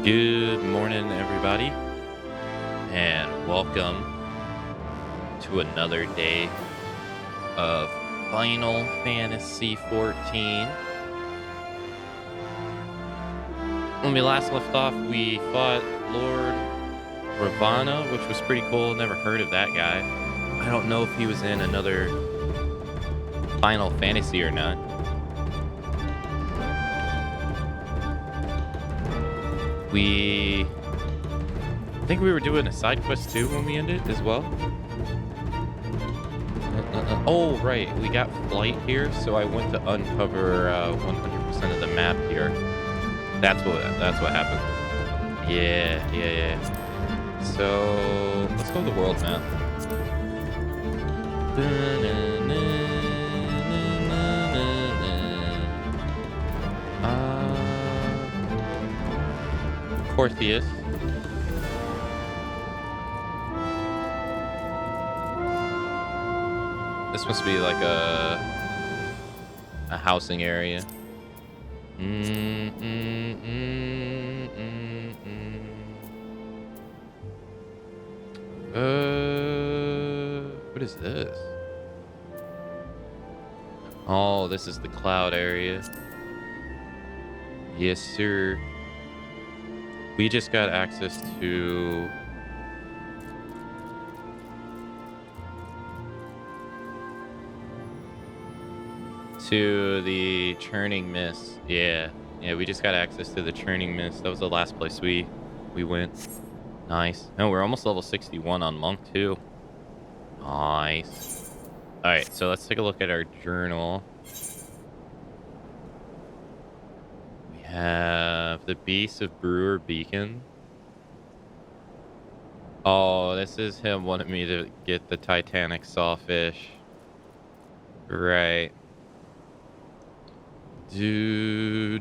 Good morning, everybody, and welcome to another day of Final Fantasy XIV. When we last left off, we fought Lord Ravana, which was pretty cool. Never heard of that guy. I don't know if he was in another Final Fantasy or not. I think we were doing a side quest too when we ended as well. Oh, right. We got flight here, so I went to uncover 100% of the map here. That's what happened. Yeah. So let's go to the world map. Cortheus. This must be like a housing area. What is this? Oh, this is the cloud area. Yes, sir. We just got access to the churning mist. Yeah, we just got access to the churning mist. That was the last place we went. Nice. No, we're almost level 61 on monk too. Nice. All right, so let's take a look at our journal. We have the Beast of Brewer Beacon. Oh, this is him wanting me to get the Titanic sawfish. Right. Do.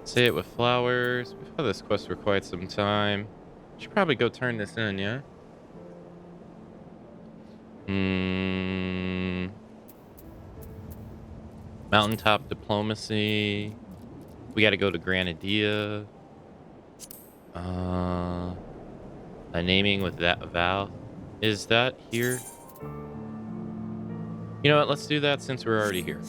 Say it with flowers. We've had this quest for quite some time. Should probably go turn this in, yeah? Mountaintop diplomacy. We gotta go to Granadia. A naming with that vow. Is that here? You know what? Let's do that since we're already here.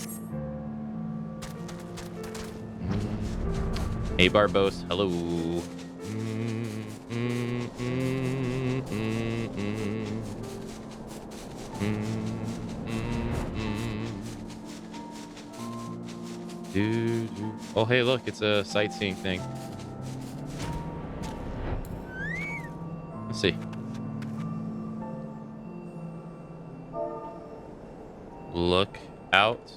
Hey, Barbos. Hello. Oh, hey, look. It's a sightseeing thing. Let's see. Look out.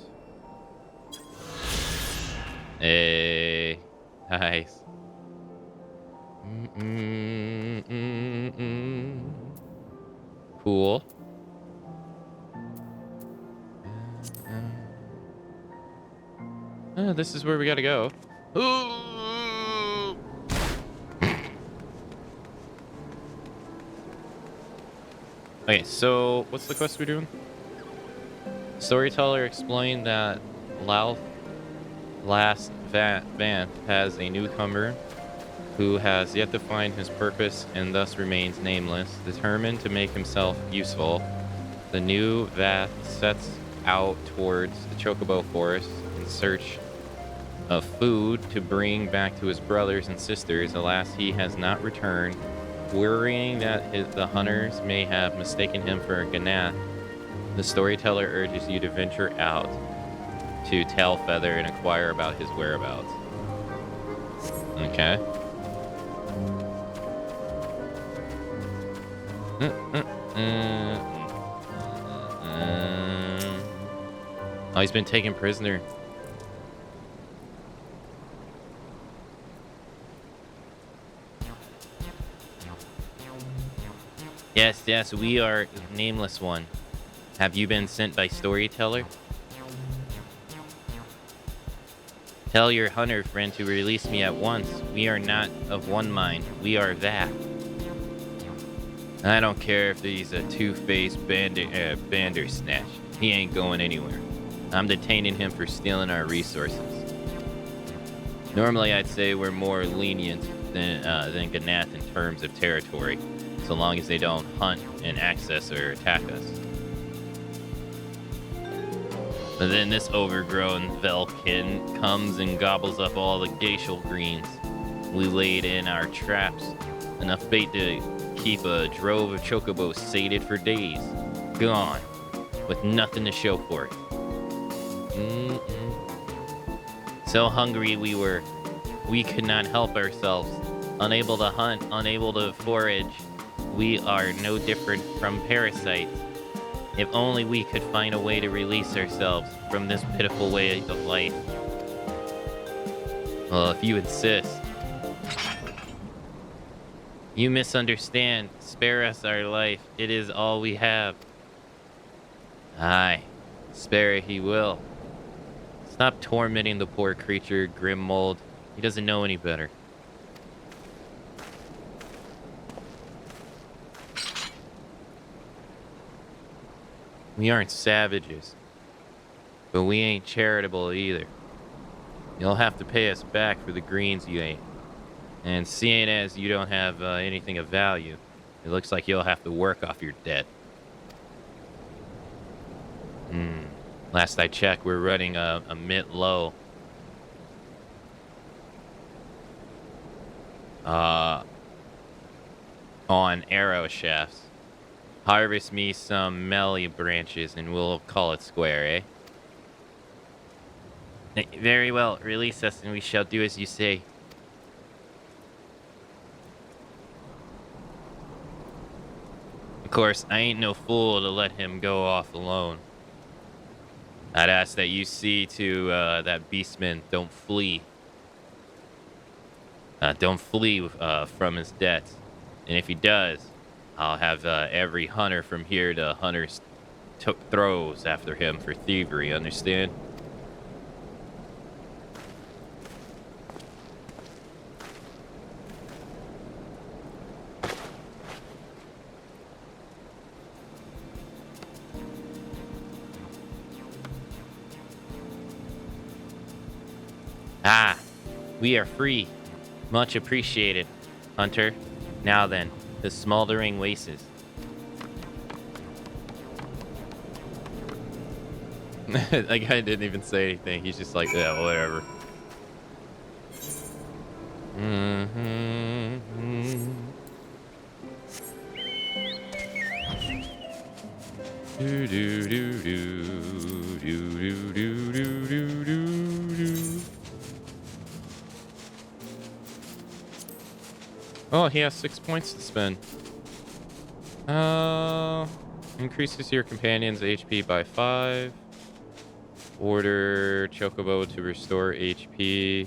Hey. Nice. Cool. This is where we gotta go. Ooh. Okay, so what's the quest we're doing? Storyteller explained that last Van has a newcomer who has yet to find his purpose and thus remains nameless. Determined to make himself useful, the new Vath sets out towards the Chocobo Forest in search of food to bring back to his brothers and sisters. Alas, he has not returned. Worrying that the hunters may have mistaken him for a Ganath, the storyteller urges you to venture out to Tailfeather and inquire about his whereabouts. Okay. Oh, he's been taken prisoner. Yes, we are Nameless One. Have you been sent by Storyteller? Tell your hunter friend to release me at once. We are not of one mind. We are that. I don't care if he's a two-faced bandersnatch. He ain't going anywhere. I'm detaining him for stealing our resources. Normally, I'd say we're more lenient than Ganath in terms of territory, so long as they don't hunt and access or attack us. But then this overgrown Velkin comes and gobbles up all the glacial greens. We laid in our traps, enough bait to keep a drove of chocobos sated for days. Gone, with nothing to show for it. So hungry we were, we could not help ourselves. Unable to hunt, unable to forage. We are no different from parasites. If only we could find a way to release ourselves from this pitiful way of life. Well, if you insist. You misunderstand. Spare us our life. It is all we have. Aye, spare it he will. Stop tormenting the poor creature, Grim Mold. He doesn't know any better. We aren't savages, but we ain't charitable either. You'll have to pay us back for the greens you ate. And seeing as you don't have anything of value, it looks like you'll have to work off your debt. Last I checked, we're running a mit low. On arrow shafts. Harvest me some melee branches and we'll call it square, eh? Very well. Release us and we shall do as you say. Of course, I ain't no fool to let him go off alone. I'd ask that you see to that beastman don't flee. Don't flee from his debts. And if he does, I'll have every hunter from here to hunters throws after him for thievery, understand? Ah, we are free. Much appreciated, Hunter. Now then, the smoldering wastes. That guy didn't even say anything. He's just like, yeah, whatever. Do do do do do do do do do. Oh, he has 6 points to spend. Increases your companion's HP by 5. Order Chocobo to restore HP.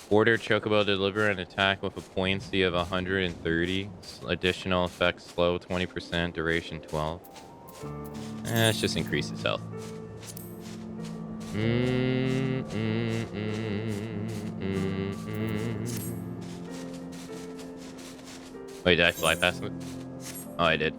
Order Chocobo to deliver an attack with a poignancy of 130. Additional effect slow 20%, duration 12. Let's just increase his health. Wait, did I fly past it? Oh, I did.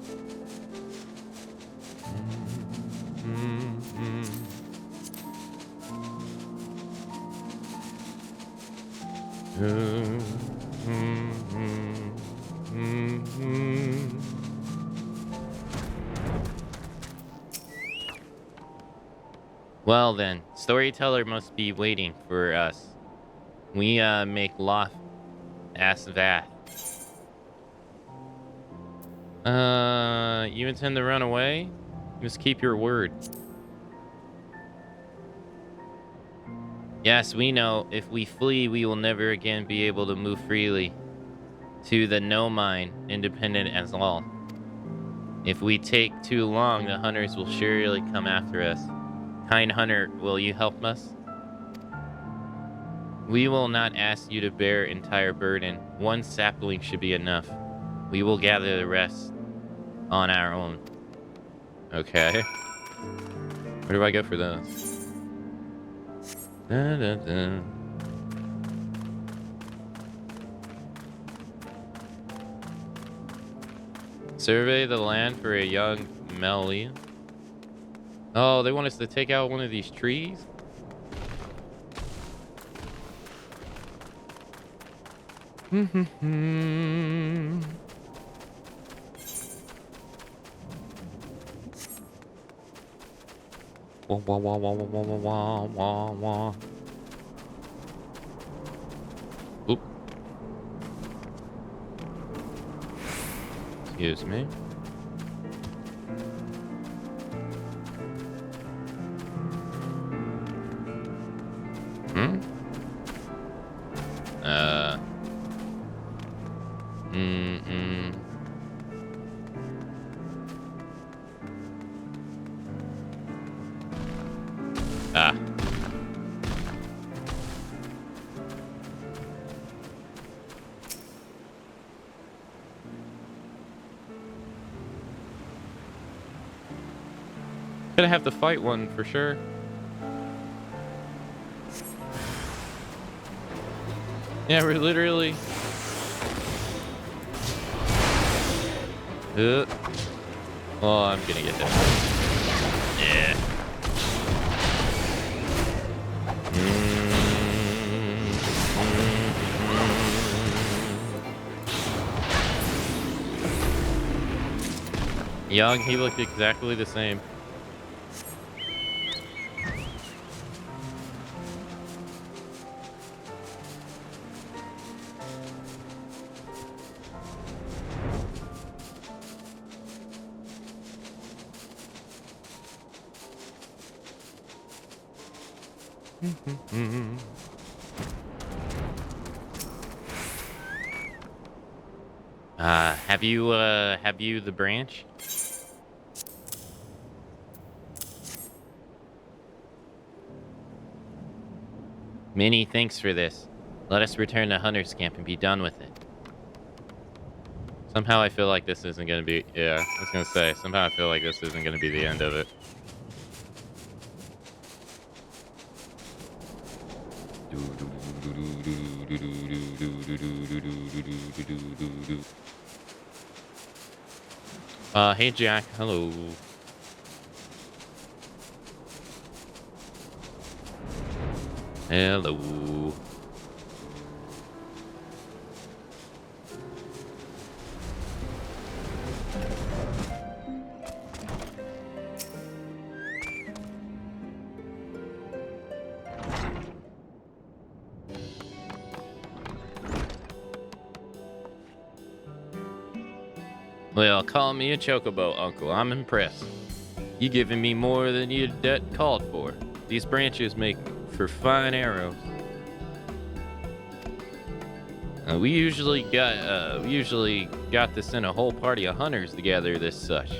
Well then, storyteller must be waiting for us. We make Loth ask that. You intend to run away? Just keep your word. Yes, we know. If we flee, we will never again be able to move freely. To the no mine, independent as all. If we take too long, the hunters will surely come after us. Kind hunter, will you help us? We will not ask you to bear entire burden. One sapling should be enough. We will gather the rest on our own. Okay. Where do I go for those? Da, da, da. Survey the land for a young Melly. Oh, they want us to take out one of these trees? Wah, wah, wah, wah, wah, wah, wah, wah. Oop. Excuse me. Ah. Gonna have to fight one for sure. Yeah, we're literally. Oh, I'm gonna get that. Yeah. Young, he looked exactly the same. Have you the branch? Minnie, thanks for this. Let us return to Hunter's Camp and be done with it. Somehow I feel like this isn't gonna be, yeah, I was gonna say, somehow I feel like this isn't gonna be the end of it. Hey Jack, hello. Hello. Well, call me a chocobo, Uncle. I'm impressed. You giving me more than your debt called for. These branches make for fine arrows. We usually got to send a whole party of hunters together this such.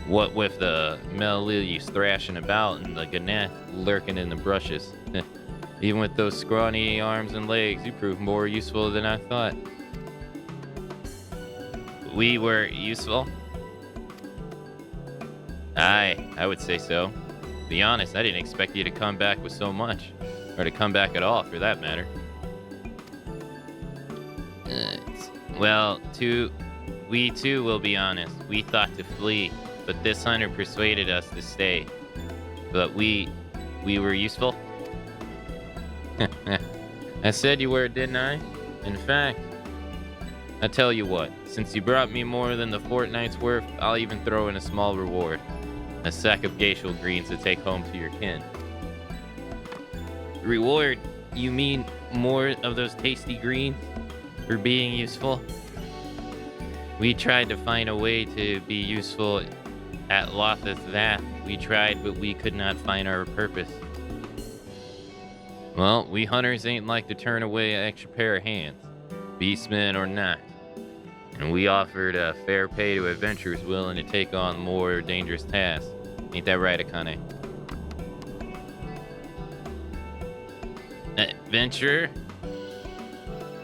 What with the Melilius thrashing about and the Ganath lurking in the brushes. Even with those scrawny arms and legs, you proved more useful than I thought. We were useful? I would say so. To be honest, I didn't expect you to come back with so much. Or to come back at all, for that matter. Well, we too will be honest. We thought to flee, but this hunter persuaded us to stay. But we were useful? I said you were, didn't I? In fact, I tell you what, since you brought me more than the fortnight's worth, I'll even throw in a small reward. A sack of geishal greens to take home to your kin. Reward? You mean more of those tasty greens? For being useful? We tried to find a way to be useful at Lotha's Vath. We tried, but we could not find our purpose. Well, we hunters ain't like to turn away an extra pair of hands, beastmen or not. And we offered a fair pay to adventurers willing to take on more dangerous tasks. Ain't that right, Akane? Adventurer?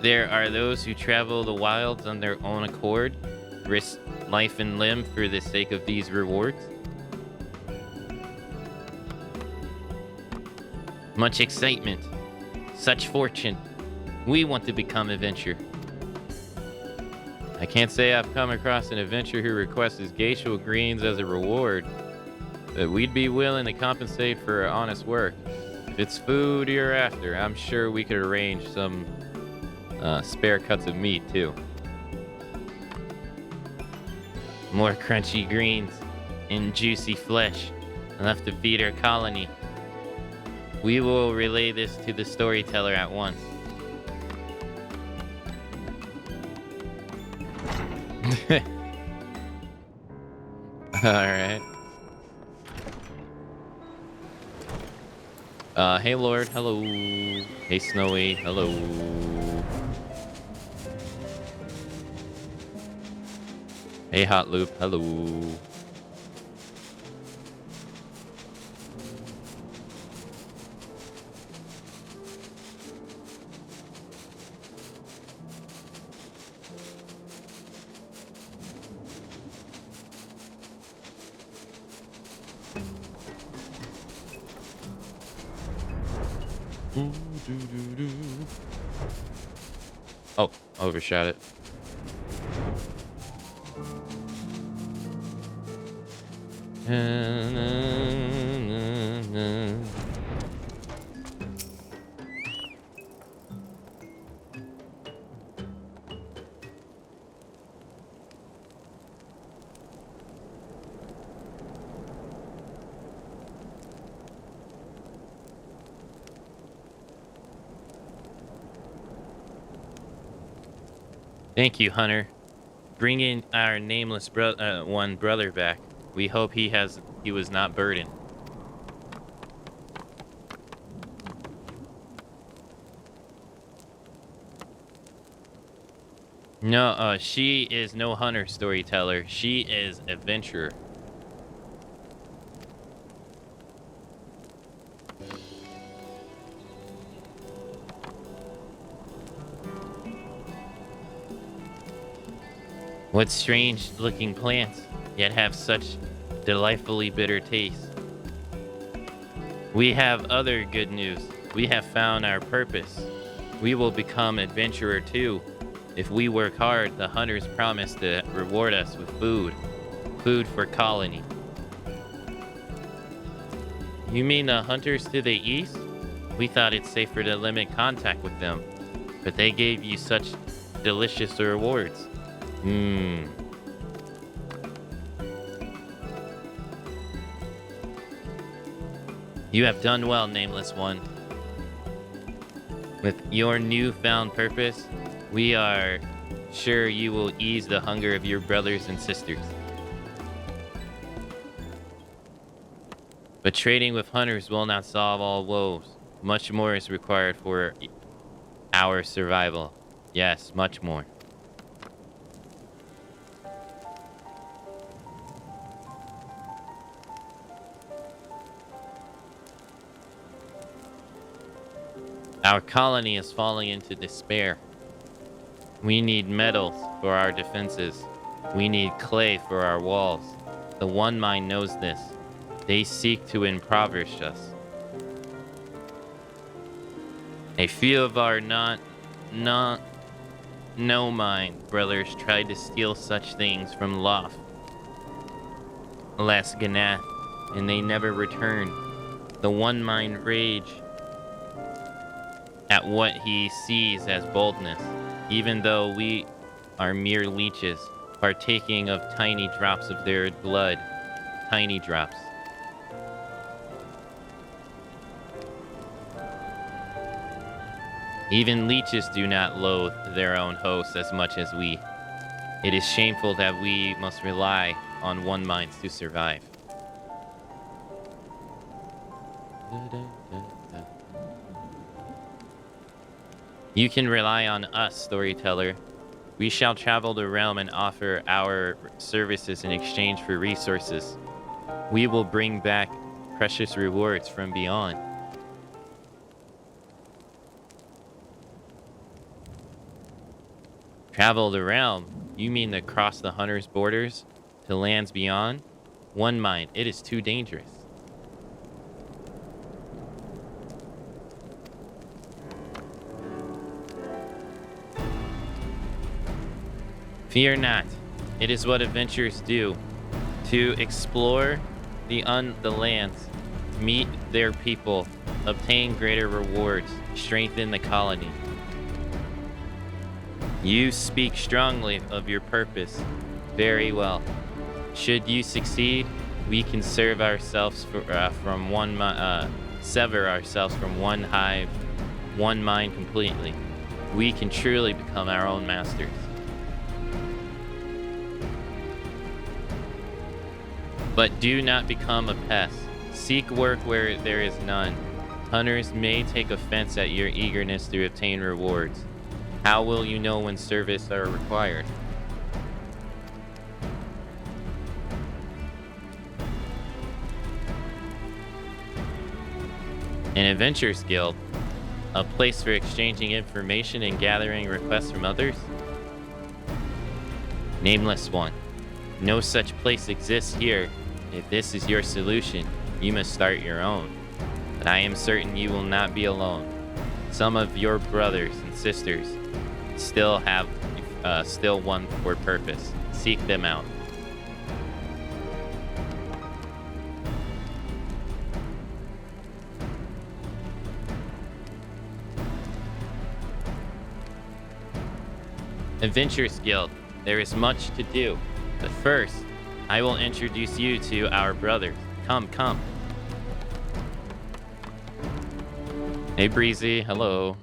There are those who travel the wilds on their own accord, risk life and limb for the sake of these rewards. Much excitement, such fortune. We want to become adventurer. I can't say I've come across an adventurer who requests geisha greens as a reward, but we'd be willing to compensate for honest work. If it's food you're after, I'm sure we could arrange some spare cuts of meat, too. More crunchy greens and juicy flesh, enough to feed our colony. We will relay this to the storyteller at once. Alright. Hey Lord, hello. Hey Snowy, hello. Hey Hot Loop, hello. Oh, overshot it. Thank you, Hunter. Bringing our nameless brother back. We hope he was not burdened. No, she is no hunter storyteller. She is adventurer. What strange-looking plants, yet have such delightfully bitter taste. We have other good news. We have found our purpose. We will become adventurer too. If we work hard, the hunters promise to reward us with food. Food for colony. You mean the hunters to the east? We thought it safer to limit contact with them, but they gave you such delicious rewards. You have done well, Nameless One. With your newfound purpose, we are sure you will ease the hunger of your brothers and sisters. But trading with hunters will not solve all woes. Much more is required for our survival. Yes, much more. Our colony is falling into despair. We need metals for our defenses. We need clay for our walls. The One Mind knows this. They seek to impoverish us. A few of our no mind brothers tried to steal such things from Loth last Ganath, and they never returned. The One Mind rage at what he sees as boldness, even though we are mere leeches, partaking of tiny drops of their blood. Tiny drops. Even leeches do not loathe their own hosts as much as we. It is shameful that we must rely on One Minds to survive. You can rely on us, storyteller. We shall travel the realm and offer our services in exchange for resources. We will bring back precious rewards from beyond. Travel the realm? You mean to cross the hunter's borders to lands beyond? One Mind, it is too dangerous. Fear not. It is what adventurers do. To explore the lands, meet their people, obtain greater rewards, strengthen the colony. You speak strongly of your purpose. Very well. Should you succeed, we can serve ourselves from one sever ourselves from one hive, one mind completely. We can truly become our own masters. But do not become a pest. Seek work where there is none. Hunters may take offense at your eagerness to obtain rewards. How will you know when service are required? An adventurers guild, a place for exchanging information and gathering requests from others? Nameless one. No such place exists here. If this is your solution, you must start your own. But I am certain you will not be alone. Some of your brothers and sisters still have one for purpose. Seek them out. Adventurers Guild. There is much to do. But first, I will introduce you to our brothers. Come, come. Hey, Breezy. Hello.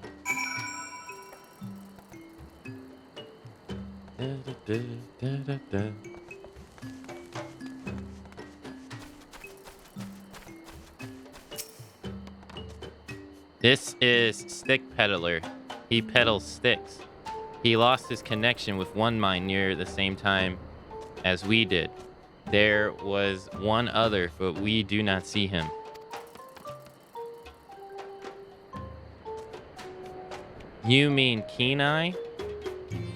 This is Stick Peddler. He peddles sticks. He lost his connection with one mine near the same time as we did. There was one other, but we do not see him. You mean Kenai?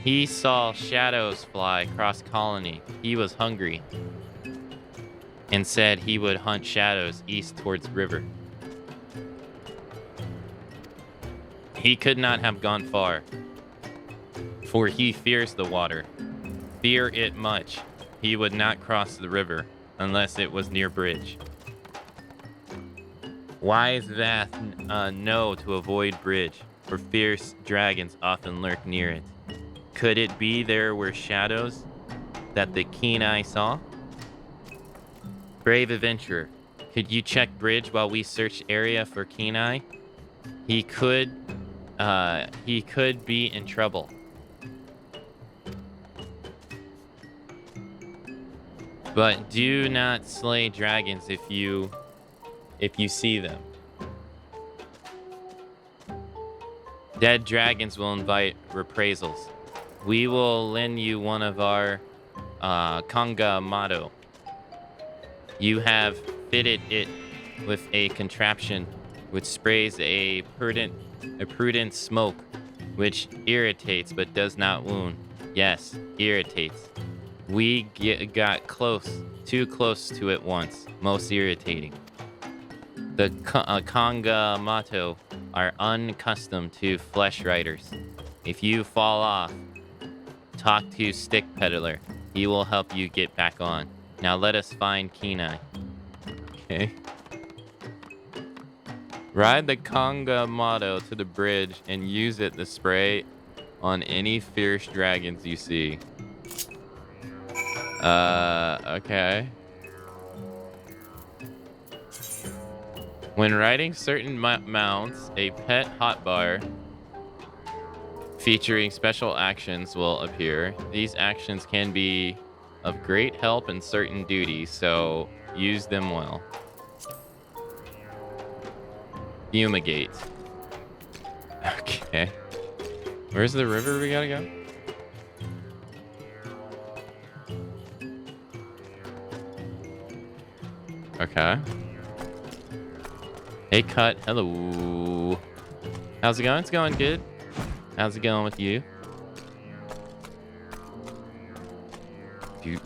He saw shadows fly across colony. He was hungry and said he would hunt shadows east towards river. He could not have gone far, for he fears the water. Fear it much. He would not cross the river unless it was near bridge. Wise Vath know to avoid bridge, for fierce dragons often lurk near it. Could it be there were shadows that the keen eye saw? Brave adventurer, could you check bridge while we search area for keen eye? He could be in trouble. But do not slay dragons if you see them. Dead dragons will invite reprisals. We will lend you one of our Akamatzu. You have fitted it with a contraption which sprays a prudent smoke, which irritates but does not wound. Yes, irritates. We got too close to it once. Most irritating. The Akamatzu are unaccustomed to flesh riders. If you fall off, talk to Stick Peddler. He will help you get back on. Now let us find Kenai. Okay. Ride the Akamatzu to the bridge and use it to spray on any fierce dragons you see. Okay. When riding certain mounts, a pet hotbar featuring special actions will appear. These actions can be of great help in certain duties, so use them well. Fumigate. Okay. Where's the river we gotta go? Okay. Hey, Cut. Hello. How's it going? It's going good. How's it going with you? Do.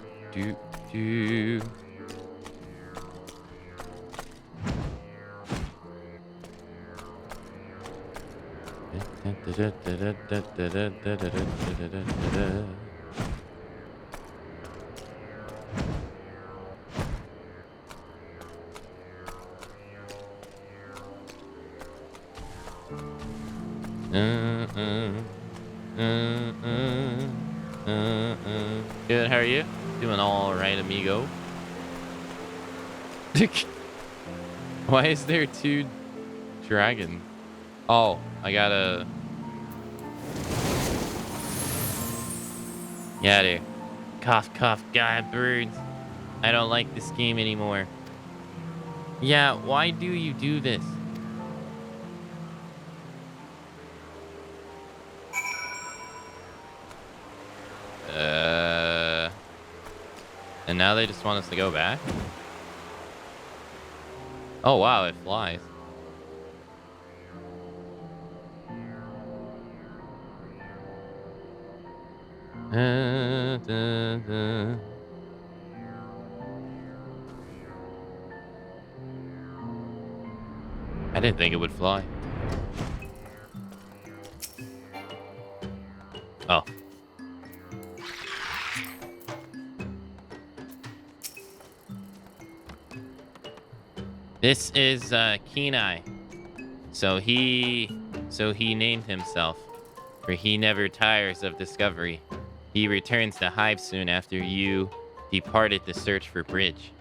Good, how are you? Doing all right, amigo. Why is there 2 dragons? Oh, I gotta... Yeah, there. Cough, cough, God, birds. I don't like this game anymore. Yeah, why do you do this? And now they just want us to go back? Oh, wow, it flies. I didn't think it would fly. Oh. This is Kenai. So he named himself, for he never tires of discovery. He returns to Hive soon after you departed to search for Bridge.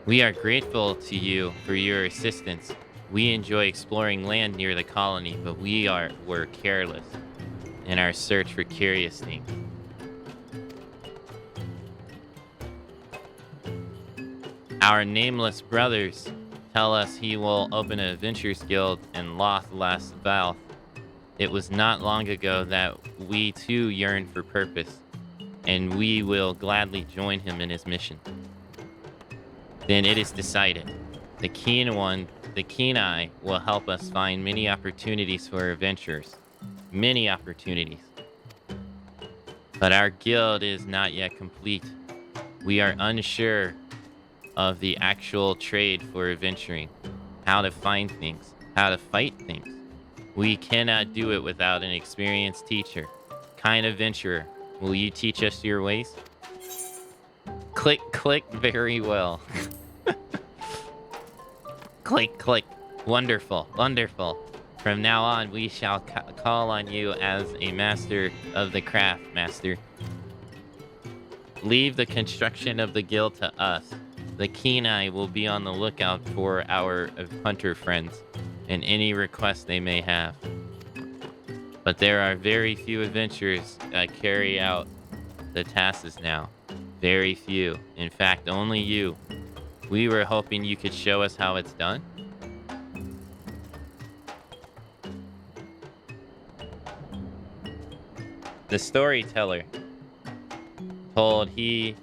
We are grateful to you for your assistance. We enjoy exploring land near the colony, but were careless in our search for curious things. Our nameless brothers tell us he will open an adventurers guild in Loth Last Valve. It was not long ago that we too yearned for purpose, and we will gladly join him in his mission. Then it is decided. The Kenai will help us find many opportunities for adventurers. Many opportunities. But our guild is not yet complete. We are unsure of the actual trade for adventuring, how to find things, how to fight things. We cannot do it without an experienced teacher. Kind adventurer, will you teach us your ways? Click, click, very well. Click, click. Wonderful, wonderful. From now on, we shall call on you as a master of the craft, master. Leave the construction of the guild to us. The Kenai will be on the lookout for our hunter friends and any requests they may have. But there are very few adventurers that carry out the tasks now. Very few. In fact, only you. We were hoping you could show us how it's done. The storyteller told me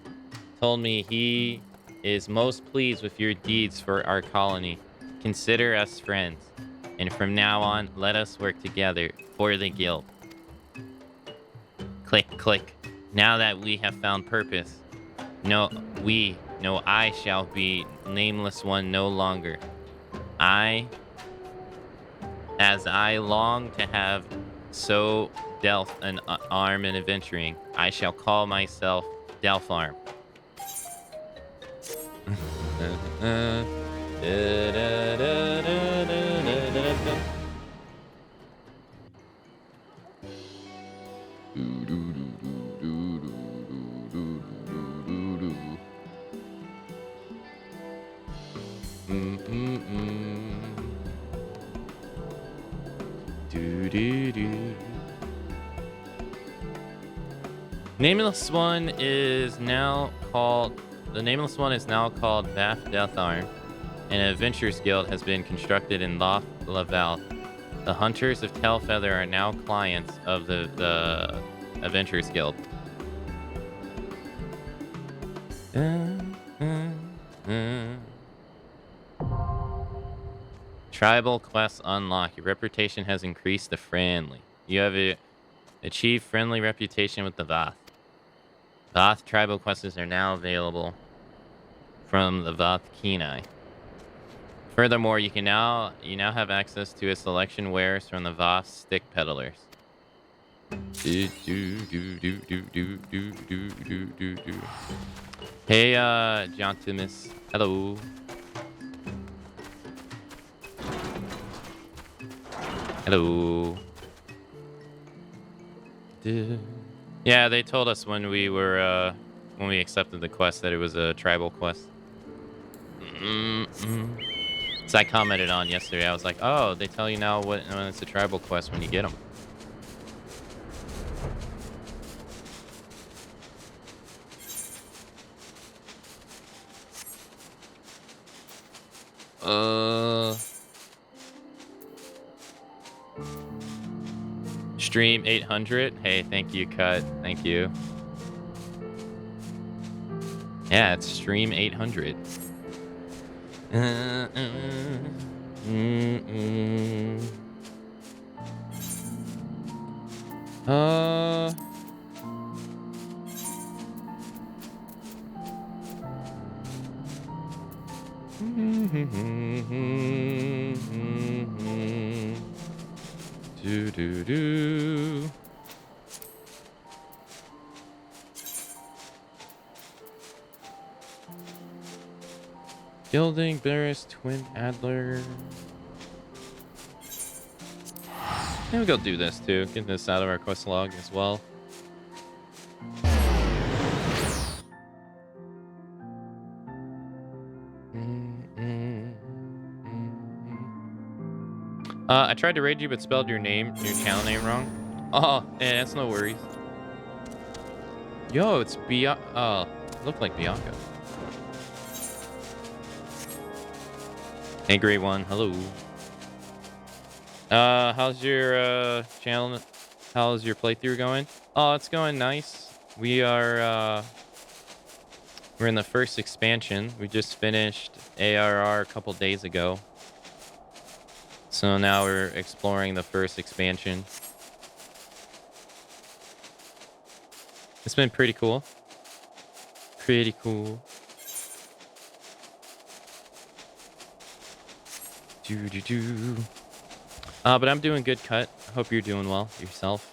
he is most pleased with your deeds for our colony. Consider us friends, and from now on, let us work together for the guild. Click, click. Now that we have found purpose, I shall be nameless one no longer. As I long to have so dealt an arm in adventuring, I shall call myself Delpharm. Nameless one is now called Vath Deatharm. An adventurers guild has been constructed in Loth Laval. The hunters of Tailfeather are now clients of the adventurers guild. Tribal quests unlocked. Your reputation has increased to friendly. You have achieved friendly reputation with the Vath. Vath tribal quests are now available from the Vath Kenai. Furthermore, you now have access to a selection wares from the Vath stick peddlers. Hey, John Timus. Hello. Hello. Yeah, they told us when we accepted the quest that it was a tribal quest. So I commented on yesterday. I was like, oh, they tell you now when it's a tribal quest when you get them. Stream 800. Hey, thank you, Cut. Thank you. Yeah, it's stream 800. Do. Gilding Barris Twin Adler. Maybe we'll do this too. Get this out of our quest log as well. I tried to raid you, but spelled your channel name wrong. Oh, yeah, that's no worries. Yo, it's looked like Bianca. Hey, great one. Hello. How's your channel? How's your playthrough going? Oh, it's going nice. We're in the first expansion. We just finished ARR a couple days ago. So now we're exploring the first expansion. It's been pretty cool. Pretty cool. But I'm doing good, Cut. Hope you're doing well yourself.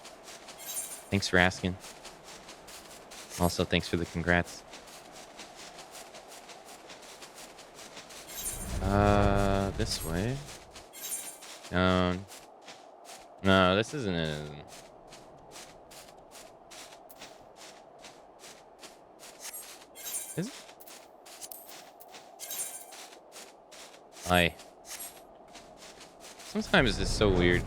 Thanks for asking. Also, thanks for the congrats. This way. No, this isn't it. Is it? Sometimes it's so weird.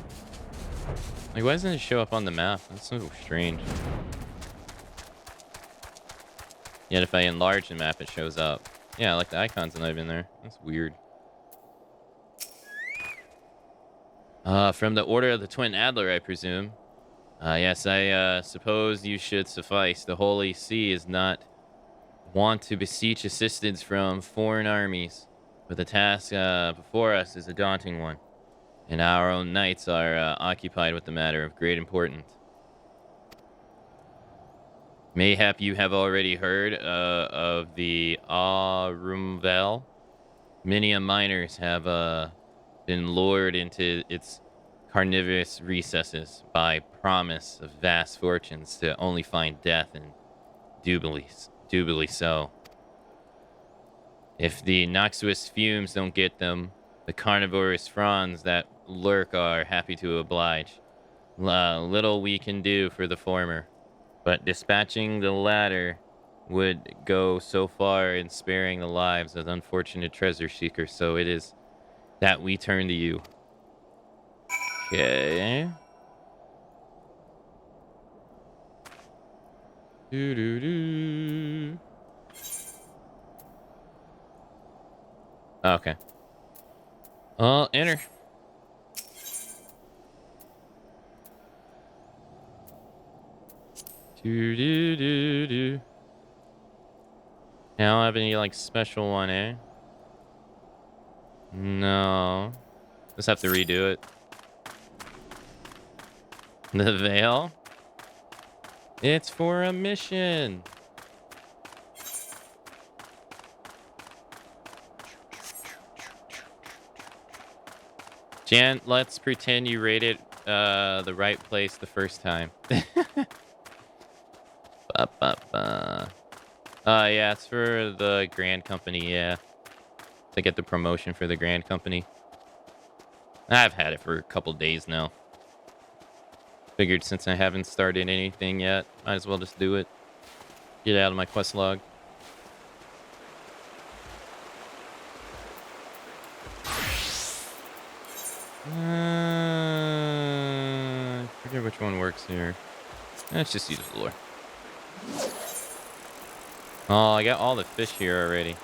Like, why doesn't it show up on the map? That's so strange. Yet if I enlarge the map, it shows up. Yeah, like the icon's not even there. That's weird. From the Order of the Twin Adler, I presume. Yes, I suppose you should suffice. The Holy See is not wont to beseech assistance from foreign armies, but the task before us is a daunting one, and our own knights are occupied with the matter of great importance. Mayhap you have already heard of the Arumval. Many miners have been lured into its carnivorous recesses by promise of vast fortunes to only find death, and dubly so. If the noxious fumes don't get them, the carnivorous fronds that lurk are happy to oblige. Little we can do for the former, but dispatching the latter would go so far in sparing the lives of unfortunate treasure seekers, so it is that we turn to you. Okay. Okay. Enter. I don't have any, like, special one, eh? No. Just have to redo it. The veil? It's for a mission. Jan, let's pretend you rated the right place the first time. Yeah, it's for the Grand Company, yeah. To get the promotion for the Grand Company. I've had it for a couple days now. Figured since I haven't started anything yet, might as well just do it. Get it out of my quest log. I forget which one works here. Let's just use the lure. Oh, I got all the fish here already.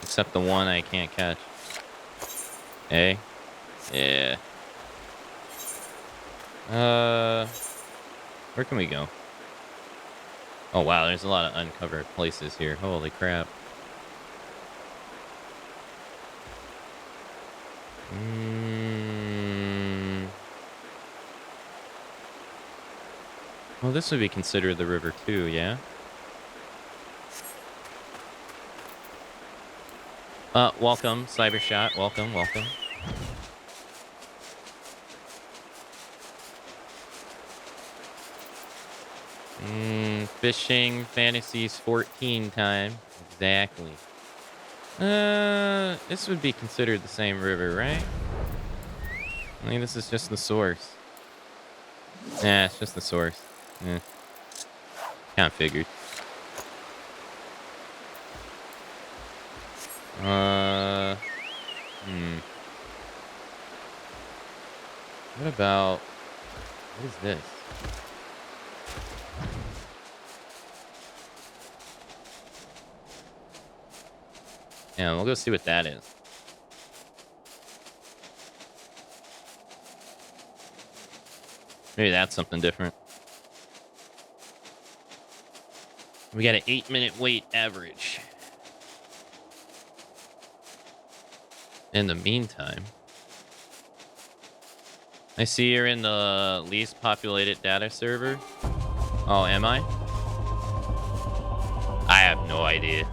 Except the one I can't catch. Hey? Yeah. Where can we go? Oh, wow, there's a lot of uncovered places here. Holy crap. Well, this would be considered the river too, yeah? Welcome, Cybershot. Welcome, welcome. Fishing Fantasies 14 time. Exactly. This would be considered the same river, right? I think this is just the source. Yeah, it's just the source. Yeah. Kind of figured. What about... What is this? Yeah, we'll go see what that is. Maybe that's something different. We got an 8-minute wait average. In the meantime, I see you're in the least populated data server. Oh, am I? I have no idea.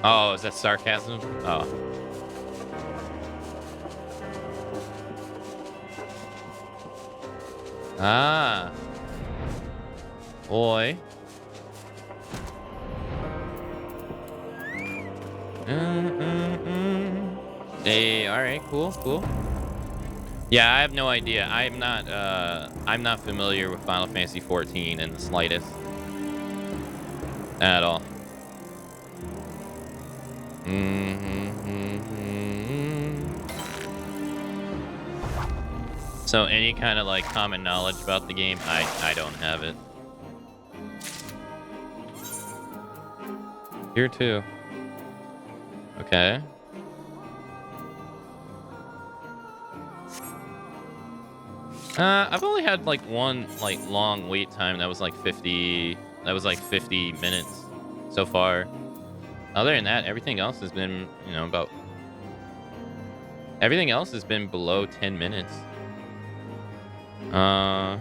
Oh, is that sarcasm? Oh. Ah. Boy. Hey, alright, cool, cool. Yeah, I have no idea. I'm not familiar with Final Fantasy XIV in the slightest. At all. So any kind of like common knowledge about the game, I don't have it. Here too. Okay. I've only had like one like long wait time that was like 50 minutes so far. Other than that, everything else has been, you know, everything else has been below 10 minutes. I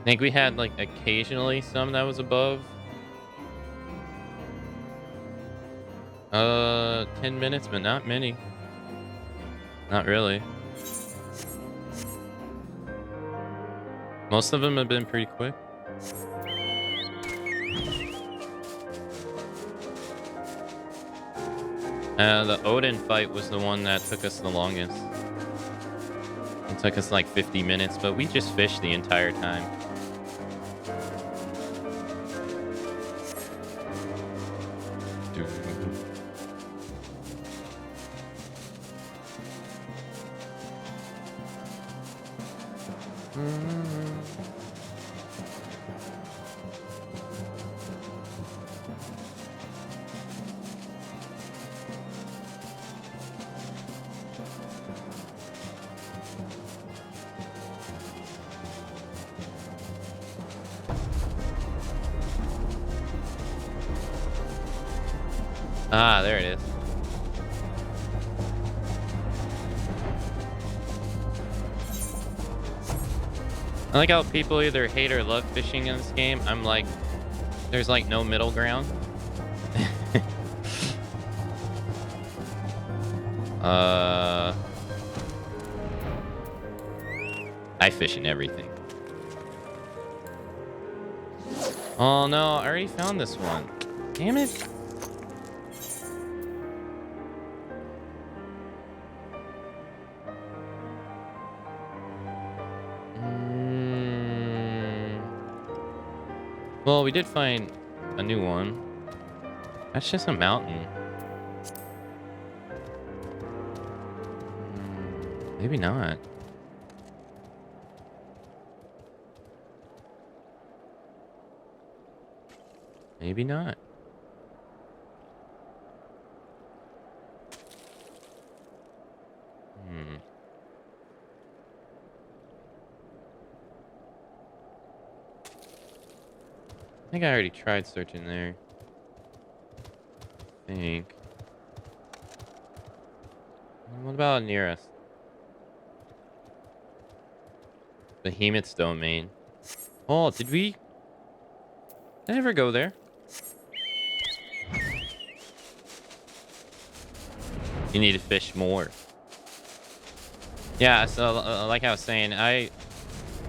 think we had like occasionally some that was above 10 minutes, but not many. Not really. Most of them have been pretty quick. The Odin fight was the one that took us the longest. It took us like 50 minutes, but we just fished the entire time. Ah, there it is. I like how people either hate or love fishing in this game. I'm like, there's like no middle ground. I fish in everything. Oh no, I already found this one. Damn it. Well, we did find a new one. That's just a mountain. Maybe not. Maybe not. I think I already tried searching there. I think. What about near us? Behemoth's domain. Oh, did we ever go there? You need to fish more. Yeah, so like I was saying,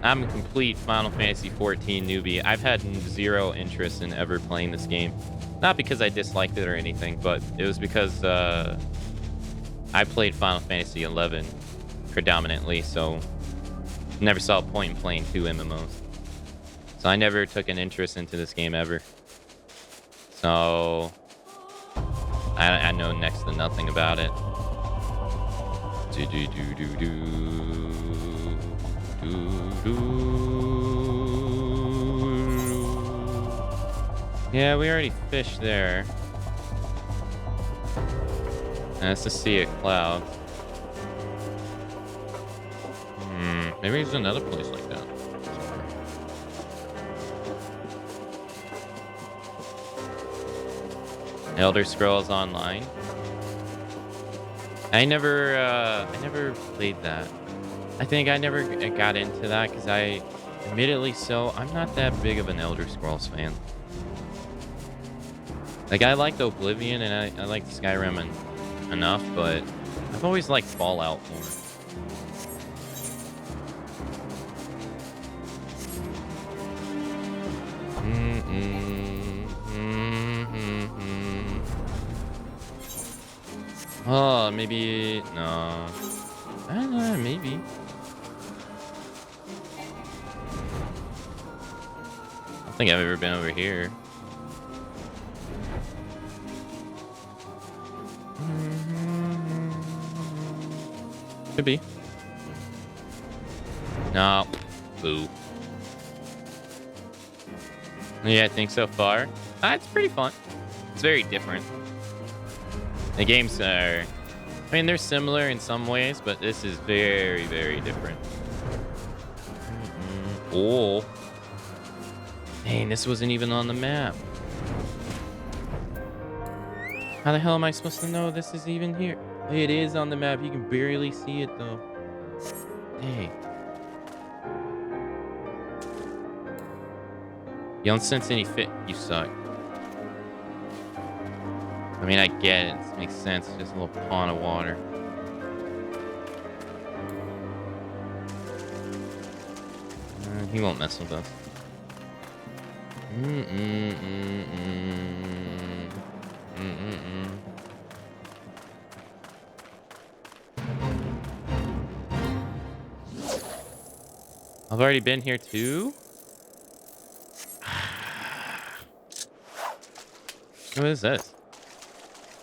I'm a complete Final Fantasy XIV newbie. I've had zero interest in ever playing this game. Not because I disliked it or anything, but it was because I played Final Fantasy XI predominantly, so never saw a point in playing 2 MMOs. So I never took an interest into this game ever. So I know next to nothing about it. Yeah, we already fished there. That's the Sea of Clouds. Maybe there's another place like that. Elder Scrolls Online. I never played that. I think I never got into that because admittedly I'm not that big of an Elder Scrolls fan. Like, I liked Oblivion and I liked Skyrim enough, but I've always liked Fallout more. Oh, maybe... No. I don't know, maybe. I don't think I've ever been over here. Could be. No. Boo. Yeah, I think so far. It's pretty fun. It's very different. The games are... I mean, they're similar in some ways, but this is very, very different. Oh. Dang, this wasn't even on the map. How the hell am I supposed to know this is even here? It is on the map. You can barely see it, though. Dang. You don't sense any fit. You suck. I mean, I get it. It makes sense. Just a little pond of water. He won't mess with us. I've already been here too? What is this?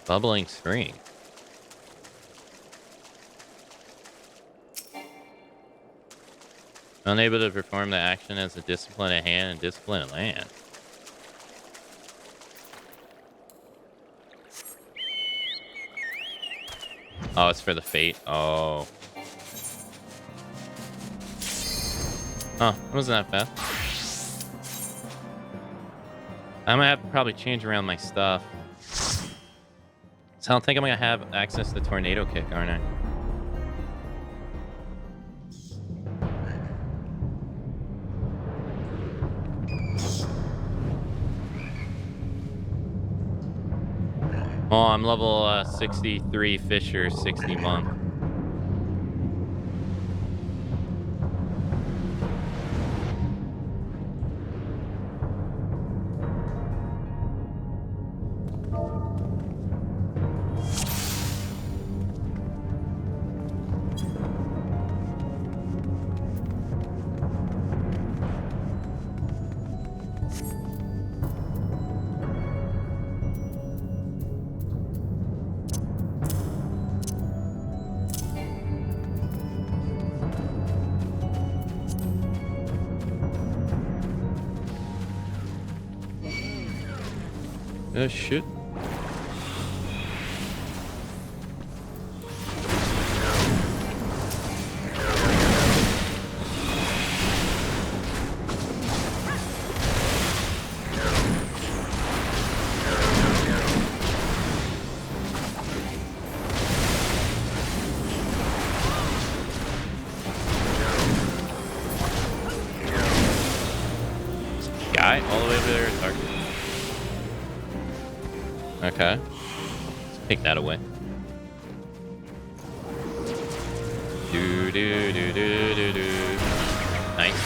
Bubbling spring. Unable to perform the action as a discipline at hand and discipline at land. Oh, it's for the fate. Oh. Huh, it wasn't that bad. I'm gonna have to probably change around my stuff. So I don't think I'm gonna have access to tornado kick, aren't I? Oh, I'm level 63 Fisher, 60 Monk. Shit. Guy all the way over there is target. Okay. Let's take that away. Do do do do do do. Nice.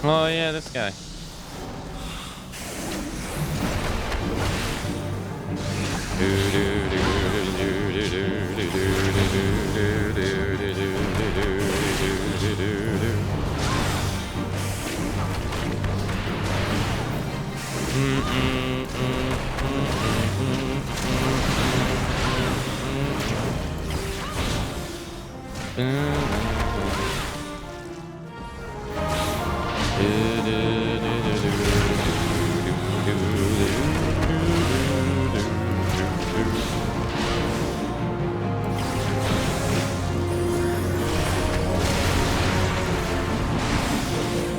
Oh yeah, this guy.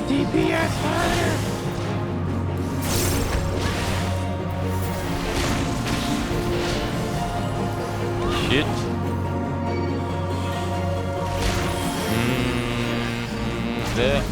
DPS fire! Shit. There.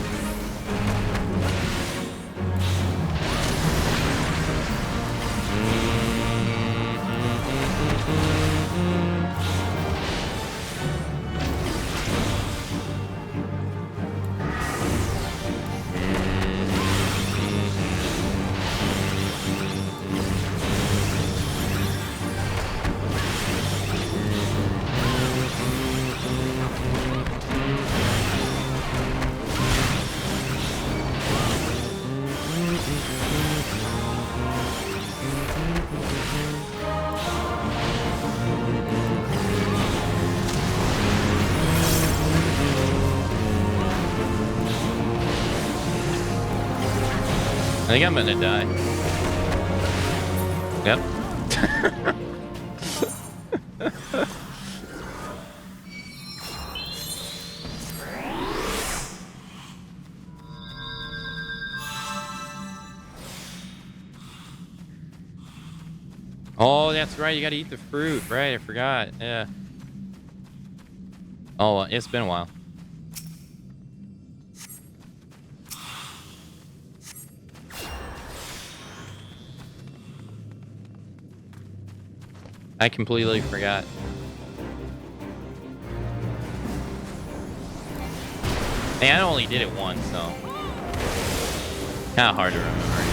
I think I'm gonna die. Yep. Oh, that's right. You gotta eat the fruit. Right, I forgot. Yeah. Oh, it's been a while. I completely forgot. Hey, I only did it once, so kind of hard to remember, you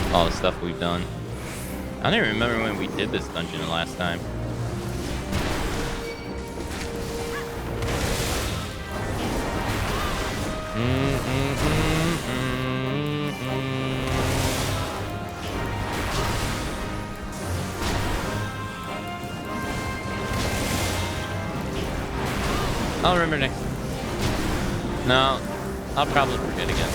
know, all the stuff we've done. I don't even remember when we did this dungeon the last time. I'll remember next time. No, I'll probably forget again.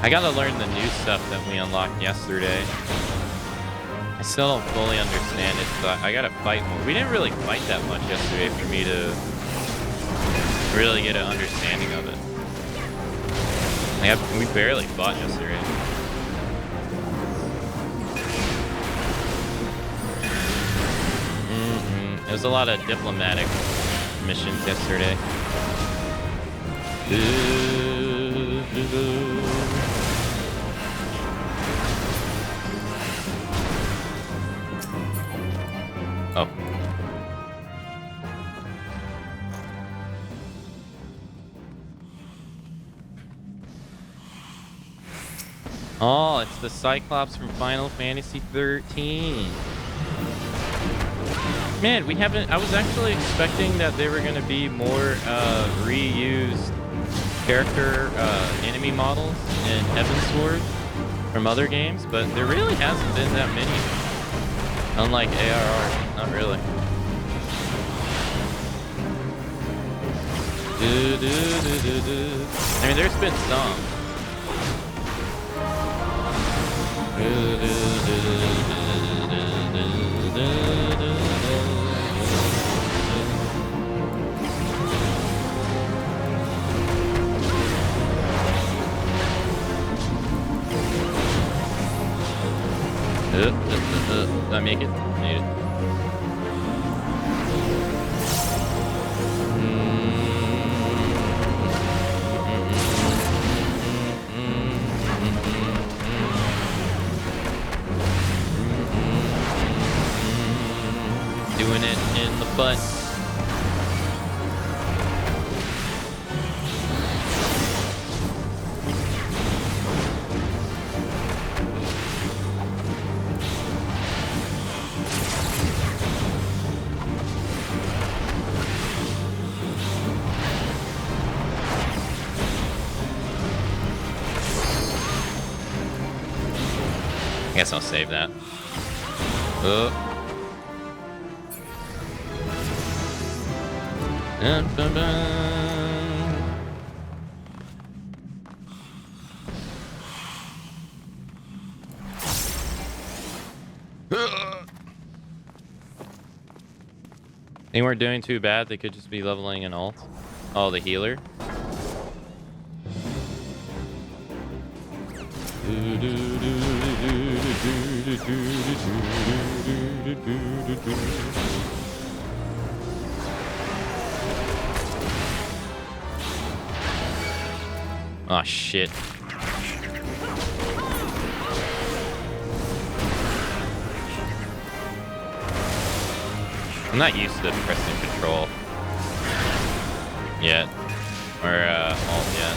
I gotta learn the new stuff that we unlocked yesterday. I still don't fully understand it, so I gotta fight more. We didn't really fight that much yesterday for me to really get an understanding of it. Like we barely fought yesterday. It was a lot of diplomatic missions yesterday. Oh. Oh, it's the Cyclops from Final Fantasy XIII. Man, we haven't... I was actually expecting that there were going to be more reused character enemy models in Heavensward from other games, but there really hasn't been that many. Unlike ARR, not really. I mean, there's been some. Did I make it? Made it. Doing it in the butt. I guess I'll save that. Dun, dun, dun. They weren't doing too bad. They could just be leveling an ult. Oh, the healer. Oh shit. I'm not used to pressing control yet. Or alt yet.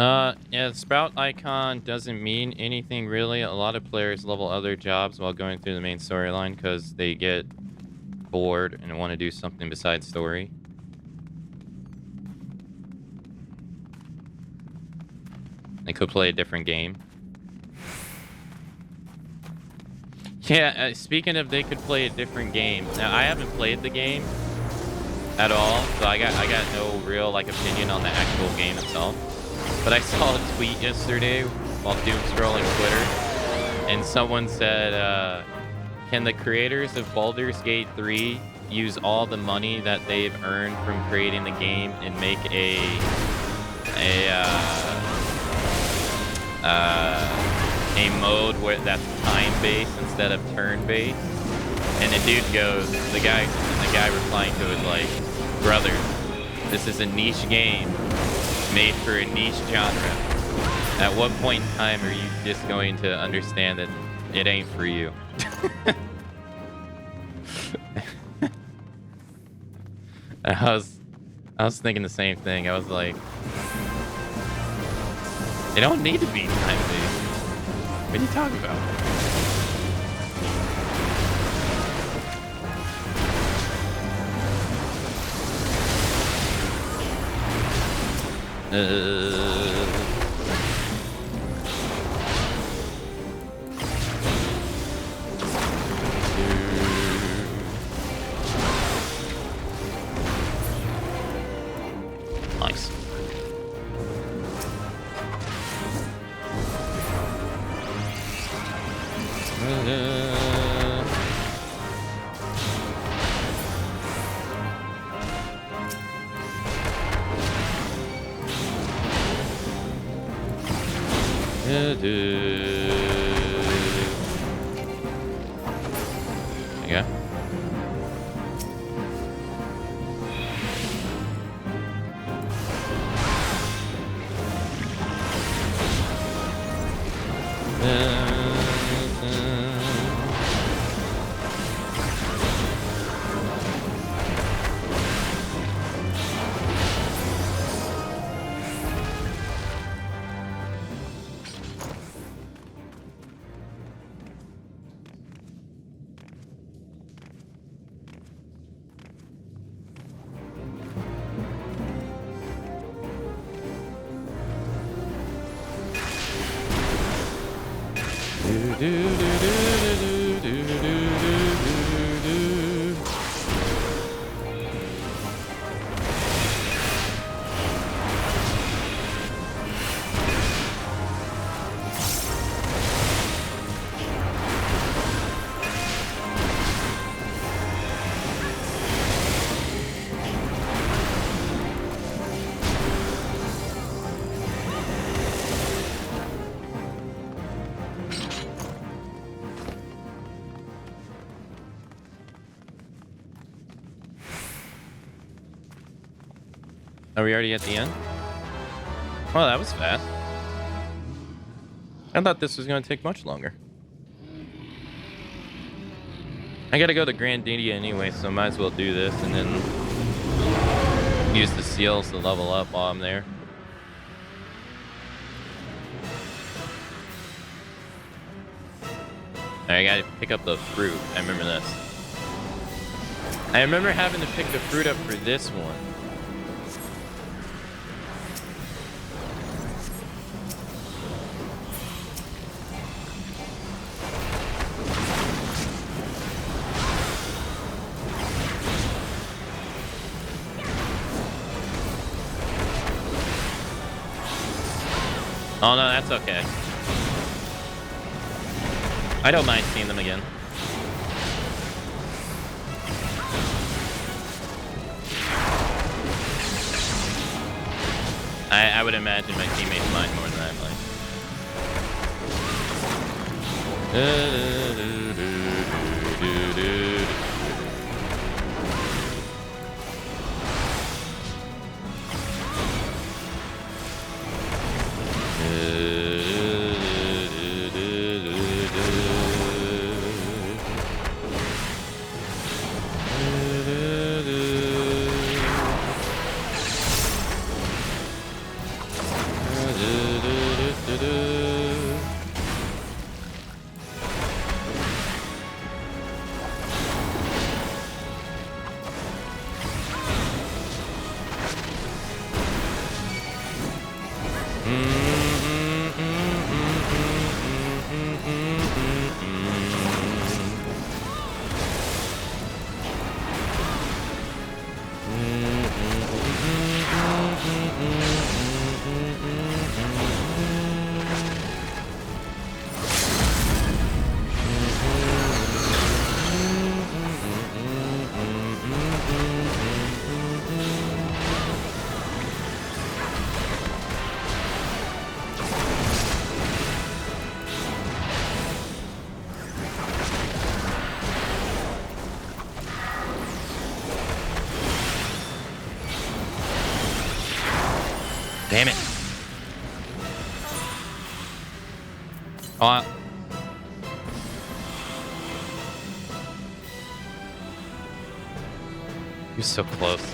Yeah, the sprout icon doesn't mean anything really. A lot of players level other jobs while going through the main storyline because they get bored and want to do something besides story. They could play a different game. Yeah, speaking of they could play a different game. Now, I haven't played the game at all, so I got no real like opinion on the actual game itself. But I saw a tweet yesterday while doom scrolling Twitter, and someone said, can the creators of Baldur's Gate 3 use all the money that they've earned from creating the game and make a mode where that's time-based instead of turn-based? And the dude goes, the guy replying to it like, brother, this is a niche game made for a niche genre. At what point in time are you just going to understand that it ain't for you? I was thinking the same thing. I was like, they don't need to be time-based. What are you talking about? Nice. Yeah. Are we already at the end? Well, that was fast. I thought this was going to take much longer. I gotta go to Grandidia anyway, so might as well do this and then use the seals to level up while I'm there. I gotta pick up the fruit. I remember this. I remember having to pick the fruit up for this one. Oh no, that's okay. I don't mind seeing them again. I would imagine my teammates mind more than I mind. Damn it. Oh. You're so close.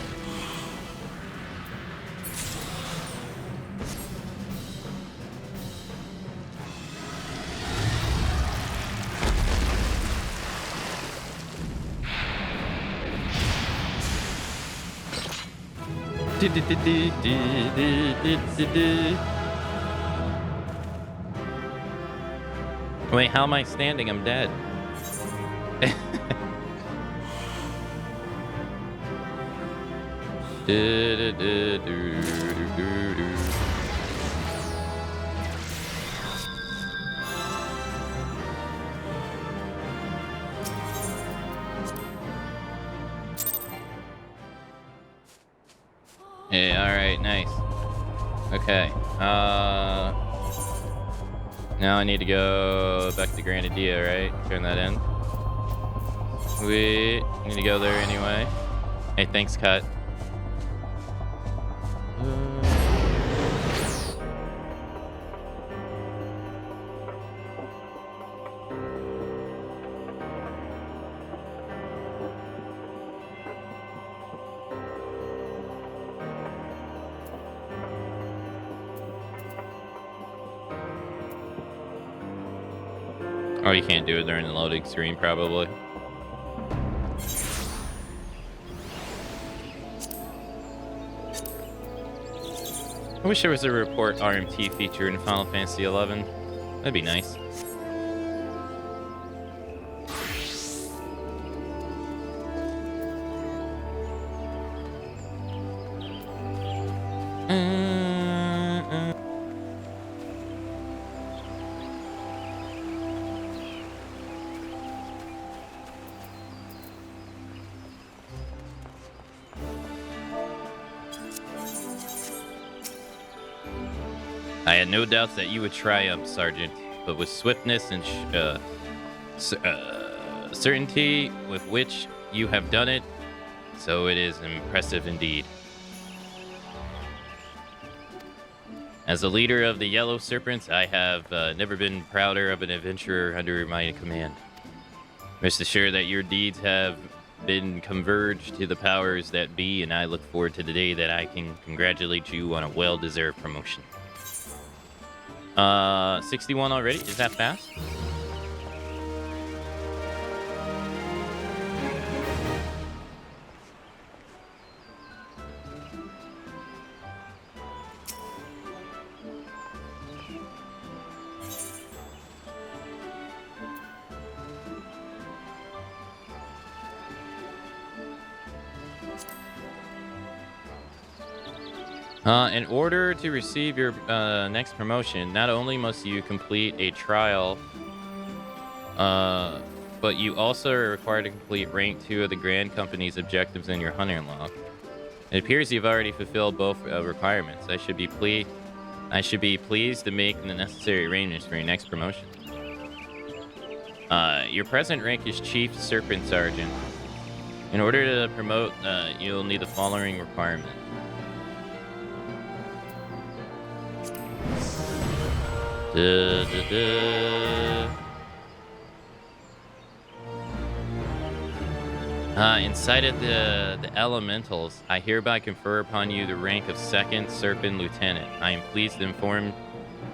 Wait, how am I standing? I'm dead. Yeah, alright, nice. Okay. Now I need to go back to Granadilla, right? Turn that in. We need to go there anyway. Hey, thanks, Cut. Oh, you can't do it during the loading screen, probably. I wish there was a report RMT feature in Final Fantasy XI. That'd be nice. I had no doubts that you would triumph, Sergeant, but with swiftness and certainty with which you have done it, so it is impressive indeed. As a leader of the Yellow Serpents, I have never been prouder of an adventurer under my command. Rest assured that your deeds have been converged to the powers that be, and I look forward to the day that I can congratulate you on a well-deserved promotion. 61 already? Is that fast? In order to receive your next promotion, not only must you complete a trial, but you also are required to complete rank 2 of the Grand Company's objectives in your hunter log. It appears you've already fulfilled both requirements. I should be pleased to make the necessary arrangements for your next promotion. Your present rank is Chief Serpent Sergeant. In order to promote, you'll need the following requirement. Inside of the elementals, I hereby confer upon you the rank of 2nd Serpent Lieutenant. I am pleased to inform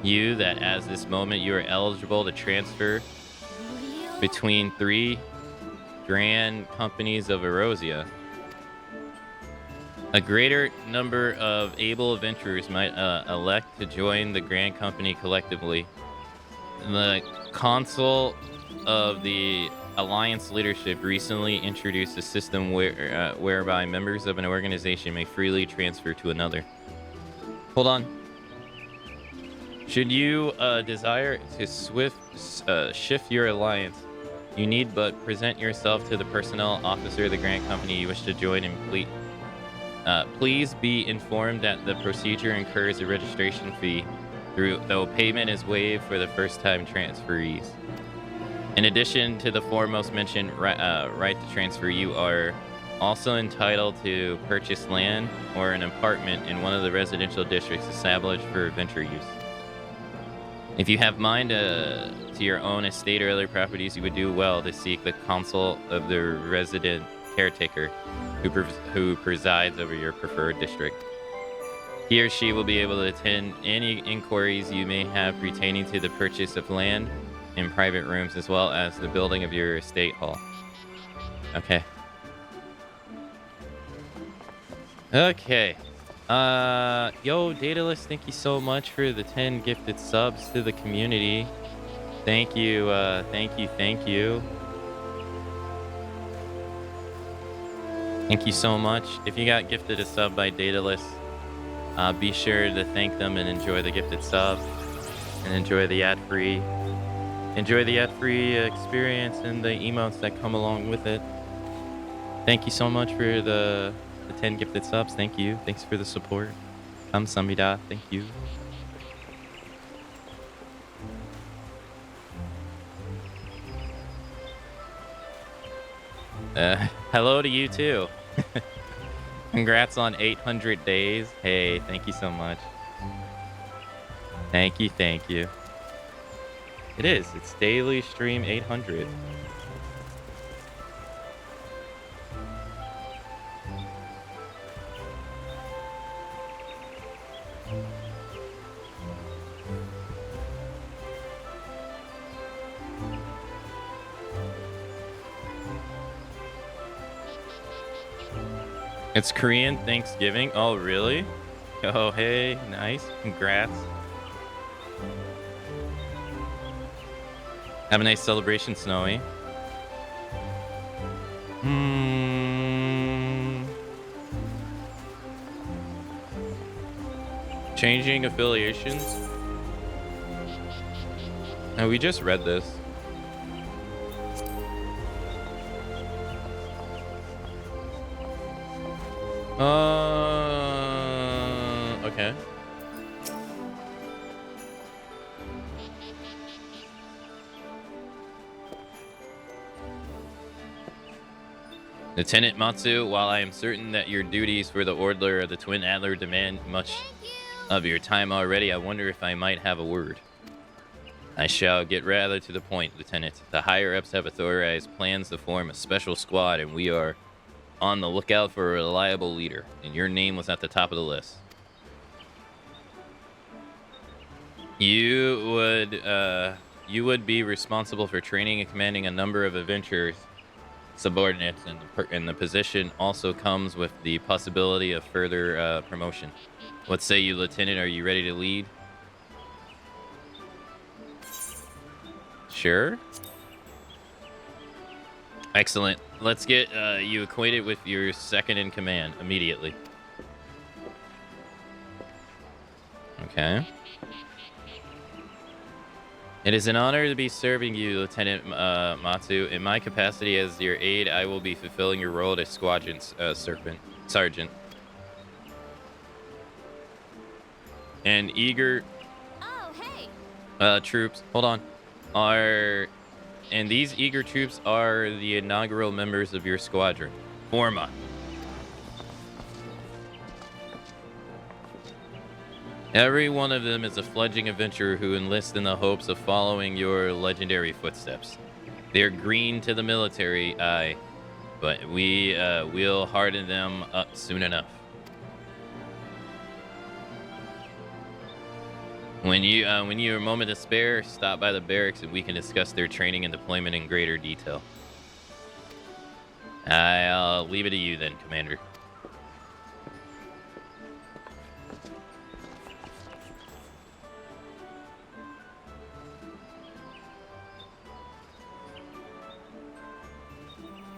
you that as this moment you are eligible to transfer between 3 Grand Companies of Erosia. A greater number of able adventurers might elect to join the Grand Company collectively. The Council of the Alliance leadership recently introduced a system whereby members of an organization may freely transfer to another. Hold on. Should you desire to shift your alliance, you need but present yourself to the personnel officer of the Grand Company you wish to join and complete. Please be informed that the procedure incurs a registration fee, though payment is waived for the first-time transferees. In addition to the foremost mentioned right to transfer, you are Also entitled to purchase land or an apartment in one of the residential districts established for adventure use. If you have mind to your own estate or other properties, you would do well to seek the counsel of the resident caretaker who presides over your preferred district. He or she will be able to attend any inquiries you may have pertaining to the purchase of land in private rooms as well as the building of your estate hall. Okay. Okay. Yo, Daedalus, thank you so much for the 10 gifted subs to the community. Thank you, thank you. Thank you so much. If you got gifted a sub by Daedalus, be sure to thank them and enjoy the gifted sub. And enjoy the ad-free experience and the emotes that come along with it. Thank you so much for the 10 gifted subs. Thank you. Thanks for the support. Samida. Thank you. Hello to you too. Congrats on 800 days. Hey, thank you so much. Thank you. It is. It's daily stream 800. It's Korean Thanksgiving. Oh, really? Oh, hey, nice. Congrats. Have a nice celebration, Snowy. Changing affiliations? No, we just read this. Okay. Lieutenant Matsu, while I am certain that your duties for the Order of the Twin Antler demand much of your time already, I wonder if I might have a word. I shall get rather to the point, Lieutenant. The higher-ups have authorized plans to form a special squad, and we are on the lookout for a reliable leader, and your name was at the top of the list. You would be responsible for training and commanding a number of adventurers subordinates, and the position also comes with the possibility of further promotion. What say you, Lieutenant? Are you ready to lead? Sure. Excellent. Let's get you acquainted with your second in command immediately. Okay. It is an honor to be serving you, Lieutenant Matsu. In my capacity as your aide, I will be fulfilling your role as squadron sergeant. And eager troops. Hold on. And these eager troops are the inaugural members of your squadron. Forma. Every one of them is a fledgling adventurer who enlists in the hopes of following your legendary footsteps. They're green to the military eye, but we will harden them up soon enough. When you have a moment to spare, stop by the barracks and we can discuss their training and deployment in greater detail. I'll leave it to you then, Commander.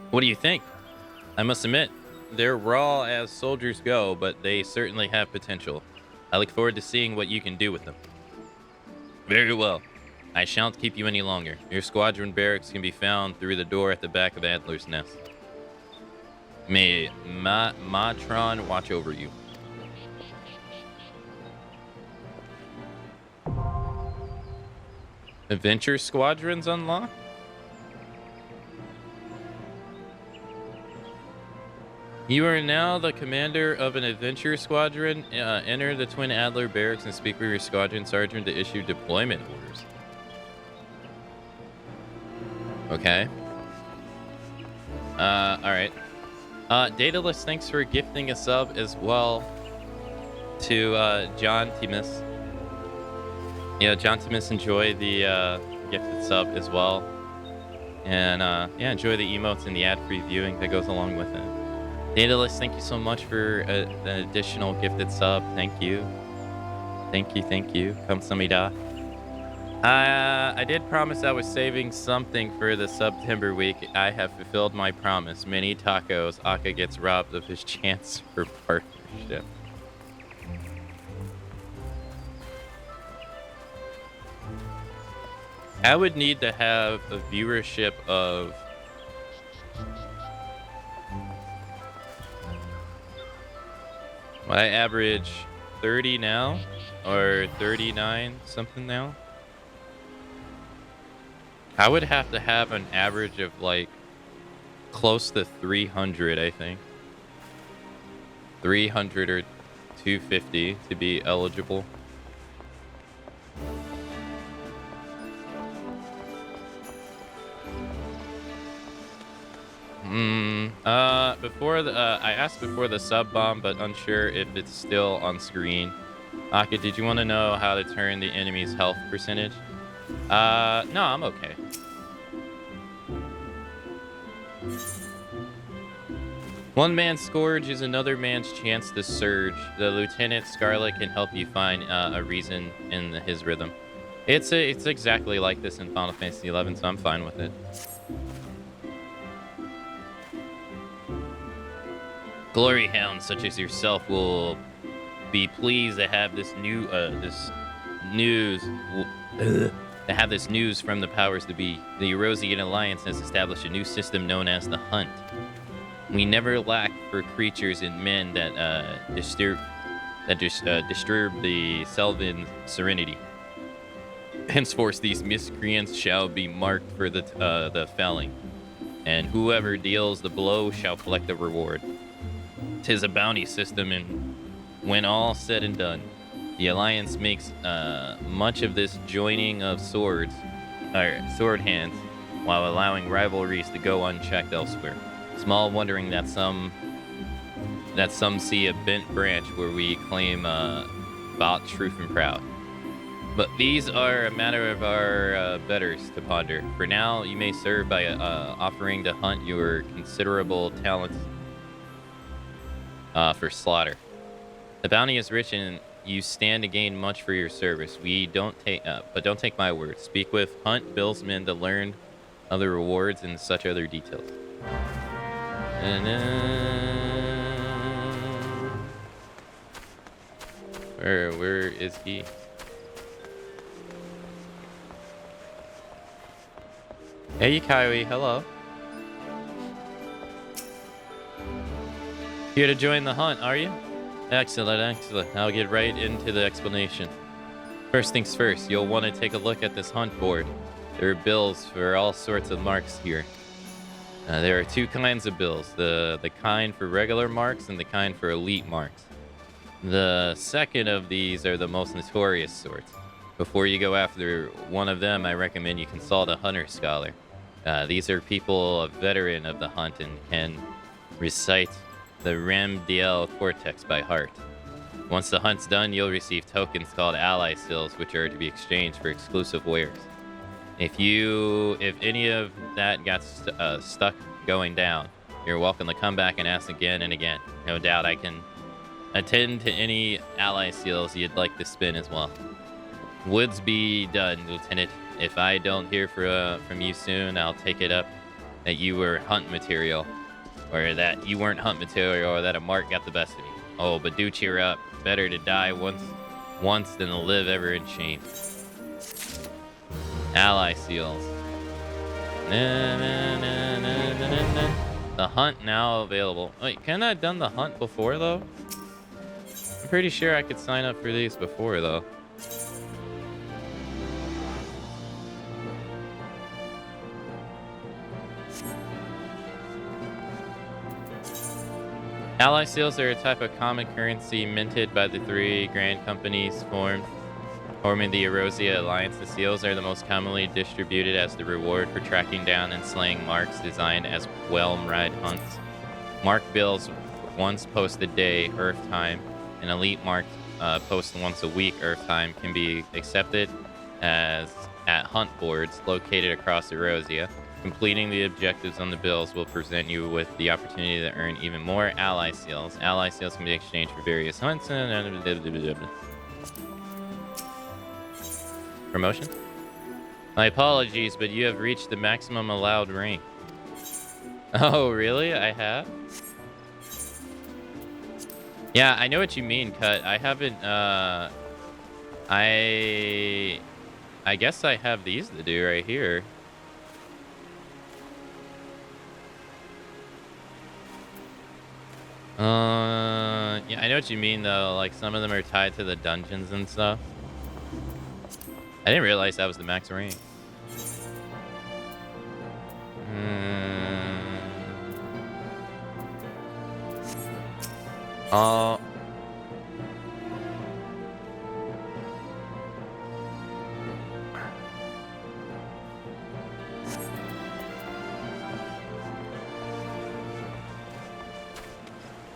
What do you think? I must admit, they're raw as soldiers go, but they certainly have potential. I look forward to seeing what you can do with them. Very well. I shan't keep you any longer. Your squadron barracks can be found through the door at the back of Antler's Nest. May Matron watch over you. Adventure squadrons unlocked? You are now the commander of an adventure squadron. Enter the Twin Adler barracks and speak with your squadron sergeant to issue deployment orders. Okay. Alright. Daedalus, thanks for gifting a sub as well to John Timus. Yeah, John Timus, enjoy the gifted sub as well. And yeah, enjoy the emotes and the ad-free viewing that goes along with it. Daedalus, thank you so much for an additional gifted sub. Thank you. Thank you, thank you. Kamsahamnida. I did promise I was saving something for the September week. I have fulfilled my promise. Mini tacos. Aka gets robbed of his chance for partnership. I would need to have a viewership of... I average 30 now, or 39 something now. I would have to have an average of like close to 300, I think. 300 or 250 to be eligible. I asked before the sub bomb, but unsure if it's still on screen. Aka, did you want to know how to turn the enemy's health percentage? No, I'm okay. One man's scourge is another man's chance to surge. The Lieutenant Scarlet can help you find a reason in his rhythm. It's exactly like this in Final Fantasy XI, so I'm fine with it. Glory hounds such as yourself will be pleased to have this news from the powers to be. The Erosian Alliance has established a new system known as the Hunt. We never lack for creatures and men that disturb the Selvin's serenity. Henceforth, these miscreants shall be marked for the felling, and whoever deals the blow shall collect the reward. 'Tis a bounty system, and when all said and done, the Alliance makes much of this joining of sword hands, while allowing rivalries to go unchecked elsewhere. Small wondering that some see a bent branch where we claim bout truth and proud. But these are a matter of our betters to ponder. For now, you may serve by offering to hunt your considerable talents for slaughter. The bounty is rich, and you stand to gain much for your service. But don't take my word. Speak with Hunt Billsman to learn of the rewards and such other details. Where is he? Hey, Kaiwi, hello. Here to join the hunt, are you? Excellent, excellent. I'll get right into the explanation. First things first, you'll want to take a look at this hunt board. There are bills for all sorts of marks here. There are two kinds of bills, the kind for regular marks and the kind for elite marks. The second of these are the most notorious sorts. Before you go after one of them, I recommend you consult a hunter scholar. These are people a veteran of the hunt and can recite the Rem DL Cortex by heart. Once the hunt's done, you'll receive tokens called ally seals, which are to be exchanged for exclusive wares. If any of that got stuck going down, you're welcome to come back and ask again and again. No doubt I can attend to any ally seals you'd like to spin as well. Woods be done, Lieutenant. If I don't hear from you soon, I'll take it up that you were hunt material, or that you weren't hunt material, or that a mark got the best of me. Oh, but do cheer up. Better to die once than to live ever in shame. Ally seals. The hunt now available. Wait, couldn't I have done the hunt before, though? I'm pretty sure I could sign up for these before, though. Ally seals are a type of common currency minted by the three grand companies forming the Erosia Alliance. The seals are the most commonly distributed as the reward for tracking down and slaying marks designed as Whelm Ride hunts. Mark bills once post a day, Earth time, and elite mark post once a week, Earth time, can be accepted as at hunt boards located across Erosia. Completing the objectives on the bills will present you with the opportunity to earn even more ally seals. Ally seals can be exchanged for various hunts and promotion. My apologies, but you have reached the maximum allowed rank. Oh, really? I have? Yeah, I know what you mean, Cut. I haven't, I guess I have these to do right here. Yeah, I know what you mean, though. Like, some of them are tied to the dungeons and stuff. I didn't realize that was the max rank.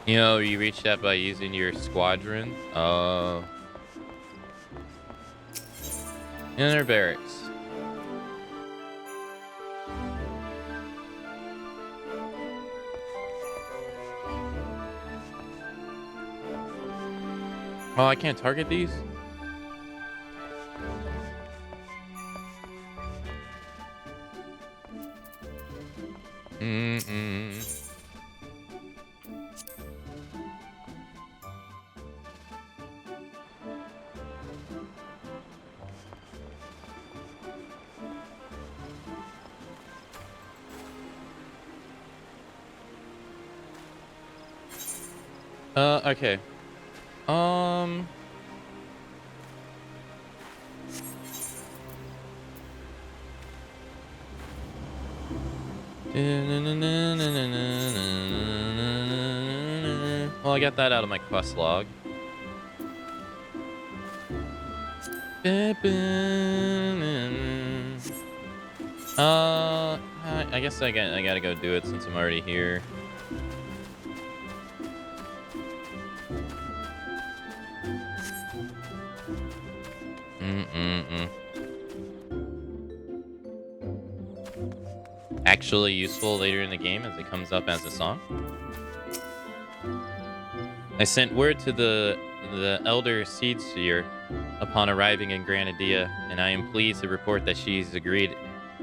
You know, you reach that by using your squadron. Oh. Inner barracks. Oh, I can't target these? Okay. Well, I got that out of my quest log. I guess I gotta go do it since I'm already here. Actually useful later in the game as it comes up as a song. I sent word to the Elder Seedseer upon arriving in Granadia, and I am pleased to report that she's agreed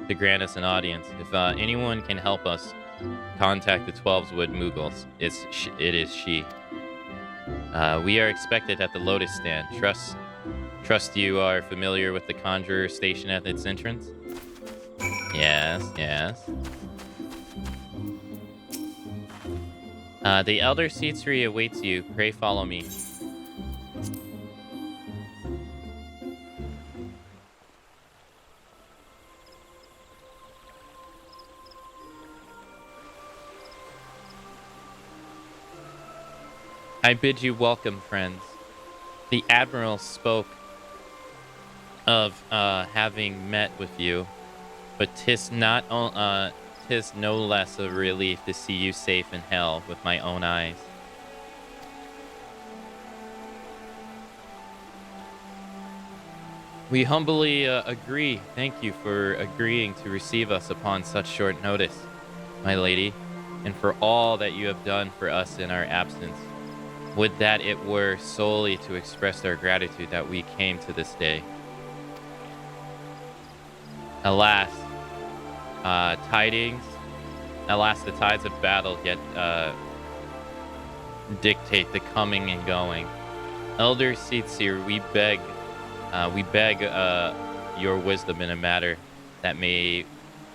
to grant us an audience. If anyone can help us, contact the 12wood Moogles. It is she. We are expected at the Lotus Stand. Trust you are familiar with the Conjurer station at its entrance? Yes. The Elder Seedseer awaits you. Pray follow me. I bid you welcome, friends. The Admiral spoke of having met with you, but 'tis no less a relief to see you safe in hell with my own eyes. We humbly agree. Thank you for agreeing to receive us upon such short notice, my lady, and for all that you have done for us in our absence. Would that it were solely to express our gratitude that we came to this day. Alas, the tides of battle yet dictate the coming and going. Elder Seedseer, we beg your wisdom in a matter that may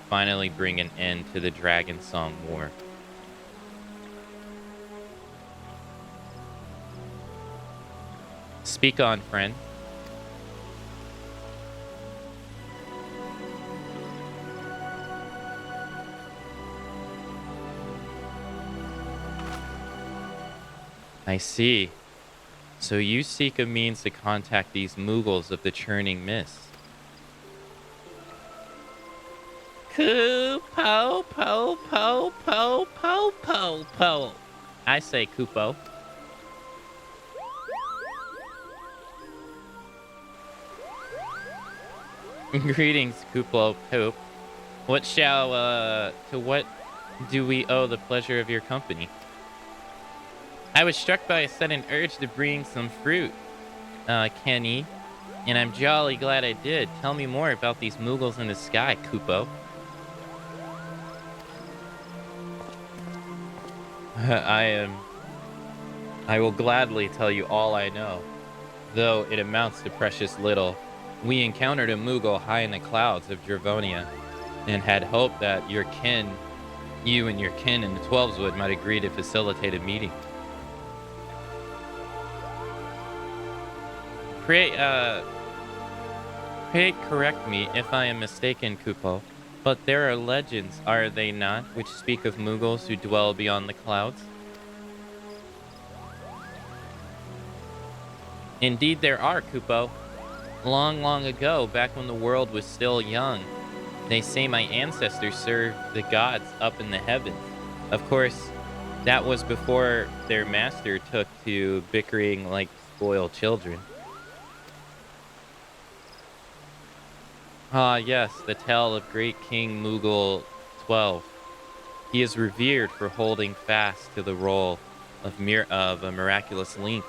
finally bring an end to the Dragon Song War. Speak on, friend. I see. So you seek a means to contact these Mughals of the churning mist. Kupo, po, po, po, po, po, po. I say Kupo. Greetings, Kupo Poop. To what do we owe the pleasure of your company? I was struck by a sudden urge to bring some fruit, Kenny, and I'm jolly glad I did. Tell me more about these Mughals in the sky, Kupo. I will gladly tell you all I know, though it amounts to precious little. We encountered a Mughal high in the clouds of Dravonia, and had hoped that you and your kin in the Twelveswood might agree to facilitate a meeting. Pray correct me if I am mistaken, Kupo, but there are legends, are they not, which speak of Mughals who dwell beyond the clouds? Indeed there are, Kupo. Long, long ago, back when the world was still young, they say my ancestors served the gods up in the heavens. Of course, that was before their master took to bickering like spoiled children. Ah, yes, the tale of great King Mughal XII. He is revered for holding fast to the role of a miraculous link.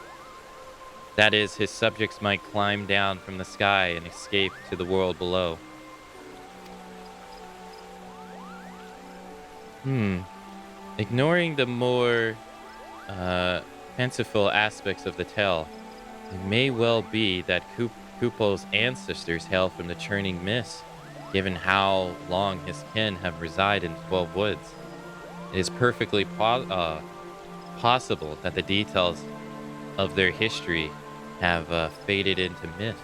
That is, his subjects might climb down from the sky and escape to the world below. Ignoring the more fanciful aspects of the tale, it may well be that Kupo's ancestors hail from the churning mist, given how long his kin have resided in 12 Woods. It is perfectly possible that the details of their history have faded into myth.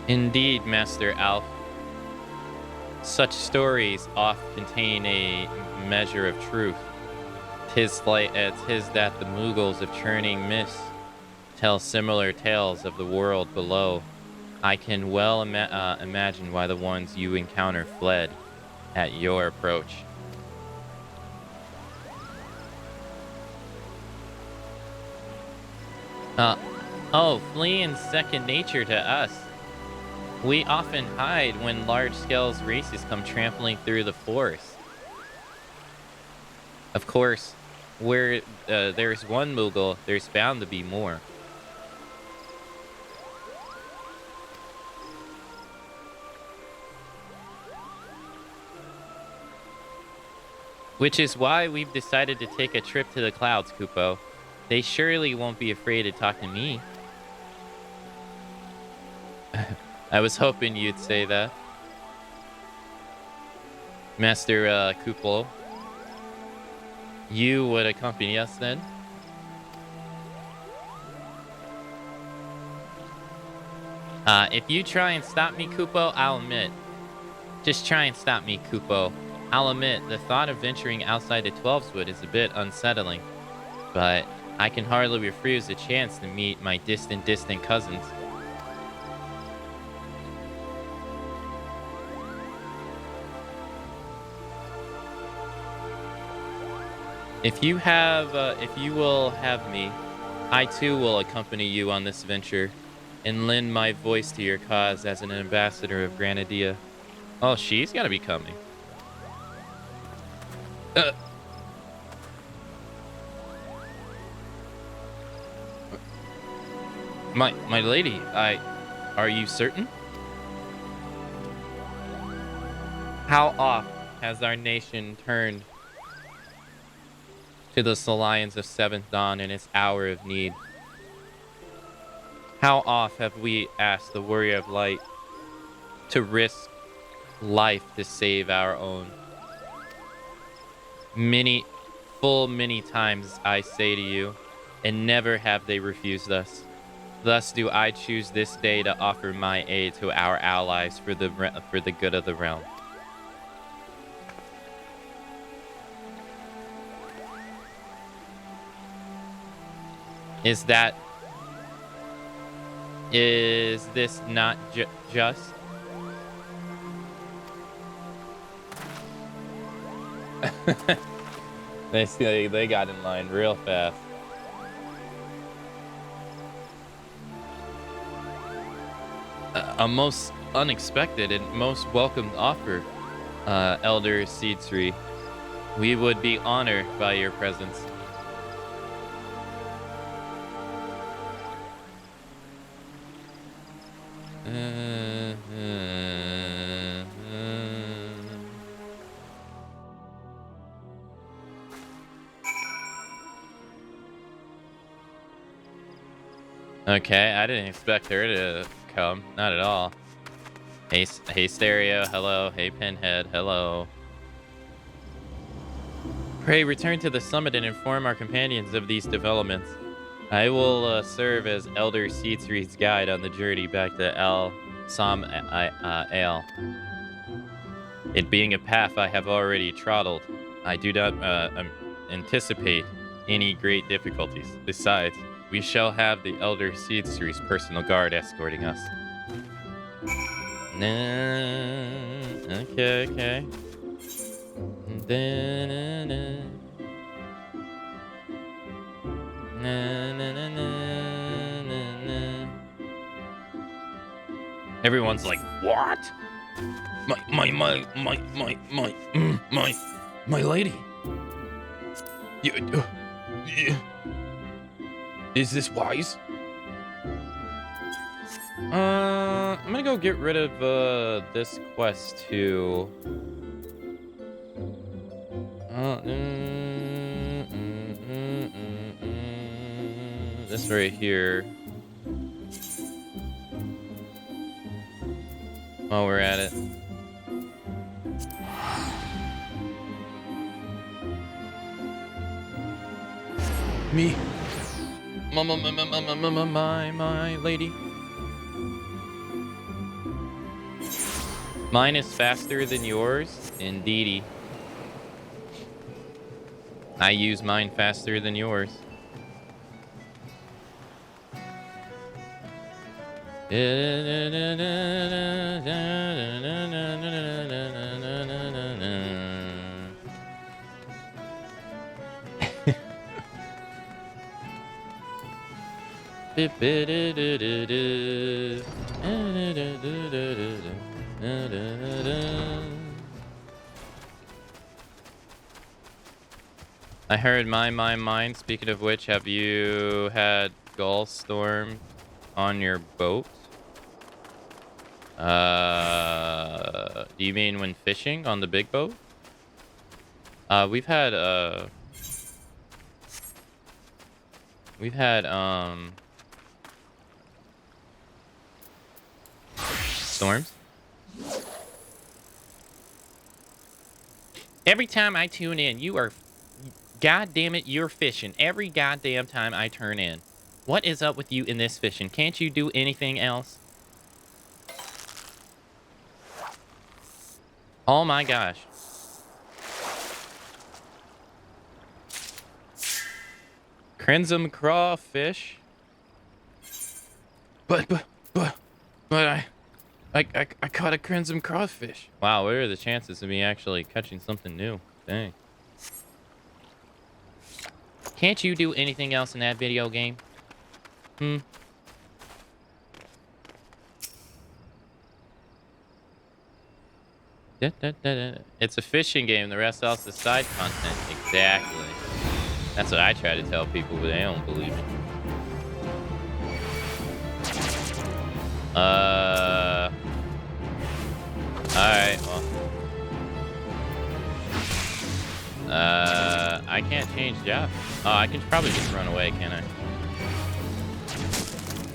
Indeed, Master Alf. Such stories oft contain a measure of truth. 'Tis that the Mughals of churning mist tell similar tales of the world below. I can well imagine why the ones you encounter fled at your approach. Fleeing's second nature to us. We often hide when large-scale races come trampling through the forest. Of course, where there's one Mughal, there's bound to be more. Which is why we've decided to take a trip to the clouds, Kupo. They surely won't be afraid to talk to me. I was hoping you'd say that. Master Kupo, you would accompany us then? If you try and stop me, Kupo, I'll admit. Just try and stop me, Kupo. I'll admit, the thought of venturing outside the Twelveswood is a bit unsettling. But I can hardly refuse a chance to meet my distant cousins. If you will have me, I too will accompany you on this venture and lend my voice to your cause as an ambassador of Granadia. Oh, she's gotta be coming. My lady, are you certain? How oft has our nation turned to the Sallions of Seventh Dawn in its hour of need? How oft have we asked the Warrior of Light to risk life to save our own? Many times I say to you, and never have they refused us. Thus do I choose this day to offer my aid to our allies for the good of the realm. Is this not just? They got in line real fast. A most unexpected and most welcomed offer, Elder Seed Tree. We would be honored by your presence. Okay, I didn't expect her to come. Not at all. Hey, Stereo, hello. Hey, Pinhead, hello. Pray return to the summit and inform our companions of these developments. I will serve as Elder Seed's guide on the journey back to Al Sam Al. It being a path I have already trodden, I do not anticipate any great difficulties. Besides, we shall have the Elder Seed's personal guard escorting us. Okay. Everyone's like, what? My lady. Is this wise? I'm gonna go get rid of this quest too. This right here. While we're at it. Me. My lady. Mine is faster than yours? Indeedy. I use mine faster than yours. I heard mine. Speaking of which, have you had Gullstorm on your boat? Do you mean when fishing on the big boat? We've had storms. Every time I tune in, you are, god damn it, you're fishing every goddamn time I turn in. What is up with you in this fishing? Can't you do anything else? Oh my gosh. Crimson crawfish. But I caught a crimson crawfish. Wow, what are the chances of me actually catching something new? Dang. Can't you do anything else in that video game? It's a fishing game. The rest else is side content. Exactly. That's what I try to tell people, but they don't believe it. Alright, well. I can't change job. Oh, I can probably just run away, can't I?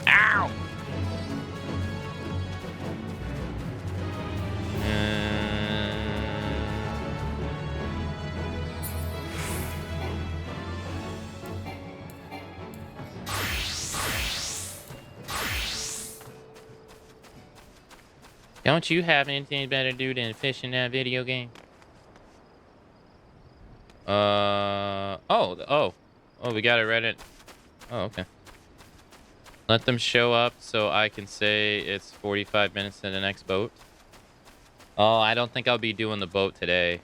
Ow! Don't you have anything better to do than fish in that video game? Oh, we got it right at... Oh, okay. Let them show up so I can say it's 45 minutes to the next boat. Oh, I don't think I'll be doing the boat today.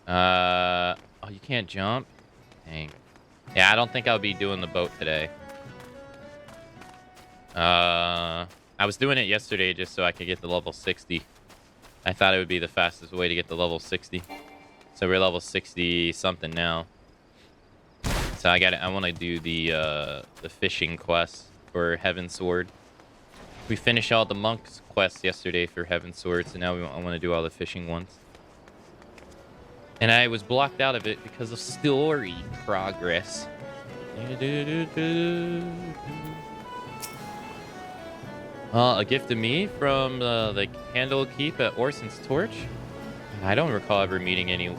Oh, you can't jump? Dang. Yeah, I don't think I'll be doing the boat today. I was doing it yesterday just so I could get to level 60. I thought it would be the fastest way to get to level 60. So we're level 60 something now. So I want to do the fishing quest for Heaven Sword. We finished all the monks quests yesterday for Heaven Sword, so now I want to do all the fishing ones. And I was blocked out of it because of story progress. A gift to me from the Candle Keep at Orson's Torch. I don't recall ever meeting anyone.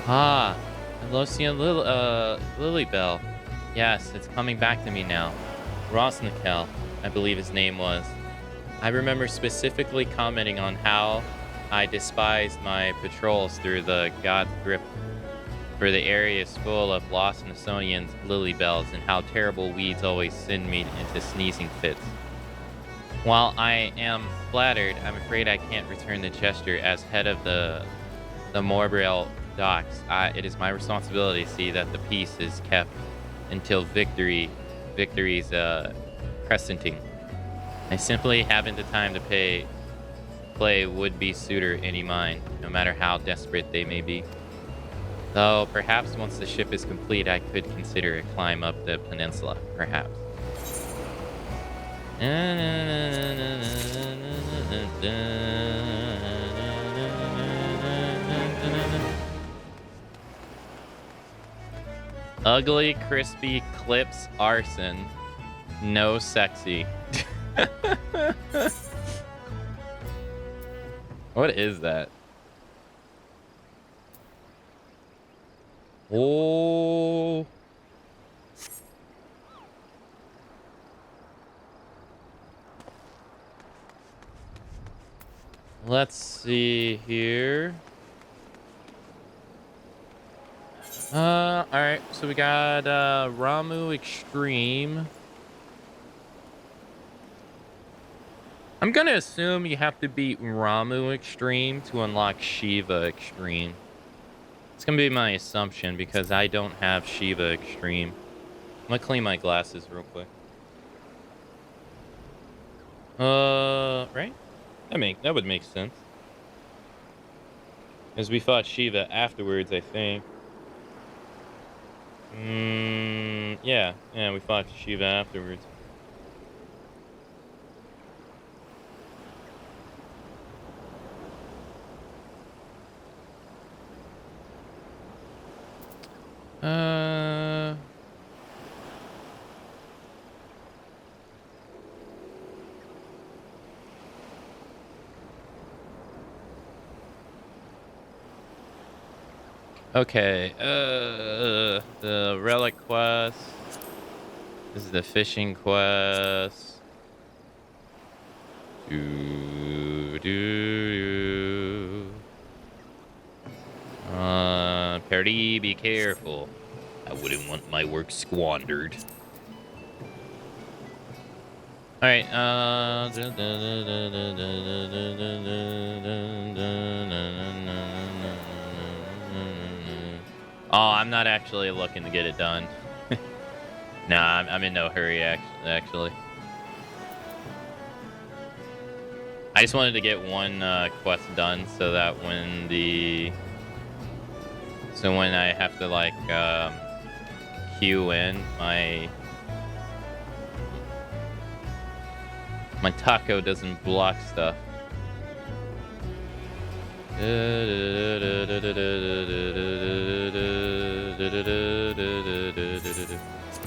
Ah, Losian Lilybell. Yes, it's coming back to me now. Rosnikel, I believe his name was. I remember specifically commenting on how I despised my patrols through the God's Grip, for the area is full of lost Nasonians, Lilybells, and how terrible weeds always send me into sneezing fits. While I am flattered, I'm afraid I can't return the gesture as head of the Morbrel docks. It is my responsibility to see that the peace is kept until victory's crescenting. I simply haven't the time to play would-be suitor any mind, no matter how desperate they may be. Though perhaps once the ship is complete, I could consider a climb up the peninsula, perhaps. Ugly, crispy clips, arson. No sexy. What is that? Oh. Let's see here. Alright, so we got Ramu Extreme. I'm gonna assume you have to beat Ramu Extreme to unlock Shiva Extreme. It's gonna be my assumption because I don't have Shiva Extreme. I'm gonna clean my glasses real quick. Right? That would make sense. As we fought Shiva afterwards, I think. Yeah, we fought Shiva afterwards. Okay, the relic quest. This is the fishing quest. Perdy, be careful. I wouldn't want my work squandered. Alright, oh, I'm not actually looking to get it done. Nah, I'm in no hurry, actually. I just wanted to get one quest done so that when I have to, like, queue in, my taco doesn't block stuff.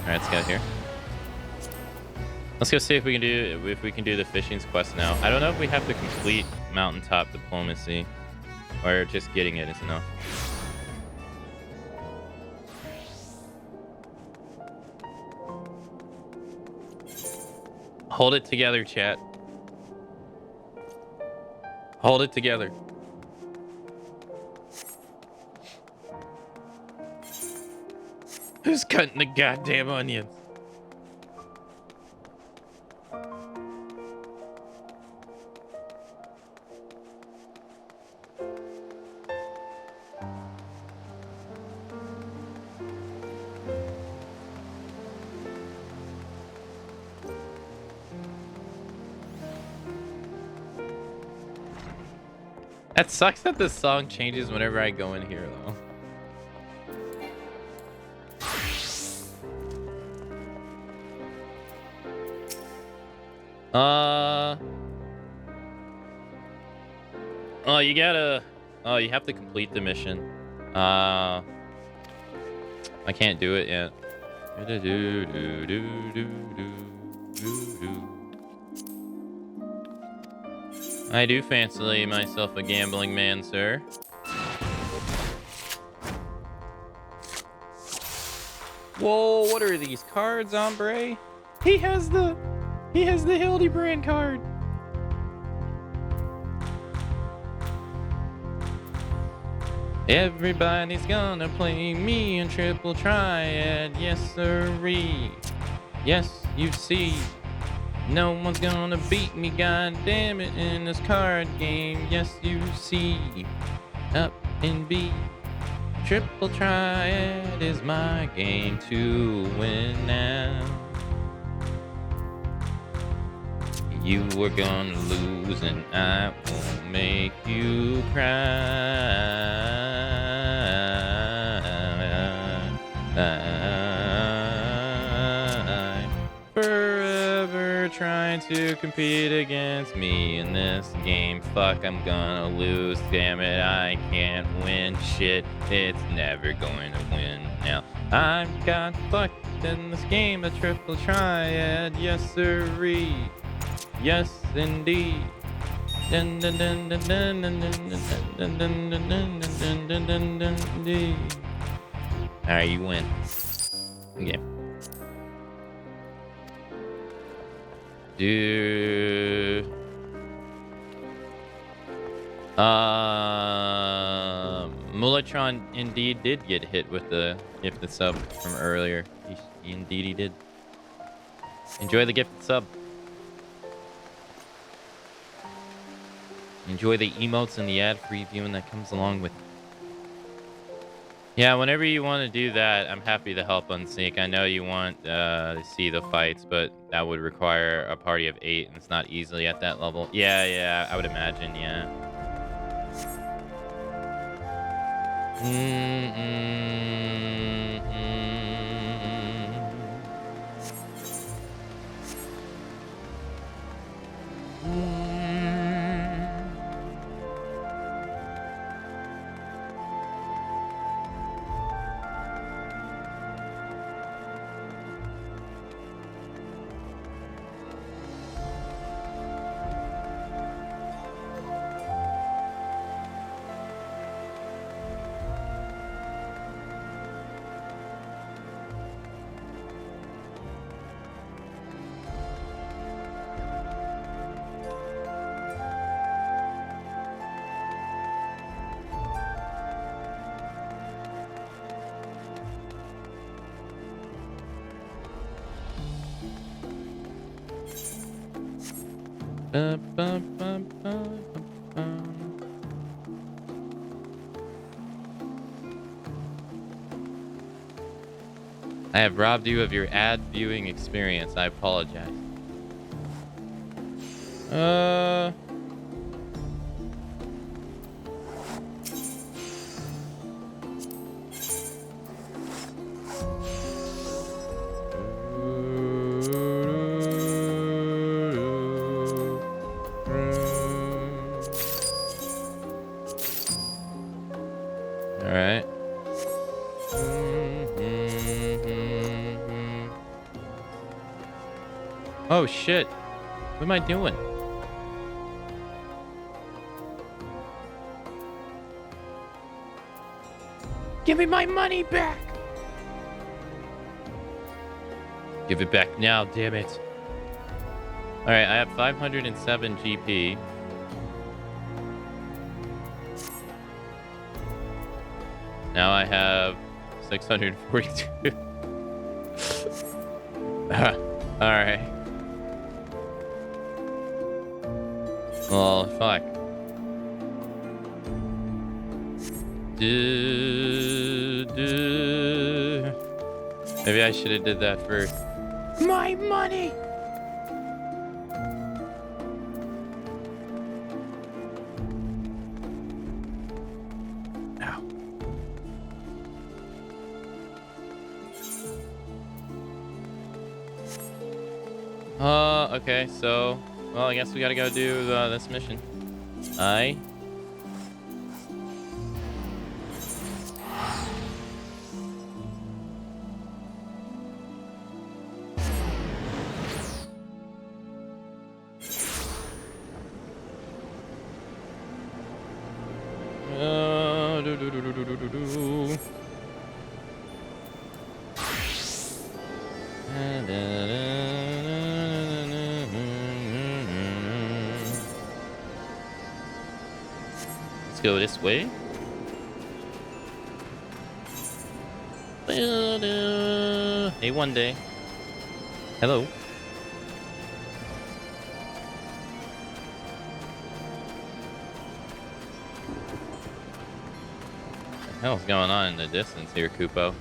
Alright, let's get here. Let's go see if we can do the fishing quest now. I don't know if we have to complete mountaintop diplomacy or just getting it is enough. Hold it together, chat. Hold it together. Who's cutting the goddamn onions? That sucks that the song changes whenever I go in here, though. Oh, you gotta... Oh, you have to complete the mission. I can't do it yet. I do fancy myself a gambling man, sir. Whoa, what are these cards, hombre? He has the Hildebrand card. Everybody's gonna play me in triple triad, yes sirree. Yes, you see. No one's gonna beat me, god damn it, in this card game. Yes, you see. Up in B. Triple triad is my game to win now. You were gonna lose and I won't make you cry. Forever trying to compete against me in this game. Fuck, I'm gonna lose. Damn it, I can't win shit. It's never going to win now. I've got fucked in this game, a triple triad. Yes, sirree. Yes, indeed. Dun, dun, dun, dun, dun, dun, dun, dun, dun, dun, dun, dun, dun, dun, dun, indeed. All right, you win. Okay. Dude. Mulatron indeed did get hit with the gifted sub from earlier. Indeed he did. Enjoy the gifted sub. Enjoy the emotes and the ad-free viewing that comes along with it. Yeah, whenever you want to do that, I'm happy to help Unsync. I know you want to see the fights, but that would require a party of 8, and it's not easily at that level. Yeah, I would imagine, yeah. I have robbed you of your ad viewing experience. I apologize. Alright. Oh shit. What am I doing? Give me my money back! Give it back now, damn it. Alright, I have 507 GP. Now I have 642. Alright. Well, fuck. Maybe I should have did that first. My money! Okay, so, well, I guess we gotta go do this mission. Aye. Let's go this way. Hey, one day. Hello. What the hell's going on in the distance here, Kupo?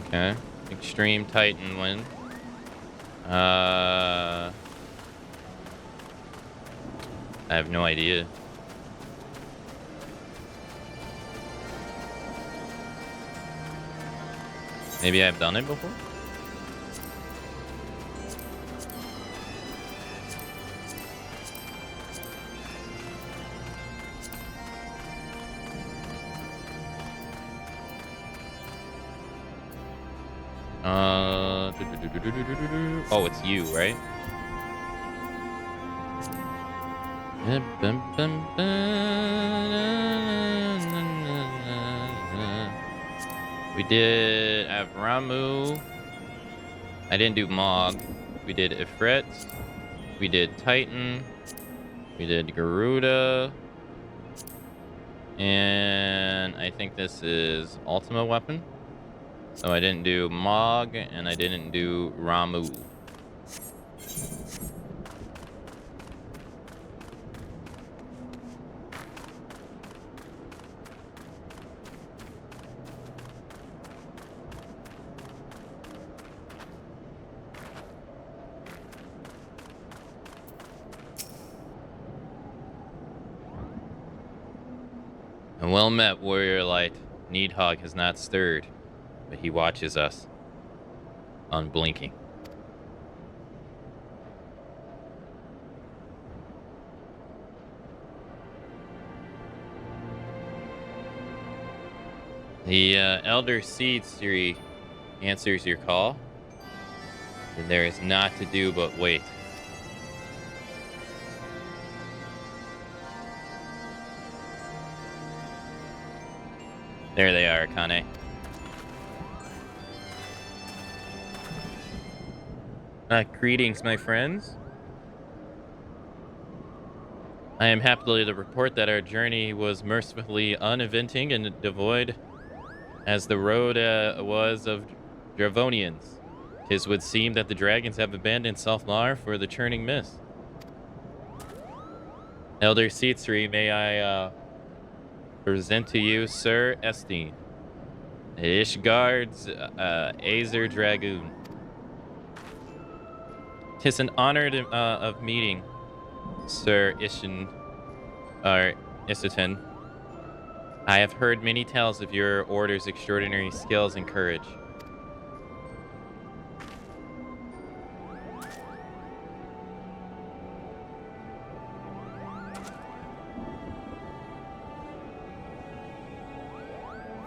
Okay. Extreme Titan wind. I have no idea. Maybe I've done it before? Oh, it's you, right? We did Avramu. I didn't do Mog. We did Ifrit. We did Titan. We did Garuda. And I think this is Ultima Weapon. So I didn't do Mog, and I didn't do Ramu. And well met, Warrior Light. Needhog has not stirred, but he watches us, unblinking. The Elder Seed Theory answers your call, and there is naught to do but wait. There they are, Kane. Greetings, my friends. I am happy to report that our journey was mercifully uneventful and devoid as the road was of Dravonians. 'Tis would seem that the dragons have abandoned Selfmar for the churning mist. Elder Seatsri, may I present to you Sir Estine, Ishgard's Azer Dragoon. 'Tis an honor of meeting Sir Ishin, or Isitin. I have heard many tales of your order's extraordinary skills and courage.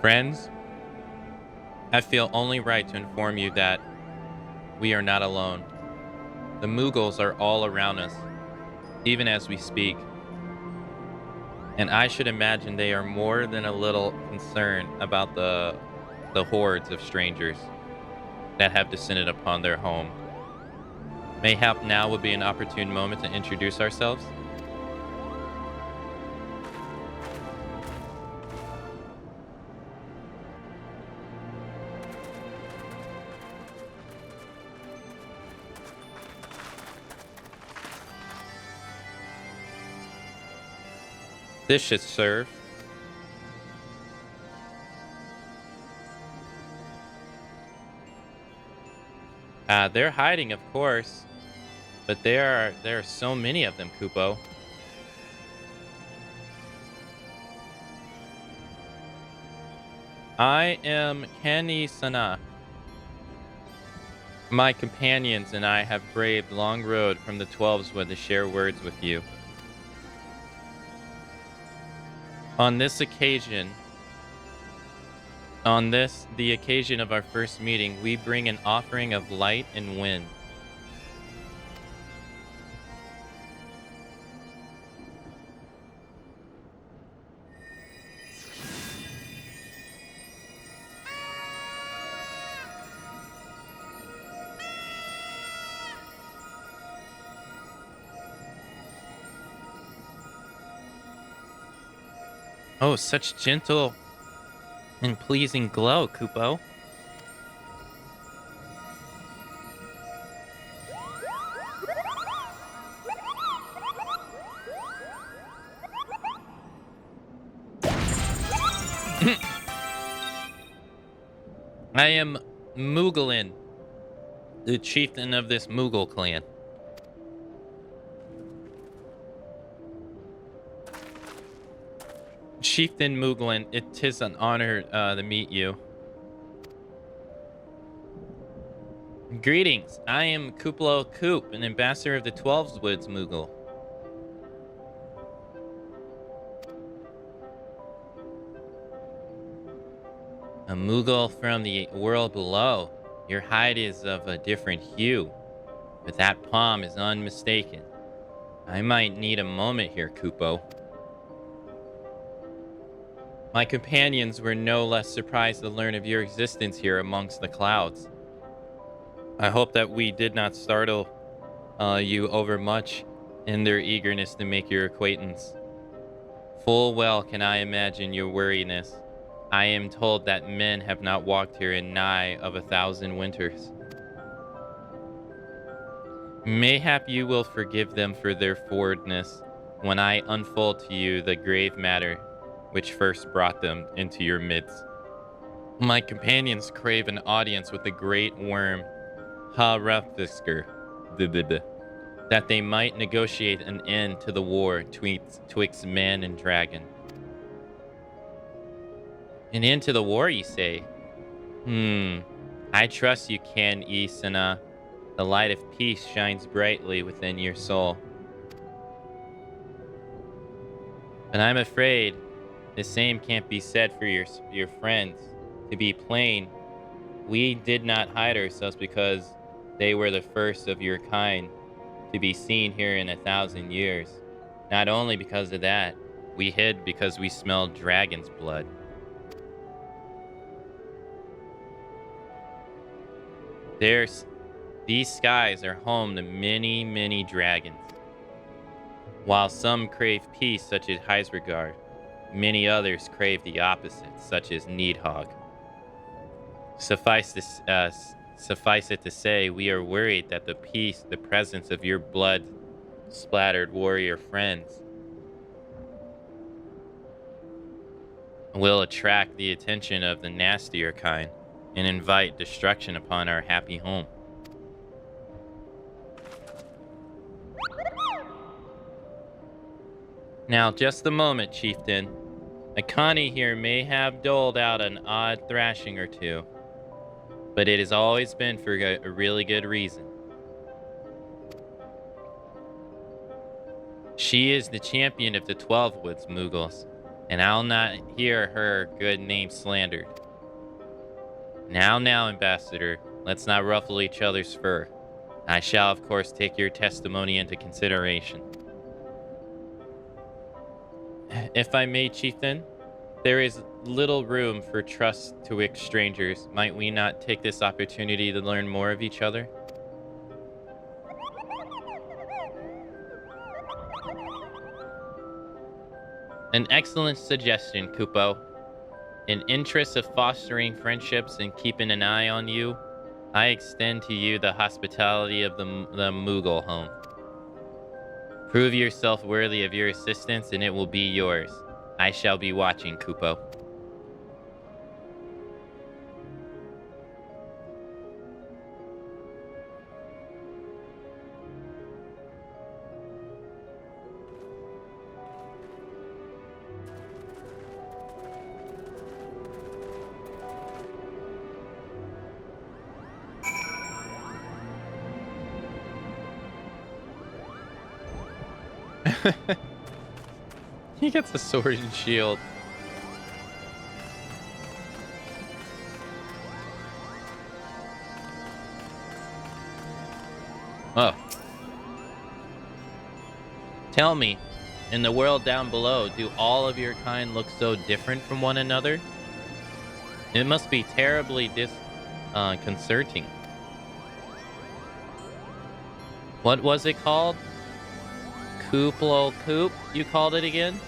Friends, I feel only right to inform you that we are not alone. The Mughals are all around us, even as we speak. And I should imagine they are more than a little concerned about the hordes of strangers that have descended upon their home. Mayhap now would be an opportune moment to introduce ourselves. This should serve. They're hiding, of course, but there are so many of them, Kupo. I am Kenny Sana. My companions and I have braved long road from the 12s to share words with you. On this occasion, the occasion of our first meeting, we bring an offering of light and wind. Oh, such gentle and pleasing glow, Kupo. I am Mughal, the chieftain of this Mughal clan. Chieftain Mughal, it is an honor to meet you. Greetings, I am Kuplo Koop, an ambassador of the 12's Woods Mughal. A Mughal from the world below. Your hide is of a different hue, but that palm is unmistaken. I might need a moment here, Kupo. My companions were no less surprised to learn of your existence here amongst the clouds. I hope that we did not startle you overmuch in their eagerness to make your acquaintance. Full well can I imagine your weariness. I am told that men have not walked here in nigh of 1,000 winters. Mayhap you will forgive them for their forwardness when I unfold to you the grave matter which first brought them into your midst. My companions crave an audience with the great worm, Ha-Raffisker, that they might negotiate an end to the war twixt man and dragon. An end to the war, you say? I trust you can, Isana. The light of peace shines brightly within your soul. But I'm afraid the same can't be said for your friends. To be plain, we did not hide ourselves because they were the first of your kind to be seen here in 1,000 years. Not only because of that, we hid because we smelled dragon's blood. These skies are home to many, many dragons. While some crave peace, such as Heisregard, many others crave the opposite, such as Needhog. Suffice it to say, we are worried that the presence of your blood-splattered warrior friends will attract the attention of the nastier kind and invite destruction upon our happy home. Now, just a moment, Chieftain. Akani here may have doled out an odd thrashing or two, but it has always been for a really good reason. She is the champion of the 12 Woods Mughals, and I'll not hear her good name slandered. Now, Ambassador, let's not ruffle each other's fur. I shall, of course, take your testimony into consideration. If I may, Chieftain, there is little room for trust twixt strangers. Might we not take this opportunity to learn more of each other? An excellent suggestion, Kupo. In interest of fostering friendships and keeping an eye on you, I extend to you the hospitality of the Moogle home. Prove yourself worthy of your assistance, and it will be yours. I shall be watching, Kupo. He gets a sword and shield. Oh. Tell me, in the world down below, do all of your kind look so different from one another? It must be terribly disconcerting. What was it called? Kooplo Coop, you called it again?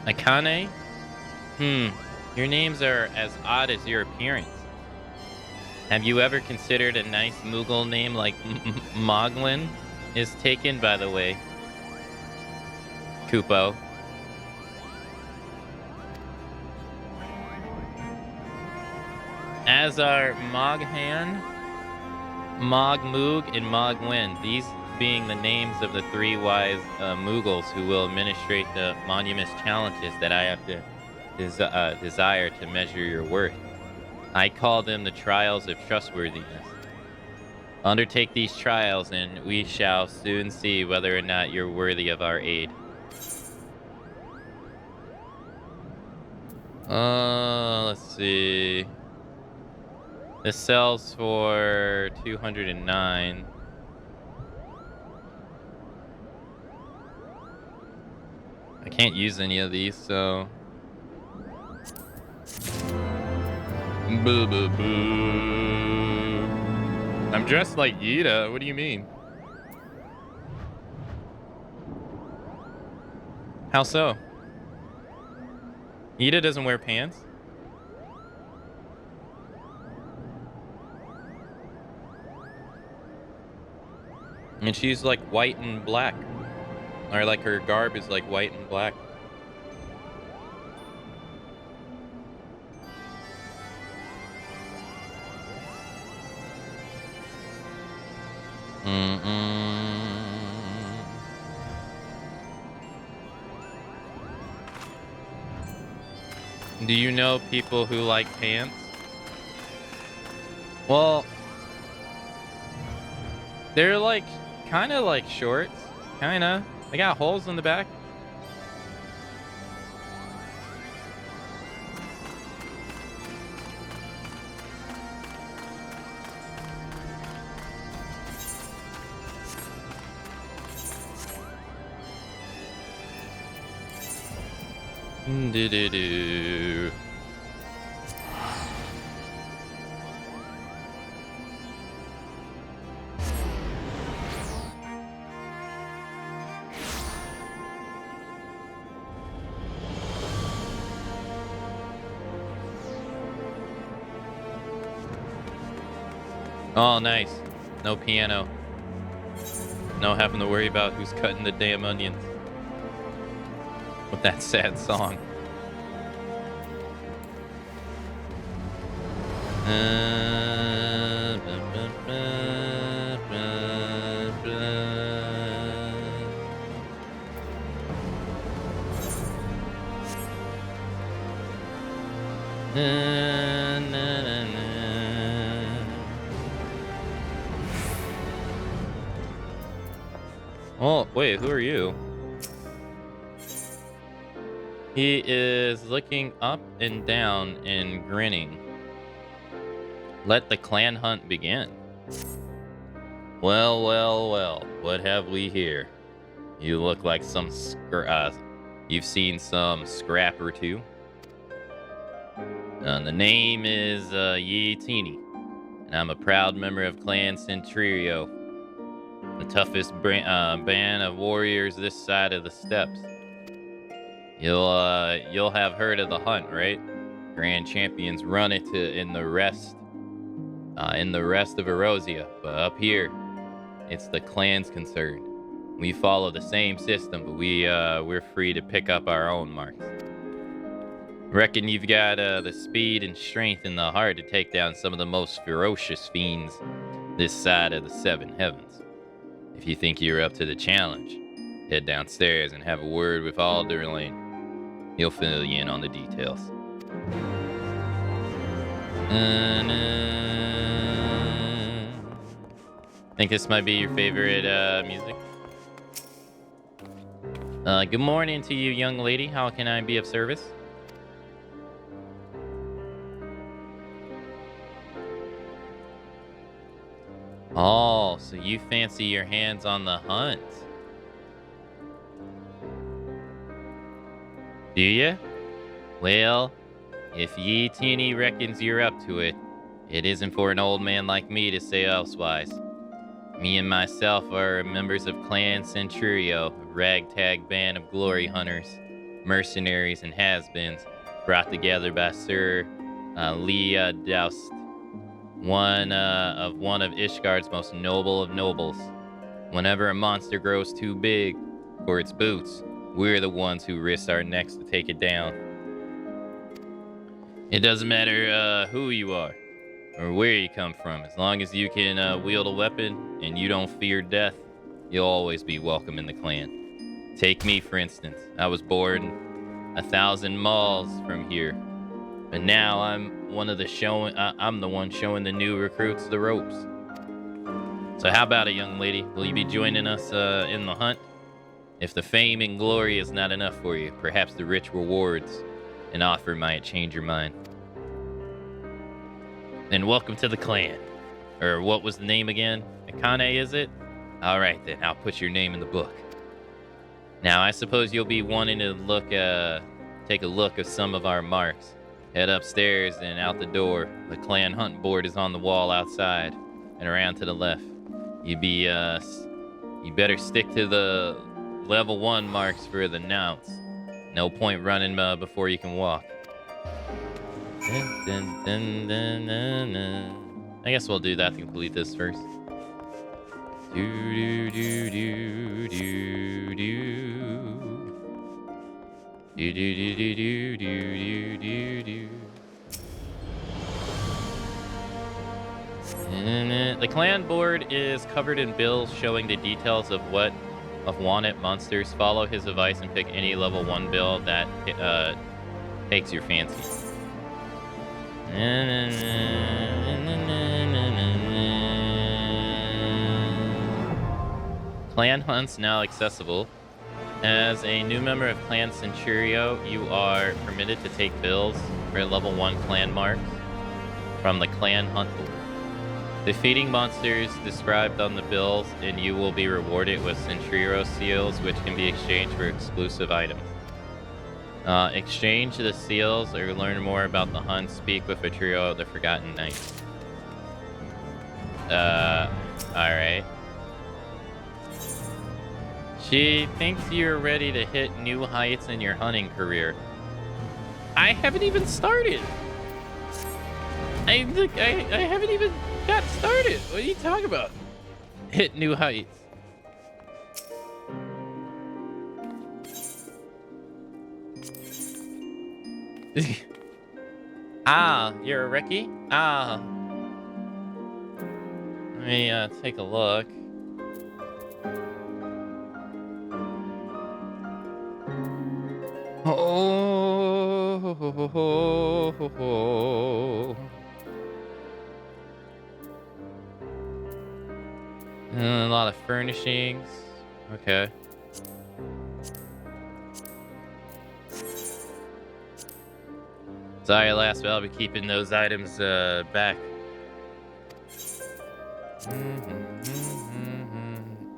Akane? Your names are as odd as your appearance. Have you ever considered a nice Moogle name like Moglin? Is taken, by the way. Kupo. As are Moghan, Mogmoog, and Mogwin, these being the names of the three wise Moogles who will administrate the monumentous challenges that I have to desire to measure your worth. I call them the trials of trustworthiness. Undertake these trials, and we shall soon see whether or not you're worthy of our aid. Let's see. This sells for 209. I can't use any of these, so... Boo boo boo. I'm dressed like Yida. What do you mean? How so? Yida doesn't wear pants? And she's like white and black. Or like her garb is like white and black. Do you know people who like pants? Well, they're like kind of like shorts, kind of. They got holes in the back. Do-do-do. Oh, nice. No piano. No having to worry about who's cutting the damn onions. With that sad song. Oh, wait, who are you? He is looking up and down and grinning. Let the clan hunt begin. Well, well, well, what have we here? You look like some you've seen some scrap or two. The name is Yi Teeny, and I'm a proud member of Clan Centurio. the toughest band of warriors this side of the steppes. You'll have heard of the hunt, right? Grand champions run it in the rest of Erosia, but up here, it's the clan's concerned. We follow the same system, but we're free to pick up our own marks. Reckon you've got the speed and strength and the heart to take down some of the most ferocious fiends this side of the seven heavens. If you think you're up to the challenge, head downstairs and have a word with Alderlane. He'll fill you in on the details. Think this might be your favorite music? Good morning to you, young lady. How can I be of service? Oh, so you fancy your hands on the hunt? Do you? Well, if Yi Teeny reckons you're up to it, it isn't for an old man like me to say elsewise. Me and myself are members of Clan Centurio, a ragtag band of glory hunters, mercenaries, and has-beens, brought together by Sir Leah Doust, one of Ishgard's most noble of nobles. Whenever a monster grows too big for its boots, we're the ones who risk our necks to take it down. It doesn't matter who you are or where you come from. As long as you can wield a weapon and you don't fear death, you'll always be welcome in the clan. Take me, for instance. I was born 1,000 miles from here, but now I'm the one showing the new recruits the ropes. So how about it, young lady? Will you be joining us in the hunt? If the fame and glory is not enough for you, perhaps the rich rewards and offer might change your mind. Then welcome to the clan. Or what was the name again? Akane, is it? All right, then. I'll put your name in the book. Now, I suppose you'll be wanting to take a look at some of our marks. Head upstairs and out the door. The clan hunt board is on the wall outside and around to the left. You better stick to the level 1 marks for the nounts. No point running before you can walk. I guess we'll do that to complete this first. The clan board is covered in bills showing the details of wanted monsters. Follow his advice and pick any level 1 bill that takes your fancy. Clan hunts now accessible. As a new member of Clan Centurio, you are permitted to take bills for level 1 clan marks from the clan hunt board. Defeating monsters described on the bills, and you will be rewarded with Centurio seals, which can be exchanged for exclusive items. Exchange the seals or learn more about the hunt. Speak with a trio of the Forgotten Knights. Alright. She thinks you're ready to hit new heights in your hunting career. I haven't even started. I haven't even got started. What are you talking about? Hit new heights. Ah, you're a Ricky? Ah. Let me take a look. A lot of furnishings. Okay. Sorry, last, but I'll be keeping those items back.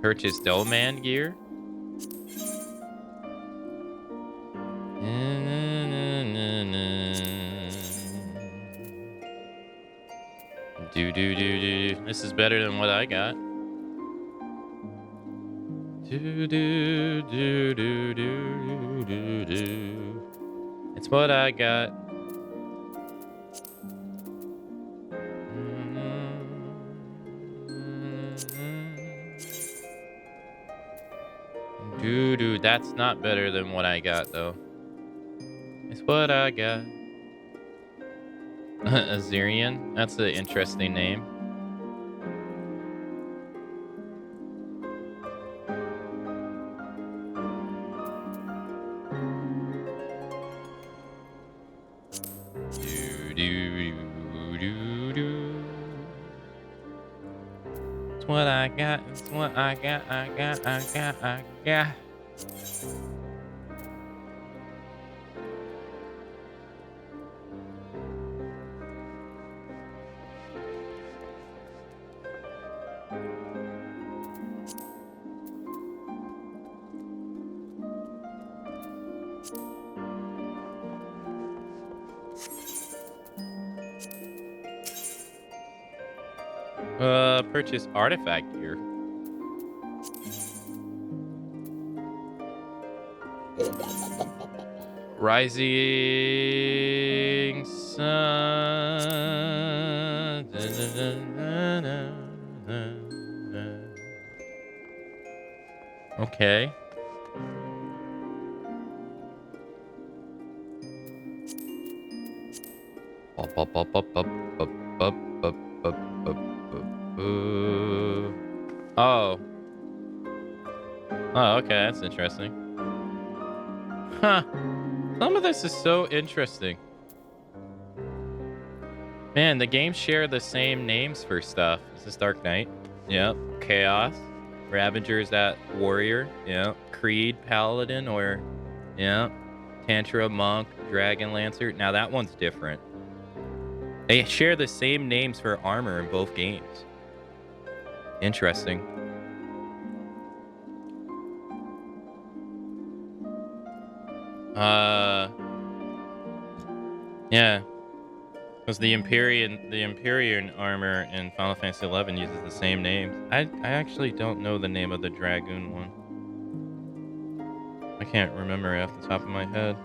Purchase Doman gear. Do. This is better than what I got. Do, do, do, do, do, do, do. It's what I got. Doo-doo, that's not better than what I got, though. It's what I got. Azerian? That's an interesting name. Doo-doo-doo-doo-doo. It's what I got. It's what I got. I got. Purchase artifact gear. Rising sun. Okay. Oh. Oh, okay, that's interesting. Huh. Some of this is so interesting. Man, the games share the same names for stuff. Is this Dark Knight? Yep. Chaos. Ravager's that warrior. Yep. Creed Paladin or yep. Tantra Monk, Dragon Lancer. Now that one's different. They share the same names for armor in both games. Interesting. Yeah. Because the Empyrean armor in Final Fantasy XI uses the same names. I actually don't know the name of the Dragoon one. I can't remember it off the top of my head.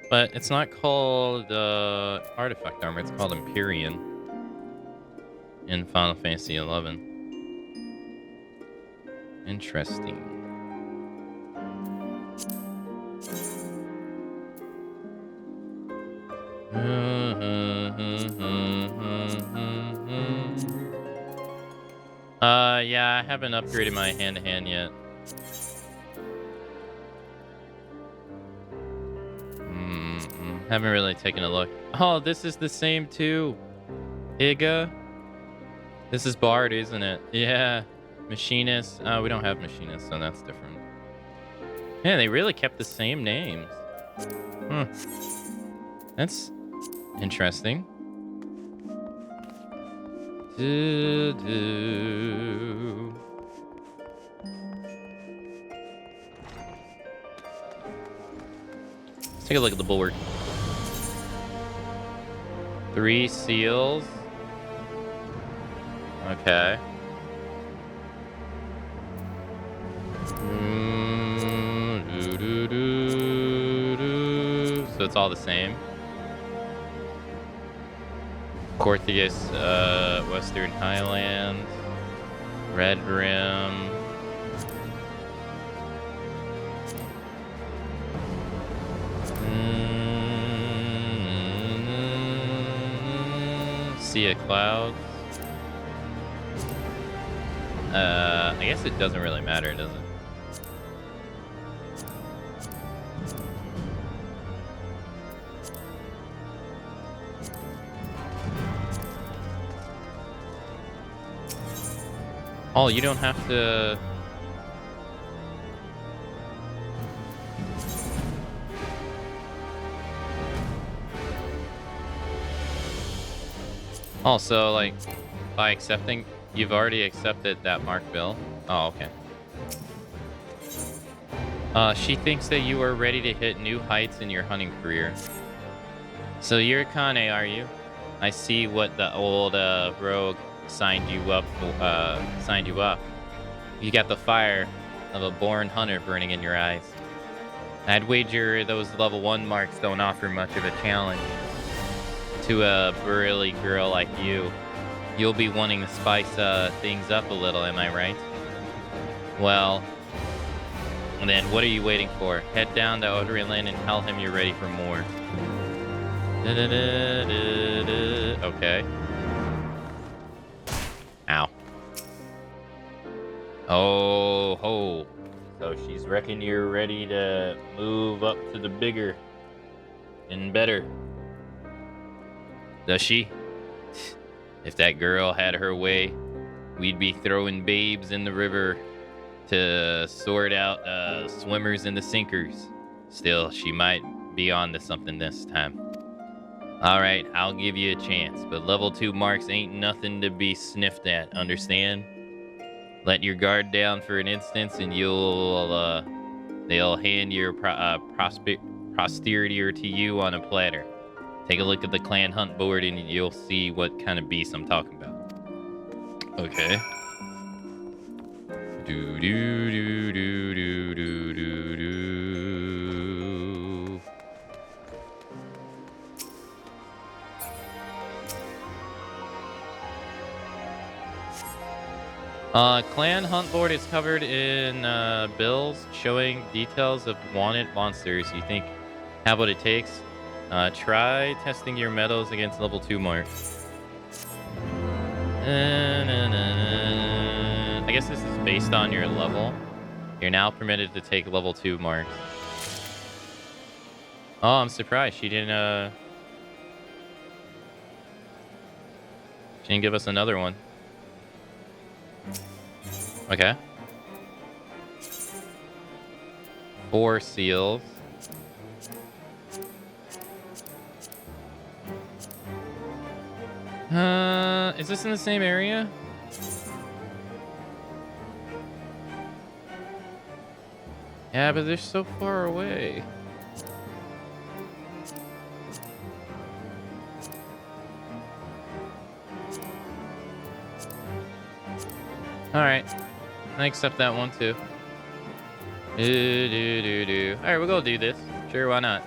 But it's not called Artifact Armor, it's called Empyrean in Final Fantasy XI. Interesting. Yeah, I haven't upgraded my hand-to-hand yet. Haven't really taken a look. Oh, this is the same too. Iga. This is Bard, isn't it? Yeah. Machinist. We don't have Machinist, so that's different. Yeah, they really kept the same names. That's interesting. Let's take a look at the bulwark. 3 seals. Okay. So it's all the same. Cortheus, Western Highlands, Red Rim. Sea of Clouds. I guess it doesn't really matter, does it? Oh, you don't have to... Also, like, by accepting, you've already accepted that Mark Bill. Oh, okay. She thinks that you are ready to hit new heights in your hunting career. So you're Kane, are you? I see what the old rogue signed you up. You got the fire of a born hunter burning in your eyes. I'd wager those level 1 marks don't offer much of a challenge to a burly girl like you. You'll be wanting to spice things up a little, am I right? Well, then what are you waiting for? Head down to Odrinland and tell him you're ready for more. Okay. Ow. Oh, ho. So she's reckon you're ready to move up to the bigger and better. Does she? If that girl had her way, we'd be throwing babes in the river to sort out swimmers and the sinkers. Still, she might be on to something this time. Alright, I'll give you a chance, but level 2 marks ain't nothing to be sniffed at, understand? Let your guard down for an instance and they'll hand your posterity to you on a platter. Take a look at the clan hunt board and you'll see what kind of beast I'm talking about. Okay. Do do do do do do do do. Clan hunt board is covered in bills showing details of wanted monsters you think have what it takes. Try testing your medals against level 2 marks. I guess this is based on your level. You're now permitted to take level 2 marks. Oh, I'm surprised she didn't give us another one. Okay. 4 seals. Is this in the same area? Yeah, but they're so far away. Alright. I accept that one too. Alright, we'll go do this. Sure, why not?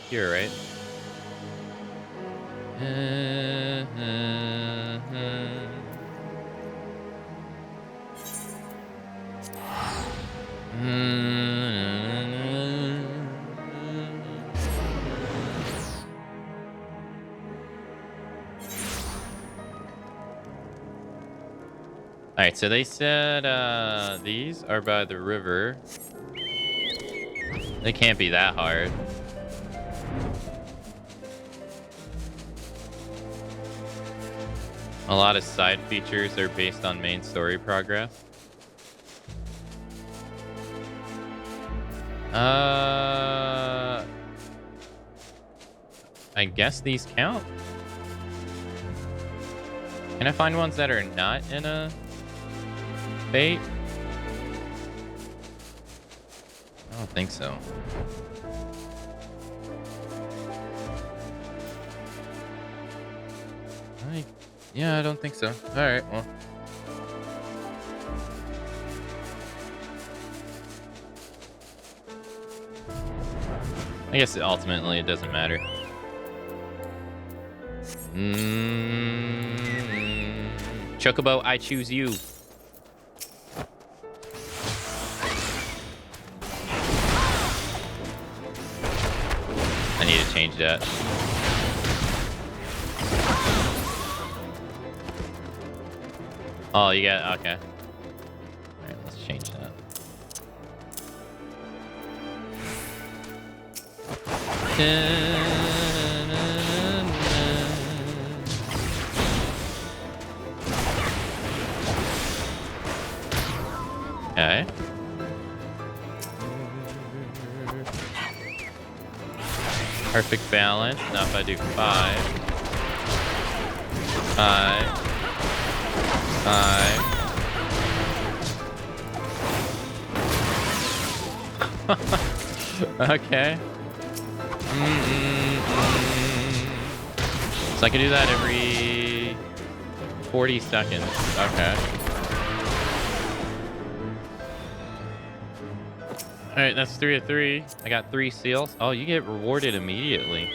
Here, right? Alright, so they said these are by the river. They can't be that hard. A lot of side features are based on main story progress. I guess these count. Can I find ones that are not in a fate? I don't think so. Yeah, I don't think so. All right, well. I guess ultimately it doesn't matter. Chocobo, I choose you. I need to change that. Oh, you got, okay. Alright, let's change that. Okay. Perfect balance. Now if I do 5. 5. 5. Okay. So I can do that every 40 seconds. Okay. Alright, that's 3 of 3. I got 3 seals. Oh, you get rewarded immediately.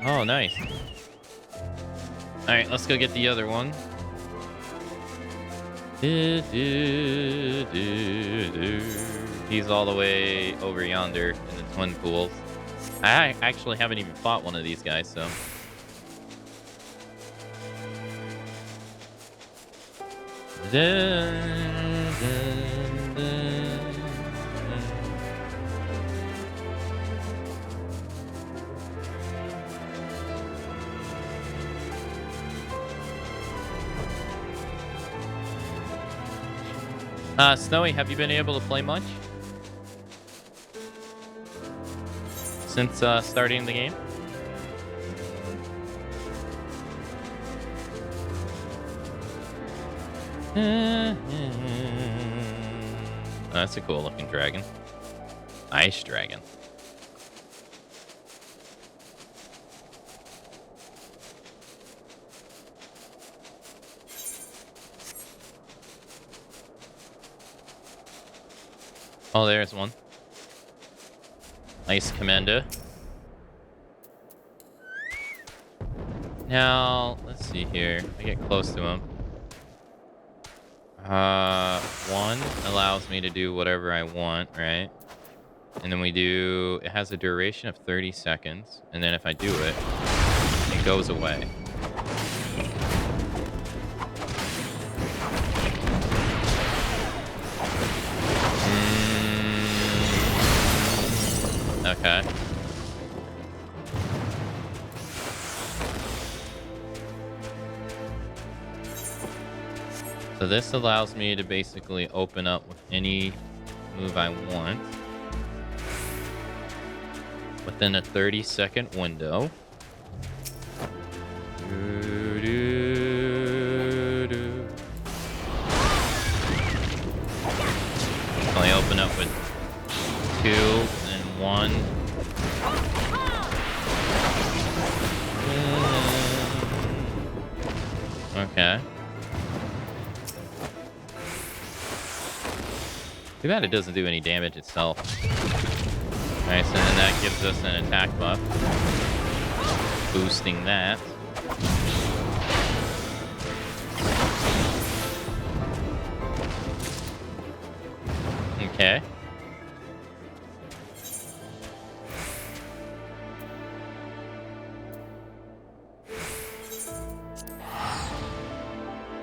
Oh, nice. Alright, let's go get the other one. He's all the way over yonder in the twin pools. I actually haven't even fought one of these guys, so. Snowy, have you been able to play much since starting the game? Oh, that's a cool looking dragon. Ice dragon. Oh, there's one. Nice commander. Now, let's see here. I get close to him. 1 allows me to do whatever I want, right? And then we do... It has a duration of 30 seconds. And then if I do it, it goes away. Okay. So this allows me to basically open up with any move I want within a 30-second window. Only open up with 2 and 1. Okay. Too bad it doesn't do any damage itself. Alright, so then that gives us an attack buff. Boosting that. Okay.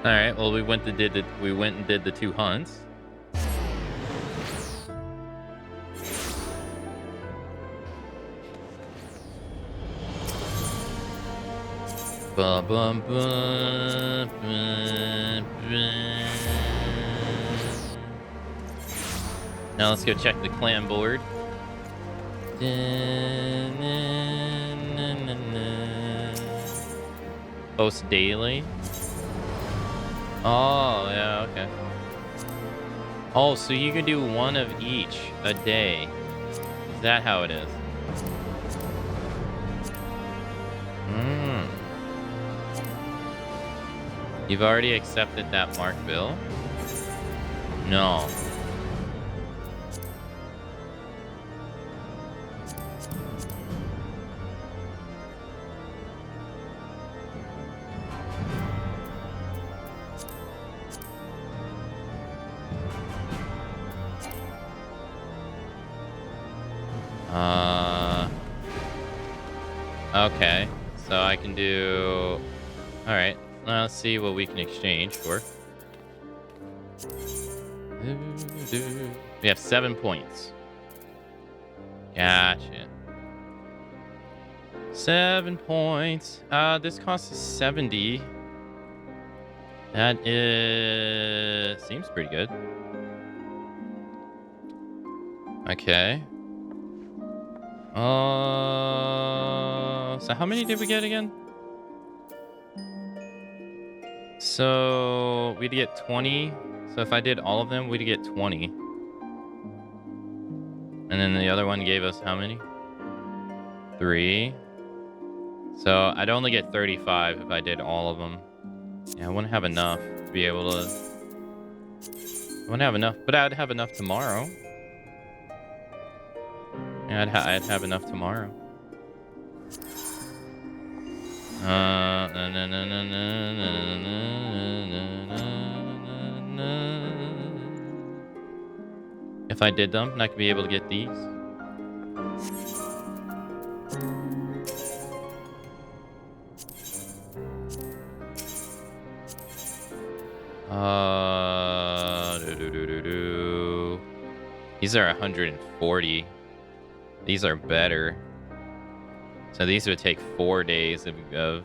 Alright, well we went and did the 2 hunts. Bum, bum, bum, bum, bum. Now let's go check the clan board. Post daily. Oh, yeah, okay. Oh, so you can do 1 of each a day. Is that how it is? You've already accepted that Mark bill? No. Okay. So I can do... Alright. Let's see what we can exchange for. We have 7 points. Gotcha. 7 points. This costs us 70. That is... Seems pretty good. Okay. So how many did we get again? So we'd get 20. So if I did all of them, we'd get 20. And then the other one gave us how many? 3. So I'd only get 35 if I did all of them. Yeah, I wouldn't have enough to be able to... I wouldn't have enough, but I'd have enough tomorrow. Yeah, I'd have enough tomorrow. If I did them, I could be able to get these. These are 140. These are better. So these would take 4 days of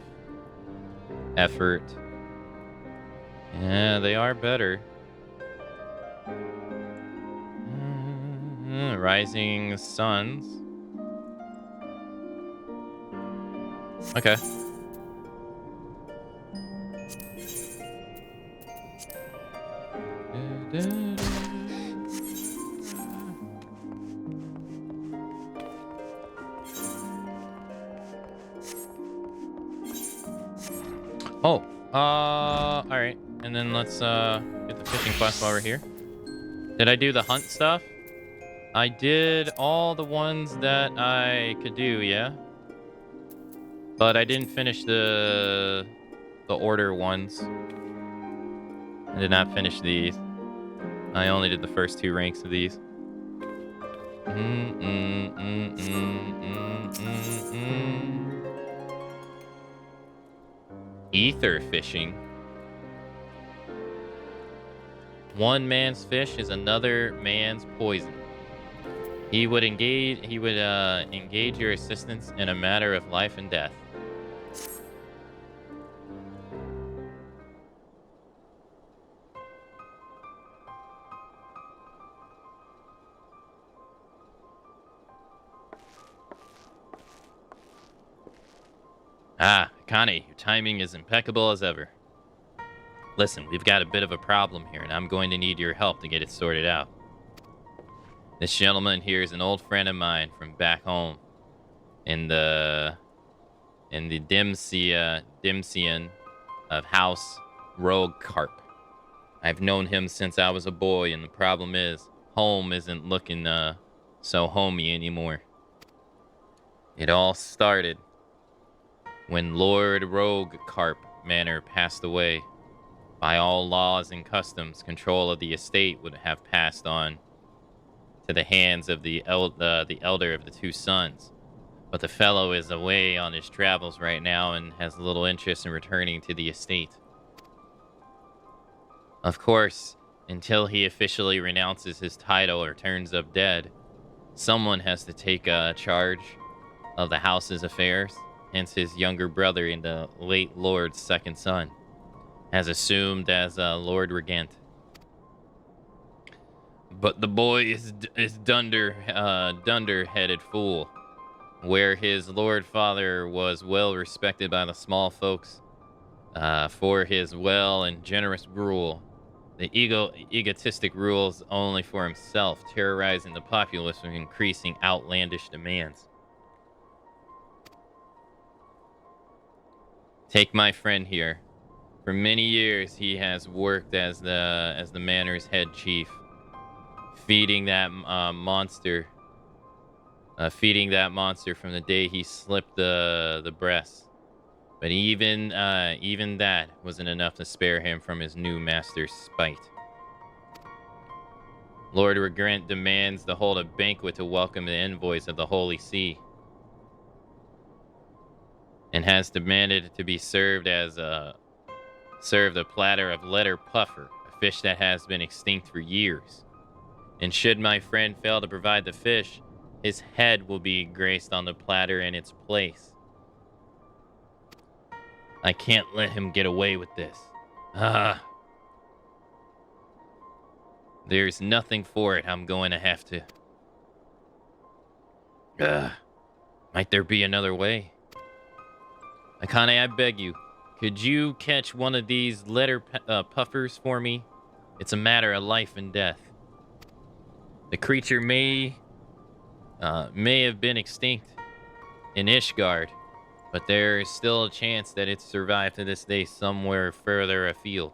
effort. Yeah, they are better. Rising Suns. Okay. Oh, all right. And then let's get the fishing quest while we're here. Did I do the hunt stuff? I did all the ones that I could do, yeah. But I didn't finish the order ones. I did not finish these. I only did the first 2 ranks of these. Ether fishing. One man's fish is another man's poison. He would engage your assistance in a matter of life and death. Ah, Akane, your timing is impeccable as ever. Listen, we've got a bit of a problem here, and I'm going to need your help to get it sorted out. This gentleman here is an old friend of mine from back home in the Dimsian of House Rogue Carp. I've known him since I was a boy, and the problem is, home isn't looking so homey anymore. It all started when Lord Rogue Carp Manor passed away. By all laws and customs, control of the estate would have passed on to the hands of the elder of the 2 sons. But the fellow is away on his travels right now and has little interest in returning to the estate. Of course, until he officially renounces his title or turns up dead, someone has to take charge of the house's affairs. Hence his younger brother and the late Lord's 2nd son has assumed as Lord Regent. But the boy is dunder-headed fool. Where his lord father was well respected by the small folks for his well and generous rule, the egotistic rules only for himself, terrorizing the populace with increasing outlandish demands. Take my friend here. For many years, he has worked as the manor's head chief, feeding that monster from the day he slipped the breast. But even that wasn't enough to spare him from his new master's spite. Lord Regent demands to hold a banquet to welcome the envoys of the Holy See, and has demanded to be served a platter of letter puffer, a fish that has been extinct for years. And should my friend fail to provide the fish, his head will be graced on the platter in its place. I can't let him get away with this. There's nothing for it. I'm going to have to. Might there be another way? Akane, I beg you, could you catch one of these letter puffers for me? It's a matter of life and death. The creature may have been extinct in Ishgard, but there is still a chance that it's survived to this day somewhere further afield.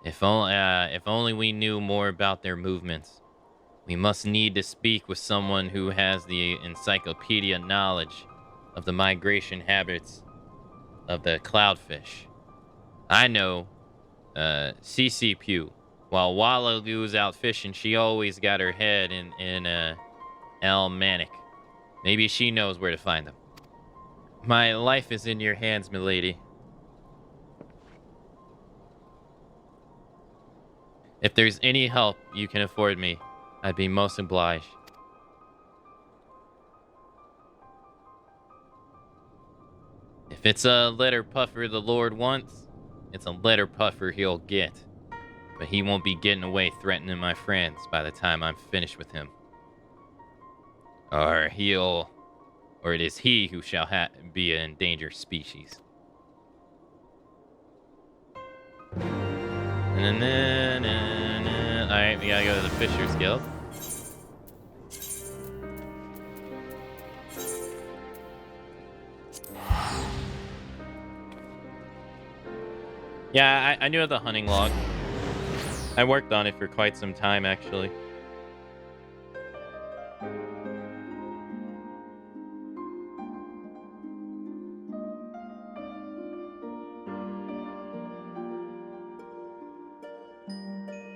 If only we knew more about their movements. We must need to speak with someone who has the encyclopedia knowledge of the migration habits of the cloudfish. I know, Cece Pugh. While Walla goes out fishing, she always got her head in Almanac. Maybe she knows where to find them. My life is in your hands, milady. If there's any help you can afford me, I'd be most obliged. If it's a letter puffer the Lord wants, it's a letter puffer he'll get. But he won't be getting away threatening my friends by the time I'm finished with him. Or it is he who shall be an endangered species. Alright, we gotta go to the Fisher's Guild. Yeah, I knew of the hunting log. I worked on it for quite some time, actually.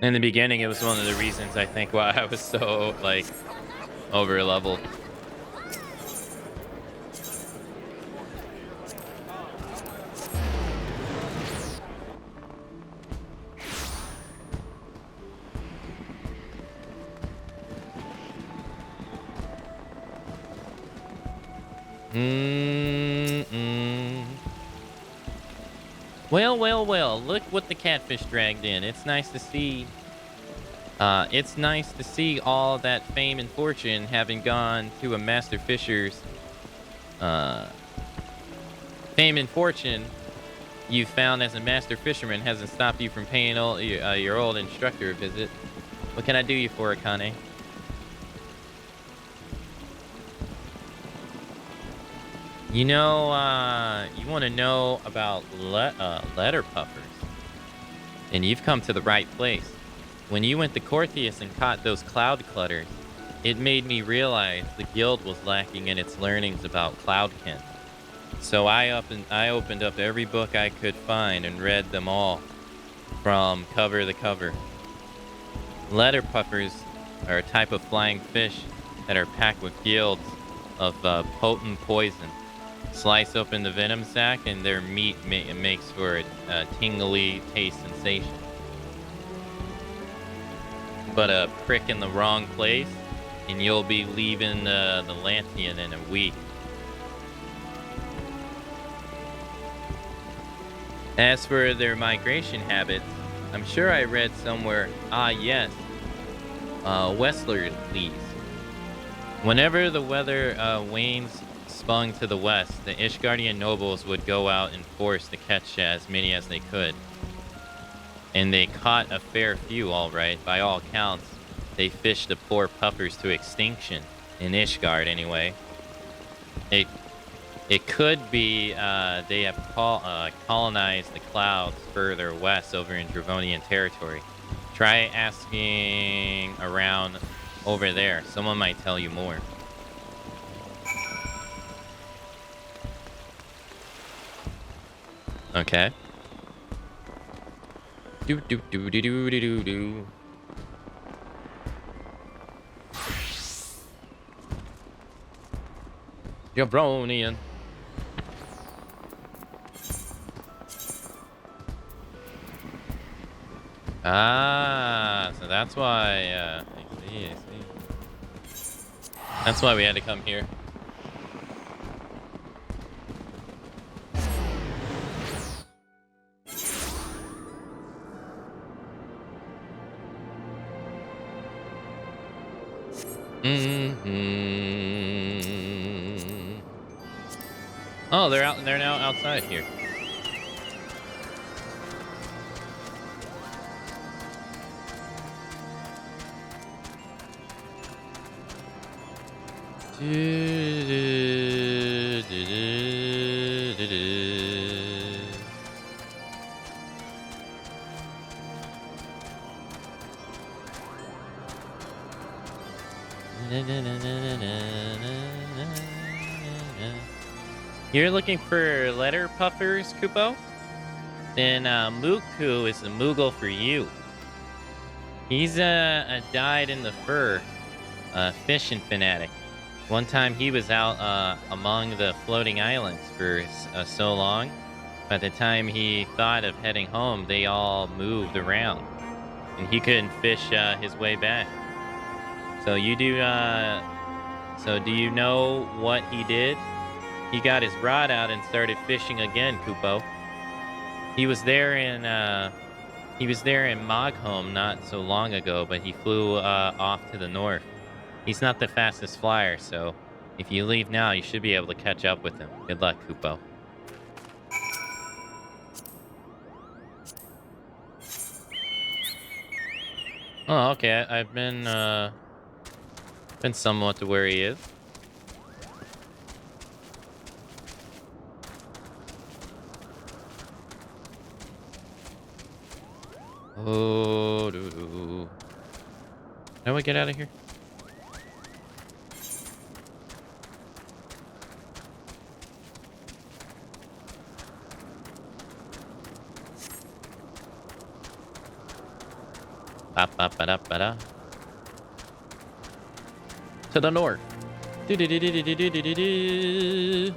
In the beginning, it was one of the reasons I think why I was so, like, over-leveled. Well, look what the catfish dragged in. It's nice to see. It's nice to see all that fame and fortune having gone to a master fisher's. Fame and fortune you found as a master fisherman hasn't stopped you from paying your old instructor a visit. What can I do you for, Akane? You know, you want to know about letter puffers, and you've come to the right place. When you went to Corthius and caught those cloud clutters, it made me realize the guild was lacking in its learnings about cloudkin. So I opened up every book I could find and read them all, from cover to cover. Letter puffers are a type of flying fish that are packed with gills of potent poison. Slice open the venom sac and their meat makes for a tingly taste sensation. But a prick in the wrong place and you'll be leaving the Lantian in a week. As for their migration habits, I'm sure I read somewhere, westerlies. Whenever the weather wanes spung to the west, the Ishgardian nobles would go out in force to catch as many as they could. And they caught a fair few, all right. By all accounts, they fished the poor puffers to extinction, in Ishgard anyway. It could be they have colonized the clouds further west over in Dravonian territory. Try asking around over there. Someone might tell you more. Okay. Do. Jabronian. So that's why, I see. That's why we had to come here. Oh, they're now outside here. You're looking for letter puffers, Kupo? Then Muku is the Moogle for you. He's a dyed in the fur fishing fanatic. One time he was out among the floating islands for so long. By the time he thought of heading home, they all moved around, and he couldn't fish his way back. So you do. So do you know what he did? He got his rod out and started fishing again, Kupo. He was there in Mogholm not so long ago, but he flew off to the north. He's not the fastest flyer, so if you leave now, you should be able to catch up with him. Good luck, Kupo. Oh, okay. I've been somewhat to where he is. Oh, how do I get out of here? Ba-ba-ba-da-ba-da. To the north. Do-do-do-do-do-do-do-do-do.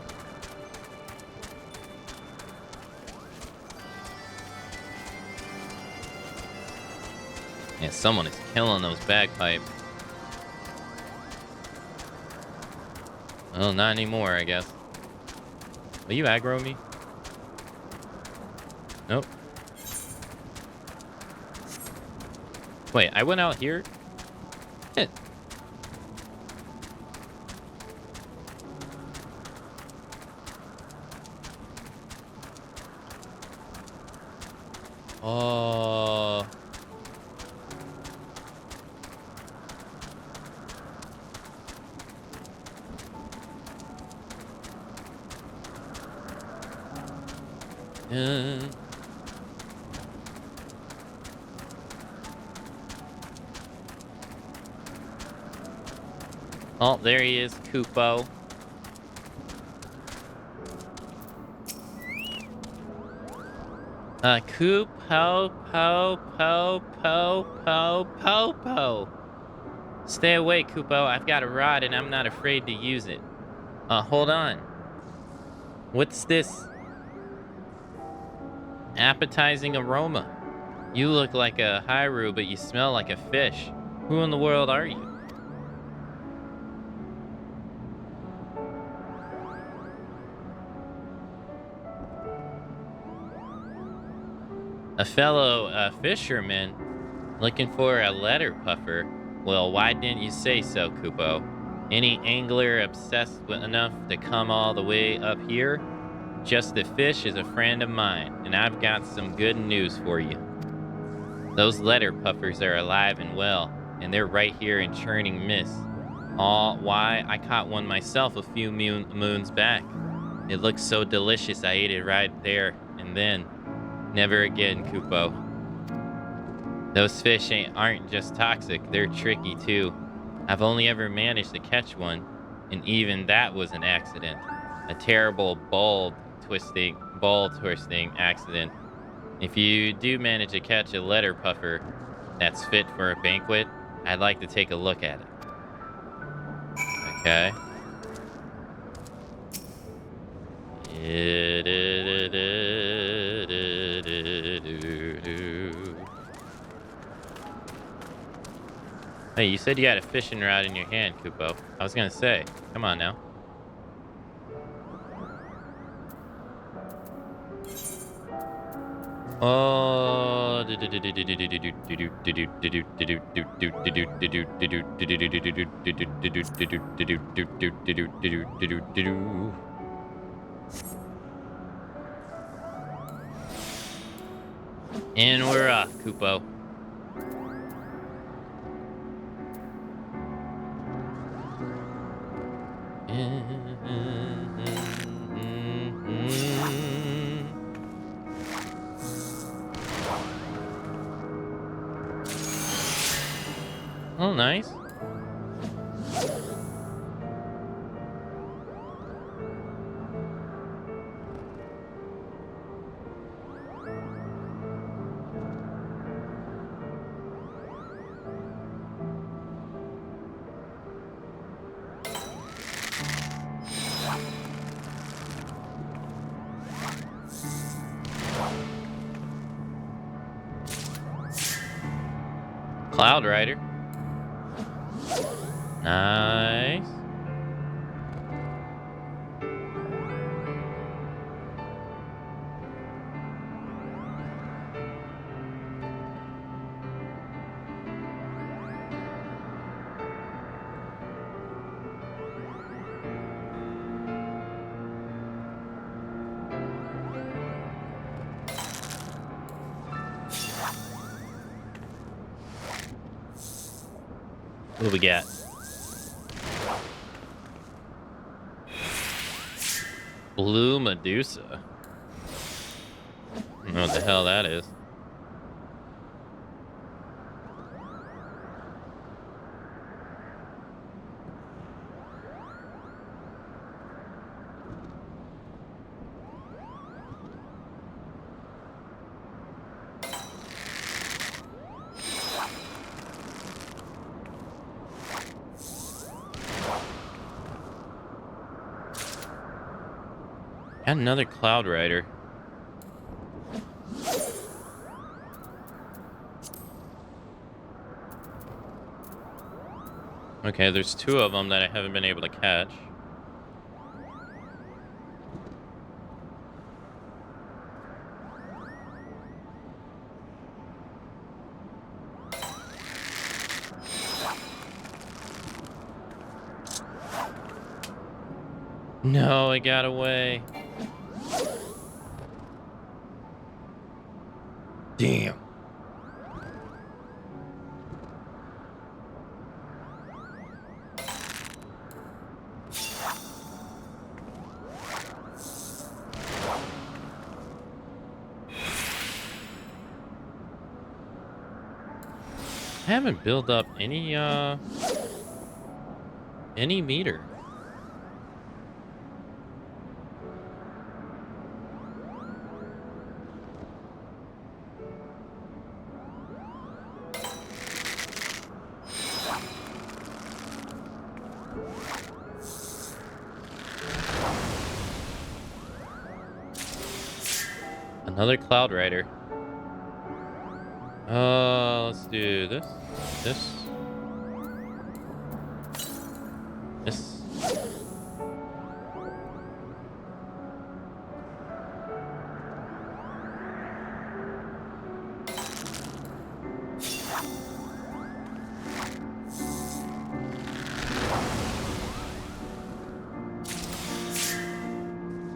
Yeah, someone is killing those bagpipes. Well, not anymore, I guess. Will you aggro me? Nope. Wait, I went out here? Shit. Oh. Yeah. Oh, there he is, Kupo. Coop, po, po, po, po, po, po, po. Stay away, Kupo. I've got a rod and I'm not afraid to use it. Hold on. What's this appetizing aroma? You look like a Hyrule, but you smell like a fish. Who in the world are you? A fellow fisherman looking for a letter puffer. Well, why didn't you say so, Kupo? Any angler obsessed with enough to come all the way up here? Just the fish is a friend of mine, and I've got some good news for you. Those letter puffers are alive and well, and they're right here in Churning Mist. Why, I caught one myself a few moons back. It looked so delicious I ate it right there and then. Never again, Kupo. Those fish aren't just toxic, they're tricky too. I've only ever managed to catch one, and even that was an accident. A terrible ball twisting accident. If you do manage to catch a letter puffer that's fit for a banquet, I'd like to take a look at it. Okay. Hey, you said you had a fishing rod in your hand, Kupo. I was gonna say, come on now. Oh. And we're off, Kupo. Oh, nice. Cloud Rider. Nice. What do we got? Blue Medusa. I don't know what the hell that is. Got another Cloud Rider. Okay, there's two of them that I haven't been able to catch. No, it got away. Damn. I haven't built up any meter. Another Cloud Rider. Let's do this.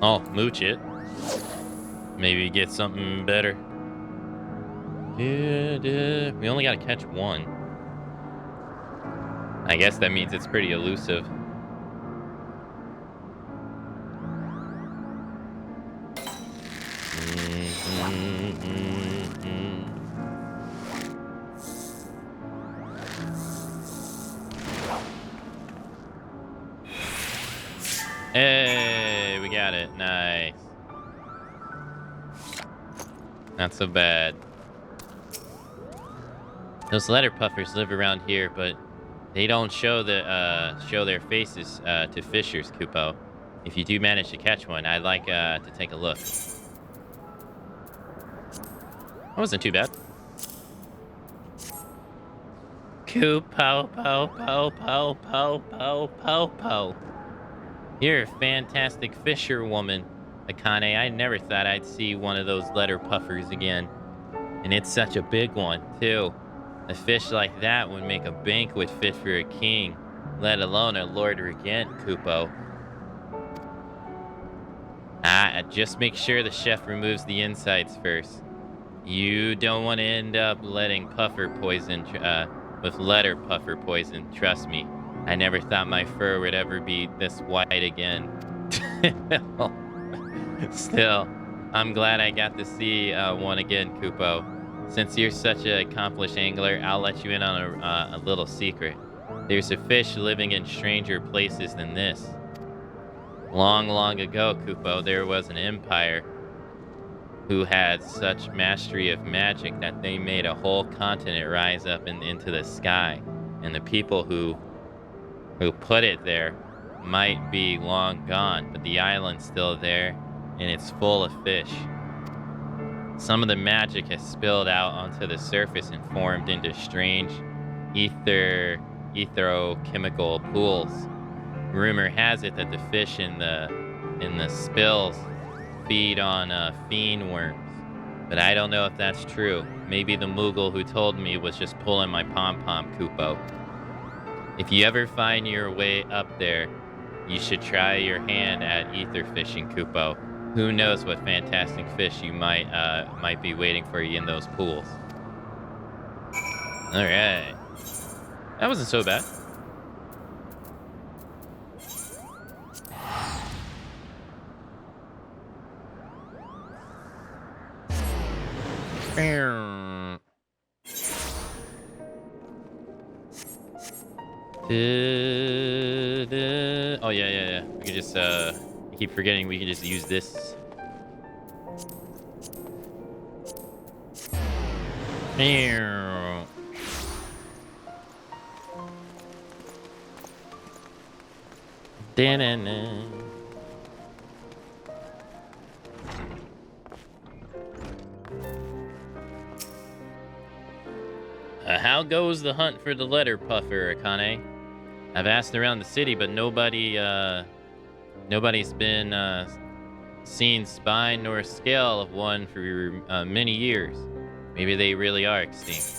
Oh, mooch it. Maybe get something better. We only gotta catch one. I guess that means it's pretty elusive. Hey, we got it. Nice. Not so bad. Those letter puffers live around here, but they don't show their faces to fishers, Kupo. If you do manage to catch one, I'd like to take a look. That wasn't too bad. Kupo, po, po, po, po, po, po, po. You're a fantastic fisherwoman, Akane. I never thought I'd see one of those letter puffers again. And it's such a big one, too. A fish like that would make a banquet fit for a king, let alone a Lord Regent, Kupo. Just make sure the chef removes the insides first. You don't want to end up letting puffer poison, with letter puffer poison, trust me. I never thought my fur would ever be this white again. Still, I'm glad I got to see one again, Kupo. Since you're such an accomplished angler, I'll let you in on a little secret. There's a fish living in stranger places than this. Long, long ago, Kupo, there was an empire who had such mastery of magic that they made a whole continent rise up into the sky. And the people who put it there might be long gone, but the island's still there, and it's full of fish. Some of the magic has spilled out onto the surface and formed into strange etherochemical pools. Rumor has it that the fish in the spills feed on fiend worms, but I don't know if that's true. Maybe the Moogle who told me was just pulling my pom-pom, Kupo. If you ever find your way up there, you should try your hand at ether fishing, Kupo. Who knows what fantastic fish you might be waiting for you in those pools. All right, that wasn't so bad. Oh yeah. We could just I keep forgetting we can just use this. How goes the hunt for the letter puffer, Akane? I've asked around the city, but nobody's been seen spine nor scale of one for many years. Maybe they really are extinct.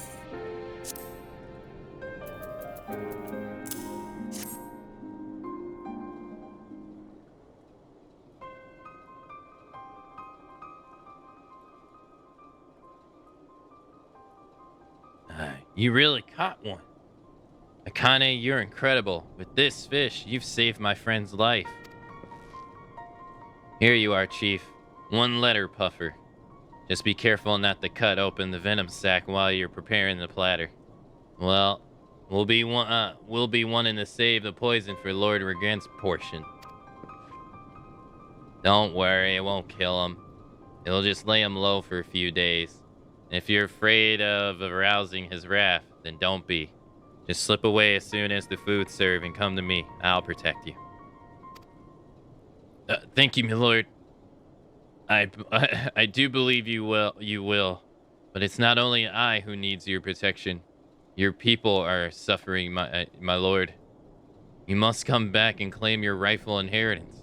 You really caught one. Akane, you're incredible. With this fish, you've saved my friend's life. Here you are, Chief. One letter puffer. Just be careful not to cut open the venom sac while you're preparing the platter. Well, we'll be wanting to save the poison for Lord Regent's portion. Don't worry, it won't kill him. It'll just lay him low for a few days. And if you're afraid of arousing his wrath, then don't be. Just slip away as soon as the food's served and come to me. I'll protect you. Thank you, my lord. I do believe you will. But it's not only I who needs your protection. Your people are suffering, my lord. You must come back and claim your rightful inheritance.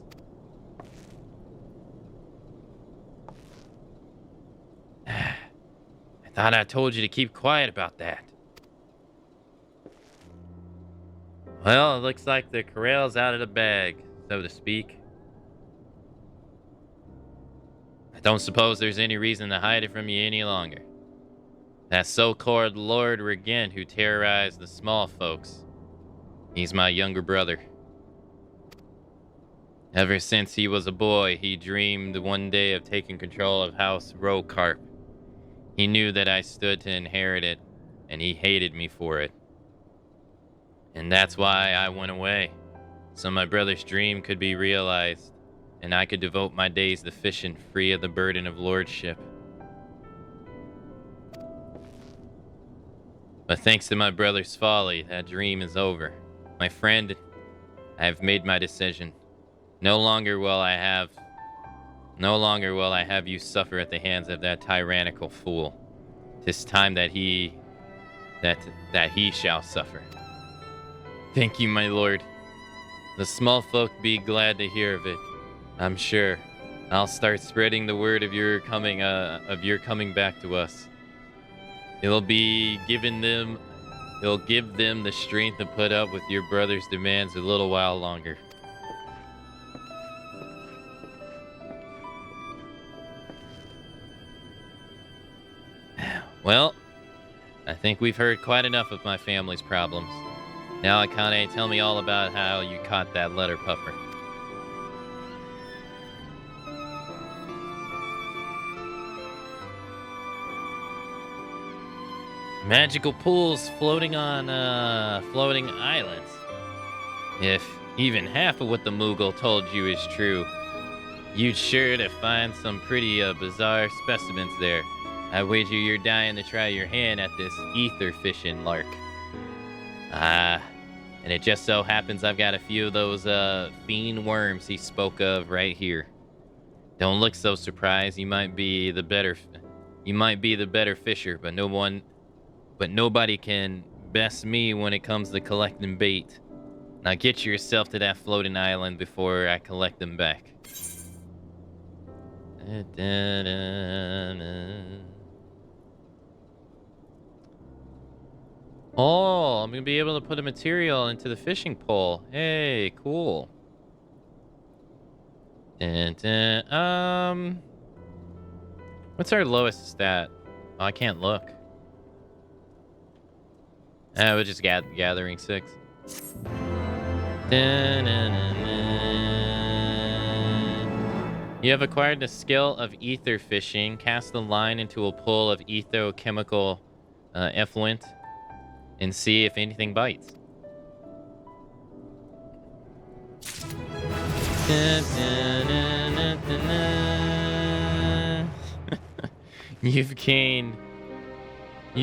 I thought I told you to keep quiet about that. Well, it looks like the corral's out of the bag, so to speak. I don't suppose there's any reason to hide it from you any longer. That so-called Lord Regent who terrorized the small folks. He's my younger brother. Ever since he was a boy, he dreamed one day of taking control of House Rokarp. He knew that I stood to inherit it, and he hated me for it. And that's why I went away, so my brother's dream could be realized, and I could devote my days to fishing free of the burden of lordship. But thanks to my brother's folly, that dream is over. My friend, I have made my decision. No longer will I have you suffer at the hands of that tyrannical fool. 'Tis time that he shall suffer. Thank you, my lord. The small folk be glad to hear of it. I'm sure. I'll start spreading the word of your coming back to us. It'll give them the strength to put up with your brother's demands a little while longer. Well, I think we've heard quite enough of my family's problems. Now, Akane, tell me all about how you caught that letter puffer. Magical pools floating on floating islands. If even half of what the Moogle told you is true, you'd sure to find some pretty bizarre specimens there. I wager you're dying to try your hand at this ether fishing lark. And it just so happens I've got a few of those fiend worms he spoke of right here. Don't look so surprised. You might be the better fisher, but nobody can best me when it comes to collecting bait. Now get yourself to that floating island before I collect them back. Oh, I'm gonna be able to put a material into the fishing pole. Hey, cool. And what's our lowest stat? Oh, I can't look. We're just gathering 6. You have acquired the skill of ether fishing. Cast the line into a pool of ethochemical effluent and see if anything bites. You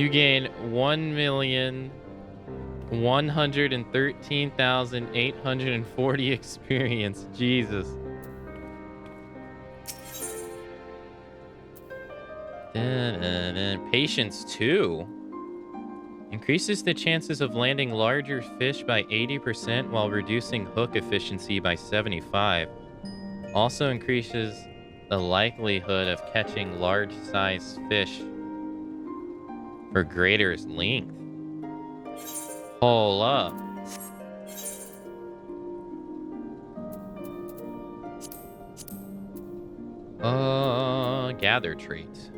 gain 1,113,840 experience. Jesus. Patience 2 increases the chances of landing larger fish by 80% while reducing hook efficiency by 75. Also increases the likelihood of catching large-sized fish for greater length. Hold up. Gather traits.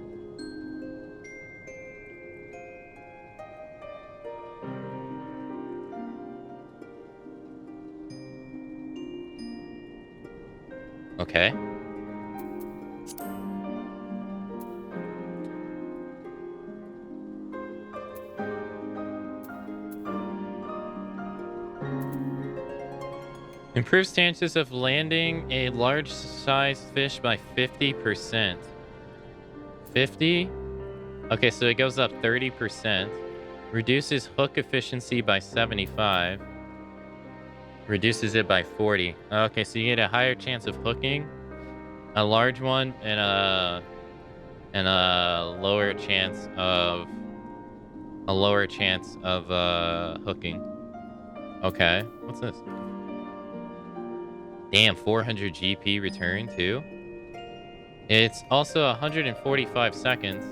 Okay. Improves chances of landing a large-sized fish by 50%. 50? Okay, so it goes up 30%. Reduces hook efficiency by 75. Reduces it by 40. Okay, so you get a higher chance of hooking, a large one, and a lower chance of hooking. Okay, what's this? Damn, 400 GP return too. It's also 145 seconds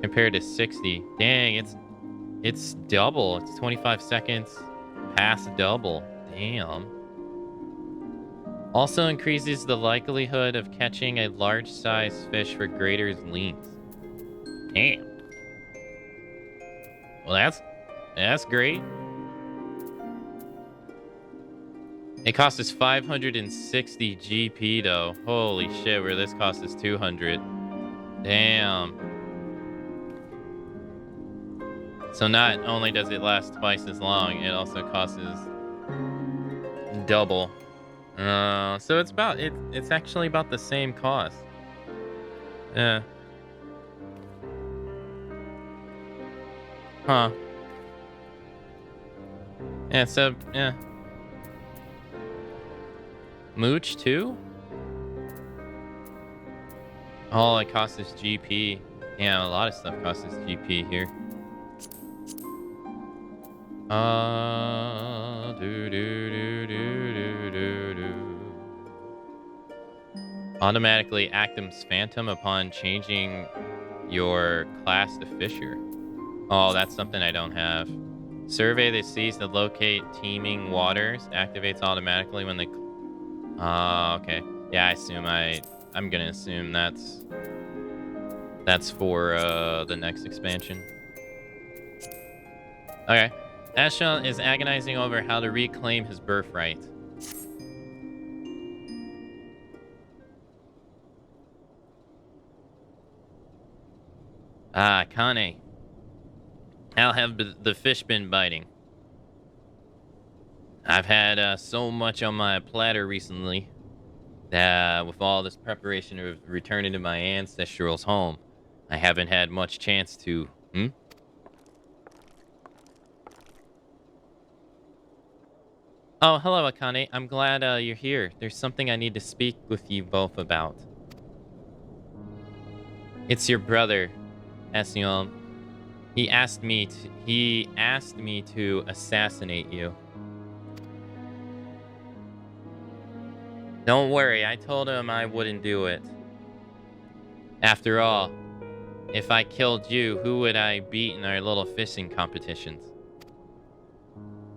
compared to 60. Dang, it's double. It's 25 seconds past double. Damn. Also increases the likelihood of catching a large-sized fish for greater length. Damn. Well, that's great. It costs us 560 GP though. Holy shit, where this costs us 200. Damn. So not only does it last twice as long, it also costs us double. So it's actually about the same cost. Yeah. Huh. Yeah, so yeah. Mooch too? Oh, it costs us GP. Yeah, a lot of stuff costs us GP here. Automatically activates Phantom upon changing your class to Fisher. Oh, that's something I don't have. Survey the seas to locate teeming waters. Activates automatically when the... okay. Yeah, I'm gonna assume that's for the next expansion. Okay. Ashton is agonizing over how to reclaim his birthright. Kane. How have the fish been biting? I've had so much on my platter recently that with all this preparation of returning to my ancestral's home, I haven't had much chance to. Hmm? Oh, hello, Akane. I'm glad you're here. There's something I need to speak with you both about. It's your brother, Asion. He asked me to assassinate you. Don't worry, I told him I wouldn't do it. After all, if I killed you, who would I beat in our little fishing competitions?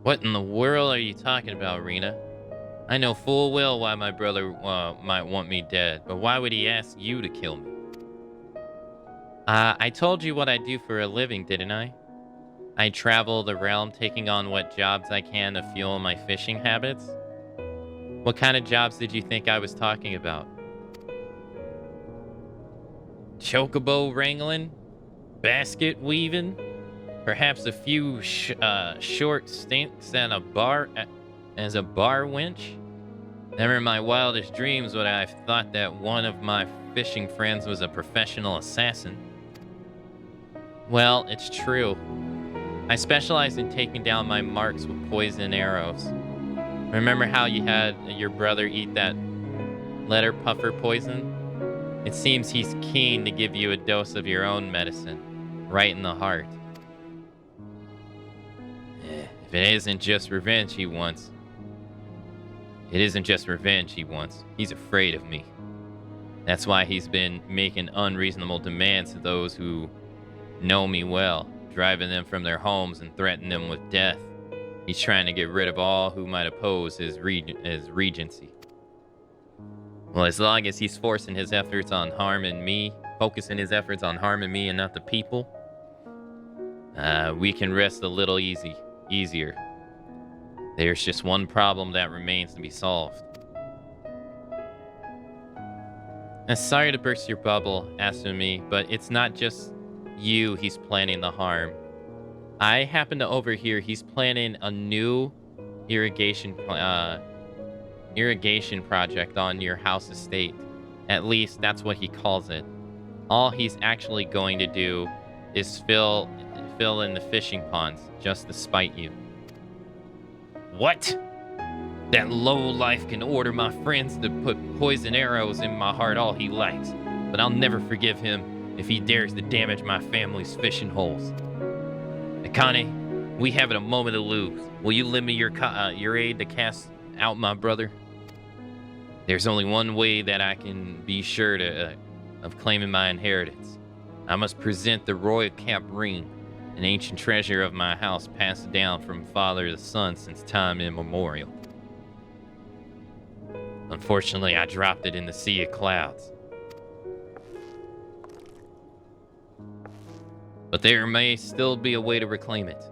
What in the world are you talking about, Rena? I know full well why my brother might want me dead, but why would he ask you to kill me? I told you what I do for a living, didn't I? I travel the realm taking on what jobs I can to fuel my fishing habits. What kind of jobs did you think I was talking about? Chocobo wrangling? Basket weaving? Perhaps a few short stints at a bar as a bar winch? Never in my wildest dreams would I have thought that one of my fishing friends was a professional assassin. Well, it's true. I specialize in taking down my marks with poison arrows. Remember how you had your brother eat that letter puffer poison? It seems he's keen to give you a dose of your own medicine, right in the heart. If it isn't just revenge he wants. He's afraid of me. That's why he's been making unreasonable demands to those who know me well, driving them from their homes and threatening them with death. He's trying to get rid of all who might oppose his regency. Well, as long as he's focusing his efforts on harming me and not the people, we can rest a little easier. There's just one problem that remains to be solved. I'm sorry to burst your bubble, Asumi, but it's not just you he's planning the harm. I happen to overhear he's planning a new irrigation project on your house estate. At least that's what he calls it. All he's actually going to do is fill in the fishing ponds just to spite you. What? That lowlife can order my friends to put poison arrows in my heart all he likes, but I'll never forgive him if he dares to damage my family's fishing holes. Akane, we haven't a moment to lose. Will you lend me your aid to cast out my brother? There's only one way that I can be sure of claiming my inheritance. I must present the royal cap ring, an ancient treasure of my house passed down from father to son since time immemorial. Unfortunately, I dropped it in the sea of clouds. But there may still be a way to reclaim it.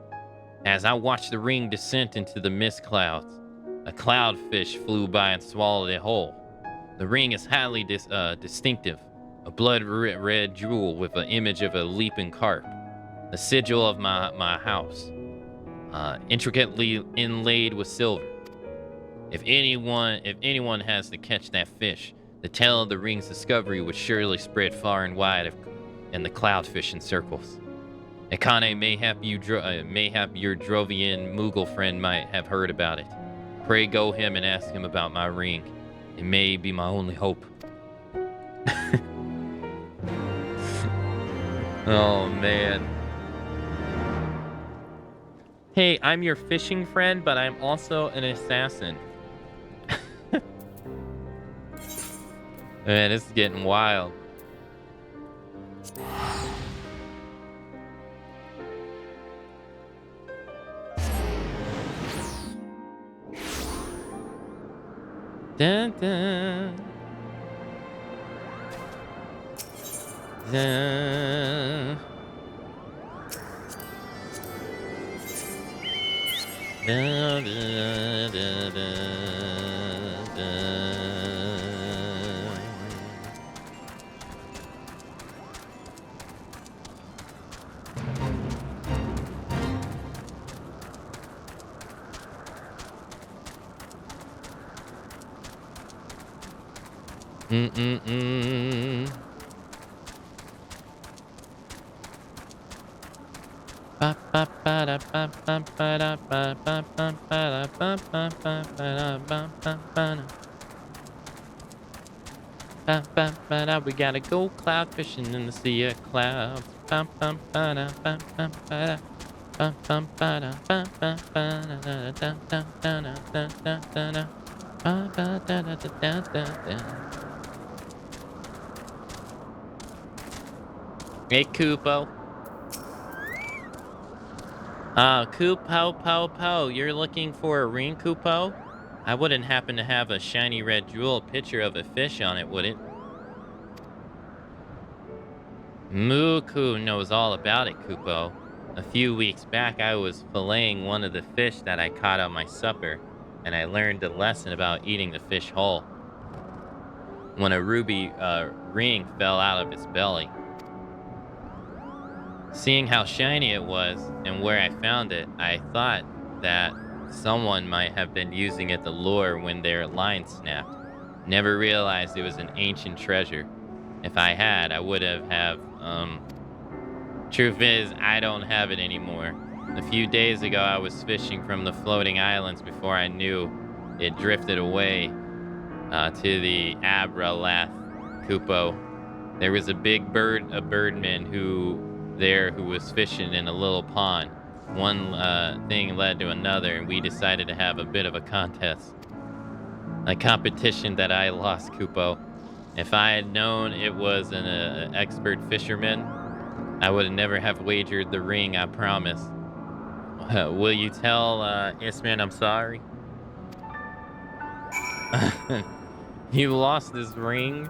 As I watched the ring descend into the mist clouds, a cloudfish flew by and swallowed it whole. The ring is highly distinctive, a blood-red jewel with an image of a leaping carp, the sigil of my house, intricately inlaid with silver. If anyone has to catch that fish, the tale of the ring's discovery would surely spread far and wide in the cloudfishing circles. Akane, mayhap your Drovian Moogle friend might have heard about it. Pray go him and ask him about my ring. It may be my only hope. Oh, man. Hey, I'm your fishing friend, but I'm also an assassin. Man, this is getting wild. Dun, dun. Dun. Dun, dun, dun, dun, dun. Mm-mm-mm. Ba ba ba da ba ba ba da ba ba ba ba da ba ba ba ba da ba ba ba da. Ba ba ba da. We gotta go cloud fishing in the sea of clouds. Ba ba ba da ba ba ba da. Ba ba ba da ba ba ba da da da da da da da da da. Ba ba da da da da da da. Hey, Koopo. Coop, pow. You're looking for a ring, Koopo? I wouldn't happen to have a shiny red jewel picture of a fish on it, would it? Muku knows all about it, Koopo. A few weeks back, I was filleting one of the fish that I caught on my supper, and I learned a lesson about eating the fish whole. When a ruby ring fell out of its belly. Seeing how shiny it was and where I found it, I thought that someone might have been using it to lure when their line snapped. Never realized it was an ancient treasure. If I had, I would have. Truth is, I don't have it anymore. A few days ago, I was fishing from the floating islands before I knew it drifted away to the Abralath, Kupo. There was a birdman who was fishing in a little pond. One thing led to another, and we decided to have a bit of a contest. A competition that I lost, Kupo. If I had known it was an expert fisherman, I would never have wagered the ring, I promise. Will you tell Isman I'm sorry? You lost this ring?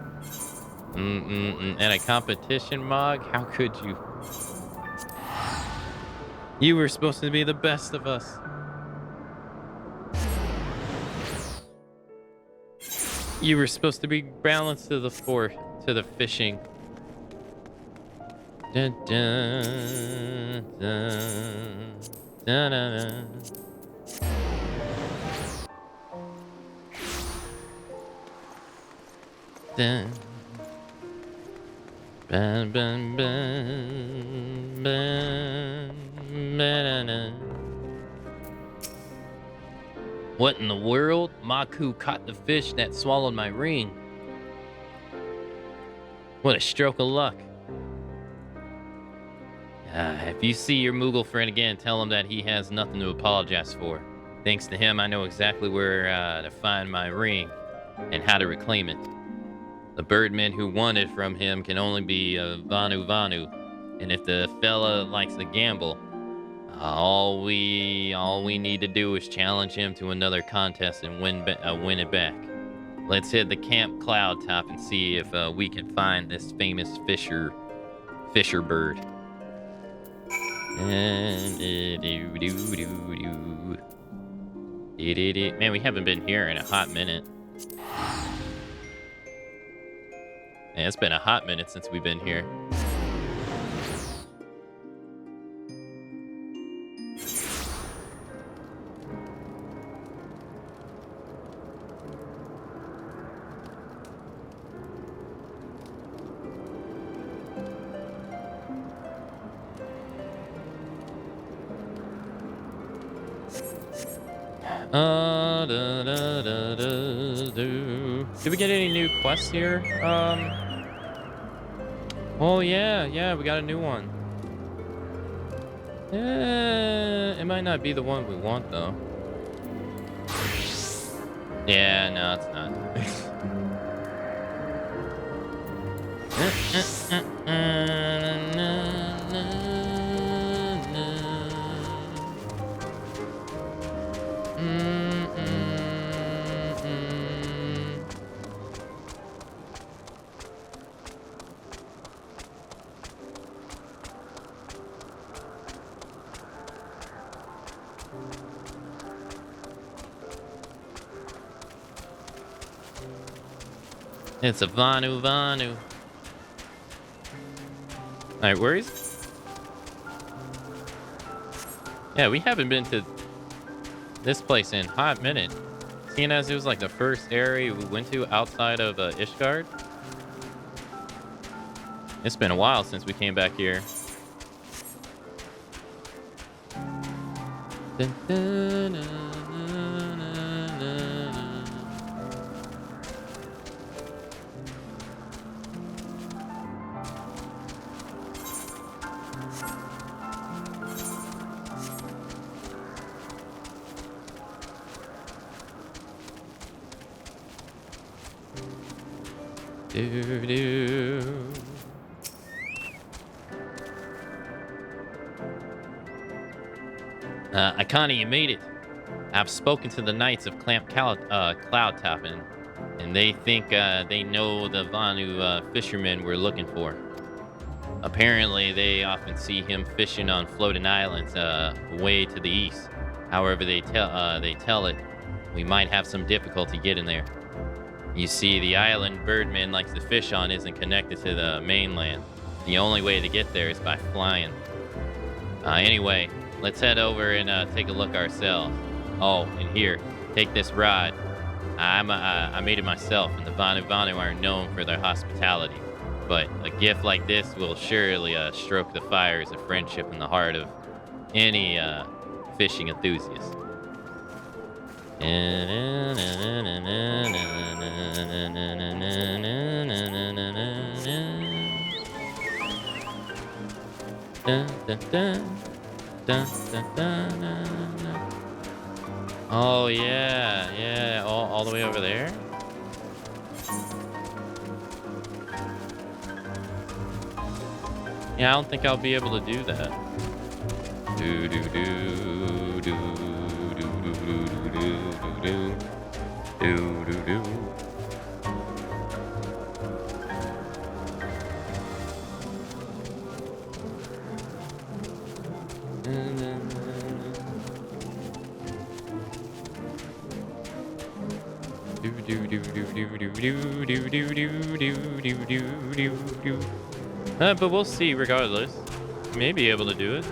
In a competition, Mog? How could you? You were supposed to be the best of us. You were supposed to be balanced to the fishing. Dun, dun, dun, dun, dun, dun. Bun, bun, bun, bun, ba-da-da. What in the world? Maku caught the fish that swallowed my ring. What a stroke of luck. If you see your Moogle friend again, tell him that he has nothing to apologize for. Thanks to him, I know exactly where to find my ring and how to reclaim it. The birdman who won it from him can only be Vanu. And if the fella likes to gamble, all we need to do is challenge him to another contest and win it back. Let's hit the Camp Cloud Top and see if we can find this famous fisher bird. Man, we haven't been here in a hot minute. Man, it's been a hot minute since we've been here. Did we get any new quests here? Oh yeah, we got a new one. It might not be the one we want though. Yeah, no, it's not. It's a Vanu. Alright, where is... Yeah, we haven't been to this place in a hot minute. Seeing as it was like the first area we went to outside of Ishgard. It's been a while since we came back here. Dun, dun, dun, dun, dun, dun. Do. Akane, you made it. I've spoken to the Knights of Cloud Topping, and they think they know the Vanu fishermen we're looking for. Apparently, they often see him fishing on floating islands way to the east. However, they tell it we might have some difficulty getting there. You see, the island Birdman likes to fish on isn't connected to the mainland. The only way to get there is by flying. Anyway, let's head over and take a look ourselves. Oh, and here, take this rod. I made it myself, and the Vanu aren't known for their hospitality. But a gift like this will surely stroke the fires of friendship in the heart of any fishing enthusiast. Oh yeah, all the way over there. Yeah, I don't think I'll be able to do that. Do do do do do do do do do do do. But we'll see regardless. May be able to do it.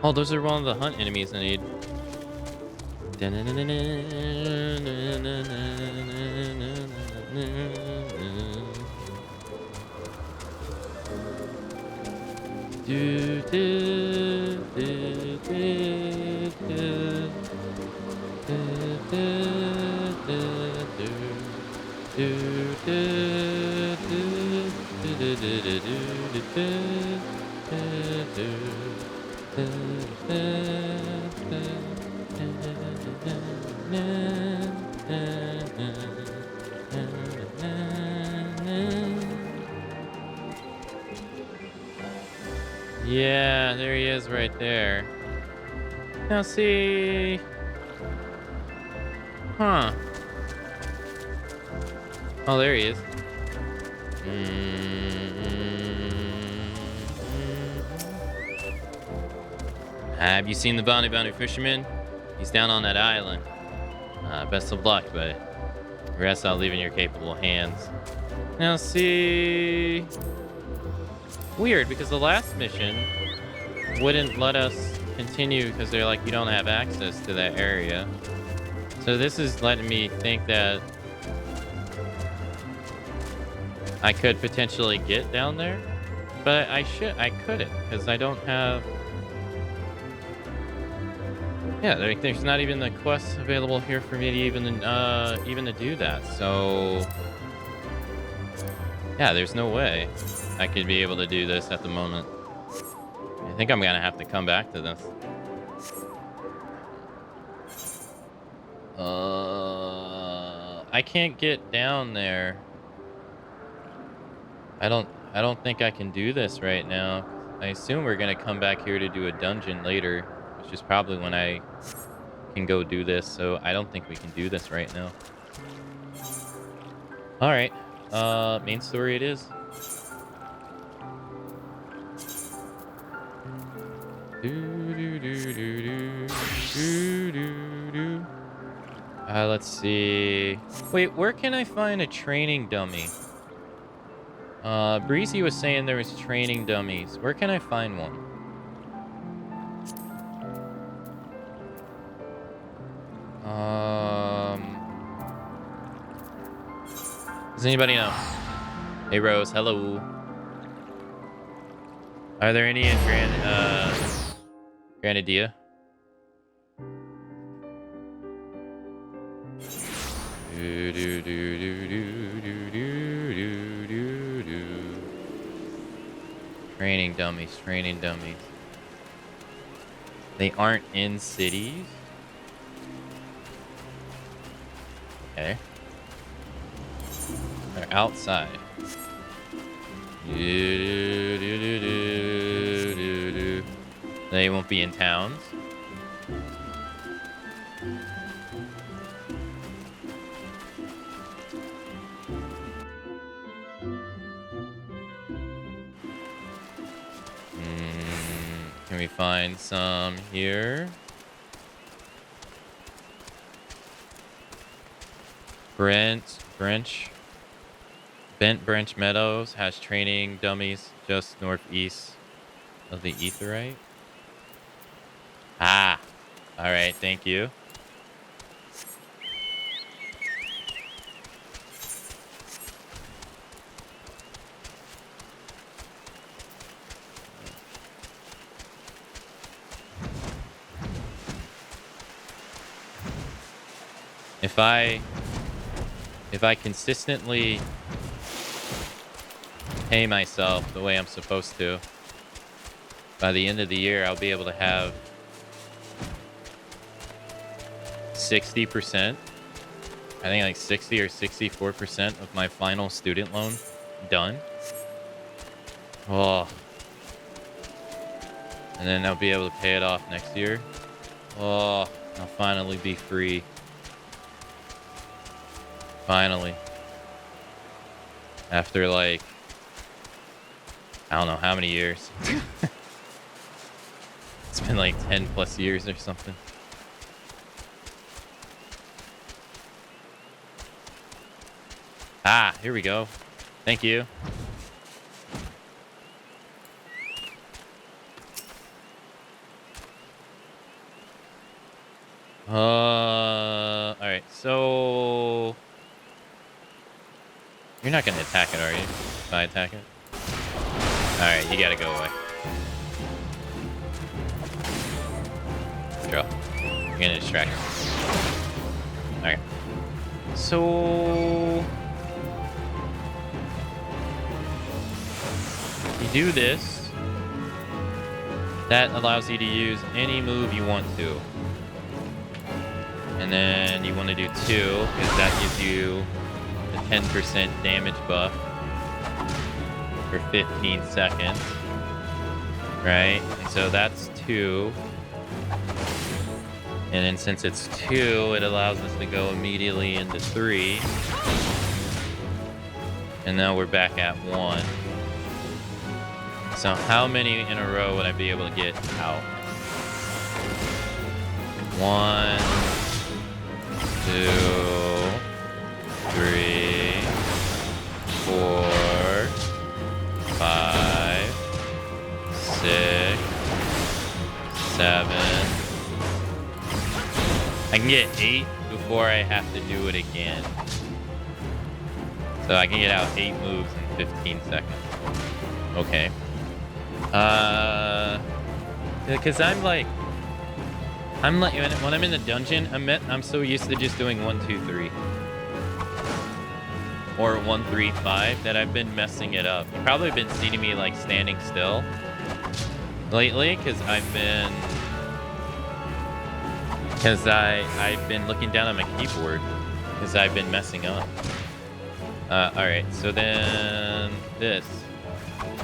Oh, those are one of the hunt enemies I need. Do, do, do, do, do. Do, do, do, do, do, do, do, yeah, there he is right there. Now see. Huh. Oh, there he is. Have you seen the bounty fisherman? He's down on that island. Best of luck, but the rest I'll leave in your capable hands. Now see. Weird, because the last mission wouldn't let us continue because they're like, you don't have access to that area. So this is letting me think that I could potentially get down there, but I couldn't because I don't have. Yeah, there's not even the quest available here for me to even to do that. So yeah, there's no way I could be able to do this at the moment. I think I'm gonna have to come back to this. I can't get down there. I don't think I can do this right now. I assume we're gonna come back here to do a dungeon later, which is probably when I can go do this. So I don't think we can do this right now. All right, main story it is. Let's see. Wait, where can I find a training dummy? Breezy was saying there was training dummies. Where can I find one? Does anybody know? Hey, Rose. Hello. Are there any in Granadia? Training dummies, training dummies. They aren't in cities? Okay. They're outside. They won't be in towns. Can we find some here? Bent Branch Meadows has training dummies just northeast of the Aetheryte. Ah, all right, thank you. If I consistently pay myself the way I'm supposed to, by the end of the year, I'll be able to have 60%, I think like 60 or 64% of my final student loan done. Oh. And then I'll be able to pay it off next year. Oh, I'll finally be free. Finally. After like, I don't know how many years. It's been like 10 plus years or something. Ah, here we go. Thank you. All right, so you're not gonna attack it, are you? If I attack it? All right, you gotta go away. Draw. You're gonna distract me. Okay. So you do this. That allows you to use any move you want to. And then you want to do 2, because that gives you a 10% damage buff for 15 seconds. Right? And so that's 2. And then since it's 2, it allows us to go immediately into 3. And now we're back at 1. So how many in a row would I be able to get out? 1, 2, 3, 4, 5, 6, 7. I can get 8 before I have to do it again. So I can get out 8 moves in 15 seconds. Okay. Because I'm like when I'm in the dungeon, I'm so used to just doing 1, 2, 3, or 1, 3, 5 that I've been messing it up. You've probably been seeing me like standing still lately because I've been looking down at my keyboard because I've been messing up. All right, so then this.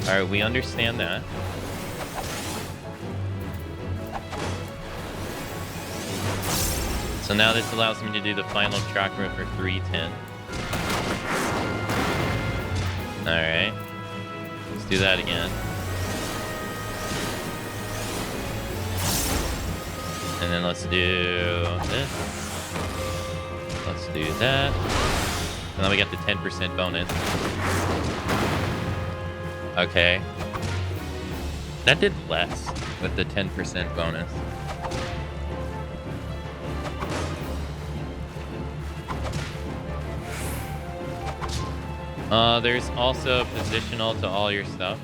All right, we understand that. So now this allows me to do the final chakra for 310. Alright. Let's do that again. And then let's do this. Let's do that. And then we got the 10% bonus. Okay. That did less with the 10% bonus. There's also positional to all your stuff.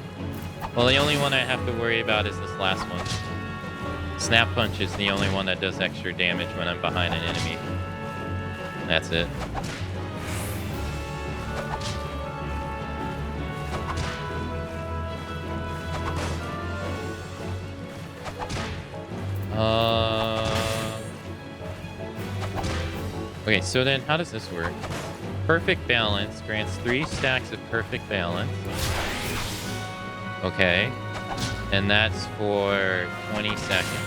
Well, the only one I have to worry about is this last one. Snap Punch is the only one that does extra damage when I'm behind an enemy. That's it. Okay, so then how does this work? Perfect Balance grants 3 stacks of Perfect Balance. Okay. And that's for 20 seconds.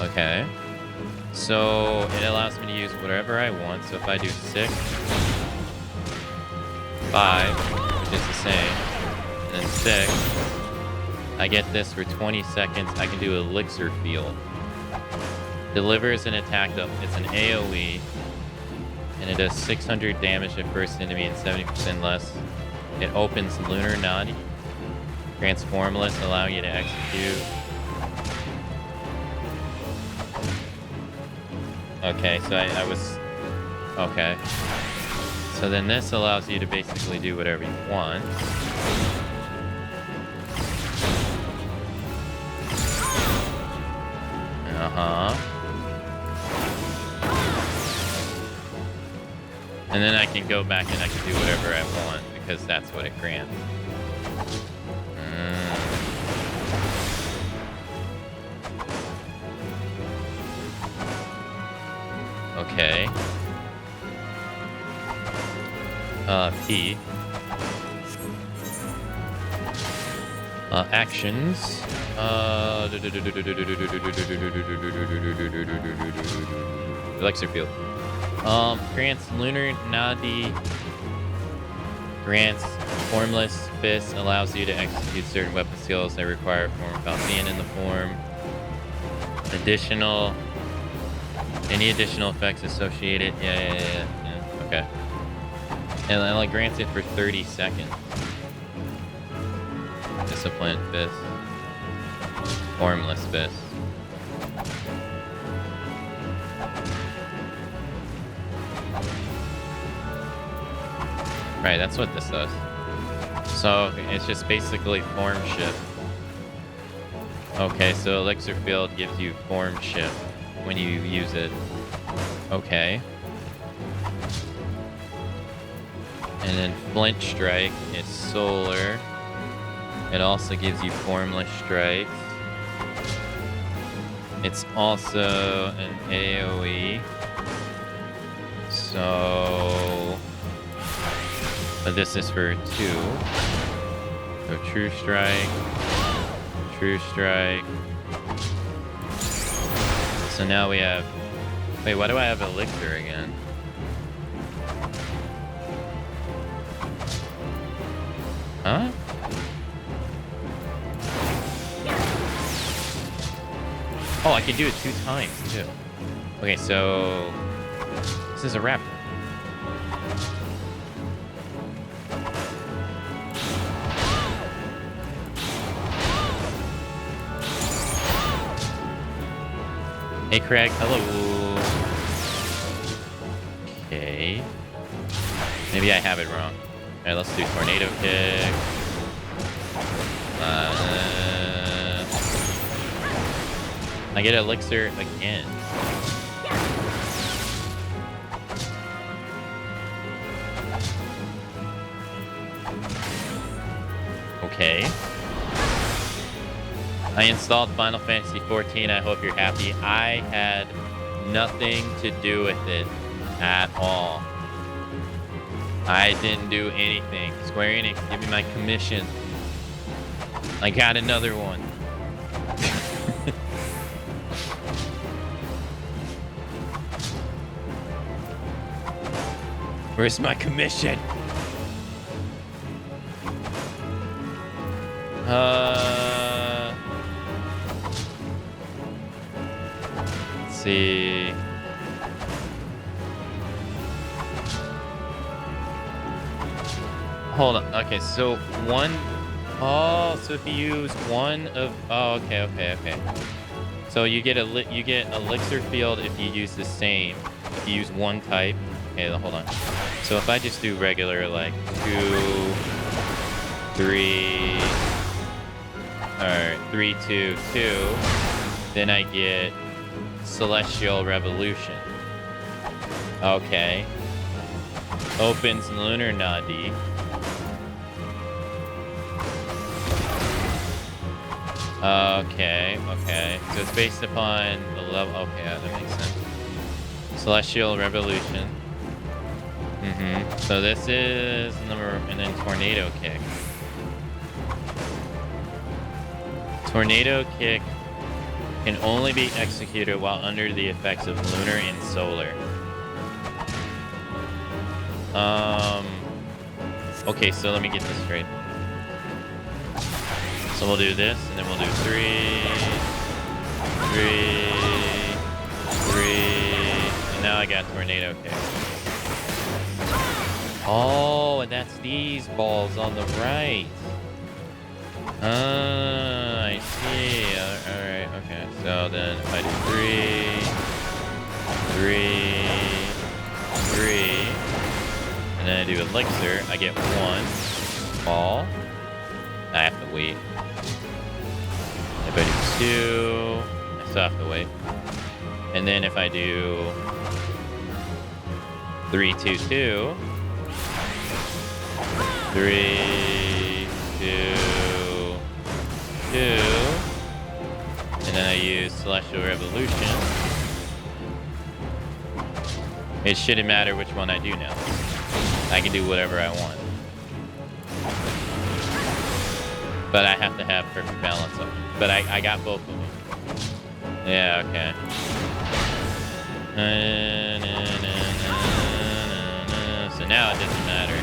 Okay. So it allows me to use whatever I want. So if I do 6, 5, which is the same, and then 6, I get this for 20 seconds. I can do Elixir Field. Delivers an attack up. It's an AoE. And it does 600 damage to first enemy and 70% less. It opens Lunar Nadi. Grants Formless, allowing you to execute. Okay, so I was... Okay. So then this allows you to basically do whatever you want. Uh-huh. And then I can go back and I can do whatever I want because that's what it grants. Okay. P. Actions. Elixir Field. Grants Lunar Nadi. Grants Formless Fist. Allows you to execute certain weapon skills that require a form without being in the form. Additional. Any additional effects associated. Yeah. Okay. And it like grants it for 30 seconds. Disciplined Fist. Formless Fist. Right, that's what this does. So it's just basically form shift. Okay, so Elixir Field gives you form shift when you use it. Okay. And then Flint Strike is solar. It also gives you Formless Strikes. It's also an AoE. So... But this is for 2. So True Strike. True Strike. So now we have... Wait, why do I have Elixir again? Huh? Oh, I can do it 2 times, too. Okay, so... This is a raptor. Hey, Craig. Hello. Okay. Maybe I have it wrong. All right, let's do Tornado Kick. I get Elixir again. Okay. I installed Final Fantasy XIV. I hope you're happy. I had nothing to do with it at all. I didn't do anything. Square Enix, give me my commission. I got another one. Where's my commission? Let's see. Hold on. Okay, so one. Oh, so if you use one of. Oh, okay. So you get you get elixir field if you use the same. If you use one type. Okay, hold on. So if I just do regular, like 2, 3. Alright, 3, 2, 2. Then I get Celestial Revolution. Okay. Opens Lunar Nadi. Okay. So it's based upon the level. Okay, that makes sense. Celestial Revolution. So this is number, and then Tornado Kick. Tornado Kick can only be executed while under the effects of lunar and solar. Okay, so let me get this straight. So we'll do this, and then we'll do 3, 3, and now I got Tornado Kick. Oh, and that's these balls on the right. I see. Alright, okay. So then if I do 3, 3, and then I do elixir, I get 1 ball. I have to wait. If I do 2, I still have to wait. And then if I do 3, 2, 2, 3, 2, 2, and then I use Celestial Revolution. It shouldn't matter which one I do now. I can do whatever I want. But I have to have perfect balance of it. But I got both of them. Yeah, okay. So now it doesn't matter.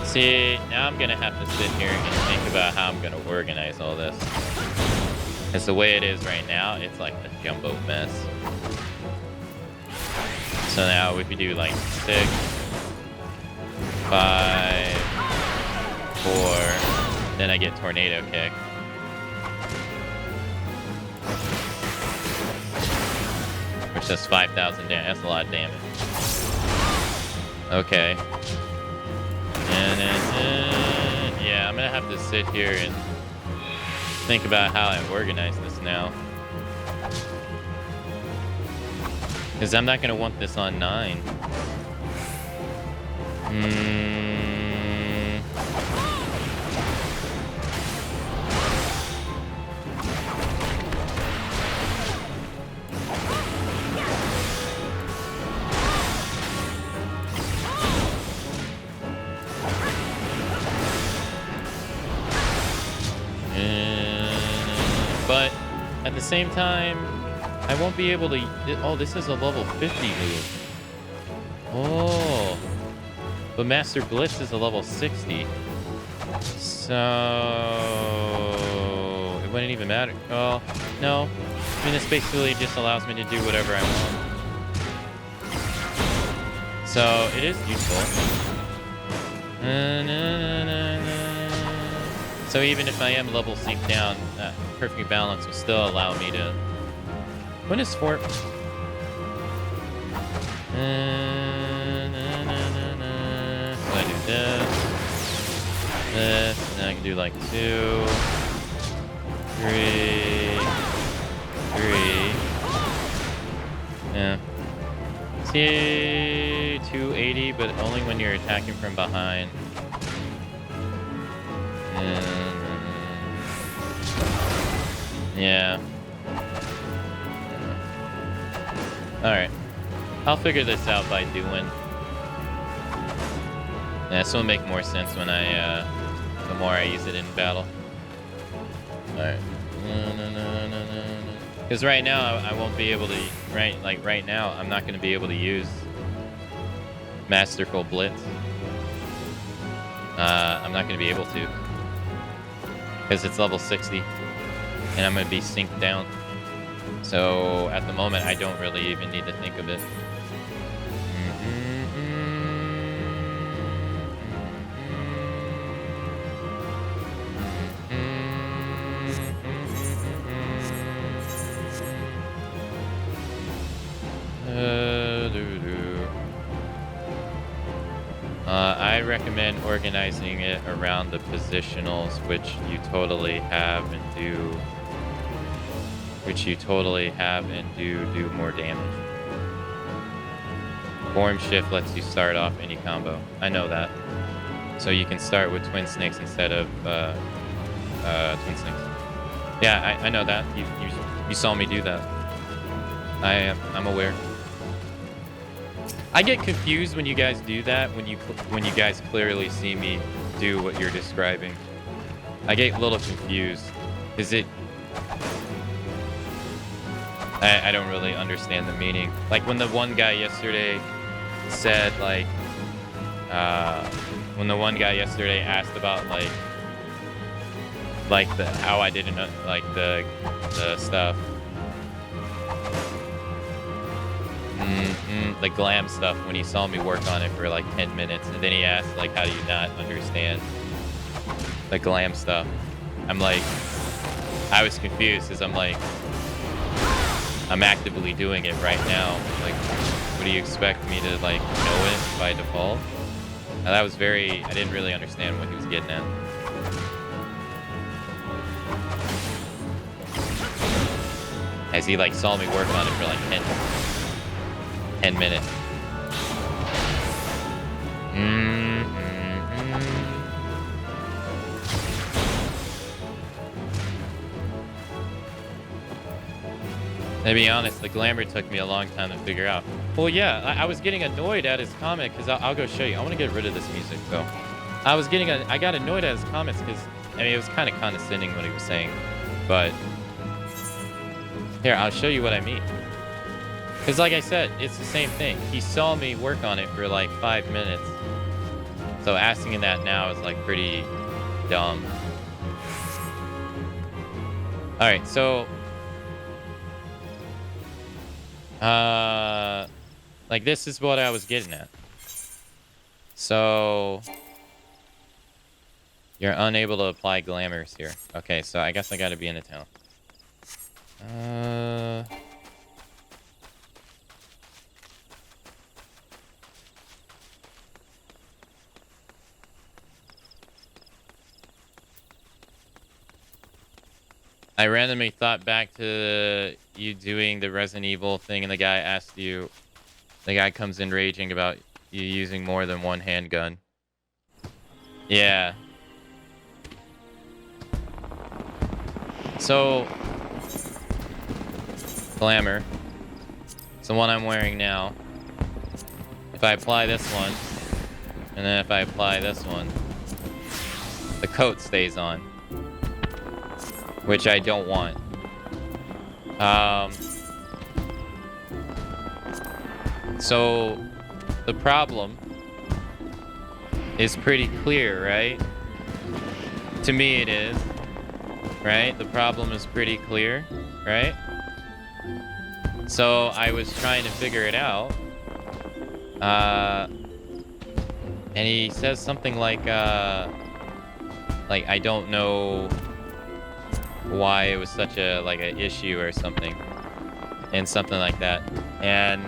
See, now I'm gonna have to sit here and think about how I'm gonna organize all this. Because the way it is right now, it's like a jumbo mess. So now we could do like 6, 5, 4, then I get Tornado Kick. Which does 5,000 damage. That's a lot of damage. Okay. And then, yeah, I'm gonna have to sit here and think about how I organize this now. Because I'm not gonna want this on 9. But at the same time, I won't be able to... Oh, this is a level 50 move. Oh. But Master Blitz is a level 60. So... it wouldn't even matter. Oh, no. I mean, this basically just allows me to do whatever I want. So, it is useful. So even if I am level synced down, perfect balance will still allow me to... When is 4? So I do this, and then I can do like 2, 3, 3. Yeah. See, 280, but only when you're attacking from behind. Yeah. Alright. I'll figure this out by doing. Yeah, this will make more sense when I, the more I use it in battle. Alright. Because right now, I won't be able to, right now, I'm not going to be able to use Masterful Blitz. I'm not going to be able to. Because it's level 60. And I'm going to be synced down. So at the moment, I don't really even need to think of it. I recommend organizing it around the positionals, which you totally have and do. Do more damage. Form shift lets you start off any combo. I know that. So you can start with twin snakes instead of twin snakes. Yeah, I know that. You saw me do that. I'm aware. I get confused when you guys do that. When you guys clearly see me do what you're describing, I get a little confused. Is it? I don't really understand the meaning. Like when the one guy yesterday said like, when the one guy yesterday asked about like the how I didn't like the stuff. The glam stuff when he saw me work on it for like 10 minutes and then he asked like, how do you not understand the glam stuff? I'm like, I was confused because I'm like, I'm actively doing it right now. Like, what do you expect me to like know it by default? Now, that was I didn't really understand what he was getting at. As he like saw me work on it for like 10 minutes. To be honest, the glamour took me a long time to figure out. Well, yeah, I was getting annoyed at his comment because I'll go show you. I want to get rid of this music, though. I got annoyed at his comments because, I mean, it was kind of condescending what he was saying. But here, I'll show you what I mean. Because like I said, it's the same thing. He saw me work on it for like 5 minutes. So asking him that now is like pretty dumb. All right, so like this is what I was getting at. So you're unable to apply glamours here. Okay, so I guess I gotta be in a town. I randomly thought back to you doing the Resident Evil thing and the guy asked you, the guy comes in raging about you using more than one handgun. Yeah. So, glamour. It's the one I'm wearing now. If I apply this one, and then if I apply this one, the coat stays on. Which I don't want. So the problem is pretty clear, right? To me it is, right? The problem is pretty clear, right? So I was trying to figure it out. And he says something like I don't know why it was such a like an issue or something, and something like that. And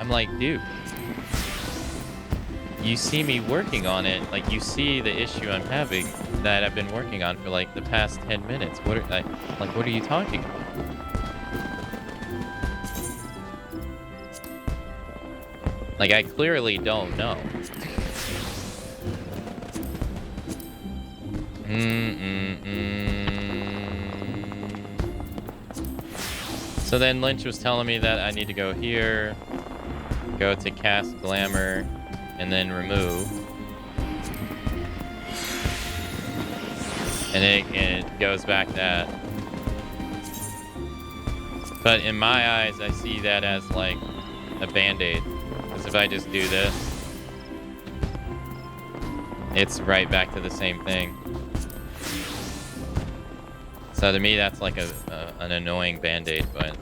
I'm like, dude, you see me working on it, like you see the issue I'm having that I've been working on for like the past 10 minutes. What are what are you talking about? Like I clearly don't know. So then Lynch was telling me that I need to go here, go to cast glamour, and then remove. And it goes back to that. But in my eyes, I see that as like a band-aid. Because if I just do this, it's right back to the same thing. So to me, that's like an annoying band-aid, but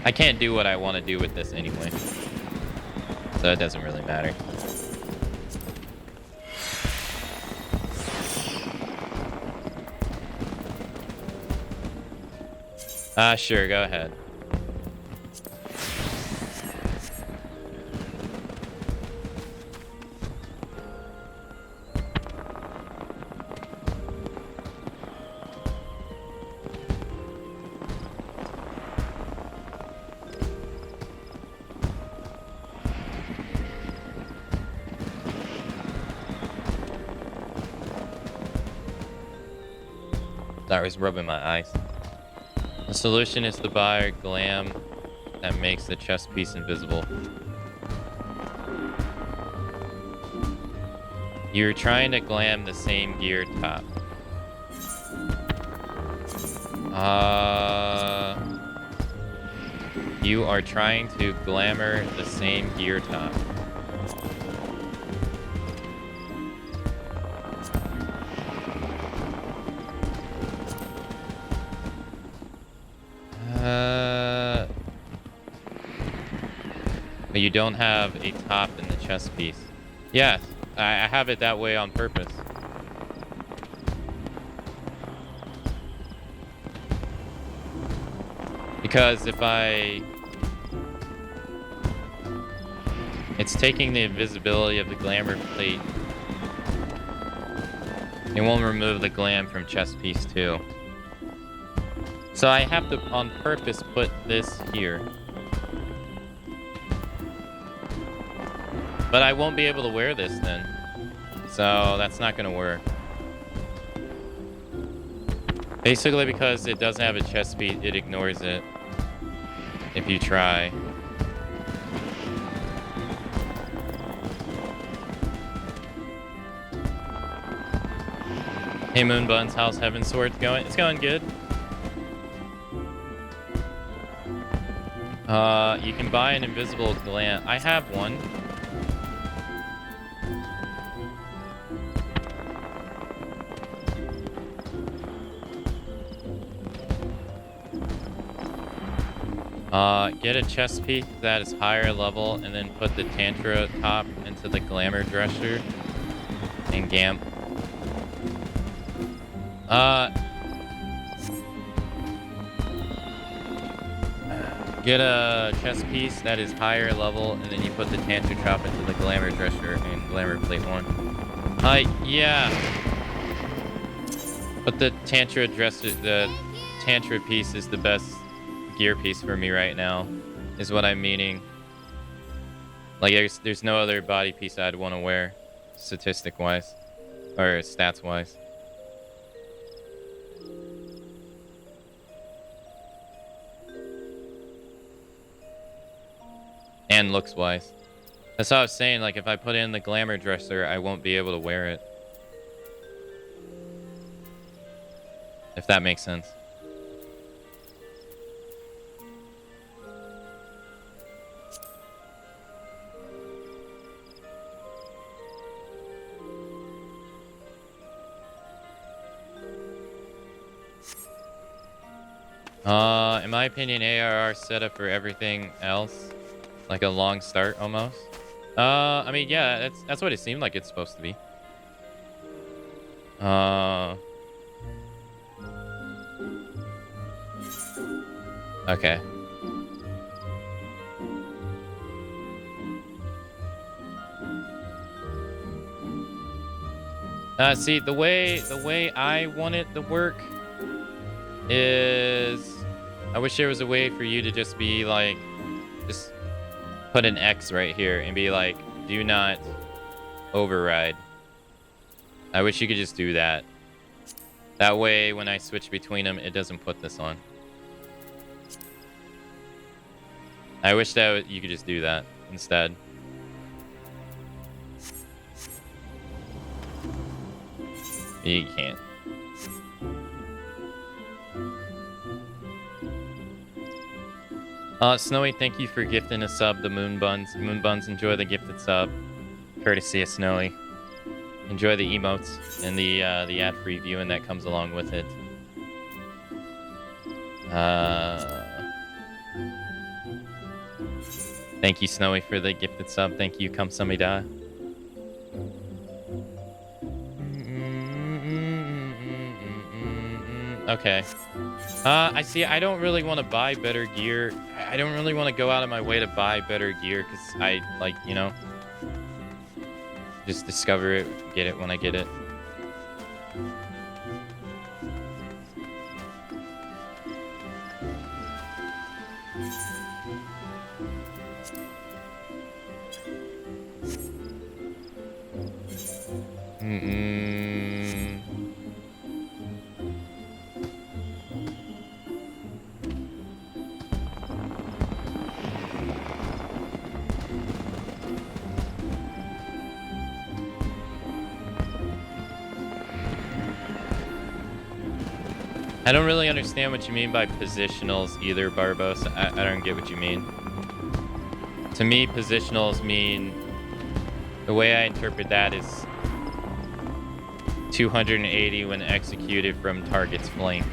I can't do what I want to do with this anyway, so it doesn't really matter. Sure, go ahead. Sorry, I was rubbing my eyes. The solution is to buy a glam that makes the chest piece invisible. You're trying to glam the same gear top. You are trying to glamour the same gear top. But you don't have a top in the chest piece. Yes, I have it that way on purpose. Because if it's taking the invisibility of the glamour plate. It won't remove the glam from chest piece too. So I have to, on purpose, put this here. But I won't be able to wear this then. So that's not going to work. Basically because it doesn't have a chest piece, it ignores it. If you try. Hey Moonbuns, how's Heaven Sword going? It's going good. You can buy an invisible glam. I have one. Get a chest piece that is higher level and then put the Tantra top into the glamour dresser and gamp. Get a chest piece that is higher level and then you put the Tantra top into the glamour dresser and glamour plate 1. Yeah. But the Tantra dresser, the Tantra piece is the best gear piece for me right now, is what I'm meaning. Like there's no other body piece I'd want to wear, statistic wise, or stats wise. And looks wise. That's what I was saying, like if I put in the glamour dresser, I won't be able to wear it. If that makes sense. In my opinion, ARR set up for everything else. Like a long start almost. I mean, yeah, that's what it seemed like it's supposed to be. Okay. See, the way I want it to work is, I wish there was a way for you to just be like, just put an X right here and be like, do not override. I wish you could just do that. That way, when I switch between them, it doesn't put this on. I wish that you could just do that instead. You can't. Snowy, thank you for gifting a sub, the Moonbuns. Moonbuns, enjoy the gifted sub. Courtesy of Snowy. Enjoy the emotes and the ad-free viewing that comes along with it. Thank you, Snowy, for the gifted sub. Thank you, Kamsamida. Okay. I see. I don't really want to buy better gear. I don't really want to go out of my way to buy better gear because I, like, you know, just discover it, get it when I get it. I don't really understand what you mean by positionals either, Barbos. I don't get what you mean. To me, positionals mean... The way I interpret that is 280 when executed from target's flank.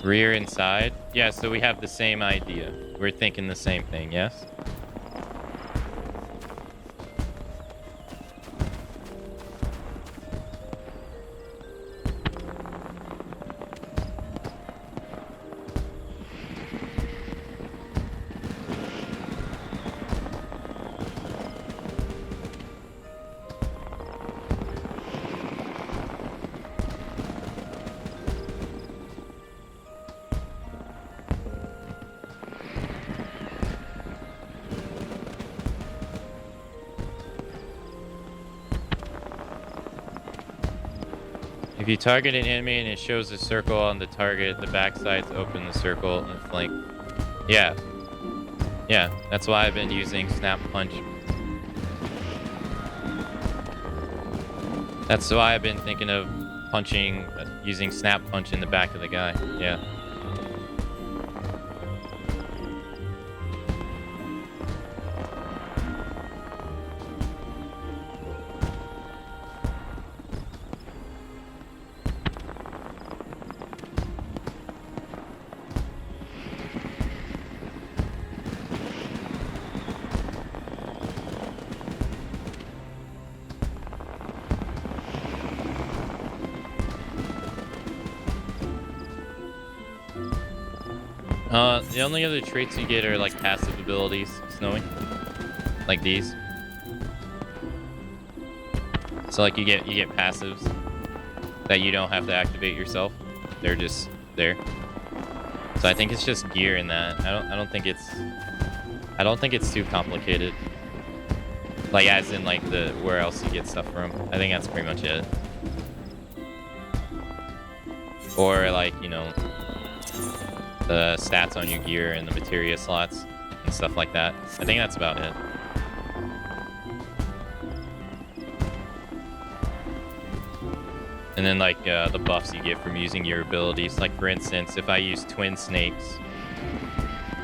Rear and side? Yeah, so we have the same idea. We're thinking the same thing, yes? If you target an enemy and it shows a circle on the target, the backside's open the circle and flank. Yeah. Yeah, that's why I've been using snap punch. That's why I've been thinking of punching, using snap punch in the back of the guy. Yeah. The only other traits you get are like passive abilities, Snowy. Like these. So like you get passives that you don't have to activate yourself. They're just there. So I think it's just gear in that. I don't think it's too complicated. Like as in like the where else you get stuff from. I think that's pretty much it. Or like, you know, the stats on your gear and the materia slots and stuff like that. I think that's about it. And then like the buffs you get from using your abilities. Like for instance, if I use Twin Snakes,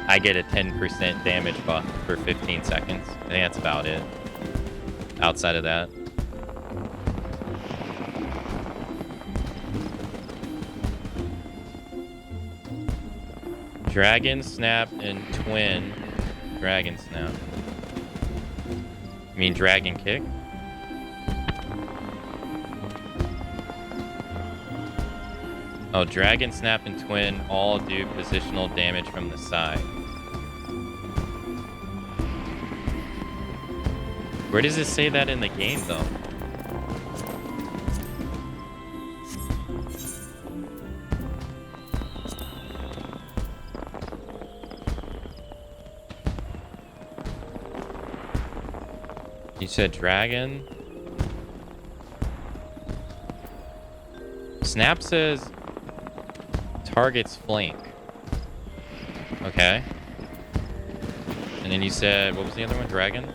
I get a 10% damage buff for 15 seconds. I think that's about it. Outside of that. Dragon Snap and Twin Dragon Snap. You mean Dragon Kick? Oh, Dragon Snap and Twin all do positional damage from the side. Where does it say that in the game, though? You said dragon? Snap says target's flank. Okay. And then you said, what was the other one? Dragon?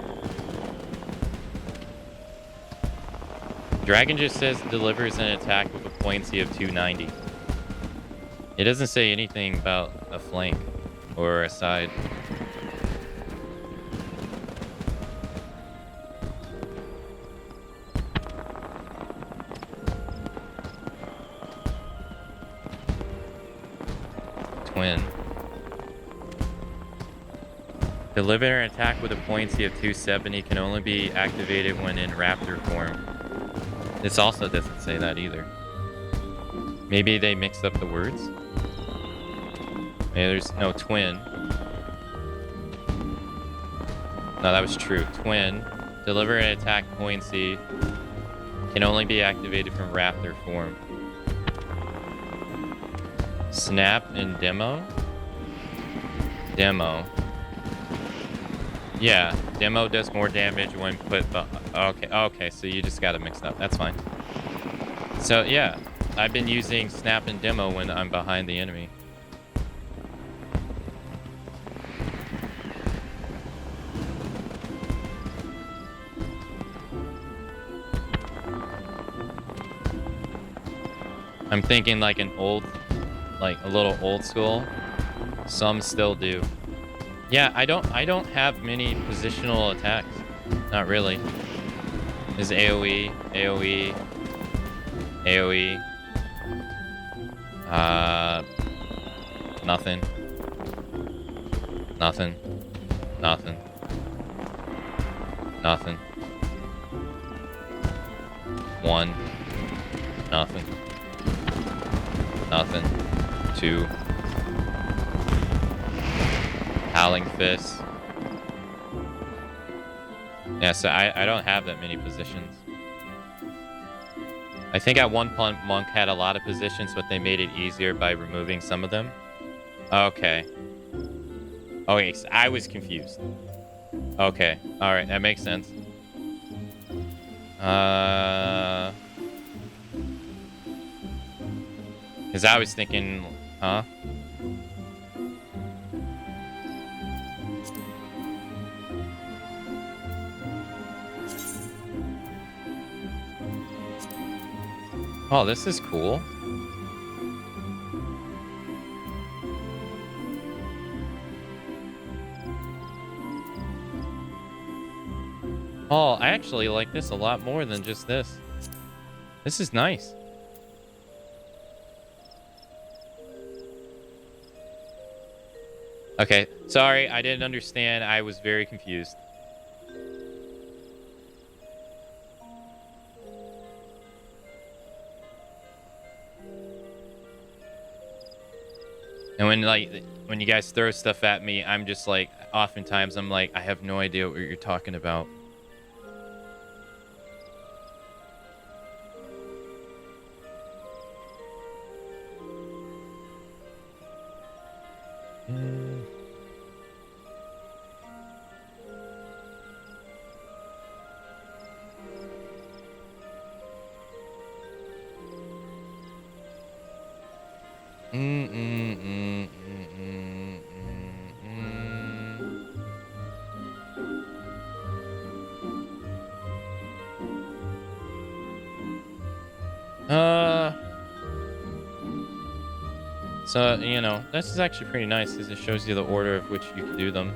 Dragon just says delivers an attack with a potency of 290. It doesn't say anything about a flank or a side. Twin. Deliver an attack with a potency of 270 can only be activated when in raptor form. This also doesn't say that either. Maybe they mixed up the words? Maybe there's no twin. No, that was true. Twin. Deliver an attack potency can only be activated from raptor form. Snap and demo? Demo. Yeah, demo does more damage when put... Okay, so you just got it mixed up. That's fine. So, yeah, I've been using snap and demo when I'm behind the enemy. I'm thinking like an old, like a little old school. Some still do. Yeah, I don't have many positional attacks. Not really. Is AoE, AoE, AoE. Nothing. Nothing. Nothing. Nothing. One. Nothing. Nothing. Two. Howling Fist. Yeah, so I don't have that many positions. I think at one point Monk had a lot of positions, but they made it easier by removing some of them. Okay. Okay, so I was confused. Okay. Alright, that makes sense. Because I was thinking, huh? Oh, this is cool. Oh, I actually like this a lot more than just this. This is nice. Okay, sorry, I didn't understand. I was very confused. And when you guys throw stuff at me, I'm just like, oftentimes I'm like, I have no idea what you're talking about. So, you know, this is actually pretty nice because it shows you the order of which you can do them.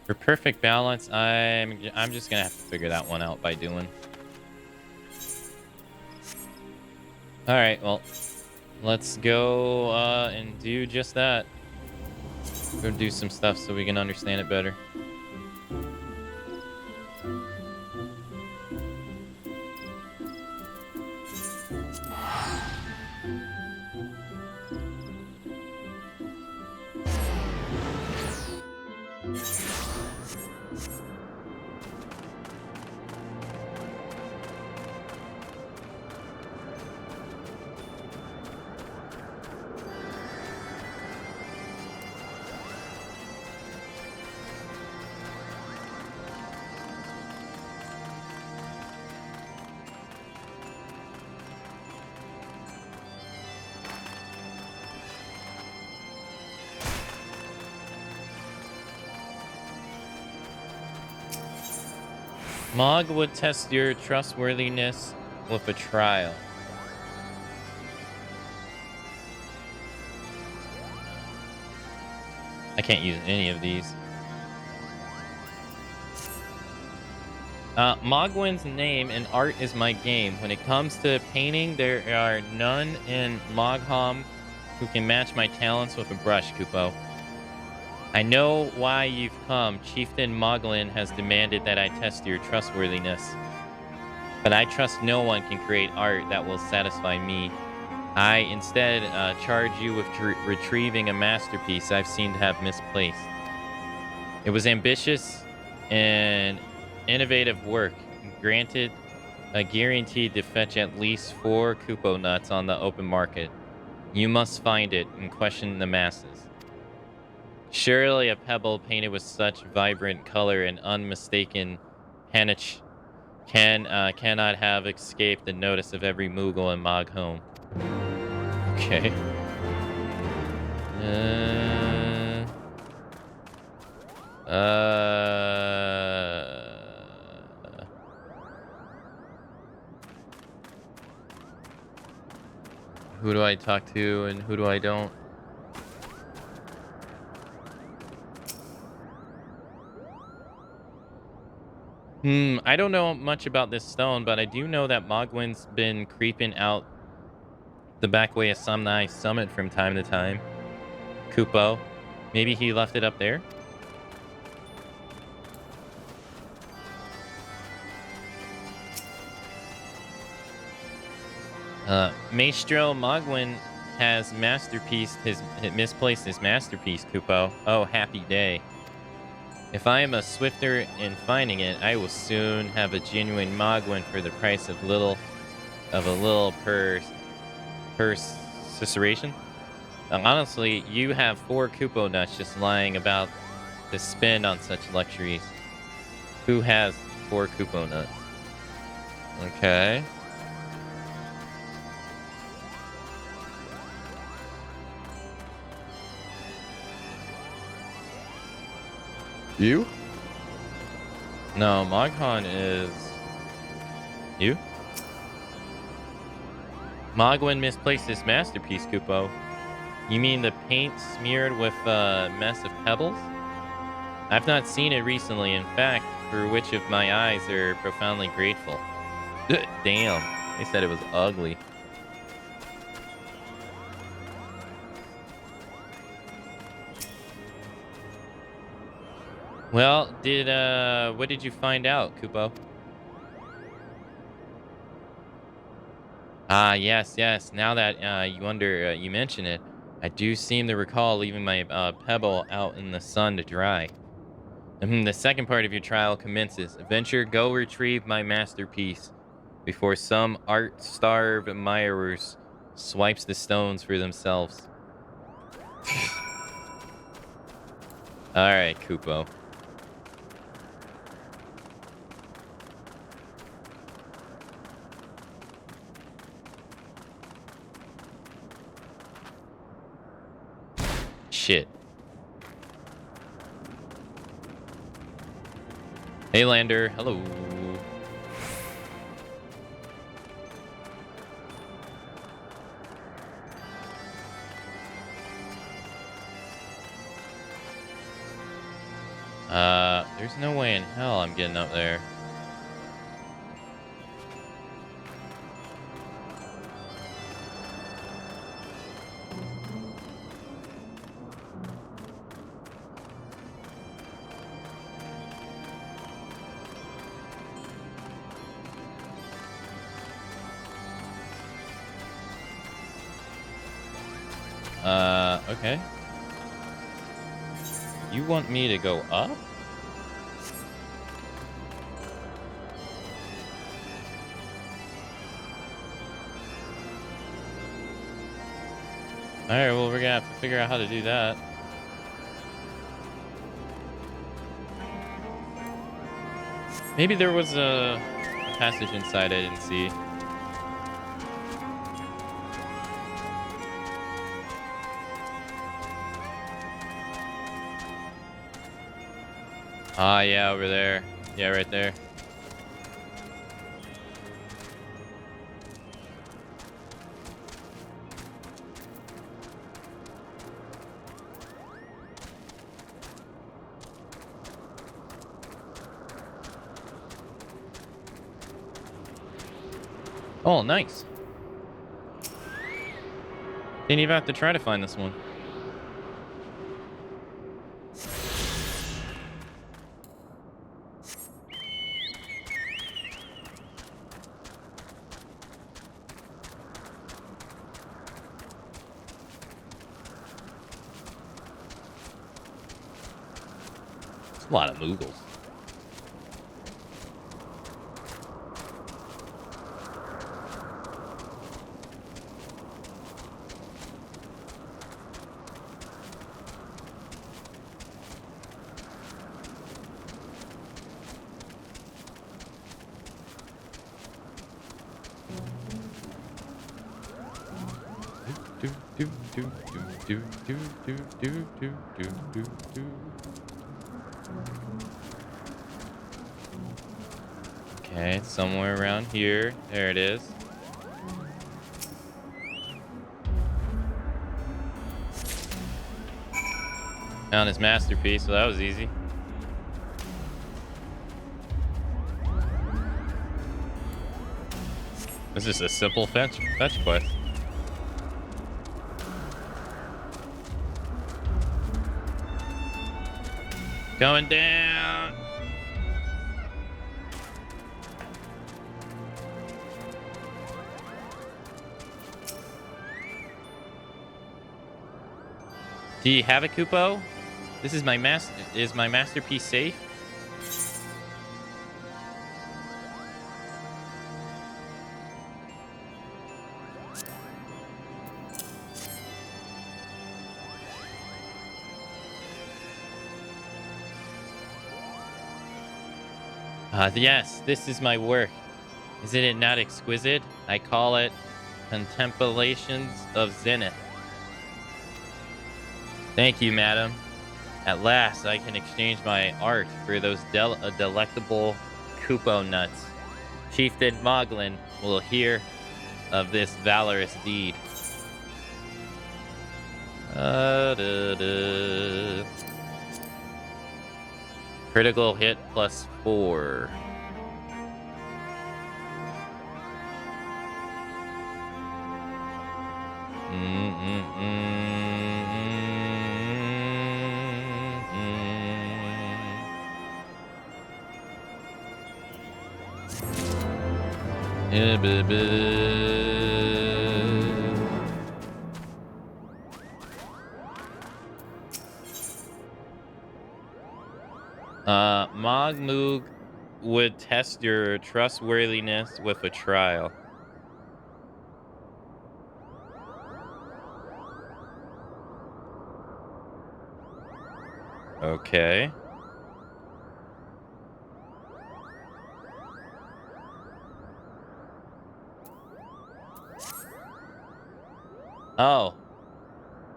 For perfect balance, I'm just gonna have to figure that one out by doing. All right, well, let's go and do just that. Go do some stuff so we can understand it better. Mog would test your trustworthiness with a trial. I can't use any of these. Mogwin's name and art is my game. When it comes to painting, there are none in Mogham who can match my talents with a brush, Kupo. I know why you've come. Chieftain Moglin has demanded that I test your trustworthiness. But I trust no one can create art that will satisfy me. I instead charge you with retrieving a masterpiece I've seen to have misplaced. It was ambitious and innovative work, granted guaranteed to fetch at least 4 Kupo nuts on the open market. You must find it and question the masses. Surely a pebble painted with such vibrant color and unmistaken panache cannot have escaped the notice of every Moogle in Mogham. Okay. Uh, uh, who do I talk to and who do I don't? I don't know much about this stone, but I do know that Mogwin's been creeping out the back way of Samnai Summit from time to time. Kupo. Maybe he left it up there? Maestro Mogwin has misplaced his masterpiece, Kupo. Oh, happy day. If I am a swifter in finding it, I will soon have a genuine Mogwin for the price of a little persuasion. Honestly, you have 4 Kupo nuts just lying about to spend on such luxuries. Who has 4 Kupo nuts? Okay. You? No, Moghan is... You? Mogwin misplaced his masterpiece, Kupo. You mean the paint smeared with a mess of pebbles? I've not seen it recently, in fact, for which of my eyes are profoundly grateful. Damn, they said it was ugly. Well, what did you find out, Kupo? Ah, yes. Now that you mention it, I do seem to recall leaving my pebble out in the sun to dry. The second part of your trial commences. Adventure, go retrieve my masterpiece before some art-starved admirers swipes the stones for themselves. All right, Kupo. Shit. Hey, Lander. Hello. There's no way in hell I'm getting up there. Okay. You want me to go up? Alright, well, we're gonna have to figure out how to do that. Maybe there was a passage inside I didn't see. Ah, yeah, over there. Yeah, right there. Oh, nice. Didn't even have to try to find this one. It's a lot of Moogles. do do do do do do do do do do. Okay, it's somewhere around here. There it is. Found his masterpiece, so that was easy. This is a simple fetch quest. Going down. Do you have a Kupo? This is my Is my masterpiece safe? Yes, this is my work. Isn't it not exquisite? I call it Contemplations of Zenith. Thank you, madam. At last, I can exchange my art for those delectable Kupo nuts. Chieftain Moglin will hear of this valorous deed. Critical hit +4. Mogmoog would test your trustworthiness with a trial. Okay. Oh.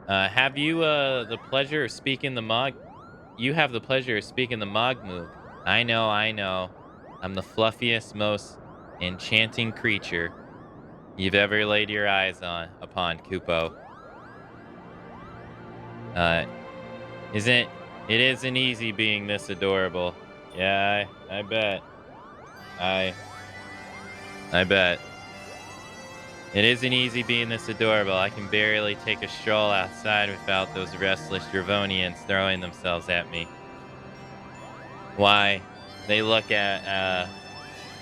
Have you the pleasure of speaking the Mog? You have the pleasure of speaking the Mogmoog. I know. I'm the fluffiest, most enchanting creature you've ever laid your eyes upon, Kupo. It isn't easy being this adorable. Yeah, I bet. I bet. It isn't easy being this adorable. I can barely take a stroll outside without those restless Dravonians throwing themselves at me. Why, they look as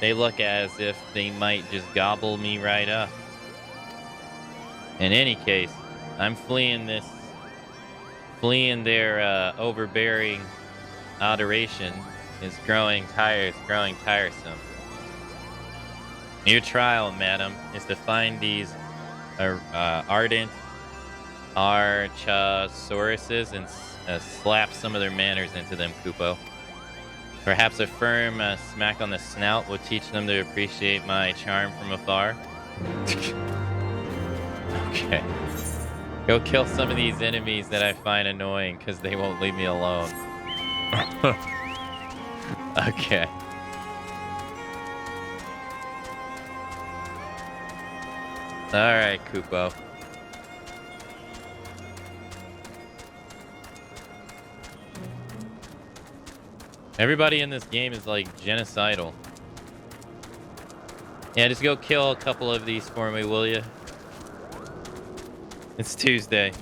if they might just gobble me right up. In any case, I'm fleeing their overbearing adoration is growing tiresome. Your trial, madam, is to find these ardent Archosauruses and slap some of their manners into them, Kupo. Perhaps a firm smack on the snout will teach them to appreciate my charm from afar. Okay. Go kill some of these enemies that I find annoying because they won't leave me alone. Okay. Alright, Kupo. Everybody in this game is like genocidal. Yeah, just go kill a couple of these for me, will you? It's Tuesday.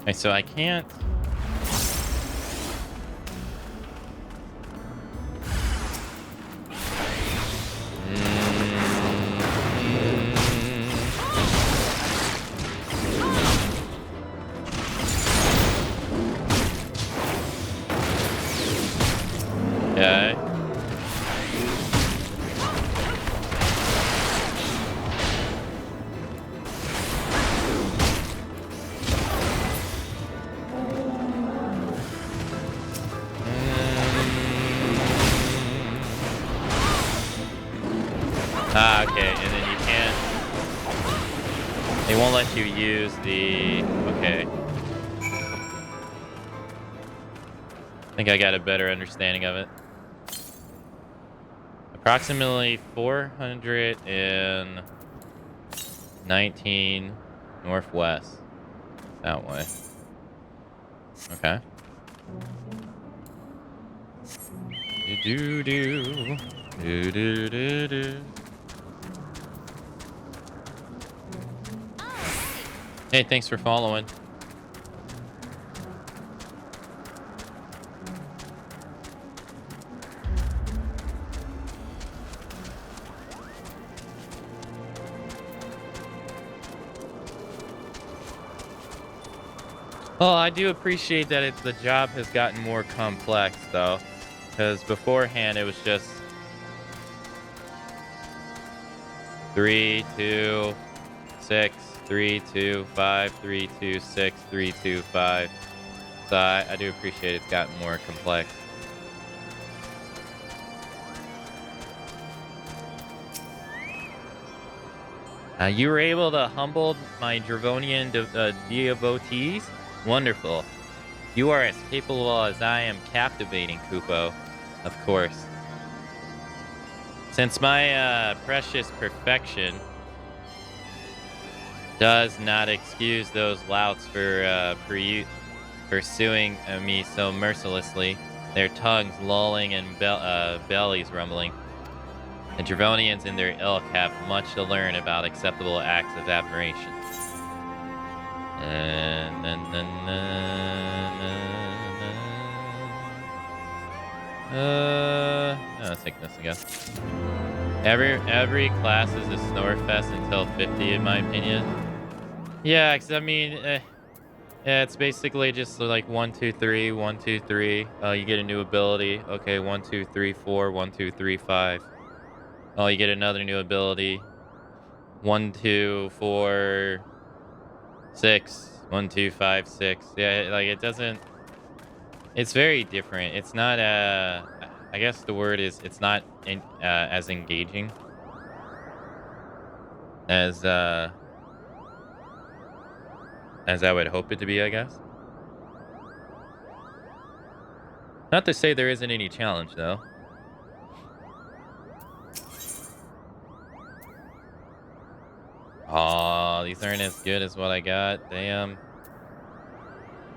Okay, so I can't... Okay. Ah, okay, and then you can't... They won't let you use the... Okay. I think I got a better understanding of it. Approximately 419 northwest. That way. Okay. Do-do-do. Do-do-do-do. Hey, thanks for following. Well, I do appreciate that the job has gotten more complex, though. Because beforehand, it was just 3, 2, 6, 3, 2, 5, 3, 2, 6, 3, 2, 5. So I do appreciate it's gotten more complex. You were able to humble my Dravonian devotees? Wonderful. You are as capable as I am captivating, Kupo. Of course. Since my precious perfection does not excuse those louts for pursuing me so mercilessly, their tongues lolling and bellies rumbling. The Dravonians in their ilk have much to learn about acceptable acts of admiration. I'll take this again. Every class is a Snorefest until 50, in my opinion. Yeah, because I mean, yeah, it's basically just like 1, 2, 3, 1, 2, 3. You get a new ability. Okay, 1, 2, 3, 4, 1, 2, 3, 5. Oh, you get another new ability. 1, 2, 4, 6. 1, 2, 5, 6. Yeah, like it doesn't. It's very different. It's not. I guess the word is it's not as engaging as I would hope it to be. I guess. Not to say there isn't any challenge though. Oh, these aren't as good as what I got. Damn.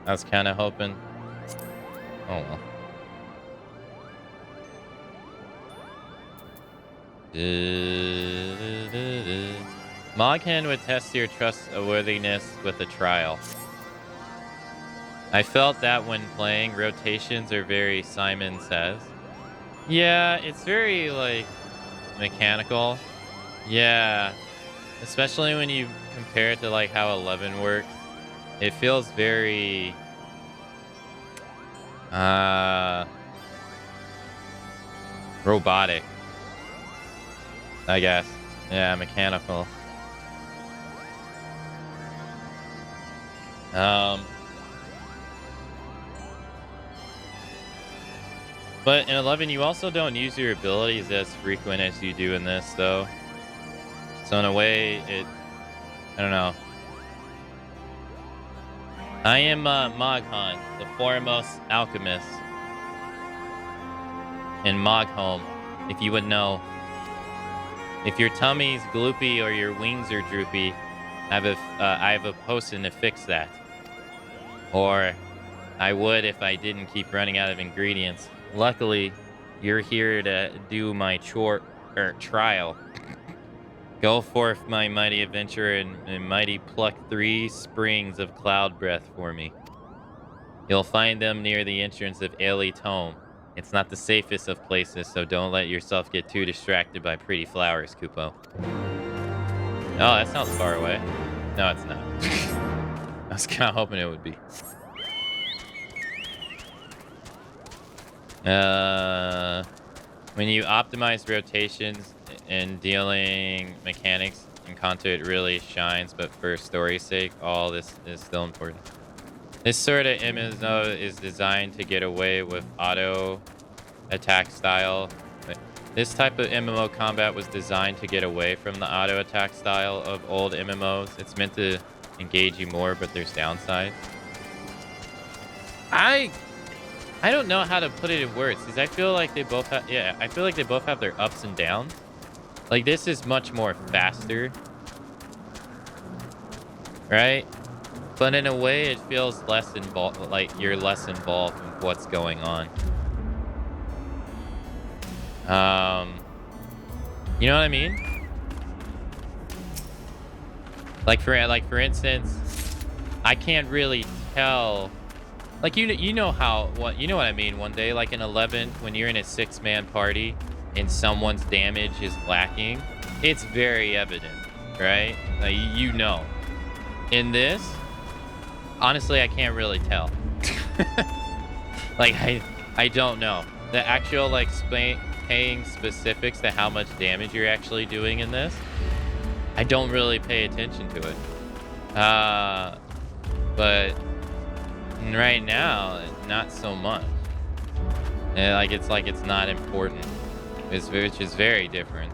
I was kind of hoping. Oh well. Moghan would test your trustworthiness with a trial. I felt that when playing, rotations are very Simon Says. Yeah, it's very like mechanical. Yeah. Especially when you compare it to like how 11 works. It feels very robotic, I guess. Yeah, mechanical. But in 11, you also don't use your abilities as frequent as you do in this, though. So in a way, I don't know. I am Moghan, the foremost alchemist in Mogholm, if you would know. If your tummy's gloopy or your wings are droopy, I have a potion to fix that. Or I would if I didn't keep running out of ingredients. Luckily, you're here to do my trial. Go forth, my mighty adventurer, and mighty pluck 3 springs of cloud breath for me. You'll find them near the entrance of Ailey's home. It's not the safest of places, so don't let yourself get too distracted by pretty flowers, Kupo. Oh, that sounds far away. No, it's not. I was kind of hoping it would be. When you optimize rotations and dealing mechanics, Encanto it really shines, but for story's sake, all this is still important. This sort of MMO is designed to get away with auto attack style This type of MMO combat was designed to get away from the auto attack style of old MMOs. It's meant to engage you more, but there's downsides. I don't know how to put it in words because I feel like they both have I feel like they both have their ups and downs. Like this is much more faster, right? But in a way, it feels less involved. Like you're less involved in what's going on. You know what I mean? Like for instance, I can't really tell. Like you know what I mean. One day, like in 11, when you're in a 6-man party and someone's damage is lacking, it's very evident, right? Like you know. In this, honestly, I can't really tell. Like I don't know the actual like paying specifics to how much damage you're actually doing in this. I don't really pay attention to it. But right now, not so much. And like it's not important. Which is very different.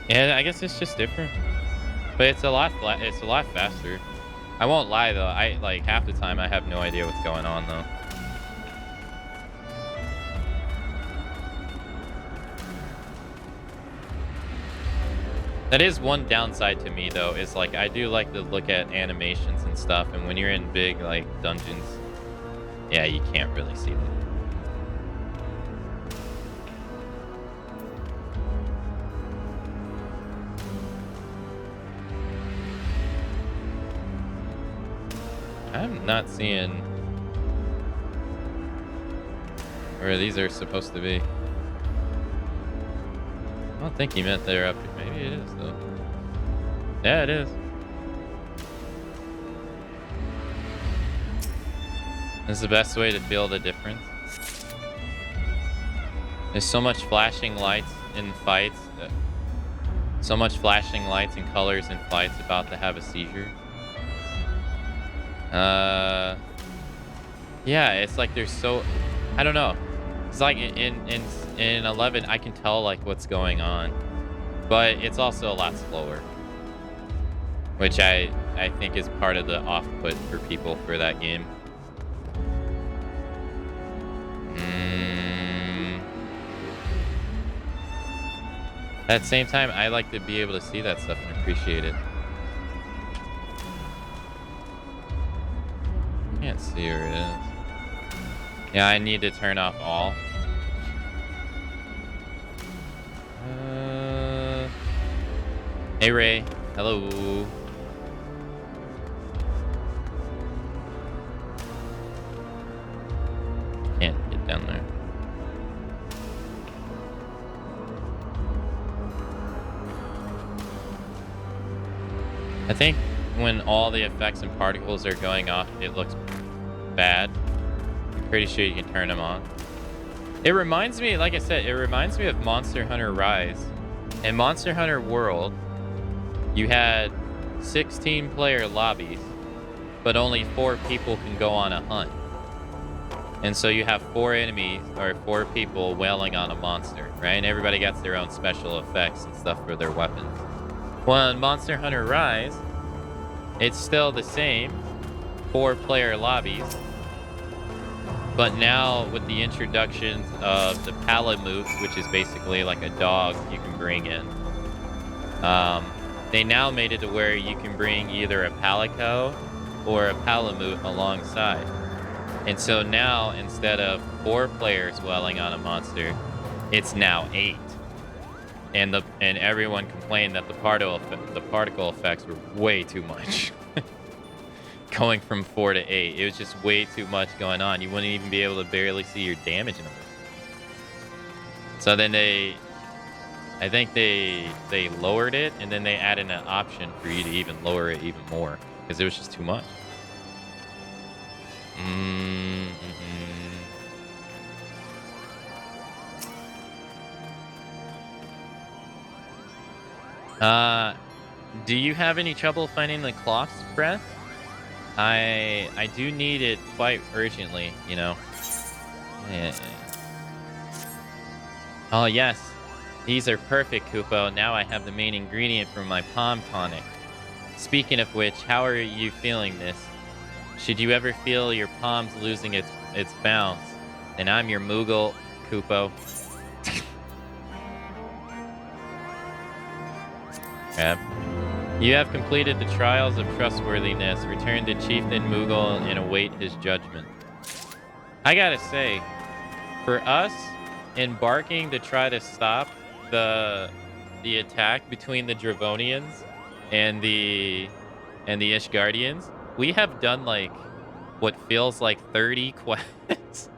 Yeah, I guess it's just different. But it's a lot faster. I won't lie though. I like half the time I have no idea what's going on though. That is one downside to me though, is like I do like to look at animations and stuff, and when you're in big like dungeons, yeah, you can't really see them. I'm not seeing where these are supposed to be. I don't think he meant they're up here. Maybe it is, though. Yeah, it is. This is the best way to feel the difference. There's so much flashing lights in fights. So much flashing lights and colors in fights about to have a seizure. Yeah, it's like there's so... I don't know. It's like in 11, I can tell like what's going on, but it's also a lot slower, which I think is part of the off-put for people for that game. At the same time, I like to be able to see that stuff and appreciate it. Can't see where it is. Yeah, I need to turn off all. Hey Ray, hello. Can't get down there. I think when all the effects and particles are going off, it looks bad. I'm pretty sure you can turn them on. It reminds me, like I said, it reminds me of Monster Hunter Rise. In Monster Hunter World, you had 16-player lobbies, but only 4 people can go on a hunt. And so you have 4 enemies, or 4 people wailing on a monster, right? And everybody gets their own special effects and stuff for their weapons. Well, in Monster Hunter Rise, it's still the same 4-player lobbies, but now with the introduction of the Palamute, which is basically like a dog you can bring in, they now made it to where you can bring either a Palico or a Palamute alongside. And so now, instead of 4 players dwelling on a monster, it's now 8. And everyone complained that the particle effects were way too much. Going from 4 to 8, it was just way too much going on. You wouldn't even be able to barely see your damage numbers. So then I think they lowered it, and then they added an option for you to even lower it even more because it was just too much. Do you have any trouble finding the cloths, Breath? I do need it quite urgently, you know. Yeah. Oh yes, these are perfect, Kupo. Now I have the main ingredient for my palm tonic. Speaking of which, how are you feeling this? Should you ever feel your palms losing its bounce, then I'm your Moogle, Kupo. Yep. You have completed the trials of trustworthiness. Return to Chieftain Moogle and await his judgment. I gotta say, for us embarking to try to stop the attack between the Dravonians and the Ishgardians, we have done like what feels like 30 quests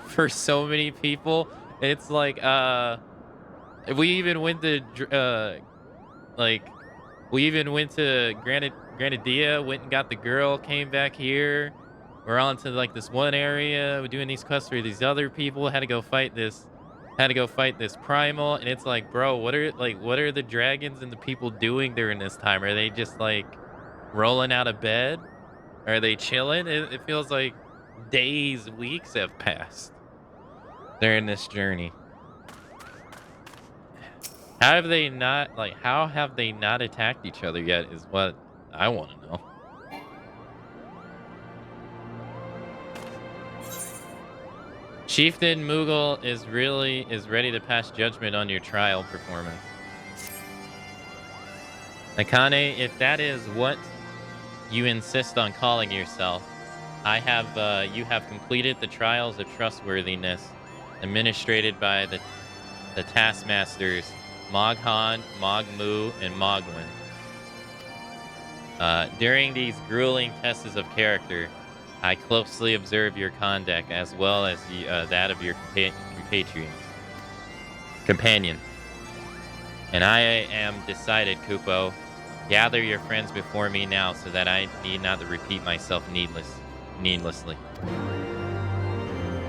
for so many people. It's like we even went to Granadia, went and got the girl, came back here. We're on to like this one area. We're doing these quests for these other people. Had to go fight this primal, and it's like, bro, what are the dragons and the people doing during this time? Are they just like rolling out of bed? Are they chilling? It feels like days, weeks have passed during this journey. How have they not attacked each other yet is what I want to know. Chieftain Moogle is ready to pass judgment on your trial performance. Akane, if that is what you insist on calling yourself, you have completed the trials of trustworthiness administrated by the taskmasters Moghan, Mogmu, and Mogwin. During these grueling tests of character, I closely observe your conduct as well as that of your companion. And I am decided, Kupo. Gather your friends before me now so that I need not to repeat myself needlessly.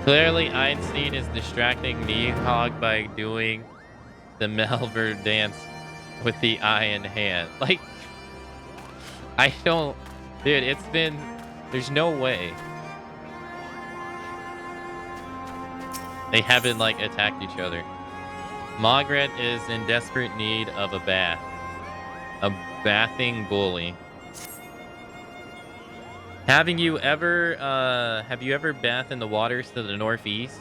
Clearly, Einstein is distracting Nihog by doing the Melver dance with the eye in hand. Like, I don't... Dude, there's no way they haven't, like, attacked each other. Margaret is in desperate need of a bath. A bathing bully. Have you ever bathed in the waters to the northeast?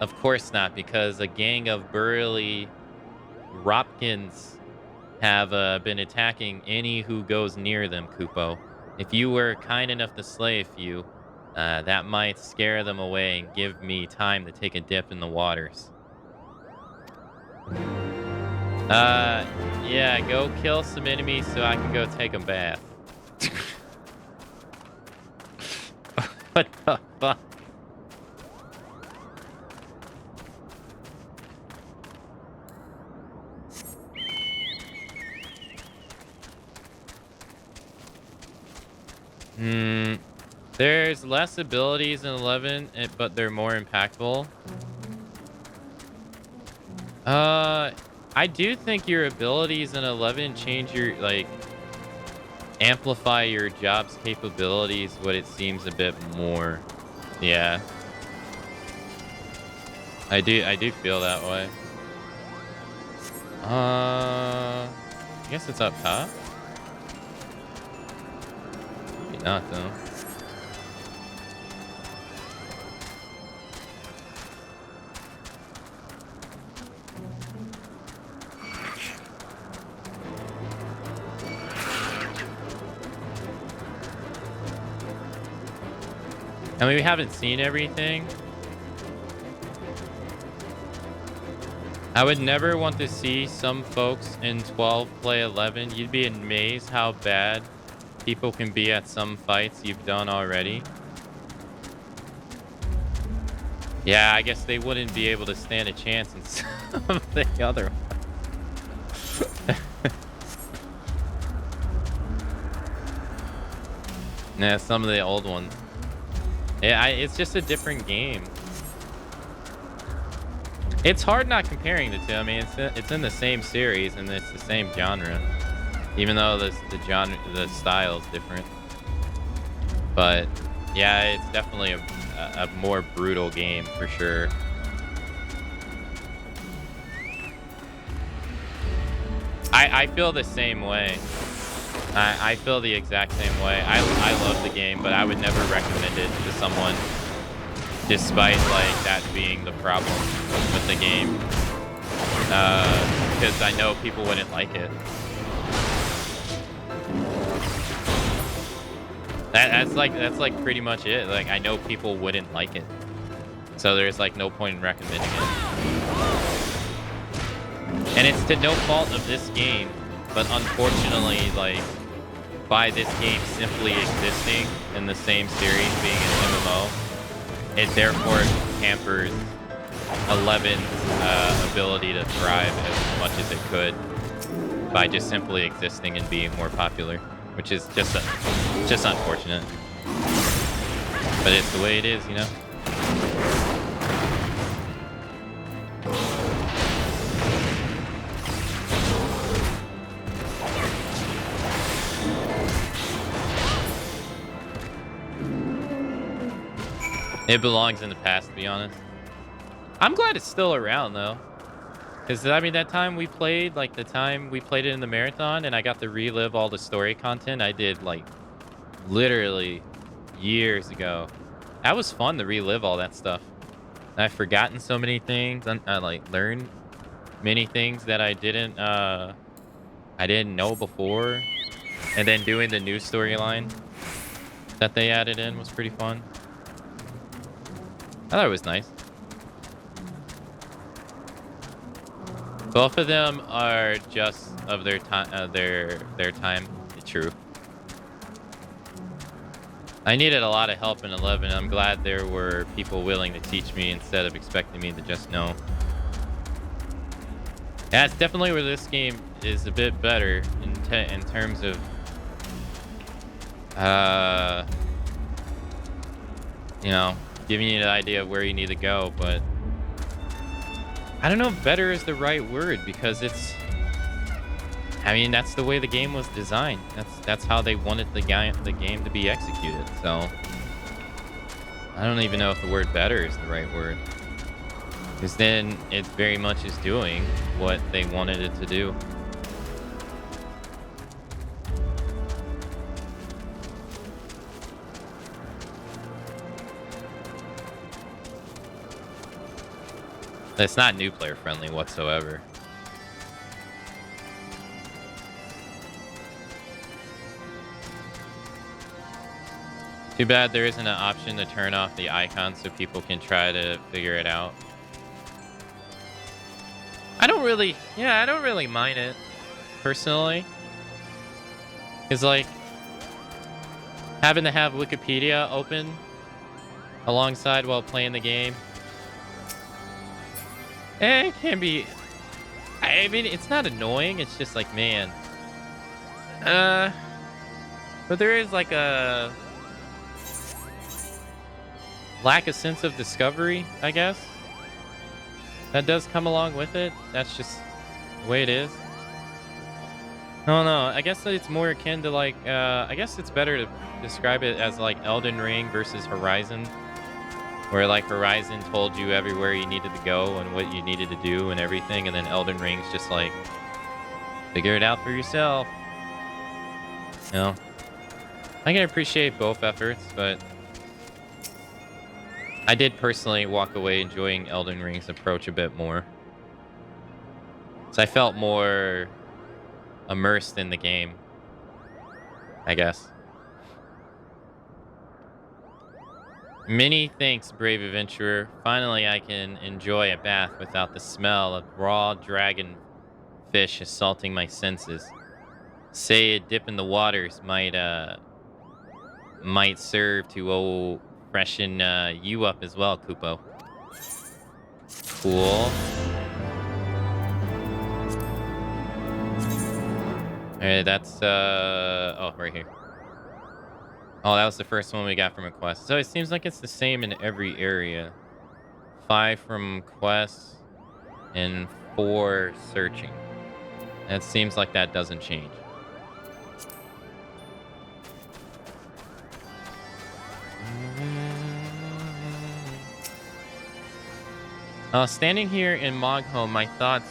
Of course not, because a gang of burly Ropkins have been attacking any who goes near them, Kupo. If you were kind enough to slay a few, that might scare them away and give me time to take a dip in the waters. Yeah, go kill some enemies so I can go take a bath. What the fuck? There's less abilities in 11, but they're more impactful. I do think your abilities in 11 change your, like, amplify your job's capabilities, what it seems a bit more. Yeah. I do feel that way. I guess it's up top. Maybe not, though. I mean, we haven't seen everything. I would never want to see some folks in 12 play 11. You'd be amazed how bad people can be at some fights you've done already. Yeah, I guess they wouldn't be able to stand a chance in some of the other ones. Yeah, some of the old ones. Yeah, it's just a different game. It's hard not comparing the two. I mean, it's in the same series and it's the same genre, even though the style is different. But yeah, it's definitely a more brutal game for sure. I feel the same way. I feel the exact same way. I love the game, but I would never recommend it to someone, despite like that being the problem with the game. Because I know people wouldn't like it. That's like pretty much it. Like I know people wouldn't like it, so there's like no point in recommending it. And it's to no fault of this game, but unfortunately, like by this game simply existing in the same series being an MMO, it therefore hampers 11's ability to thrive as much as it could by just simply existing and being more popular, which is just unfortunate. But it's the way it is, you know? It belongs in the past, to be honest. I'm glad it's still around, though. Because, I mean, that time we played, like, the time we played it in the marathon, and I got to relive all the story content I did, like, literally years ago. That was fun to relive all that stuff. And I've forgotten so many things. I like, learned many things that I didn't know before. And then doing the new storyline that they added in was pretty fun. I thought it was nice. Both of them are just of their time. Their time. True. I needed a lot of help in 11. I'm glad there were people willing to teach me instead of expecting me to just know. Yeah, it's definitely where this game is a bit better in terms of you know, giving you the idea of where you need to go, but I don't know if better is the right word, because it's, I mean, that's the way the game was designed. That's how they wanted the game to be executed. So I don't even know if the word better is the right word, because then it very much is doing what they wanted it to do. It's not new player friendly whatsoever. Too bad there isn't an option to turn off the icon so people can try to figure it out. I don't really mind it, personally. It's like having to have Wikipedia open alongside while playing the game. It can be, I mean, it's not annoying, it's just like, man. But there is like a lack of sense of discovery, I guess. That does come along with it. That's just the way it is. I don't know. I guess it's more akin to like, I guess it's better to describe it as like Elden Ring versus Horizon. Where like Horizon told you everywhere you needed to go and what you needed to do and everything. And then Elden Ring's just like, figure it out for yourself. You know? I can appreciate both efforts, but I did personally walk away enjoying Elden Ring's approach a bit more. So I felt more immersed in the game, I guess. Many thanks, brave adventurer. Finally, I can enjoy a bath without the smell of raw dragon fish assaulting my senses. Say a dip in the waters might serve to freshen you up as well, Kupo. Cool. Alright, that's oh, right here. Oh, that was the first one we got from a quest. So it seems like it's the same in every area. 5 from quests and 4 searching. And it seems like that doesn't change. Standing here in Mogholm, my thoughts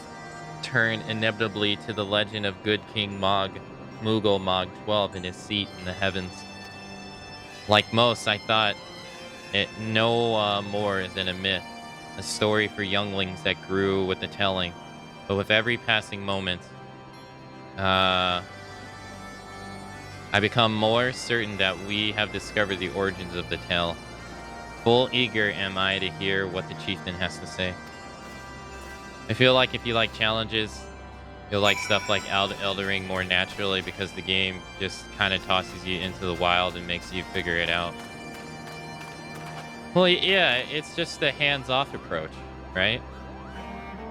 turn inevitably to the legend of good King Mughal Mog 12 in his seat in the heavens. Like most, I thought it no more than a myth, a story for younglings that grew with the telling. But with every passing moment, I become more certain that we have discovered the origins of the tale. Full eager am I to hear what the chieftain has to say. I feel like if you like challenges, you'll like stuff like Elden Ring more naturally because the game just kind of tosses you into the wild and makes you figure it out. Well, yeah, it's just the hands-off approach, right?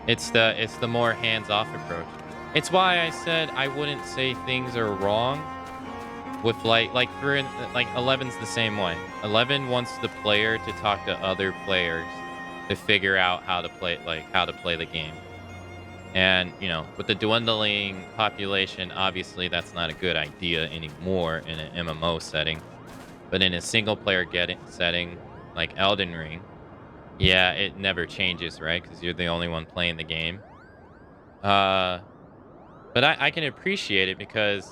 It's the more hands-off approach. It's why I said I wouldn't say things are wrong with like 11's the same way. 11 wants the player to talk to other players to figure out how to play the game. And, you know, with the dwindling population, obviously that's not a good idea anymore in an MMO setting. But in a single player setting like Elden Ring, yeah, it never changes, right? Because you're the only one playing the game. But I can appreciate it because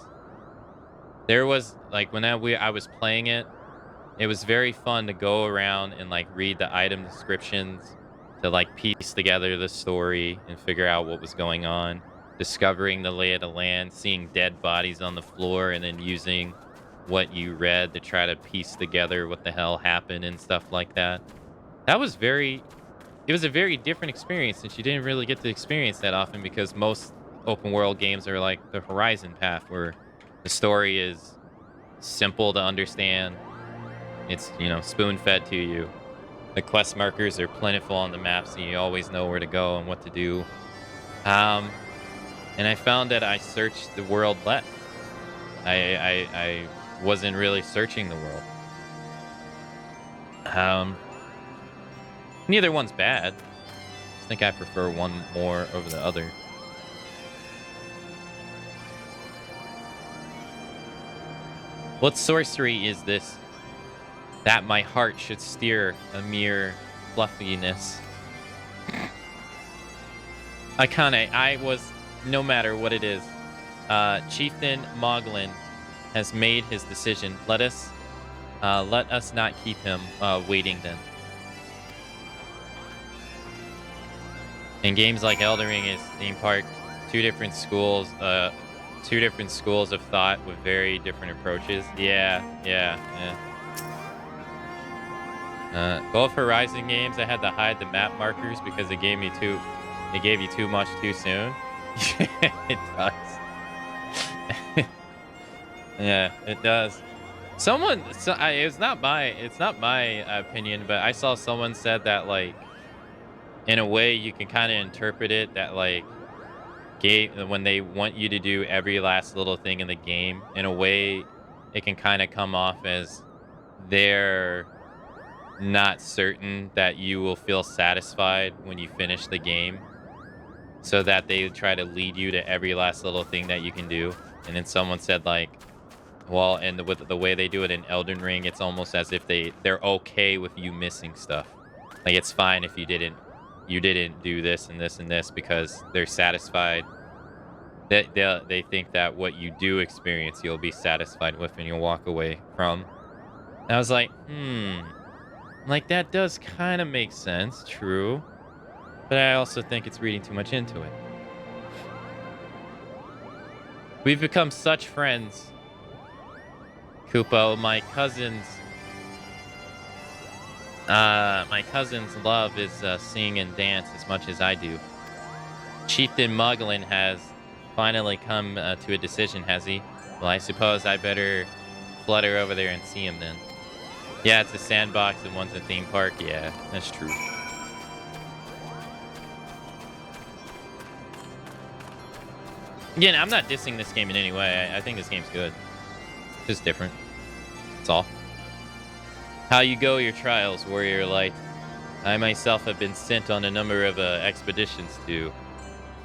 there was like when I was playing it, it was very fun to go around and like read the item descriptions to like piece together the story and figure out what was going on, discovering the lay of the land, seeing dead bodies on the floor, and then using what you read to try to piece together what the hell happened and stuff like that. It was a very different experience since you didn't really get to experience that often because most open world games are like the Horizon path where the story is simple to understand. It's, you know, spoon-fed to you. The quest markers are plentiful on the map, so you always know where to go and what to do. And I found that I searched the world less. I wasn't really searching the world. Neither one's bad. I just think I prefer one more over the other. What sorcery is this? That my heart should steer a mere fluffiness. I was, no matter what it is, Chieftain Moglin has made his decision. Let us not keep him waiting then. In games like Elden Ring is theme park, two different schools of thought with very different approaches. Yeah. Both Horizon games, I had to hide the map markers because it gave you too much too soon. It does. Yeah, it does. It's not my opinion, but I saw someone said that like, in a way, you can kind of interpret it that like, when they want you to do every last little thing in the game, in a way, it can kind of come off as they're not certain that you will feel satisfied when you finish the game, so that they try to lead you to every last little thing that you can do. And then someone said like, well, and with the way they do it in Elden Ring, it's almost as if they're okay with you missing stuff. Like it's fine if you didn't do this and this and this because they're satisfied. They think that what you do experience, you'll be satisfied with and you'll walk away from. And I was like, like that does kind of make sense, true. But I also think it's reading too much into it. We've become such friends, Kupo. My cousin's love is sing and dance as much as I do. Chieftain Muglin has finally come to a decision, has he? Well, I suppose I better flutter over there and see him then. Yeah, it's a sandbox and one's a theme park. Yeah, that's true. Again, I'm not dissing this game in any way. I think this game's good. It's just different. That's all. How you go your trials, Warrior Light. I myself have been sent on a number of expeditions to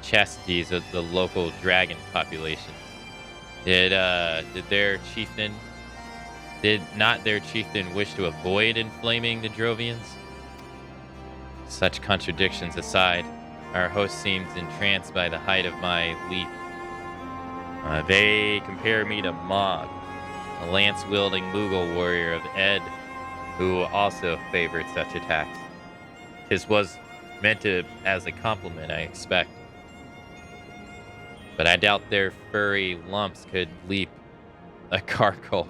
chastise of the local dragon population. Did not their chieftain wish to avoid inflaming the Drovians? Such contradictions aside, our host seems entranced by the height of my leap. They compare me to Mog, a lance-wielding Moogle warrior of Ed, who also favored such attacks. 'Tis was meant as a compliment, I expect. But I doubt their furry lumps could leap a carcass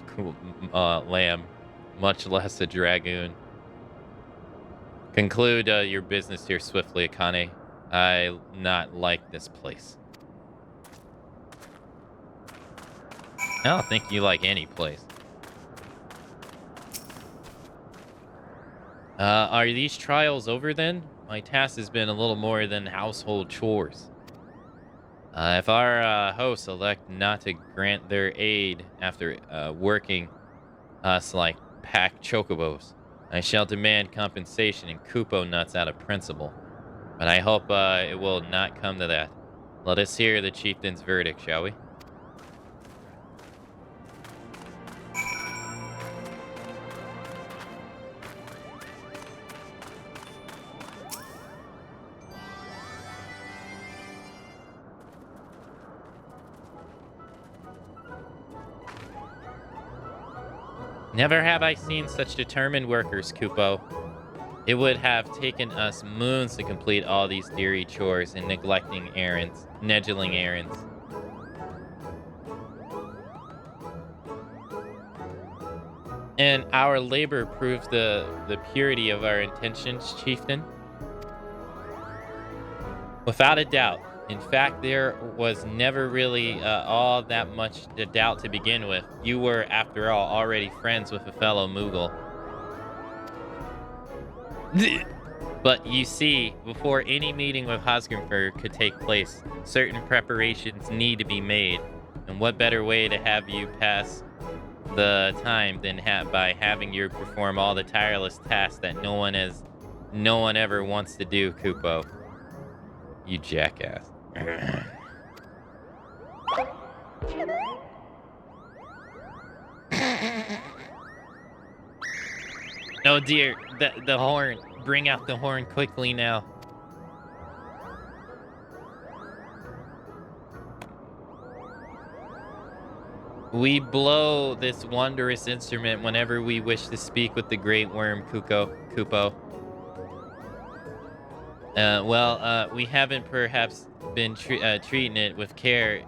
lamb, much less a dragoon. Conclude your business here swiftly, Akane. I not like this place. I don't think you like any place. Are these trials over then? My task has been a little more than household chores. If our hosts elect not to grant their aid after working us like packed chocobos, I shall demand compensation and Kupo nuts out of principle. But I hope it will not come to that. Let us hear the chieftain's verdict, shall we? Never have I seen such determined workers, Kupo. It would have taken us moons to complete all these deary chores and negging errands. And our labor proves the purity of our intentions, chieftain. Without a doubt. In fact, there was never really all that much doubt to begin with. You were, after all, already friends with a fellow Moogle. But you see, before any meeting with Hosgrimfur could take place, certain preparations need to be made. And what better way to have you pass the time than by having you perform all the tireless tasks that no one ever wants to do, Kupo. You jackass. Oh dear, the horn. Bring out the horn quickly now. We blow this wondrous instrument whenever we wish to speak with the great worm, Kupo. We haven't perhaps been treating it with care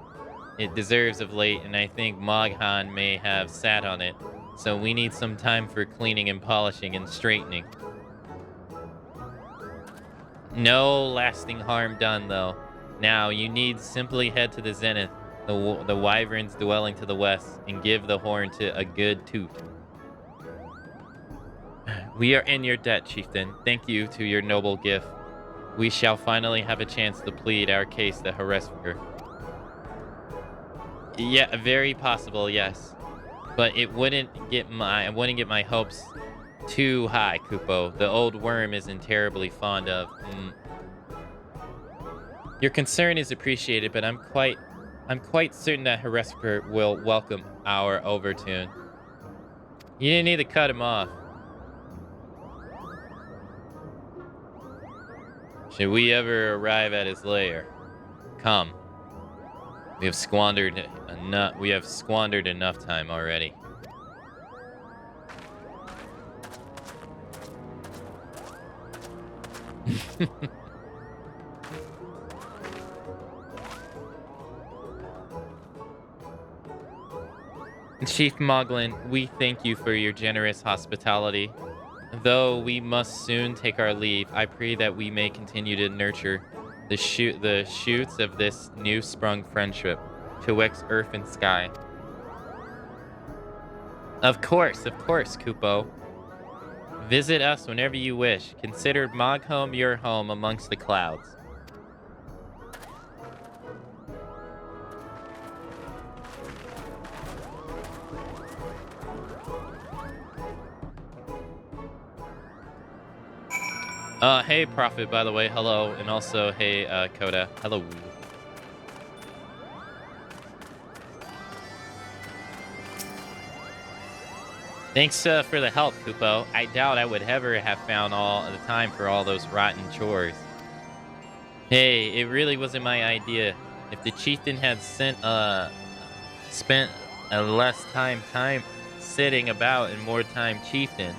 it deserves of late, and I think Moghan may have sat on it. So we need some time for cleaning and polishing and straightening. No lasting harm done, though. Now, you need simply head to the zenith, the wyverns dwelling to the west, and give the horn to a good toot. We are in your debt, chieftain. Thank you to your noble gift. We shall finally have a chance to plead our case to Haresfinger. Yeah, very possible, yes. But it wouldn't get my hopes too high, Kupo. The old worm isn't terribly fond of. Your concern is appreciated, but I'm quite certain that Haresfinger will welcome our overtune. You didn't need to cut him off. Should we ever arrive at his lair, come. We have squandered enough time already. Chief Moglin, we thank you for your generous hospitality. Though we must soon take our leave, I pray that we may continue to nurture the shoots of this new-sprung friendship twixt earth and sky. Of course, Kupo. Visit us whenever you wish. Consider Moghome your home amongst the clouds. Hey, Prophet, by the way, hello. And also, hey, Coda, hello. Thanks for the help, Kupo. I doubt I would ever have found all the time for all those rotten chores. Hey, it really wasn't my idea. If the chieftain had spent a less time sitting about and more time chieftain,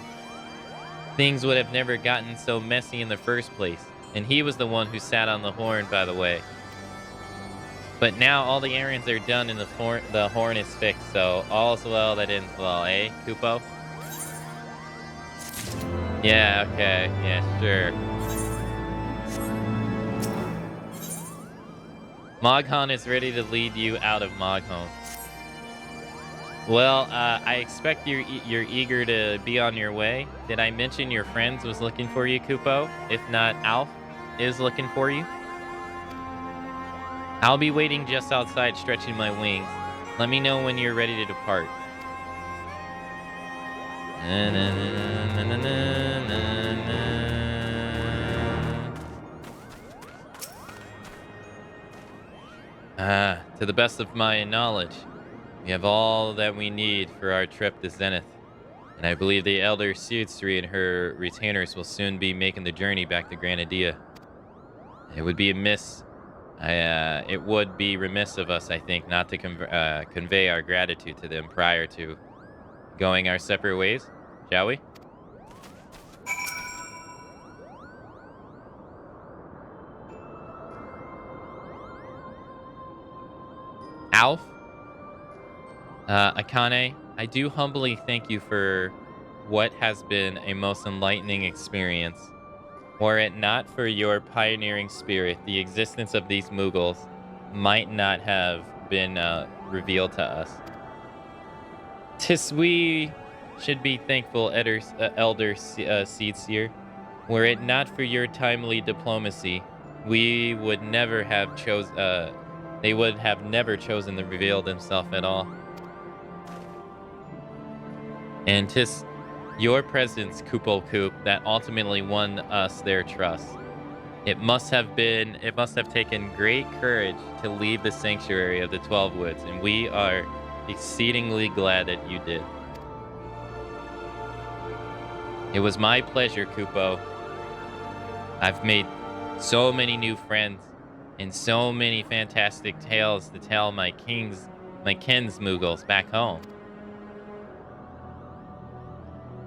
things would have never gotten so messy in the first place. And he was the one who sat on the horn, by the way. But now all the errands are done and the horn is fixed, so all's well that ends well, eh, Kupo? Yeah, okay, yeah, sure. Moghan is ready to lead you out of Moghan. Well, I expect you're eager to be on your way. Did I mention your friends was looking for you, Kupo? If not, Alf is looking for you. I'll be waiting just outside, stretching my wings. Let me know when you're ready to depart. To the best of my knowledge, we have all that we need for our trip to Zenith. And I believe the Elder Seedsri and her retainers will soon be making the journey back to Granadia. It would be remiss of us, I think, not to convey our gratitude to them prior to going our separate ways, shall we? Alf? Akane, I do humbly thank you for what has been a most enlightening experience. Were it not for your pioneering spirit, the existence of these Mughals might not have been revealed to us. 'Tis we should be thankful, Elder Seedseer. Were it not for your timely diplomacy, we would never have they would have never chosen to reveal themselves at all. And 'tis your presence, Koop, that ultimately won us their trust. It must have taken great courage to leave the sanctuary of the 12 Woods, and we are exceedingly glad that you did. It was my pleasure, Kupo. I've made so many new friends and so many fantastic tales to tell my kins Mughals back home.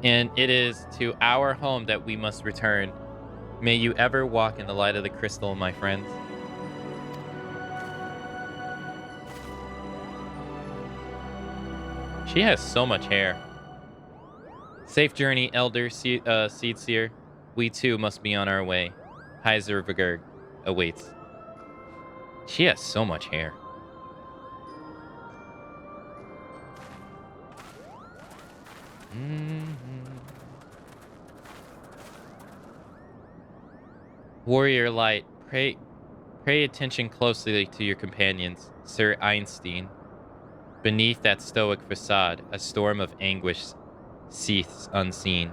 And it is to our home that we must return. May you ever walk in the light of the crystal, my friends. She has so much hair. Safe journey, Elder Seedseer. We too must be on our way. Heiserberg awaits. She has so much hair. Warrior Light, pay attention closely to your companions, Sir Einstein. Beneath that stoic facade, a storm of anguish seethes unseen.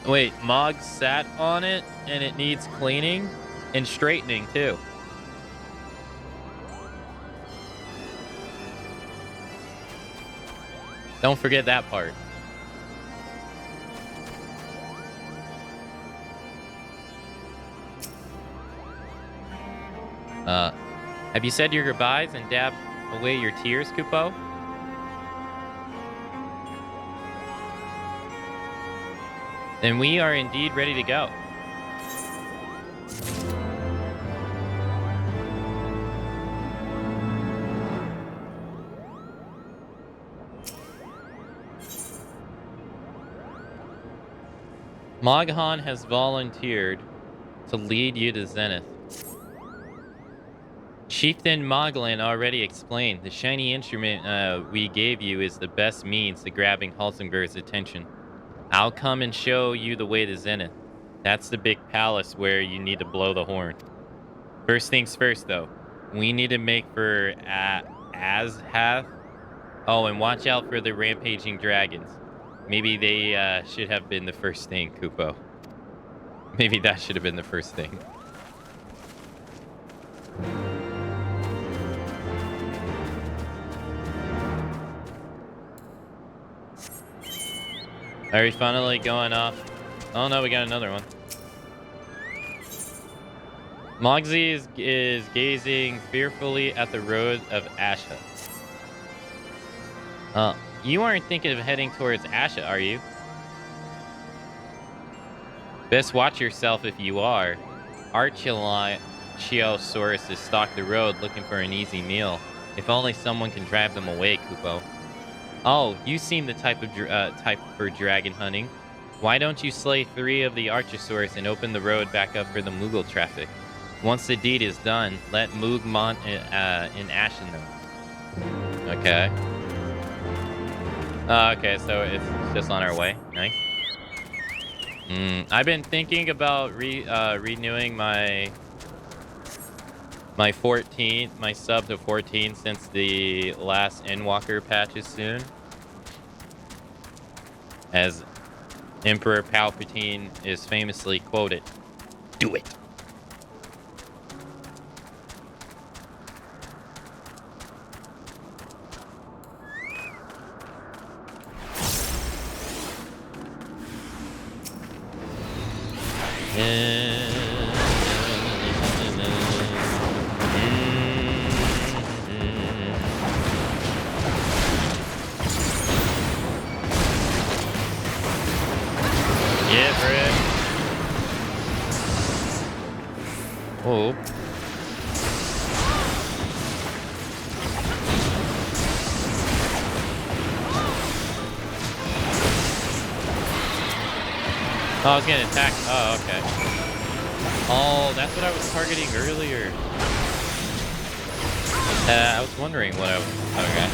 Wait, Mog sat on it and it needs cleaning and straightening too. Don't forget that part. Have you said your goodbyes and dabbed away your tears, Kupo? Then we are indeed ready to go. Moghan has volunteered to lead you to Zenith. Chieftain Moglan already explained. The shiny instrument we gave you is the best means to grabbing Halsenberg's attention. I'll come and show you the way to Zenith. That's the big palace where you need to blow the horn. First things first, though. We need to make for Azhath. Oh, and watch out for the rampaging dragons. Maybe they should have been the first thing, Kupo. Maybe that should have been the first thing. Are we finally going off? Oh no, we got another one. Mogsy is gazing fearfully at the road of Asha. You aren't thinking of heading towards Asha, are you? Best watch yourself if you are. Archiosaurus has stalked the road looking for an easy meal. If only someone can drive them away, Kupo. Oh, you seem the type for dragon hunting. Why don't you slay 3 of the Archosaurus and open the road back up for the Moogle traffic? Once the deed is done, let Moogmont in Ashen know. Okay. Okay, so it's just on our way. Nice. I've been thinking about renewing my 14, my sub to 14 since the last Endwalker patch is soon. As Emperor Palpatine is famously quoted, "Do it." Yeah, Brett. Oh. Oh, I was getting attacked. Oh, okay. Oh, that's what I was targeting earlier. I was wondering what I was... Okay.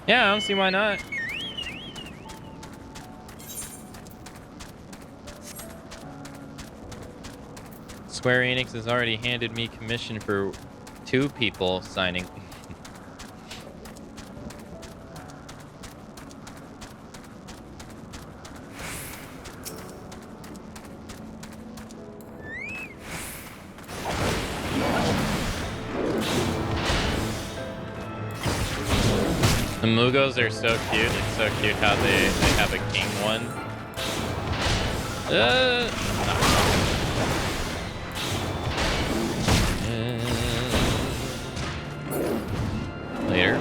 Yeah, I don't see why not. Square Enix has already handed me commission for 2 people signing. The Mugos are so cute. It's so cute how they have a king one. Later.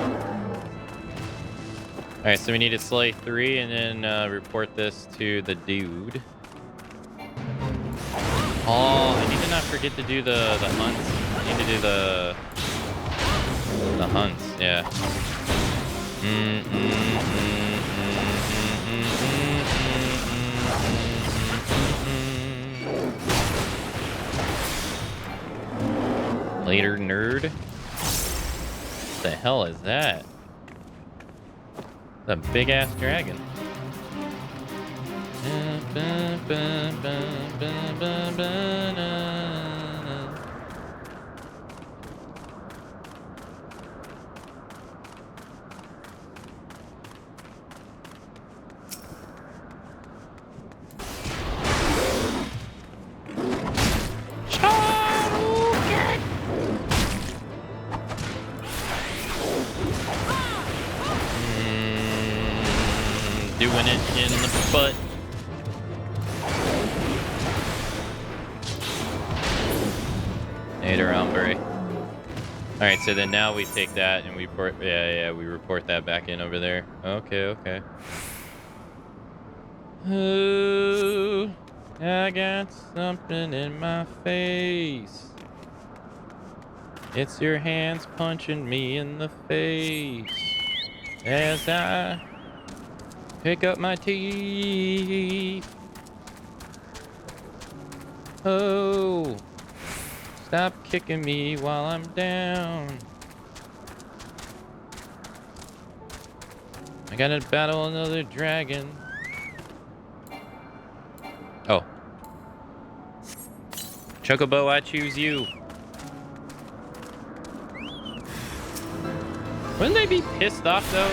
Alright, so we need to slay 3 and then report this to the dude. Oh, I need to not forget to do the hunts. I need to do the hunts, yeah. Later, nerd. What the hell is that? It's a big ass dragon. Doing it in the butt. Later, Ombre. Alright, so then now we take that and we report, we report that back in over there. Okay. Oh, I got something in my face. It's your hands punching me in the face as I pick up my teeth. Oh, stop kicking me while I'm down. I gotta battle another dragon. Oh. Chocobo, I choose you. Wouldn't they be pissed off, though?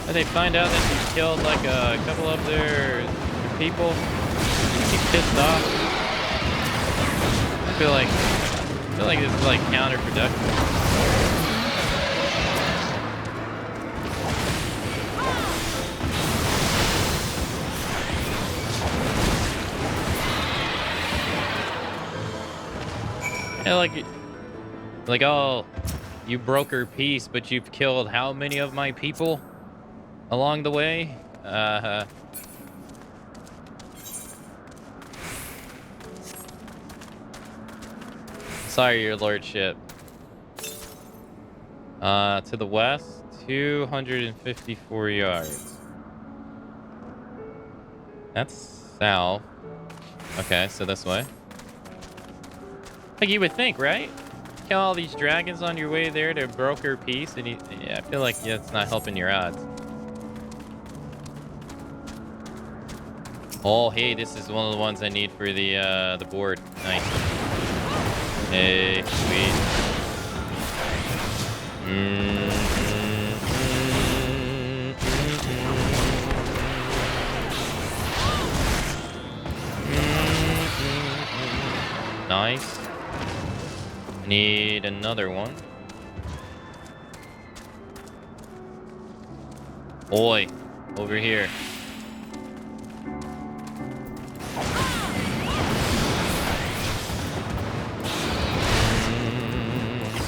When they find out that you killed, like, a couple of their people? Would you be pissed off? I feel like this is, like, counterproductive. Yeah, like, oh, you broke her peace, but you've killed how many of my people along the way? Sorry, your lordship. To the west, 254 yards. That's south. Okay, so this way. Like you would think, right? Kill all these dragons on your way there to broker peace, and yeah, I feel like it's not helping your odds. Oh, hey, this is one of the ones I need for the board. Nice. Hey, sweet. Nice. Need another one. Oi, over here.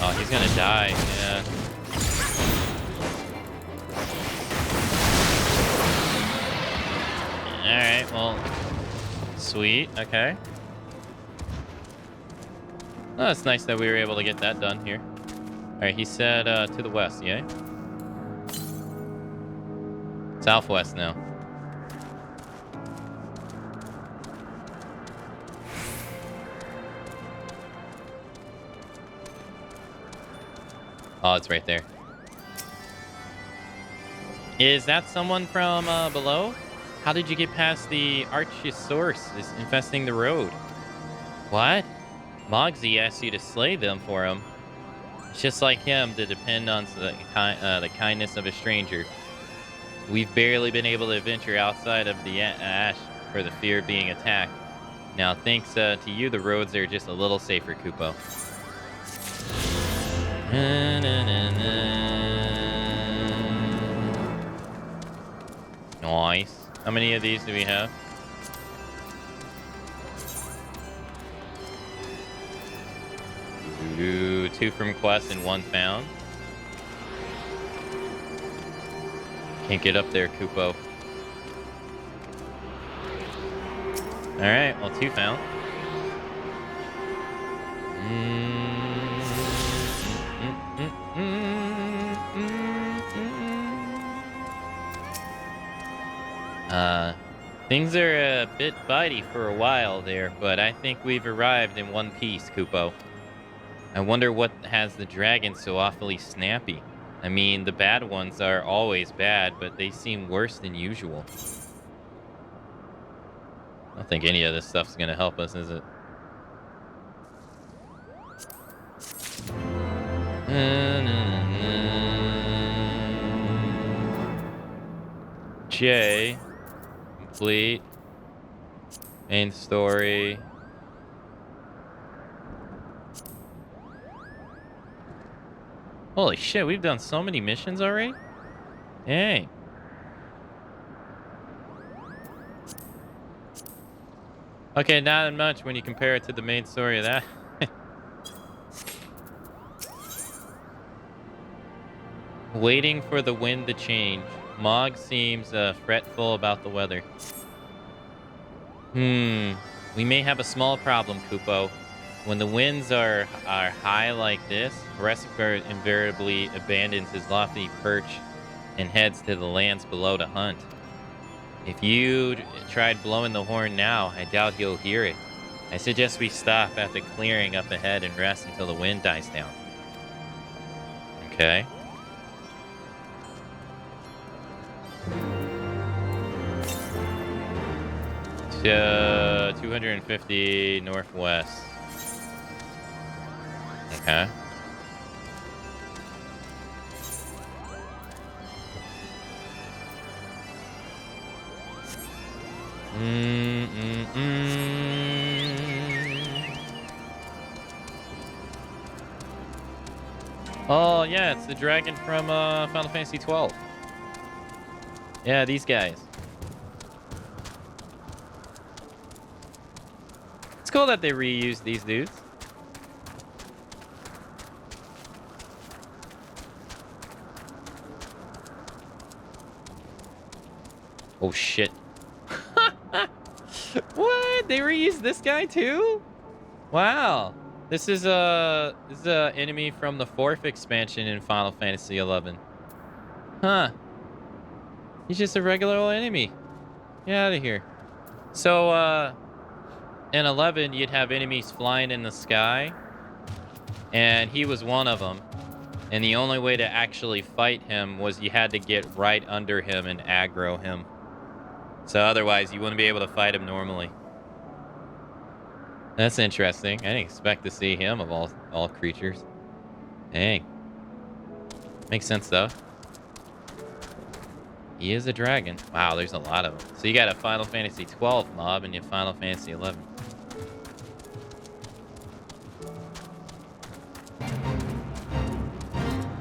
Oh, he's gonna die. Yeah. All right. Well, sweet. Okay. Oh, it's nice that we were able to get that done here. All right, he said to the west, yeah? Southwest now. Oh, it's right there. Is that someone from below? How did you get past the Archosaurus is infesting the road? What? Mogsy asked you to slay them for him. It's just like him to depend on the kindness of a stranger. We've barely been able to venture outside of the ash for the fear of being attacked. Now, thanks to you, the roads are just a little safer, Kupo. Nice. How many of these do we have? Ooh, 2 from quest and 1 found. Can't get up there, Kupo. Alright, well, 2 found. Things are a bit bitey for a while there, but I think we've arrived in one piece, Kupo. I wonder what has the dragon so awfully snappy. I mean, the bad ones are always bad, but they seem worse than usual. I don't think any of this stuff's gonna help us, is it? J. Complete. Main story. Holy shit, we've done so many missions already? Dang. Okay, not much when you compare it to the main story of that. Waiting for the wind to change. Mog seems fretful about the weather. We may have a small problem, Kupo. when the winds are high like this, Recifer invariably abandons his lofty perch and heads to the lands below to hunt. If you tried blowing the horn now, I doubt he'll hear it. I suggest we stop at the clearing up ahead and rest until the wind dies down. Okay. So, 250 northwest. Okay. Oh, yeah, it's the dragon from Final Fantasy XII. Yeah, these guys. It's cool that they reuse these dudes. Oh, shit. What? They reused this guy too? Wow. This is a enemy from the 4th expansion in Final Fantasy XI. Huh. He's just a regular old enemy. Get out of here. So, in 11, you'd have enemies flying in the sky. And he was one of them. And the only way to actually fight him was you had to get right under him and aggro him. So otherwise, you wouldn't be able to fight him normally. That's interesting. I didn't expect to see him of all creatures. Dang. Makes sense, though. He is a dragon. Wow, there's a lot of them. So you got a Final Fantasy XII mob and you have Final Fantasy XI.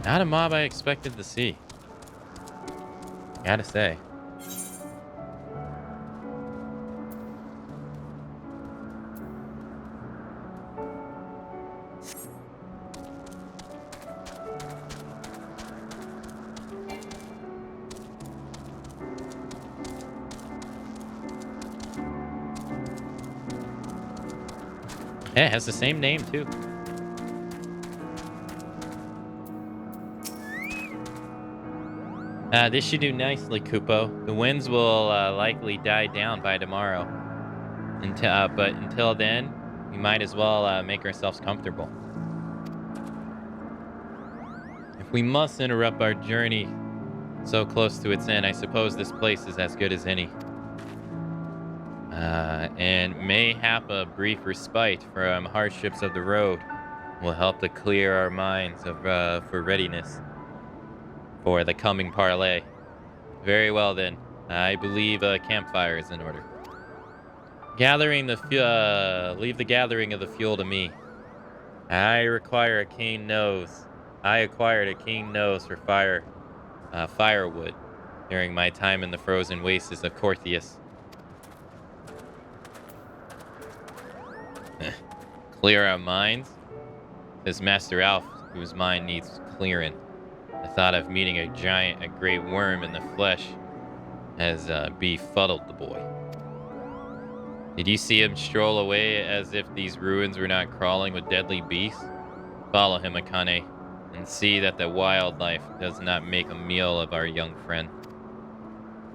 Not a mob I expected to see. Gotta say. Yeah, it has the same name, too. This should do nicely, Kupo. The winds will likely die down by tomorrow. But until then, we might as well make ourselves comfortable. If we must interrupt our journey so close to its end, I suppose this place is as good as any. And mayhap a brief respite from hardships of the road will help to clear our minds for readiness for the coming parley. Very well then. I believe a campfire is in order. Leave the gathering of the fuel to me. I require a keen nose. I acquired a keen nose for firewood during my time in the frozen wastes of Corthius. Clear our minds? Says Master Alf, whose mind needs clearing. The thought of meeting a great worm in the flesh has befuddled the boy. Did you see him stroll away as if these ruins were not crawling with deadly beasts? Follow him, Akane, and see that the wildlife does not make a meal of our young friend.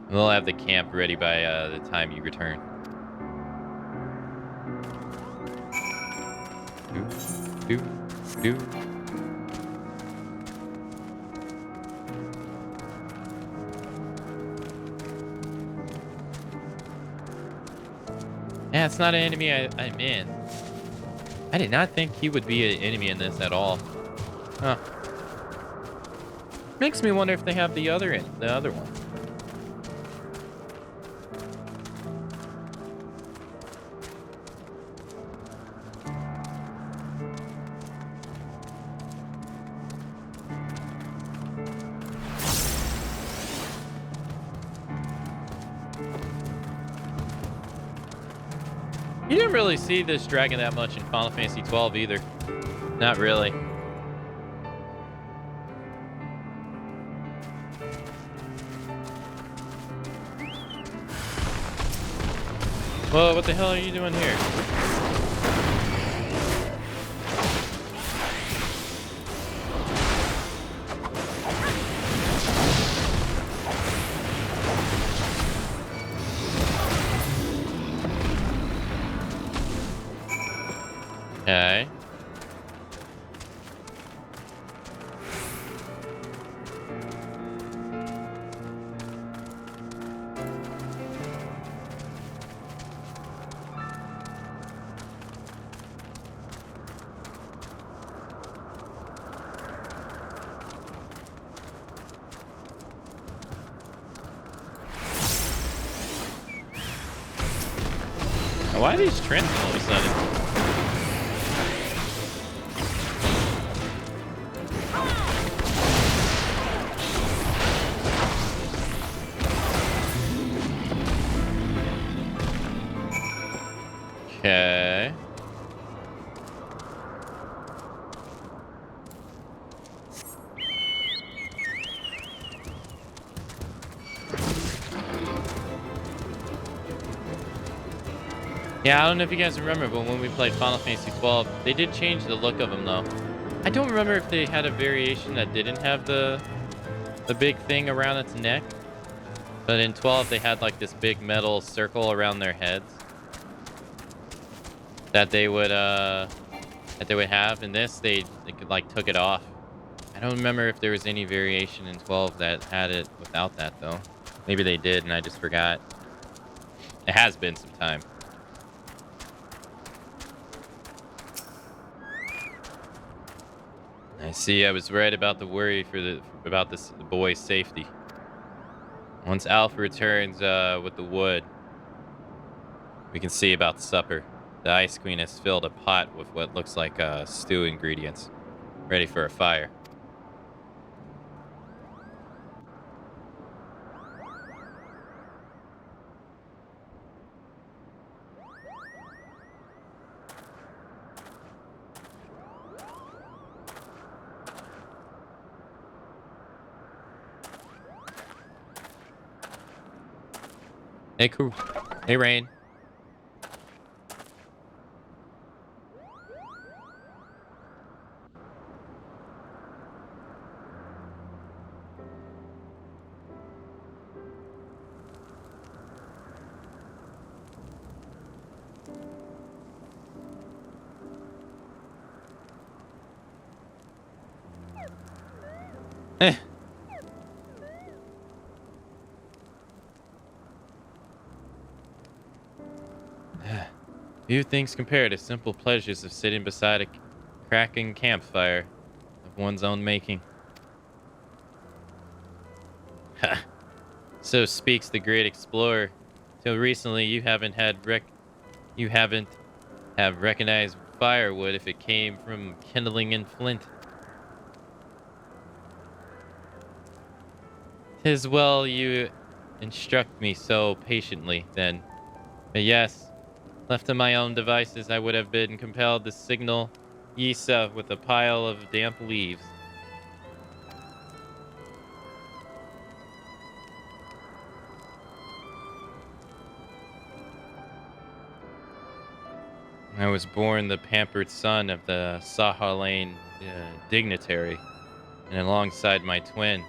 We'll have the camp ready by the time you return. Do. Yeah, it's not an enemy I'm in. I did not think he would be an enemy in this at all. Huh. Makes me wonder if they have the other one. You didn't really see this dragon that much in Final Fantasy XII either. Not really. Whoa, what the hell are you doing here? Okay. Why are these trends all of a sudden? Okay. Yeah, I don't know if you guys remember, but when we played Final Fantasy XII, they did change the look of them, though. I don't remember if they had a variation that didn't have the big thing around its neck. But in 12, they had like this big metal circle around their heads that they would have. In this, they could like took it off. I don't remember if there was any variation in 12 that had it without that, though. Maybe they did, and I just forgot. It has been some time. I see. I was right about the worry about the boy's safety. Once Alpha returns with the wood, we can see about supper. The Ice Queen has filled a pot with what looks like stew ingredients, ready for a fire. Hey, cool. Hey, Rain. Eh. Few things compare to simple pleasures of sitting beside a cracking campfire of one's own making. Ha! So speaks the great explorer. Till recently, you haven't have recognized firewood if it came from kindling in flint. 'Tis well you instruct me so patiently, then. But yes, left to my own devices, I would have been compelled to signal Yisa with a pile of damp leaves. I was born the pampered son of the Saharlane dignitary, and alongside my twin,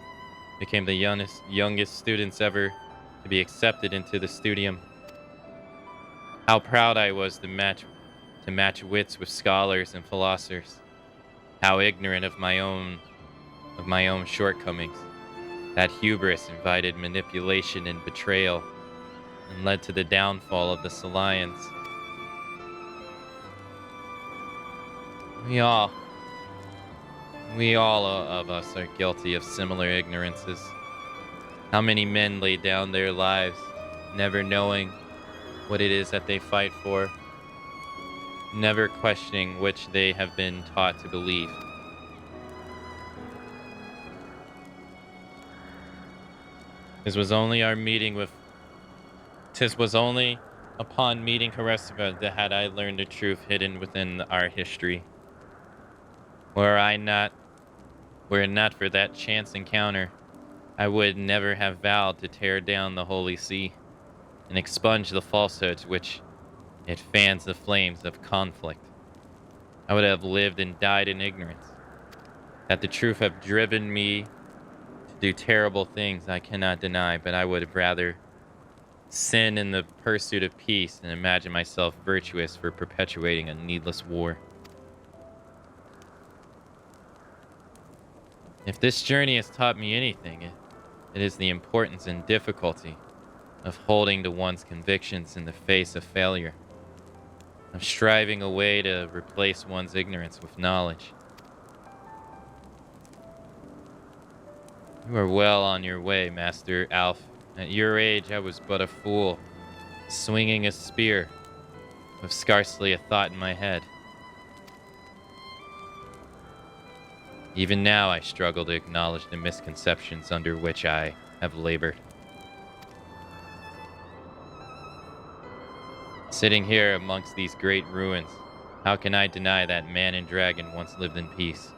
became the youngest students ever to be accepted into the studium. How proud I was to match wits with scholars and philosophers. How ignorant of my own shortcomings. That hubris invited manipulation and betrayal, and led to the downfall of this alliance. We all of us are guilty of similar ignorances. How many men lay down their lives, never knowing what it is that they fight for, never questioning which they have been taught to believe. This was only upon meeting Haresiva that had I learned the truth hidden within our history. Were it not for that chance encounter, I would never have vowed to tear down the Holy See and expunge the falsehoods which it fans the flames of conflict. I would have lived and died in ignorance. That the truth have driven me to do terrible things I cannot deny, but I would have rather sin in the pursuit of peace and imagine myself virtuous for perpetuating a needless war. If this journey has taught me anything, it is the importance and difficulty of holding to one's convictions in the face of failure, of striving a way to replace one's ignorance with knowledge. You are well on your way, Master Alf. At your age, I was but a fool, swinging a spear, with scarcely a thought in my head. Even now, I struggle to acknowledge the misconceptions under which I have labored. Sitting here amongst these great ruins, how can I deny that man and dragon once lived in peace?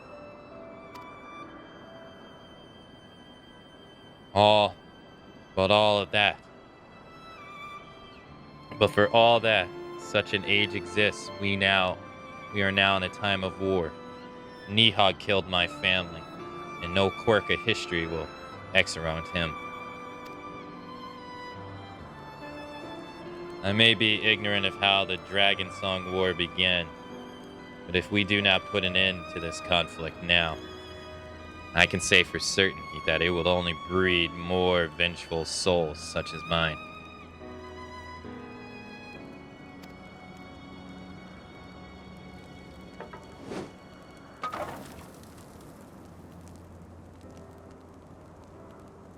But all of that. But for all that, such an age exists, we are now in a time of war. Nihog killed my family, and no quirk of history will exonerate him. I may be ignorant of how the Dragon Song War began, but if we do not put an end to this conflict now, I can say for certainty that it will only breed more vengeful souls such as mine.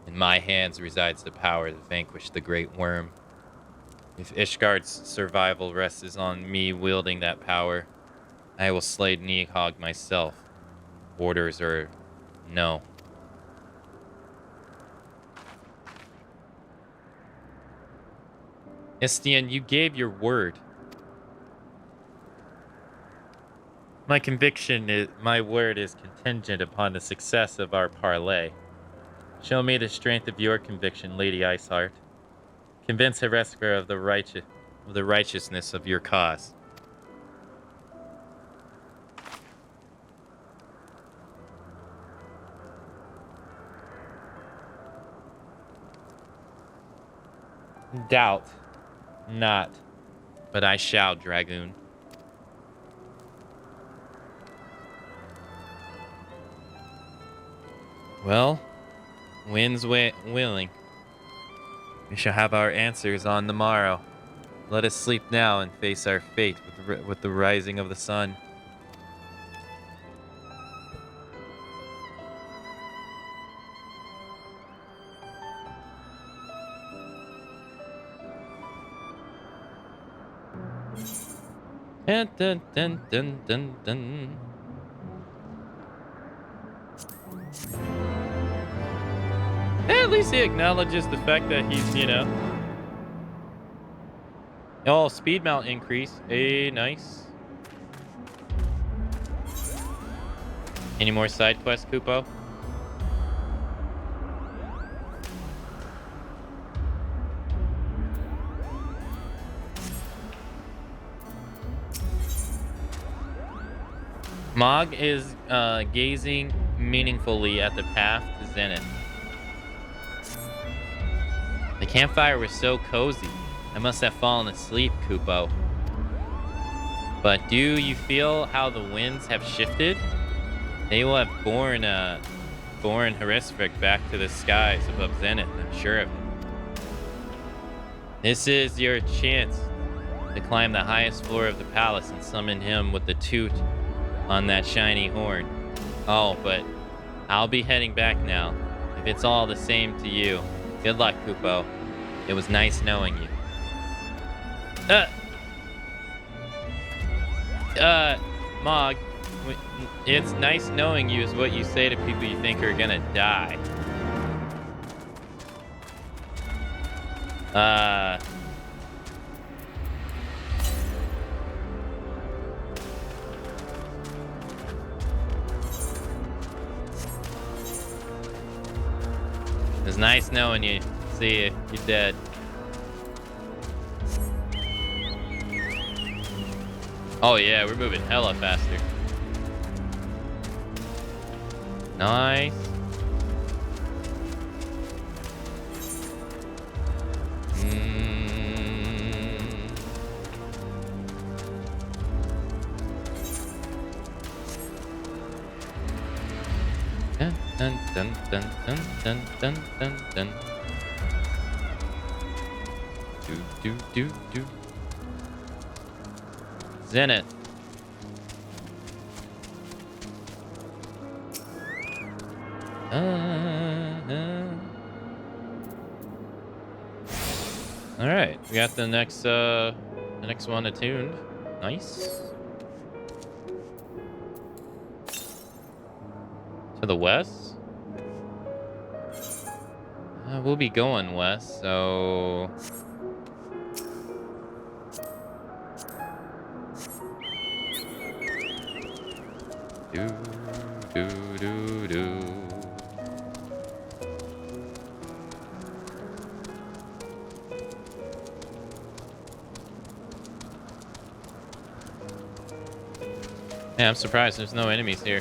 In my hands resides the power to vanquish the Great Worm. If Ishgard's survival rests on me wielding that power, I will slay Nihog myself. Orders or no. Istian, you gave your word. My conviction is, my word is contingent upon the success of our parley. Show me the strength of your conviction, Lady Iceheart. Convince Heresker of the righteousness of your cause. Doubt not, but I shall, Dragoon. Well, wind's willing. We shall have our answers on the morrow. Let us sleep now and face our fate with the rising of the sun. Dun, dun, dun, dun, dun, dun. At least he acknowledges the fact that he's, Oh, speed mount increase. Hey, nice. Any more side quests, Kupo? Mog is gazing meaningfully at the path to Zenith. The campfire was so cozy. I must have fallen asleep, Kupo. But do you feel how the winds have shifted? They will have borne Heresvik back to the skies above Zenith, I'm sure of it. This is your chance to climb the highest floor of the palace and summon him with the toot on that shiny horn. Oh, but I'll be heading back now. If it's all the same to you, good luck, Kupo. It was nice knowing you. Mog, it's nice knowing you is what you say to people you think are gonna die. It's nice knowing you. See you. You're dead. Oh yeah, we're moving hella faster. Nice. Dun, dun, dun, dun, dun, dun, dun, dun, dun. Do. Zenith. All right, we got the next one attuned. Nice. To the west. We'll be going west, so. Do. Yeah, I'm surprised there's no enemies here.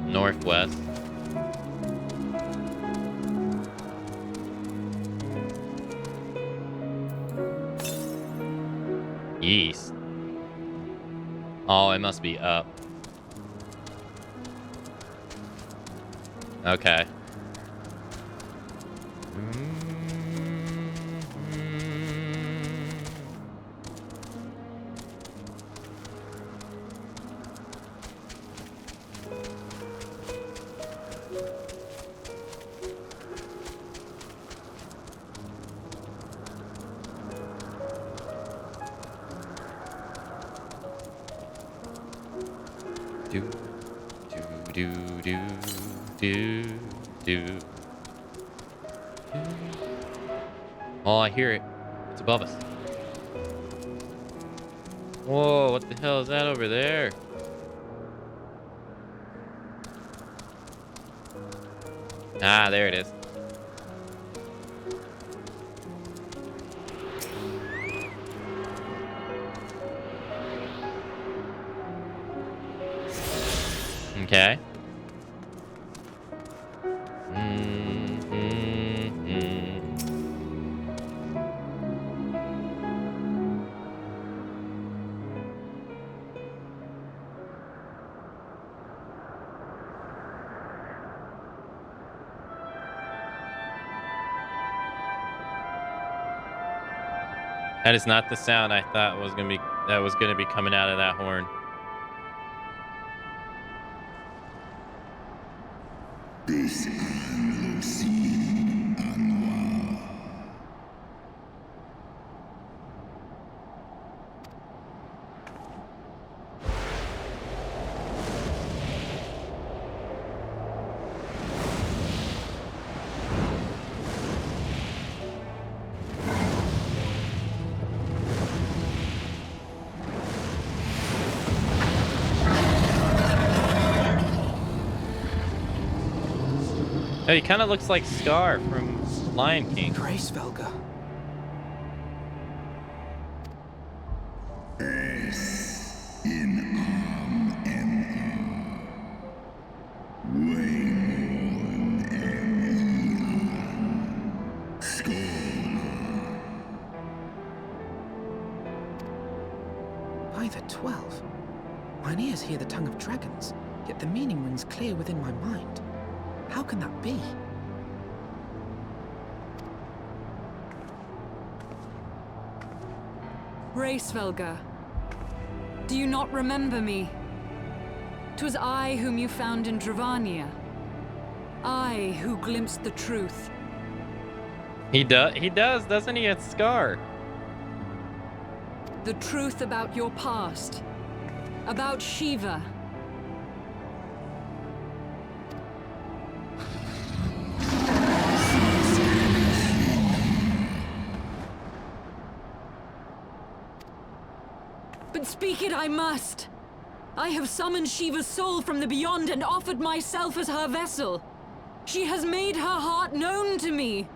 Northwest. East. Oh, it must be up. Okay. Do. Oh, I hear it. It's above us. Whoa, what the hell is that over there? Ah, there it is. Okay. That is not the sound I thought was gonna be coming out of that horn. Oh, he kind of looks like Scar from Lion King. Praise Velga. By the 12. Mine ears hear the tongue of dragons, yet the meaning rings clear within my mind. How can that be? Racevelga, do you not remember me? 'Twas I whom you found in Dravania. I who glimpsed the truth. He does, doesn't he? It's Scar. The truth about your past. About Shiva. But speak it I must. I have summoned Shiva's soul from the beyond and offered myself as her vessel. She has made her heart known to me.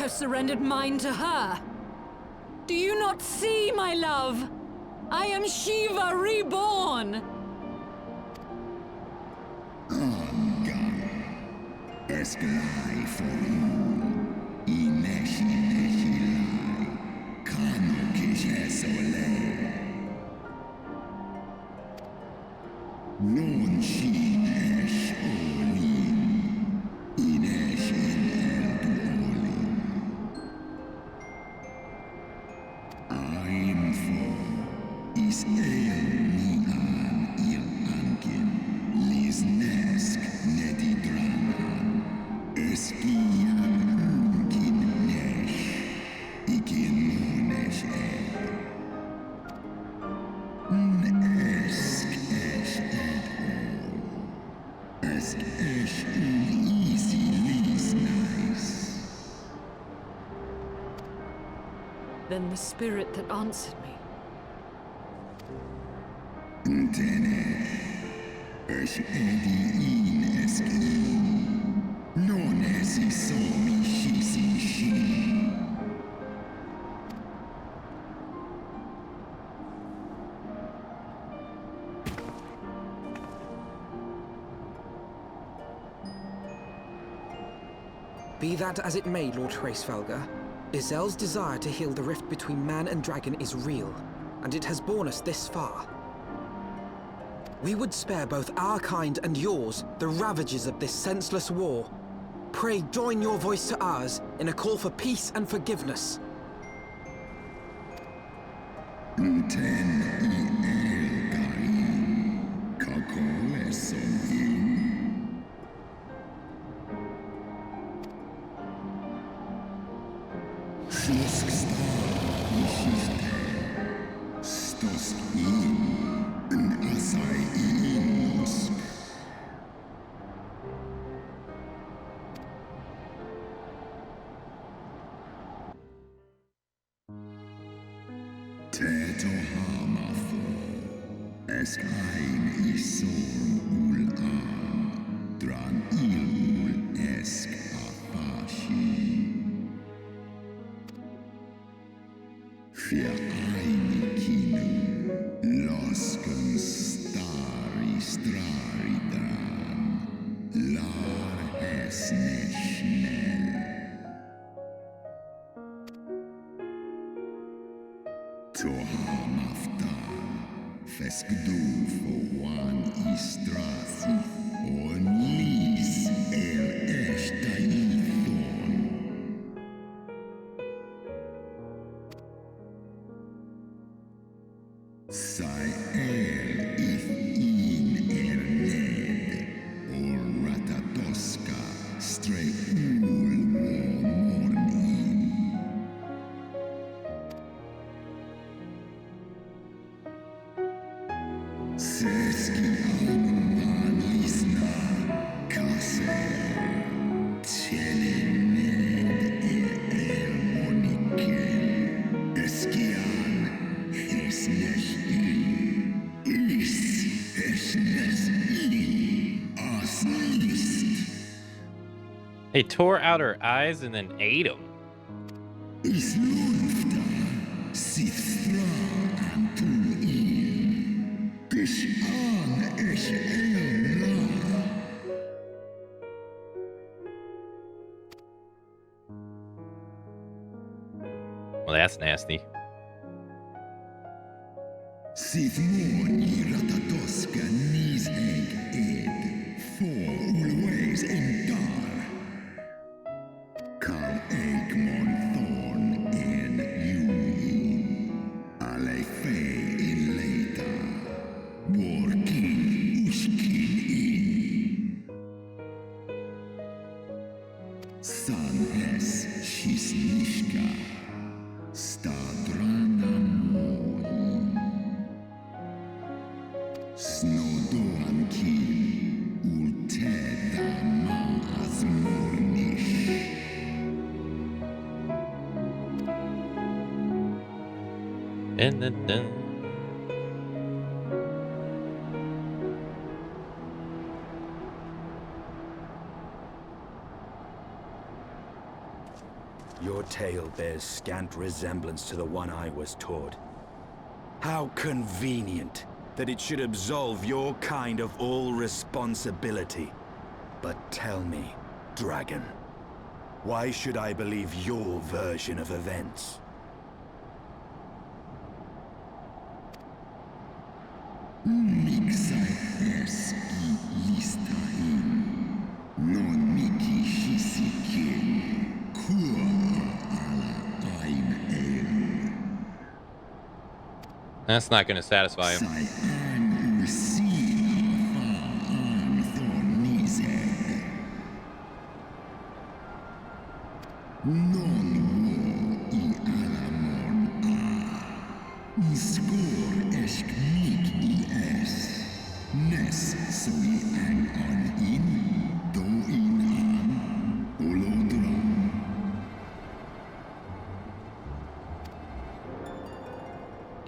have surrendered mine to her. Do you not see, my love? I am Shiva reborn! Esklai foru, ineshi neshilai, kano kishesole. Non shi esh olin, inesh in eldu olin. Aim for is el ni an il ankin, lisnesk nedidranan. Eskian unkin nesh, ikin monesh ed. Esk esh ed all. Esk esh easy lis nice. Then the spirit that answered me. Tenesh, esh edi in eskin. Non esi somi shisi shi. Be that as it may, Lord Hraesvelga, Izel's desire to heal the rift between man and dragon is real, and it has borne us this far. We would spare both our kind and yours the ravages of this senseless war. Pray join your voice to ours in a call for peace and forgiveness. Ten I el garim, kakole sohim. Slusk star ishiste, stosk in, asai in nosk. Teto hamafo, esk ein isor ul an, dran il ul esk afashi. Fia ein kinu, losken stari strari dran, lar esne schnell. Tohamaftar, feskdu for one istrasi, on lis el eshtaithon. Sai el if in erned, or ratatoska, stray ul mornin. Seski an lisna, kase, tjenened el monikel, eskian, esnes is esnes as list. They tore out her eyes and then ate them. Is lufta, sit stra antu il, kish an esh el la. Well, that's nasty. Sit mon i ratatoska nis heg ed, for always en dar. Kal Eikmon thorn en juin, ale fei in leita, borkin uskin in. San es shisnishka, stadrana moin. Snodoan kin, ulteda maas mornish. And then Your tale bears scant resemblance to the one I was taught. How convenient that it should absolve your kind of all responsibility. But tell me, Dragon, why should I believe your version of events? That's not going to satisfy him.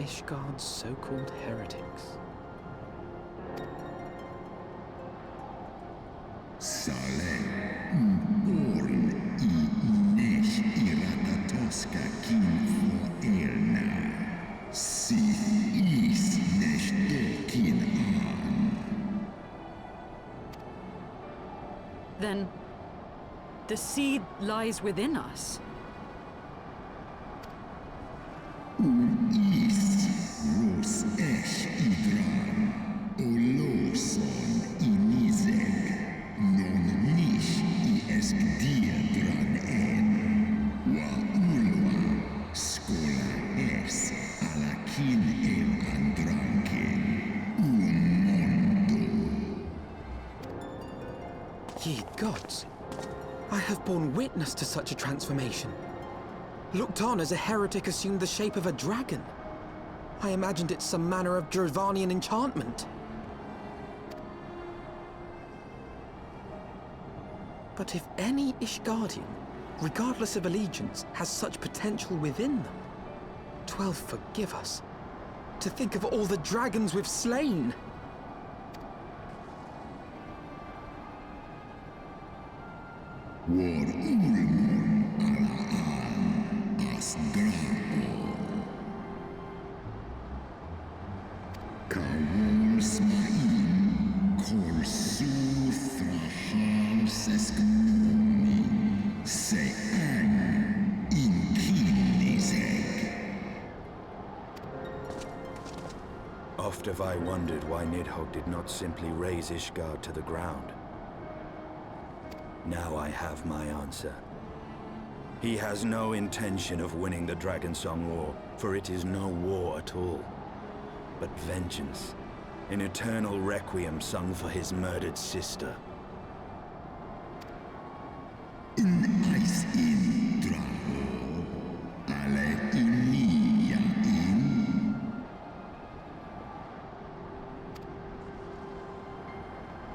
Ishgard's so-called heretics. Then, the seed lies within us. Ye gods, I have borne witness to such a transformation. Looked on as a heretic assumed the shape of a dragon. I imagined it some manner of Dravanian enchantment. But if any Ishgardian, regardless of allegiance, has such potential within them, 12 forgive us. To think of all the dragons we've slain! Oft have I wondered why Nidhogg did not simply raze Ishgard to the ground. Now I have my answer. He has no intention of winning the Dragonsong War, for it is no war at all, but vengeance, an eternal requiem sung for his murdered sister.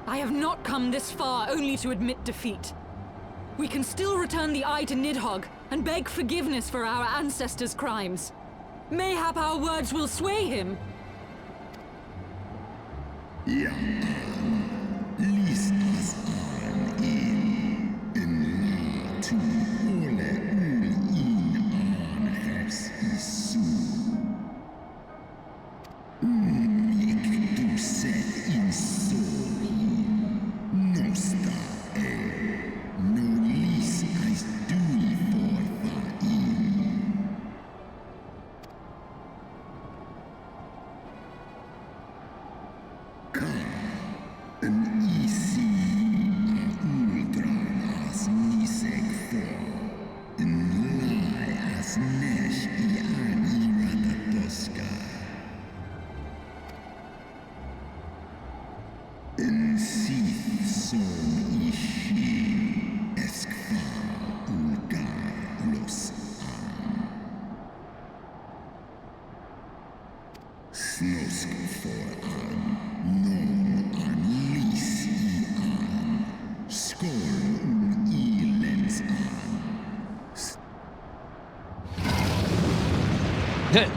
I have not come this far only to admit defeat. We can still return the eye to Nidhogg and beg forgiveness for our ancestors' crimes. Mayhap our words will sway him.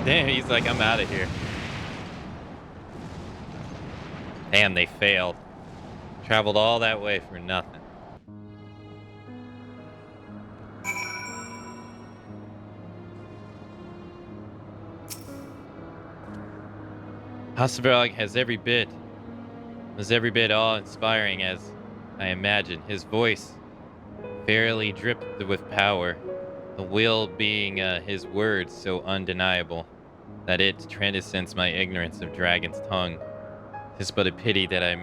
Damn, he's like, I'm out of here. Damn, they failed. Traveled all that way for nothing. Hasselberg was every bit awe-inspiring as I imagined. His voice fairly dripped with power, the will being his words so undeniable that it transcends my ignorance of Dragon's tongue. 'Tis but a pity that I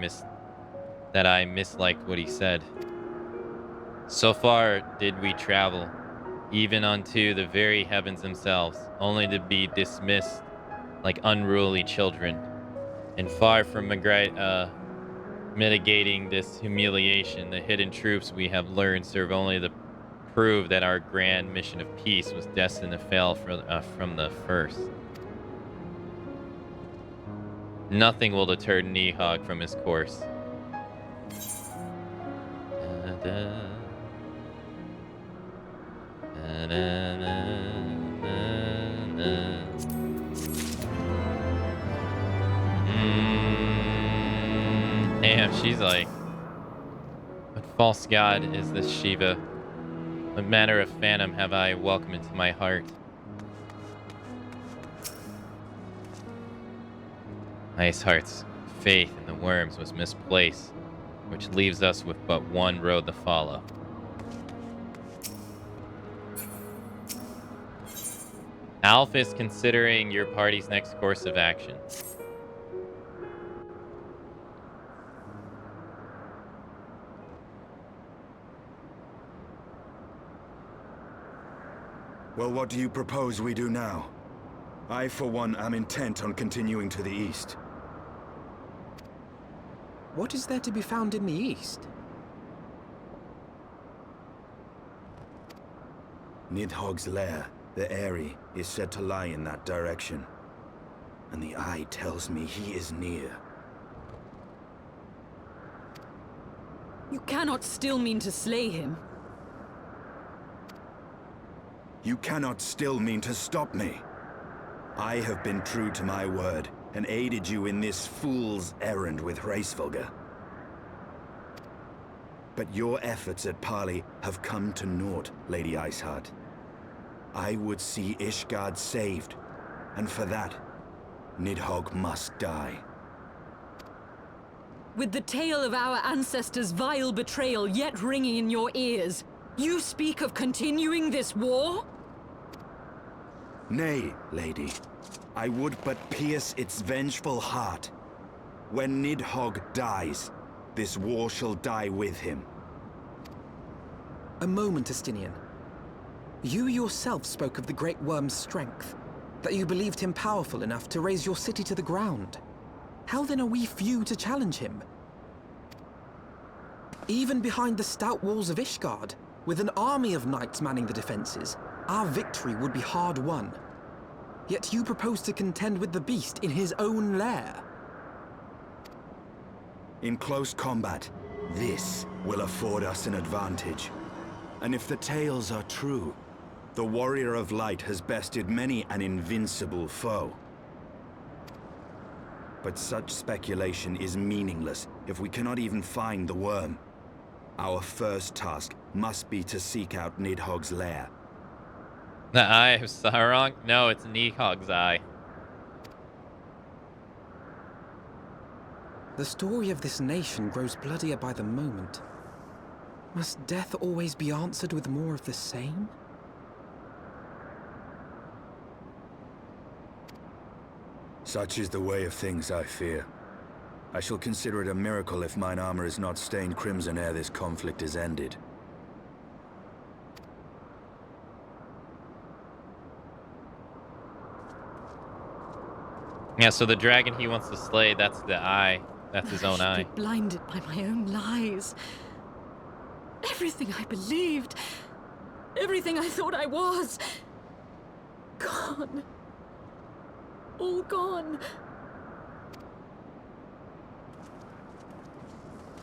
misliked what he said. So far did we travel, even unto the very heavens themselves, only to be dismissed like unruly children. And far from mitigating this humiliation, the hidden truths we have learned serve only to prove that our grand mission of peace was destined to fail from the first. Nothing will deter Nihog from his course. Da-da. Damn, she's like, what false god is this Shiva? What manner of phantom have I welcomed into my heart? Iceheart's faith in the worms was misplaced, which leaves us with but one road to follow. Alf is considering your party's next course of action. Well, what do you propose we do now? I, for one, am intent on continuing to the east. What is there to be found in the east? Nidhogg's lair, the Eyrie, is said to lie in that direction. And the eye tells me he is near. You cannot still mean to slay him. You cannot still mean to stop me. I have been true to my word, and aided you in this fool's errand with Hraesvelgr. But your efforts at parley have come to naught, Lady Iceheart. I would see Ishgard saved, and for that, Nidhogg must die. With the tale of our ancestors' vile betrayal yet ringing in your ears, you speak of continuing this war? Nay, lady. I would but pierce its vengeful heart. When Nidhogg dies, this war shall die with him. A moment, Estinian. You yourself spoke of the Great Worm's strength, that you believed him powerful enough to raise your city to the ground. How then are we few to challenge him? Even behind the stout walls of Ishgard, with an army of knights manning the defenses, our victory would be hard won. Yet you propose to contend with the beast in his own lair. In close combat, this will afford us an advantage. And if the tales are true, the Warrior of Light has bested many an invincible foe. But such speculation is meaningless if we cannot even find the worm. Our first task must be to seek out Nidhogg's lair. The Eye of Sauron? No, it's Nidhogg's eye. The story of this nation grows bloodier by the moment. Must death always be answered with more of the same? Such is the way of things, I fear. I shall consider it a miracle if mine armor is not stained crimson ere this conflict is ended. Yeah, so the dragon he wants to slay, that's the eye. That's his own eye. I should be blinded by my own lies. Everything I believed, everything I thought I was, gone. All gone.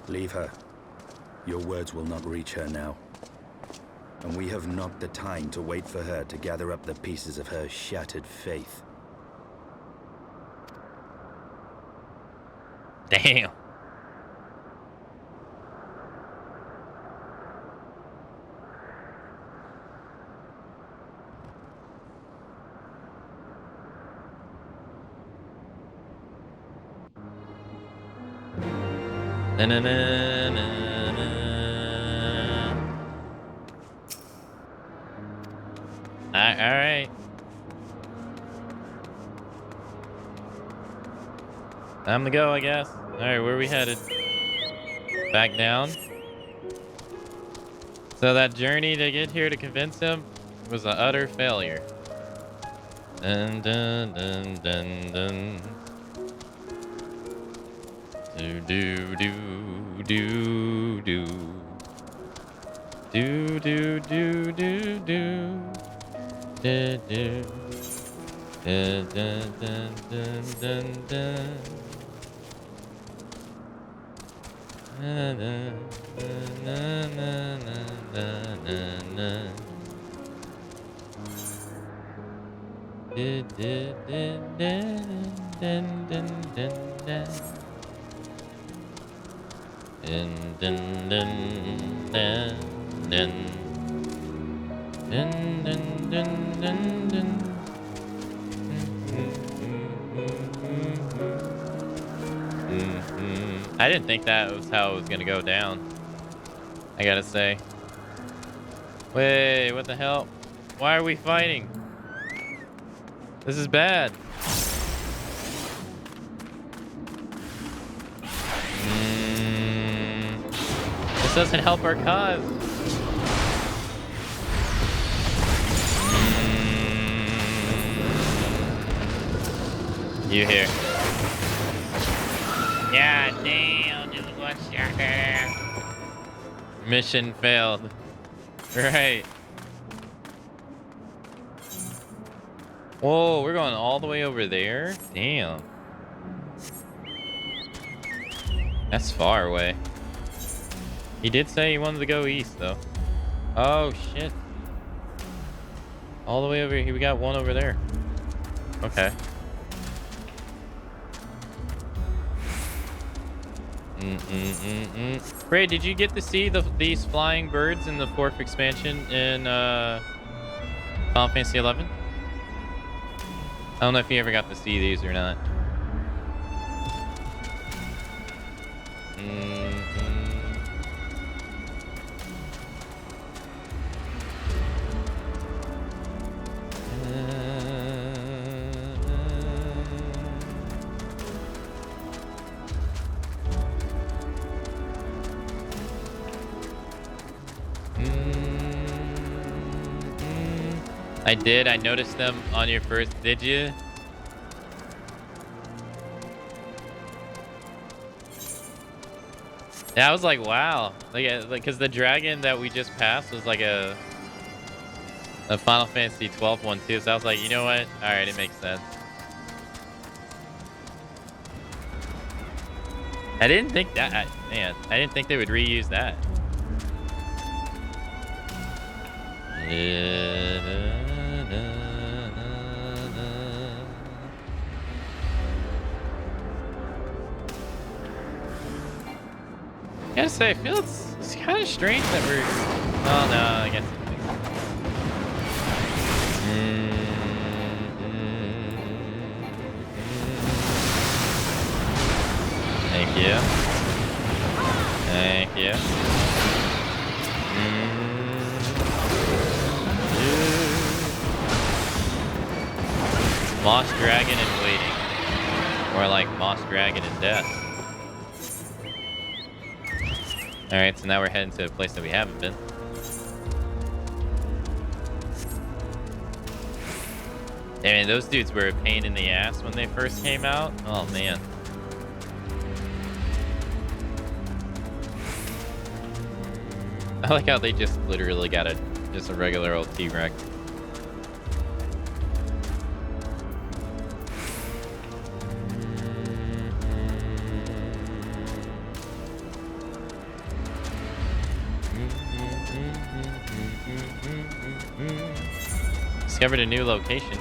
Leave her. Your words will not reach her now. And we have not the time to wait for her to gather up the pieces of her shattered faith. Damn. Na, na, na, na, na. All right. Time to go, I guess. All right, where are we headed? Back down. So that journey to get here to convince him was an utter failure. Dun dun dun dun dun. Do do do do do. Do do do do do. Do do. Dun dun dun dun dun dun. Na na na na na na na na. Dun dun dun dun dun dun dun. Dun dun dun dun dun. Dun dun dun dun dun. I didn't think that was how it was gonna go down. I gotta say. Wait, what the hell? Why are we fighting? This is bad. This doesn't help our cause. You here. Yeah, damn, dude, what's your mission failed. Right. Whoa, we're going all the way over there? Damn. That's far away. He did say he wanted to go east, though. Oh, shit. All the way over here. We got one over there. Okay. Ray, did you get to see these flying birds in the 4th expansion in Final Fantasy XI? I don't know if you ever got to see these or not. I did. I noticed them on your first. Did you? Yeah, I was like, wow. Like, because the dragon that we just passed was like a Final Fantasy XII one too. So I was like, you know what? All right, it makes sense. I didn't think that. Man, I didn't think they would reuse that. I gotta say, I feel it's kind of strange that we're. Oh no, I guess. Thank you. Thank you. Moss Dragon and waiting. Or like Moss Dragon and death. Alright, so now we're heading to a place that we haven't been. I mean, those dudes were a pain in the ass when they first came out. Oh, man. I like how they just literally got just a regular old T-Rex. Discovered a new location.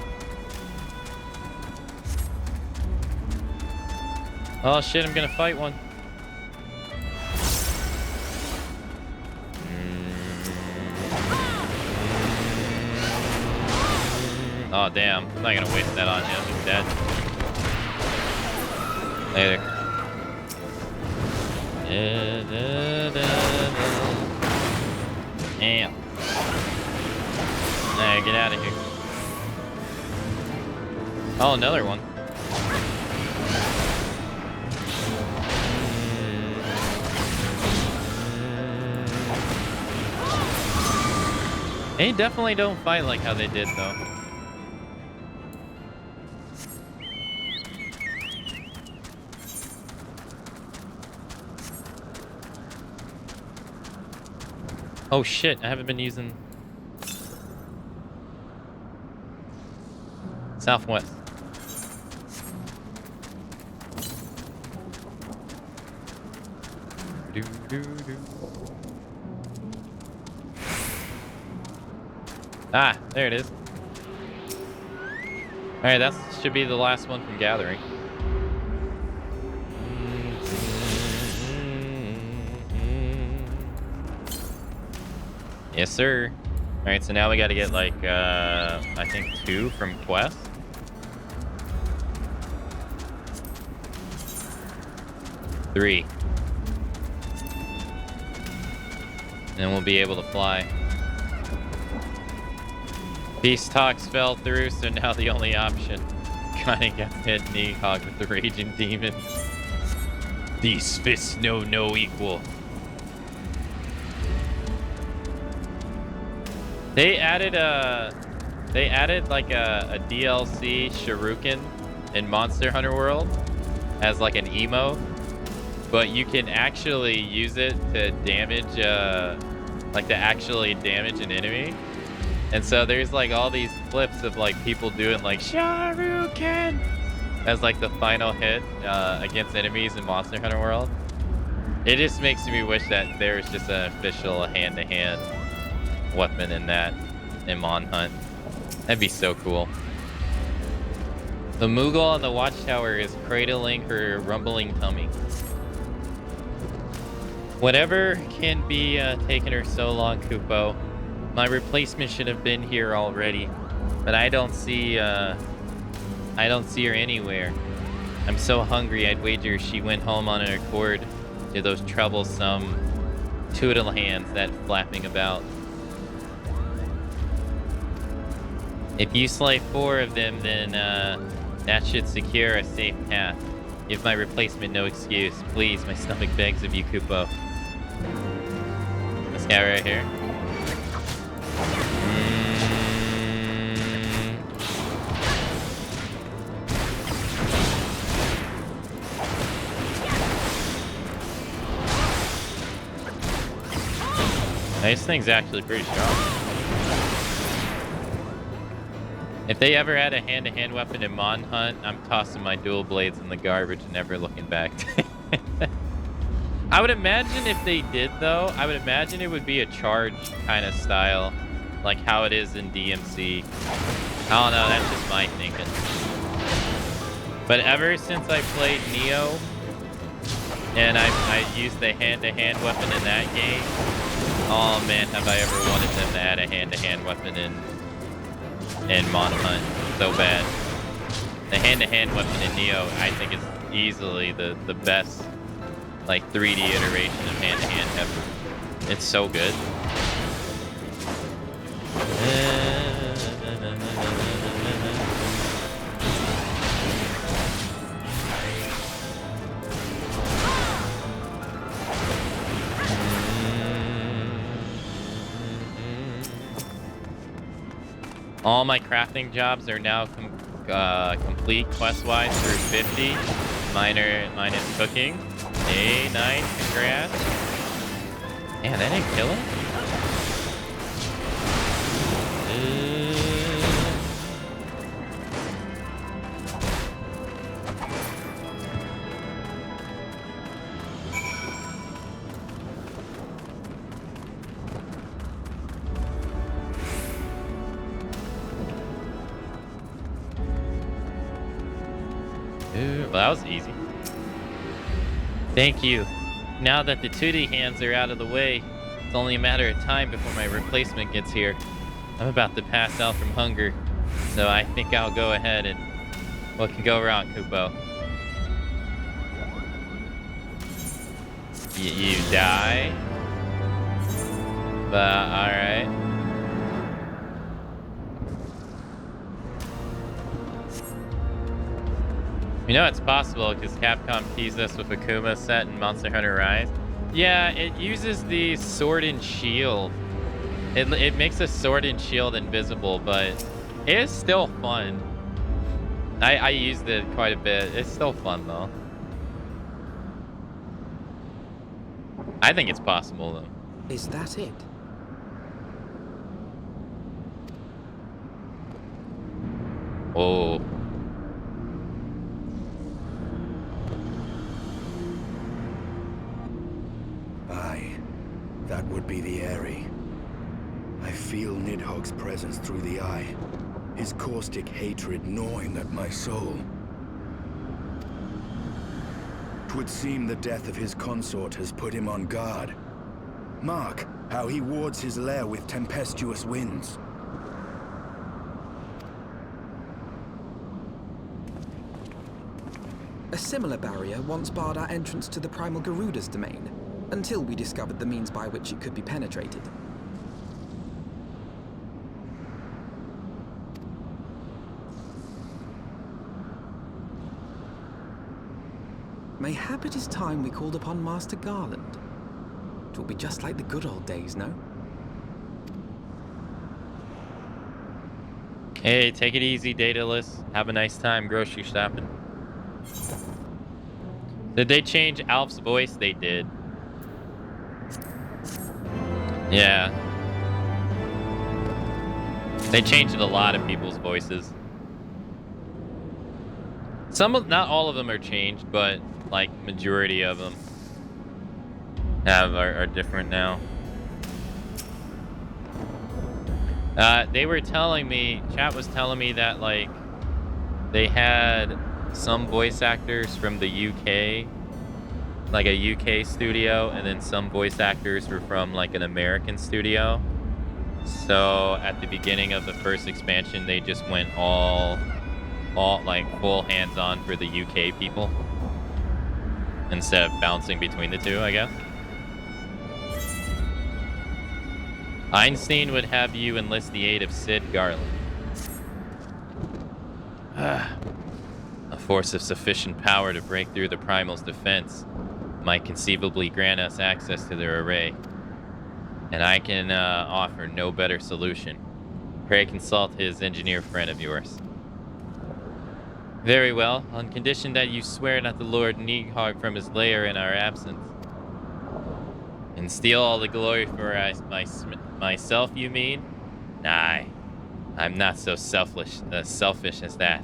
Oh shit, I'm gonna fight one. Oh damn, I'm not gonna waste that on him, he's dead. Later. Damn. Alright, get out of here. Oh, another one. They definitely don't fight like how they did, though. Oh shit, I haven't been using Southwest. Ah, there it is. Alright, that should be the last one from Gathering. Yes, sir. Alright, so now we gotta get like, I think 2 from Quest. Three. And we'll be able to fly. Peace talks fell through, so now the only option. Kinda gets hit Nidhogg with the Raging Demon. These fists know no equal. They added like a DLC Shuriken in Monster Hunter World as like an emo, but you can actually use it to damage like to actually damage an enemy. And so there's like all these clips of like people doing like Shuriken as like the final hit against enemies in Monster Hunter World. It just makes me wish that there was just an official hand-to-hand weapon in that in Mon Hunt. That'd be so cool. The Moogle on the watchtower is cradling her rumbling tummy. Whatever can be taking her so long, Kupo. My replacement should have been here already, but I don't see her anywhere. I'm so hungry, I'd wager she went home on her accord to those troublesome tootle hands that flapping about. If you slay 4 of them, then that should secure a safe path. Give my replacement no excuse. Please, my stomach begs of you, Kupo. This guy right here. This thing's actually pretty strong. If they ever had a hand-to-hand weapon in Mon Hunt, I'm tossing my dual blades in the garbage and never looking back. I would imagine if they did, though, I would imagine it would be a charge kind of style, like how it is in DMC. I don't know, that's just my thinking. But ever since I played Neo, and I used the hand-to-hand weapon in that game, oh man, have I ever wanted them to add a hand-to-hand weapon in Mon Hunt so bad. The hand-to-hand weapon in Neo, I think, is easily the best like 3D iteration of hand-to-hand ever. It's so good. All my crafting jobs are now complete quest-wise through 50. Minus cooking. Hey, nice. Congrats. Man, that didn't kill him? Well, that was easy. Thank you. Now that the 2D hands are out of the way, it's only a matter of time before my replacement gets here. I'm about to pass out from hunger, so I think I'll go ahead and... What can go wrong, Kupo? You die? But, alright. You know it's possible because Capcom teased us with Akuma set in Monster Hunter Rise. Yeah, it uses the sword and shield. It makes a sword and shield invisible, but it is still fun. I used it quite a bit. It's still fun though. I think it's possible though. Is that it? Oh. Aye, that would be the Airy. I feel Nidhogg's presence through the eye, his caustic hatred gnawing at my soul. 'Twould seem the death of his consort has put him on guard. Mark how he wards his lair with tempestuous winds. A similar barrier once barred our entrance to the primal Garuda's domain, until we discovered the means by which it could be penetrated. Mayhap it is time we called upon Master Garland. It will be just like the good old days, no? Hey, take it easy, Daedalus. Have a nice time grocery shopping. Did they change Alf's voice? They did. Yeah. They changed a lot of people's voices. Not all of them are changed, but like majority of them are different now. They were telling me, chat was telling me that like they had some voice actors from the UK, like a UK studio, and then some voice actors were from like an American studio. So at the beginning of the first expansion, they just went all like full hands-on for the UK people instead of bouncing between the two, I guess. Einstein would have you enlist the aid of Sid Garland. A force of sufficient power to break through the Primal's defense might conceivably grant us access to their array. And I can offer no better solution. Pray consult his engineer friend of yours. Very well, on condition that you swear not to lure Nidhogg from his lair in our absence. And steal all the glory for myself, you mean? Nah, I'm not so selfish as that.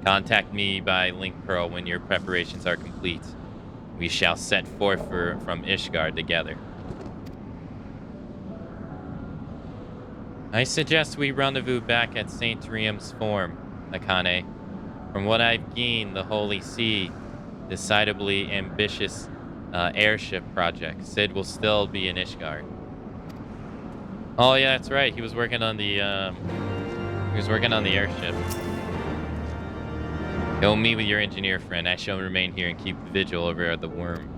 Contact me by Link Pearl when your preparations are complete. We shall set forth from Ishgard together. I suggest we rendezvous back at St. Trium's Form, Akane. From what I've gained, the Holy See, decidedly ambitious airship project. Sid will still be in Ishgard. Oh yeah, that's right. He was working on the airship. Go meet with your engineer friend. I shall remain here and keep vigil over at the worm.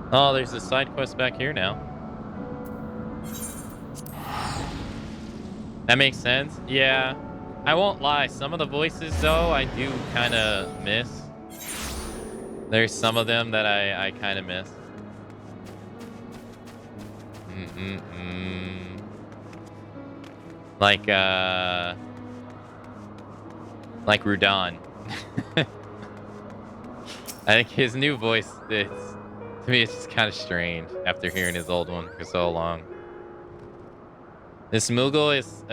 Oh, there's a side quest back here now. That makes sense. Yeah. I won't lie. Some of the voices, though, I do kind of miss. There's some of them that I kind of miss. Like Rudan. I think his new voice, to me, it's just kind of strange after hearing his old one for so long. This Moogle is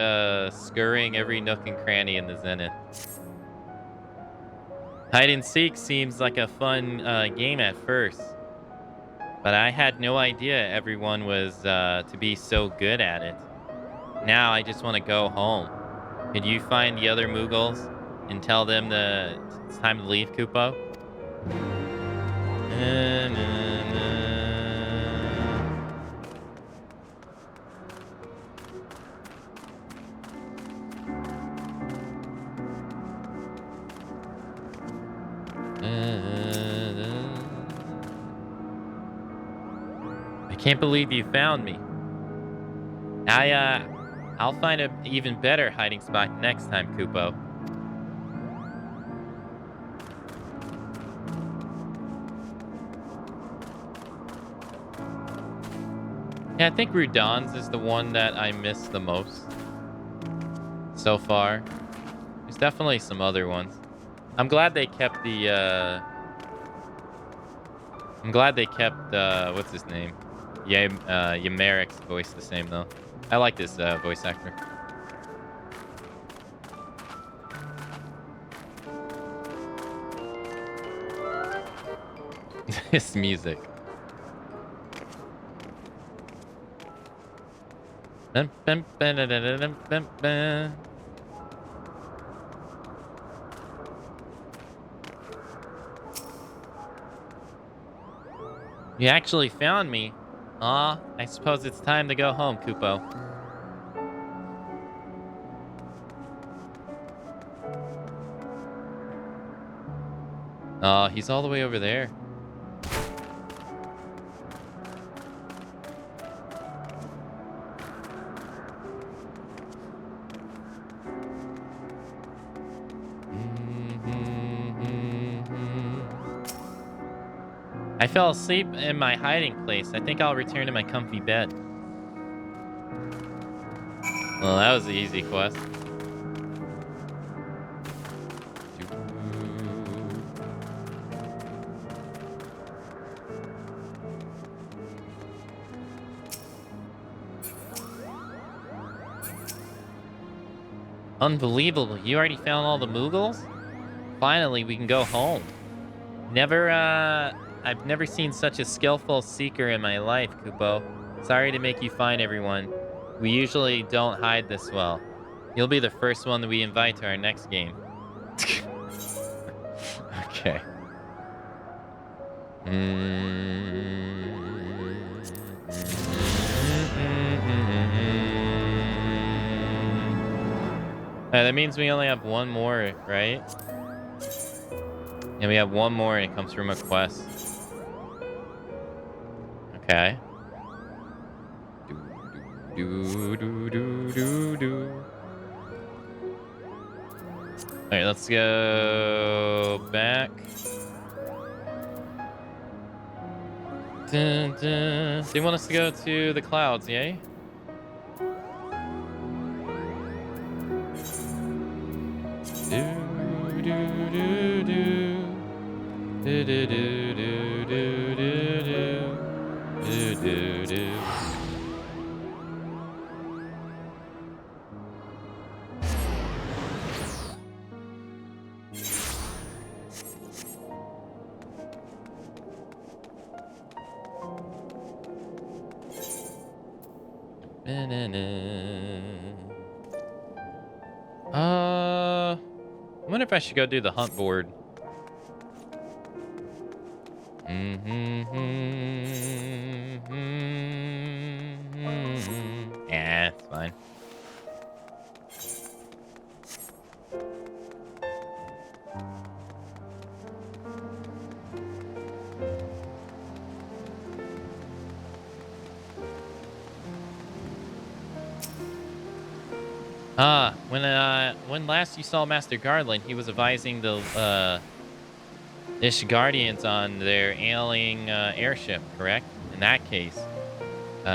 scurrying every nook and cranny in the Zenith. Hide and seek seems like a fun game at first, but I had no idea everyone was to be so good at it. Now I just want to go home. Could you find the other Moogles and tell them it's time to leave, Kupo? Can't believe you found me. I'll find an even better hiding spot next time, Kupo. Yeah, I think Rudon's is the one that I miss the most so far. There's definitely some other ones. I'm glad they kept the, what's his name? Yamarik's voice the same, though. I like this voice actor. This music. Bum, bum, ba-da-da-da-dum, bum, ba. You actually found me. Aw, I suppose it's time to go home, Kupo. Oh, he's all the way over there. I fell asleep in my hiding place. I think I'll return to my comfy bed. Well, that was the easy quest. Unbelievable. You already found all the Moogles? Finally, we can go home. I've never seen such a skillful seeker in my life, Kupo. Sorry to make you find everyone. We usually don't hide this well. You'll be the first one that we invite to our next game. Okay. That means we only have one more, right? And we have one more and it comes from a quest. Okay. Alright, let's go back. Dun, dun. They want us to go to the clouds, yay? I wonder if I should go do the hunt board. Yeah, it's fine. When last you saw Master Garland, he was advising the Ish Guardians on their ailing airship, correct? In that case,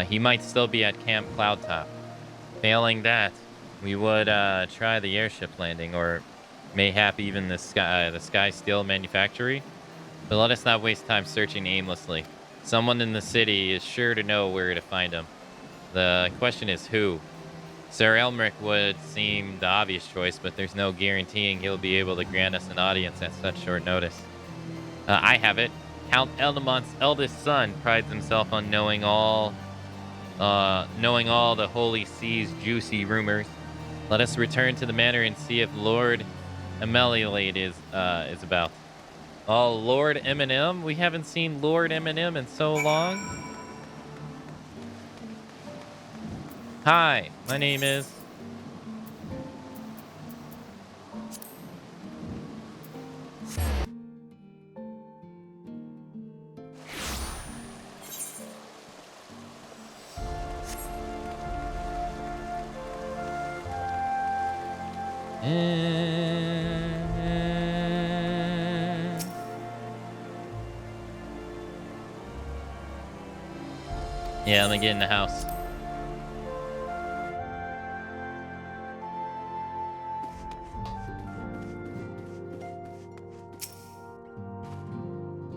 he might still be at Camp Cloudtop. Failing that, we would try the airship landing, or mayhap even the Sky Steel Manufactory. But let us not waste time searching aimlessly. Someone in the city is sure to know where to find him. The question is who? Sir Elmeric would seem the obvious choice, but there's no guaranteeing he'll be able to grant us an audience at such short notice. I have it. Count Eldamont's eldest son prides himself on knowing all the Holy Sea's juicy rumors. Let us return to the manor and see if Lord Emeliolate is about. Oh, Lord Eminem? We haven't seen Lord Eminem in so long. Hi, my name is... Yeah, let me get in the house.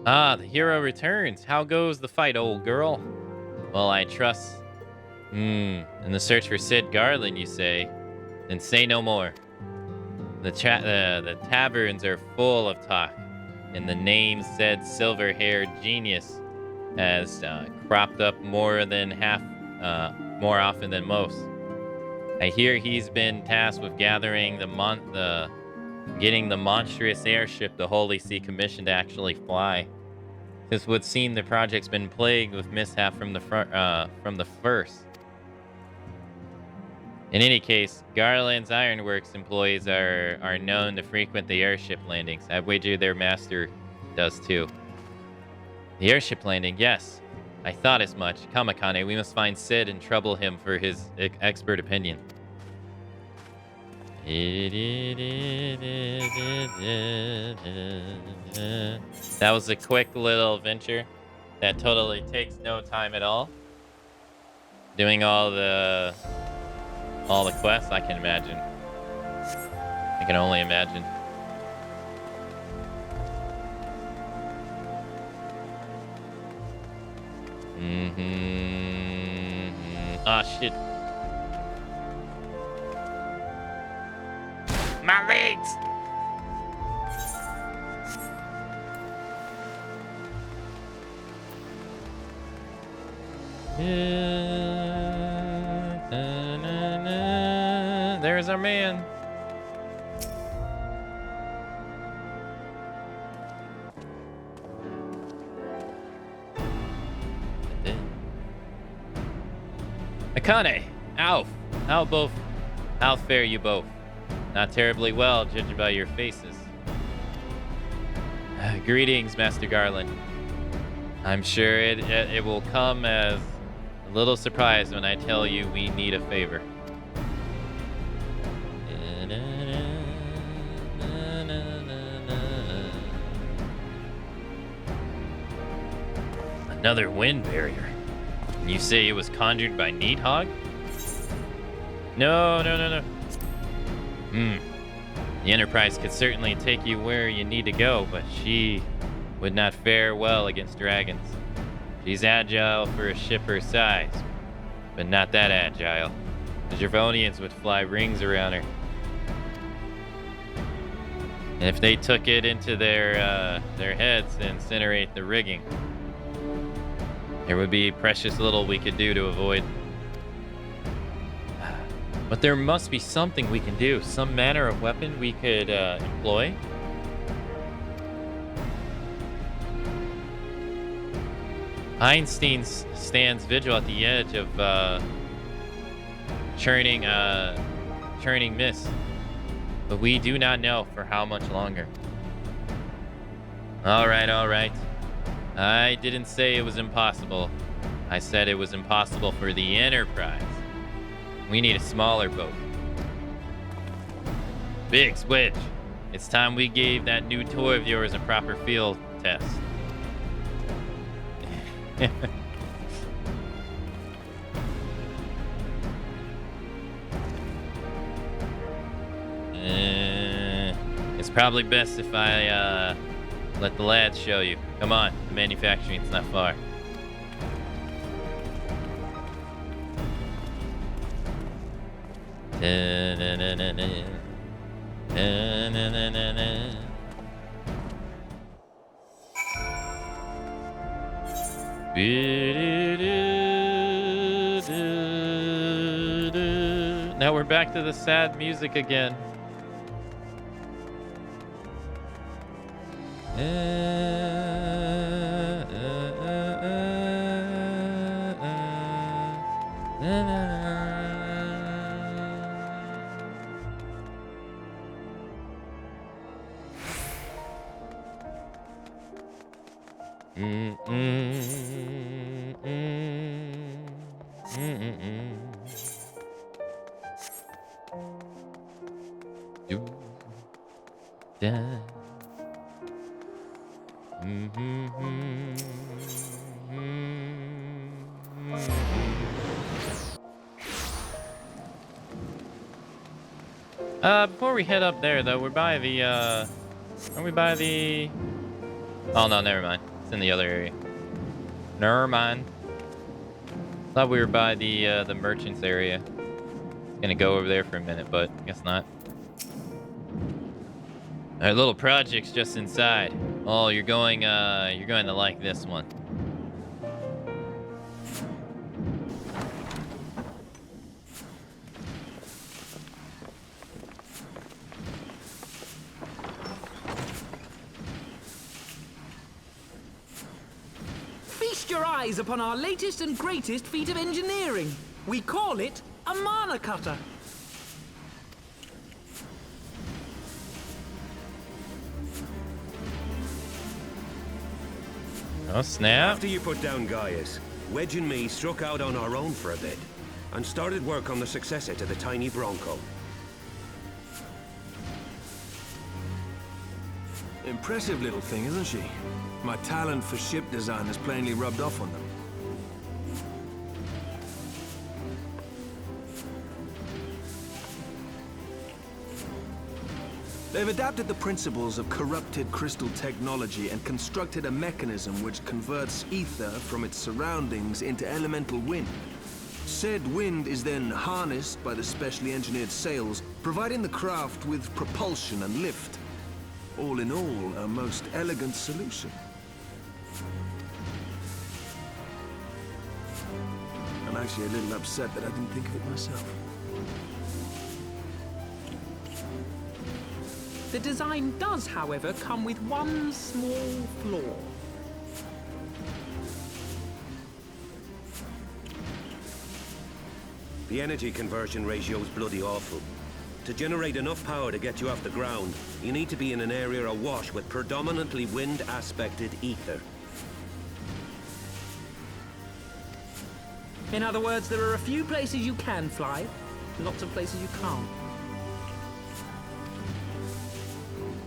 Ah, the hero returns. How goes the fight, old girl? Well, I trust. In the search for Sid Garland, you say? Then say no more. The taverns are full of talk, and the name said silver-haired genius has cropped up more often than most. I hear he's been tasked with gathering getting the monstrous airship the Holy See commissioned to actually fly. This would seem the project's been plagued with mishap from the first. In any case, Garland's Ironworks employees are known to frequent the airship landings. I wager their master does too. The airship landing, yes. I thought as much. Kamakane, we must find Sid and trouble him for his expert opinion. That was a quick little adventure that totally takes no time at all. Doing all the quests, I can imagine. I can only imagine. Ah, shit. My legs! There's our man. Akane, Alf, how fare you both? Not terribly well, judging by your faces. Greetings, Master Garland. I'm sure it will come as a little surprise when I tell you we need a favor. Another wind barrier. You say it was conjured by Needhog? No. The Enterprise could certainly take you where you need to go, but she would not fare well against dragons. She's agile for a ship her size, but not that agile. The Dravonians would fly rings around her. And if they took it into their heads to incinerate the rigging, there would be precious little we could do to avoid. But there must be something we can do, some manner of weapon we could employ. Einstein stands vigil at the edge of churning mist, but we do not know for how much longer. All right. I didn't say it was impossible. I said it was impossible for the Enterprise. We need a smaller boat. Big Switch, it's time we gave that new toy of yours a proper field test. It's probably best if I let the lads show you. Come on, the manufacturing's not far. Now we're back to the sad music again. da. Before we head up there, though, we're by the, are we by the... Oh, no, never mind. It's in the other area. Never mind. Thought we were by the merchants area. Gonna go over there for a minute, but guess not. Our little project's just inside. Oh, you're going to like this one. Feast your eyes upon our latest and greatest feat of engineering. We call it a mana cutter. Oh, snap. After you put down Gaius, Wedge and me struck out on our own for a bit and started work on the successor to the tiny Bronco. Impressive little thing, isn't she? My talent for ship design has plainly rubbed off on them. They've adapted the principles of corrupted crystal technology and constructed a mechanism which converts ether from its surroundings into elemental wind. Said wind is then harnessed by the specially engineered sails, providing the craft with propulsion and lift. All in all, a most elegant solution. I'm actually a little upset that I didn't think of it myself. The design does, however, come with one small flaw. The energy conversion ratio is bloody awful. To generate enough power to get you off the ground, you need to be in an area awash with predominantly wind-aspected ether. In other words, there are a few places you can fly, lots of places you can't.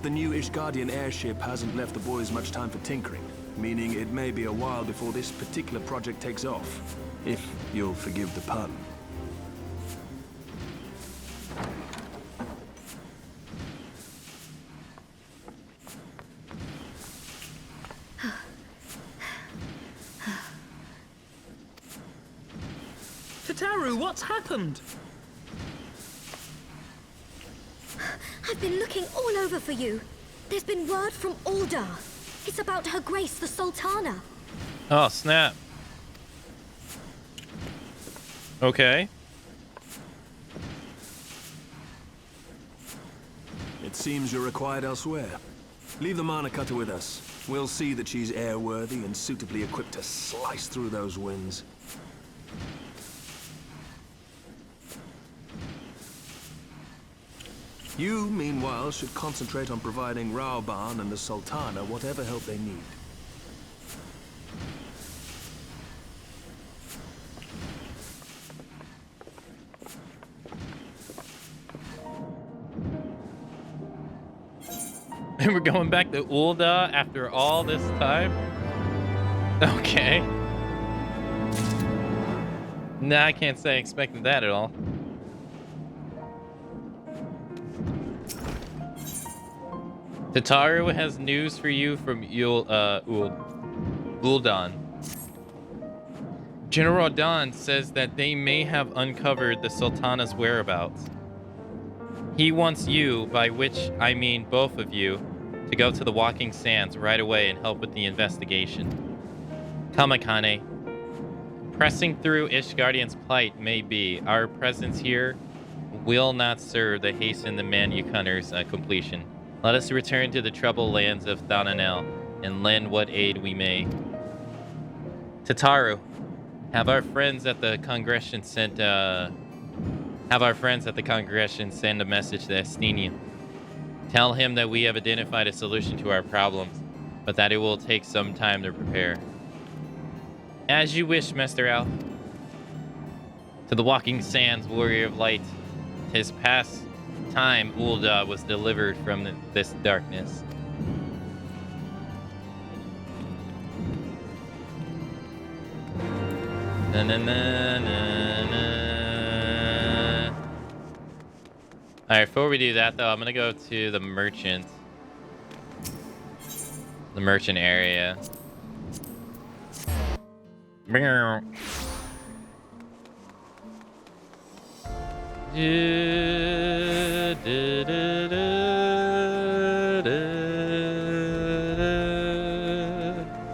The new Ishgardian airship hasn't left the boys much time for tinkering, meaning it may be a while before this particular project takes off, if you'll forgive the pun. Tataru, what's happened? I've been looking all over for you. There's been word from Aldar. It's about Her Grace, the Sultana. Oh, snap. Okay. It seems you're required elsewhere. Leave the mana cutter with us. We'll see that she's airworthy and suitably equipped to slice through those winds. You, meanwhile, should concentrate on providing Raoban and the Sultana whatever help they need. And we're going back to Ulda after all this time? Okay. Nah, I can't say I expected that at all. Tataru has news for you from Uldan. General Don says that they may have uncovered the Sultana's whereabouts. He wants you, by which I mean both of you, to go to the Walking Sands right away and help with the investigation. Kamakane, pressing through Ishgardian's plight may be. Our presence here will not serve to hasten the Manukund's completion. Let us return to the troubled lands of Thananel and lend what aid we may. Tataru, have our friends at the Congregation send a message to Estinian. Tell him that we have identified a solution to our problems, but that it will take some time to prepare. As you wish, Master Alf. To the Walking Sands, Warrior of Light. 'Tis past time Ulda was delivered from this darkness. Na, na, na, na, na. All right, before we do that though, I'm gonna go to the merchant area.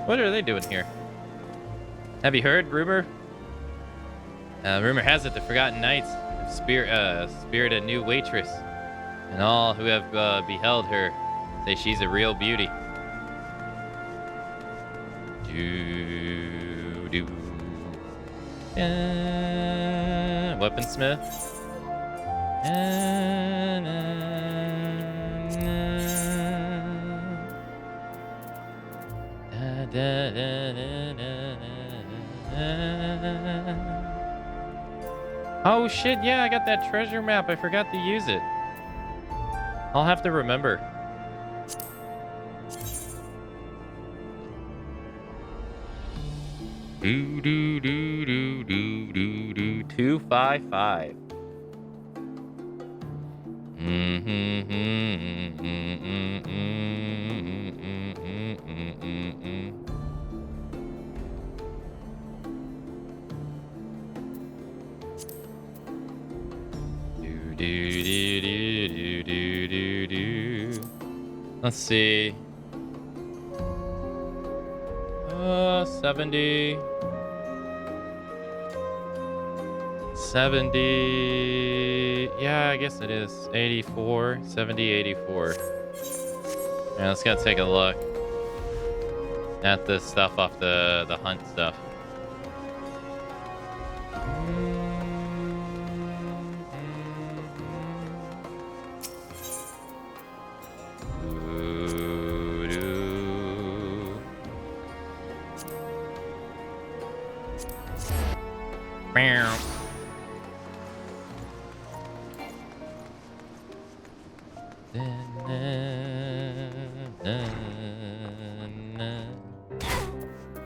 What are they doing here? Have you heard rumor? Rumor has it the Forgotten Knights have spirited a new waitress, and all who have beheld her say she's a real beauty. Weaponsmith. Oh shit, yeah, I got that treasure map. I forgot to use it. I'll have to remember. Do do do do do do do 255. Let's see. 70. 70. Yeah, I guess it is. 84. 70, 84. Yeah, let's go take a look at the stuff off the hunt stuff.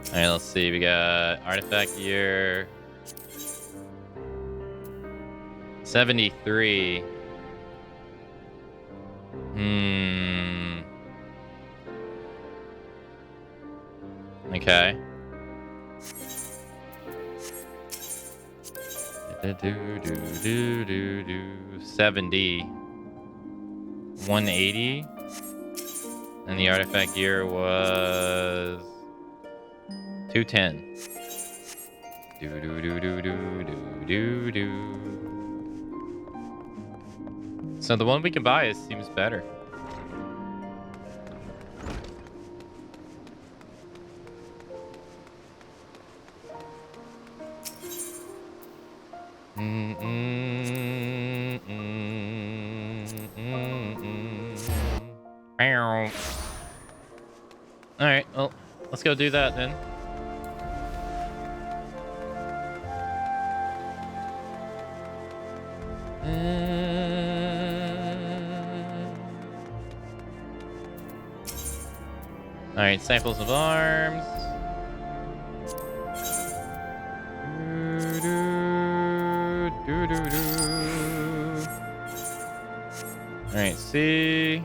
Alright, let's see. We got artifact year 73. Okay. 70. 180. And the artifact year was 210. So the one we can buy seems better. All right, well, let's go do that then. All right, samples of arms. All right, see.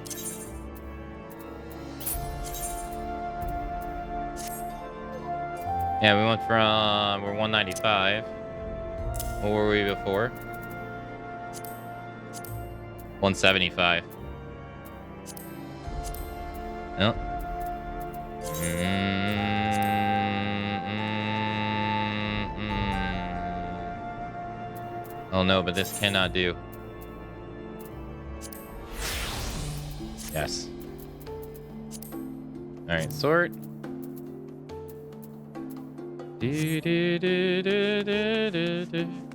Yeah, we went from, we're 195. What were we before? 175. Nope. Oh no, but this cannot do. Yes. Alright, sort.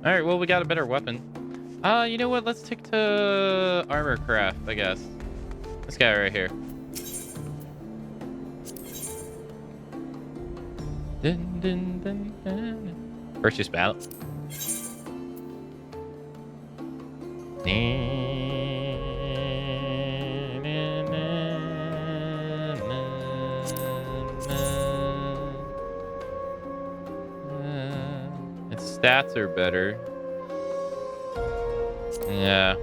Alright, well, we got a better weapon. You know what? Let's stick to armor craft, I guess. This guy right here. First just battle. stats are better. Yeah.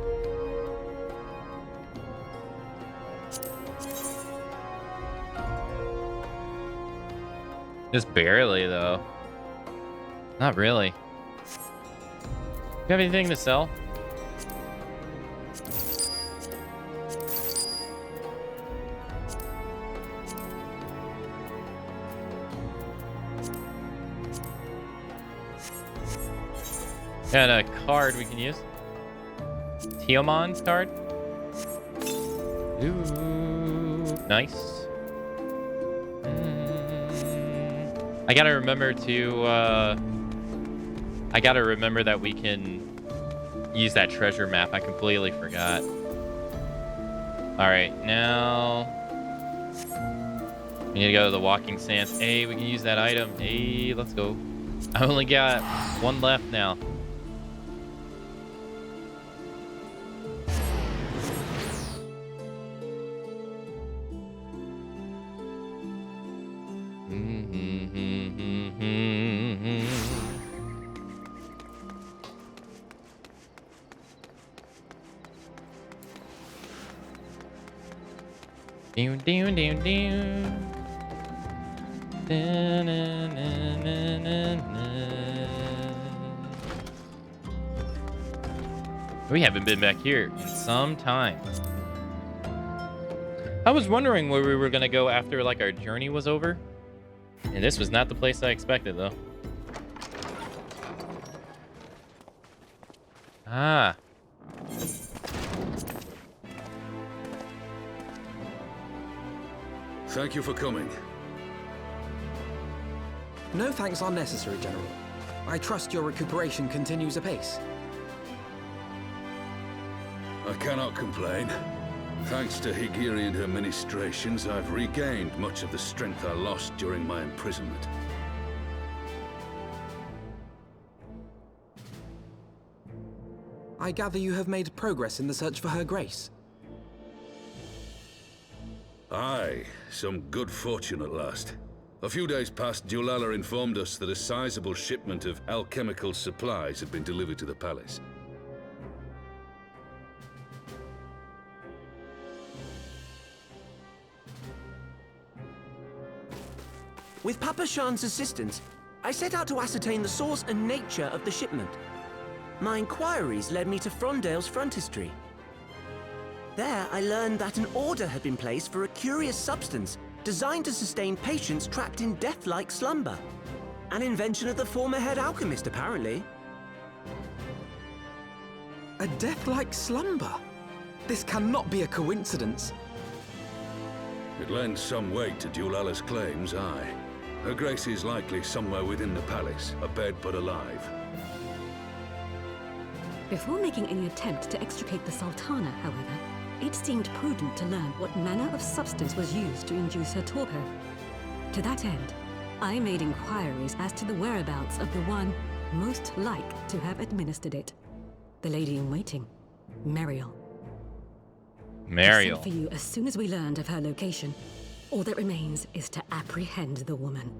Just barely, though. Not really. You have anything to sell? Got a card we can use. Tiamon's card. Ooh, nice. I gotta remember to, I gotta remember that we can use that treasure map. I completely forgot. All right, now we need to go to the walking sands. Hey, we can use that item. Hey, let's go. I only got one left now. We haven't been back here in some time. I was wondering where we were gonna go after like our journey was over. And this was not the place I expected though. Ah. Thank you for coming. No thanks are necessary, General. I trust your recuperation continues apace. I cannot complain. Thanks to Higiri and her ministrations, I've regained much of the strength I lost during my imprisonment. I gather you have made progress in the search for Her Grace. Aye, some good fortune at last. A few days past, Dulala informed us that a sizable shipment of alchemical supplies had been delivered to the palace. With Papa Shan's assistance, I set out to ascertain the source and nature of the shipment. My inquiries led me to Frondale's frontistery. There, I learned that an order had been placed for a curious substance designed to sustain patients trapped in death-like slumber. An invention of the former head alchemist, apparently. A death-like slumber? This cannot be a coincidence. It lends some weight to Dulala's claims, aye. Her Grace is likely somewhere within the palace, abed but alive. Before making any attempt to extricate the Sultana, however, it seemed prudent to learn what manner of substance was used to induce her torpor. To that end, I made inquiries as to the whereabouts of the one most like to have administered it. The lady in waiting, Mariel. Mariel. I sent for you as soon as we learned of her location. All that remains is to apprehend the woman.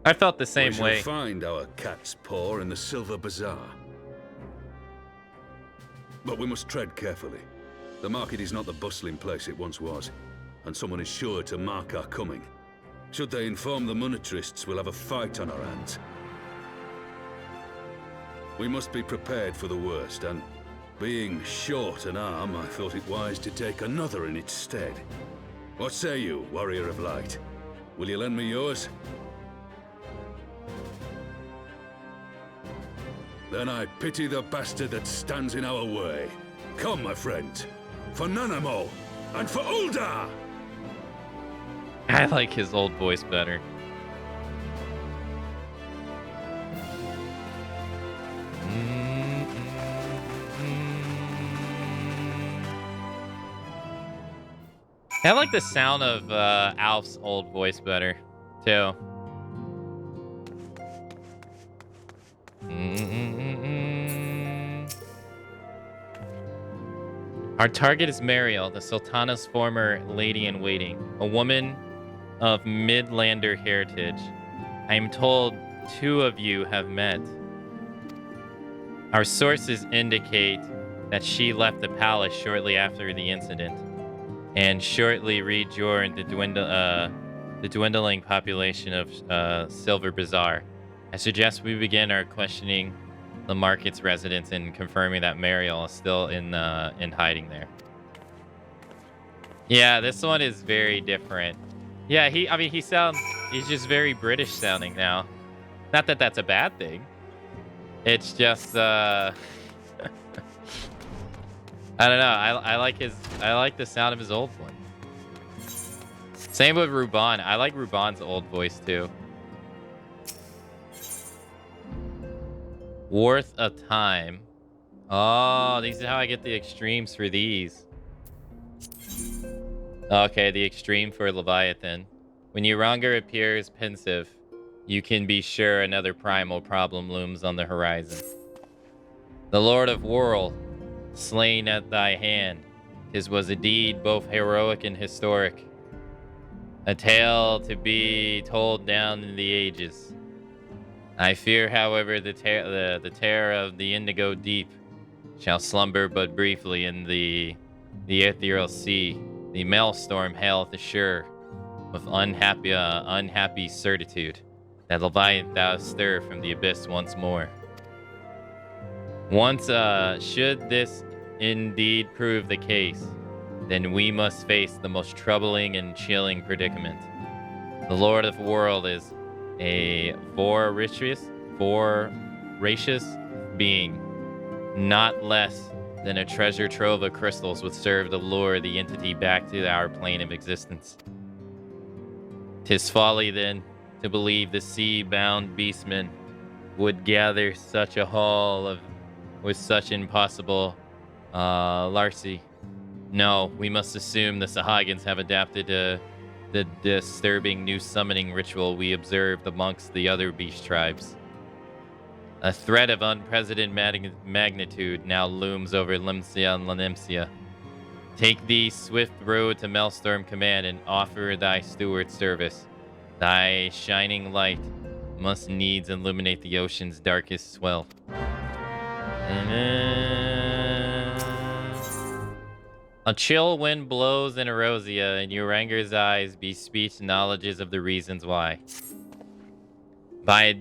I felt the same We way. shall find our cat's paw in the Silver Bazaar. But we must tread carefully. The market is not the bustling place it once was, and someone is sure to mark our coming. Should they inform the monetarists, we'll have a fight on our hands. We must be prepared for the worst, and being short an arm, I thought it wise to take another in its stead. What say you, Warrior of Light? Will you lend me yours? Then I pity the bastard that stands in our way. Come, my friends, for Nanamo and for Ul'dah! I like his old voice better. I like the sound of Alf's old voice better, too. Our target is Mariel, the Sultana's former lady-in-waiting, a woman of Midlander heritage. I am told 2 of you have met. Our sources indicate that she left the palace shortly after the incident and shortly rejoined the dwindling population of Silver Bazaar. I suggest we begin our questioning the market's residents and confirming that Mariel is still in hiding there. Yeah, this one is very different. Yeah, he's just very British sounding now. Not that that's a bad thing. It's just I don't know. I like the sound of his old one. Same with Ruban. I like Ruban's old voice too. Worth of time. Oh, these is how I get the extremes for these. Okay, the extreme for Leviathan. When Uranger appears pensive, you can be sure another primal problem looms on the horizon. The Lord of Whirl, slain at thy hand. 'Tis was a deed both heroic and historic. A tale to be told down in the ages. I fear, however, the terror of the indigo deep shall slumber but briefly in the ethereal sea. The maelstrom haileth ashore with unhappy certitude that Leviathan thou stir from the abyss once more. Once, should this indeed prove the case, then we must face the most troubling and chilling predicament. The Lord of the World is a voracious being, not less than a treasure trove of crystals would serve to lure the entity back to our plane of existence. 'Tis folly, then, to believe the sea-bound beastmen would gather such a haul with such impossible larceny. No, we must assume the Sahagins have adapted to the disturbing new summoning ritual we observed amongst the other beast tribes. A threat of unprecedented magnitude now looms over Limsia and Lanimsia. Take the swift road to Maelstrom Command and offer thy steward service. Thy shining light must needs illuminate the ocean's darkest swell. A chill wind blows in Erosia, and Uranger's eyes bespeak knowledges of the reasons why. By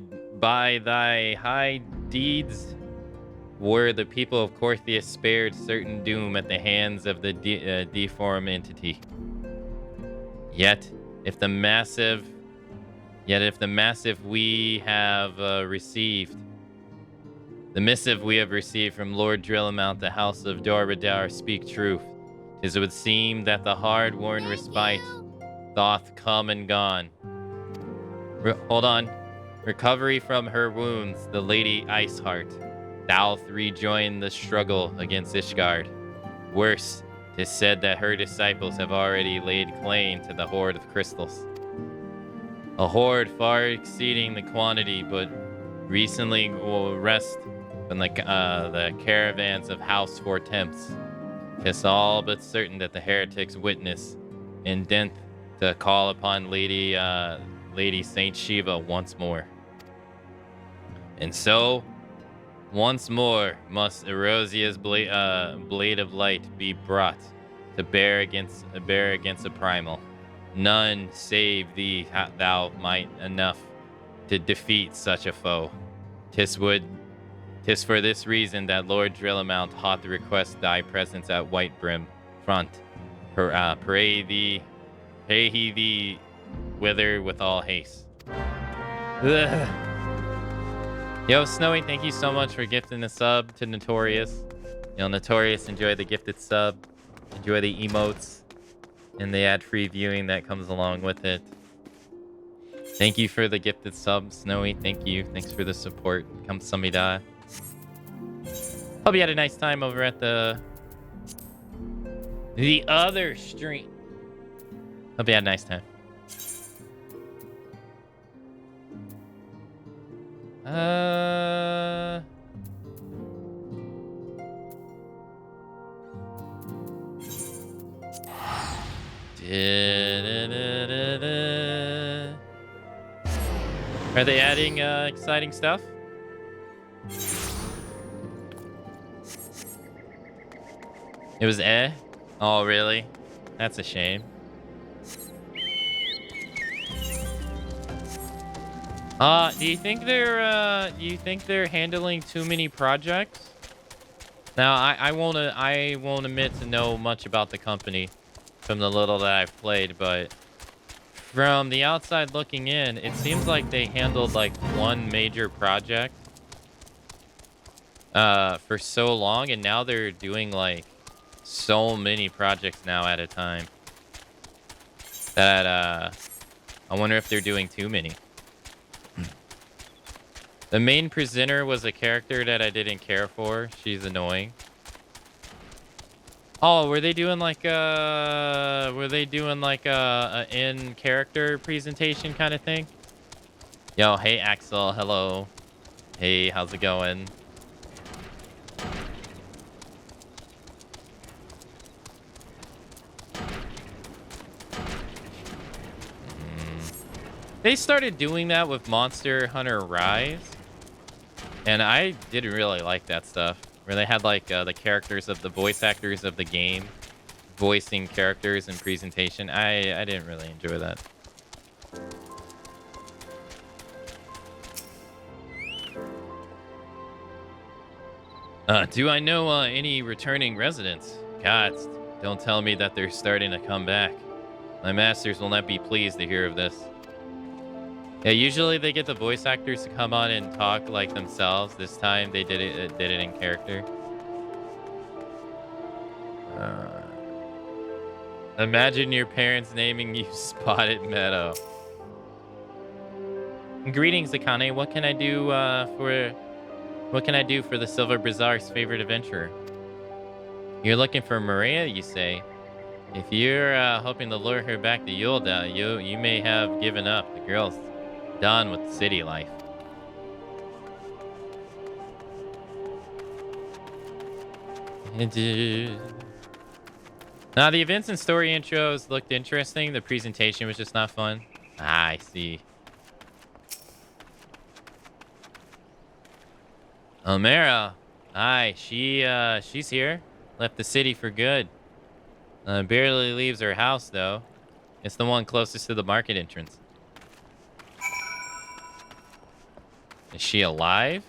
thy high deeds were the people of Cortheus spared certain doom at the hands of the deformed entity. Yet, if the massive we have received, the missive we have received from Lord Drillamount, the House of Dorradar, speak truth. 'Tis it would seem that the hard-worn respite doth come and gone. Hold on. Recovery from her wounds, the Lady Iceheart, doth rejoin the struggle against Ishgard. Worse, 'tis said that her disciples have already laid claim to the hoard of crystals. A hoard far exceeding the quantity, but recently will rest from the caravans of House Four Temps. 'Tis all but certain that the heretics witness indent to call upon Lady Saint Shiva once more. And so, once more must Erosia's blade of light be brought to bear against a primal. None save thee thou might enough to defeat such a foe. 'Tis for this reason that Lord Drillamount hath request thy presence at Whitebrim front. Pray he thee wither with all haste. Ugh. Yo, Snowy, thank you so much for gifting the sub to Notorious. Notorious, enjoy the gifted sub. Enjoy the emotes and the ad-free viewing that comes along with it. Thank you for the gifted sub, Snowy. Thank you. Thanks for the support. Come Samida. Hope you had a nice time over at the other stream. Hope you had a nice time. Are they adding exciting stuff? It was eh? Oh, really? That's a shame. Do you think they're handling too many projects? Now, I won't admit to know much about the company from the little that I've played, but from the outside looking in, it seems like they handled like one major project for so long, and now they're doing like so many projects now at a time that I wonder if they're doing too many. The main presenter was a character that I didn't care for. She's annoying. Oh, were they doing like a in character presentation kind of thing? Yo, hey Axel, hello. Hey, how's it going? They started doing that with Monster Hunter Rise, and I didn't really like that stuff. Where they had like the characters of the voice actors of the game voicing characters in presentation. I didn't really enjoy that. Do I know any returning residents? Gods, don't tell me that they're starting to come back. My masters will not be pleased to hear of this. Yeah, usually they get the voice actors to come on and talk like themselves. This time they did it in character. Imagine your parents naming you Spotted Meadow. Greetings, Akane. What can I do for the Silver Bazaar's favorite adventurer? You're looking for Maria, you say? If you're hoping to lure her back to Yulda, you may have given up. The girl's done with city life. Now, the events and story intros looked interesting. The presentation was just not fun. Ah, I see. Omera. Hi, she's here. Left the city for good. Barely leaves her house, though. It's the one closest to the market entrance. Is she alive?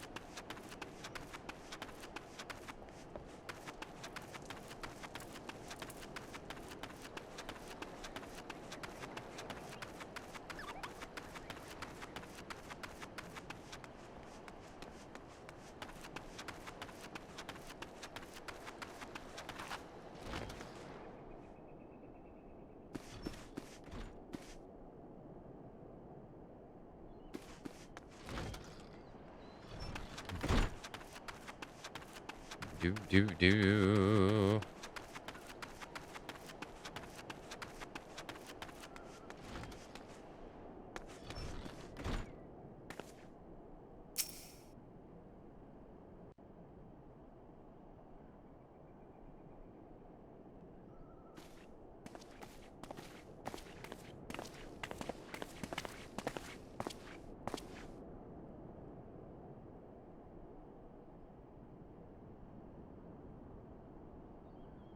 Do.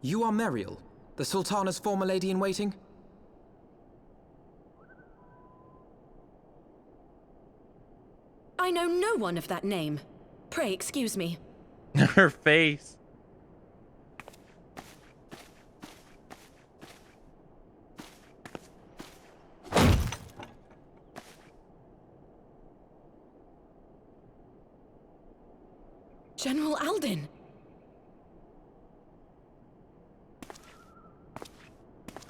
You are Meriel, the Sultana's former lady-in-waiting? I know no one of that name. Pray excuse me. Her face. General Alden.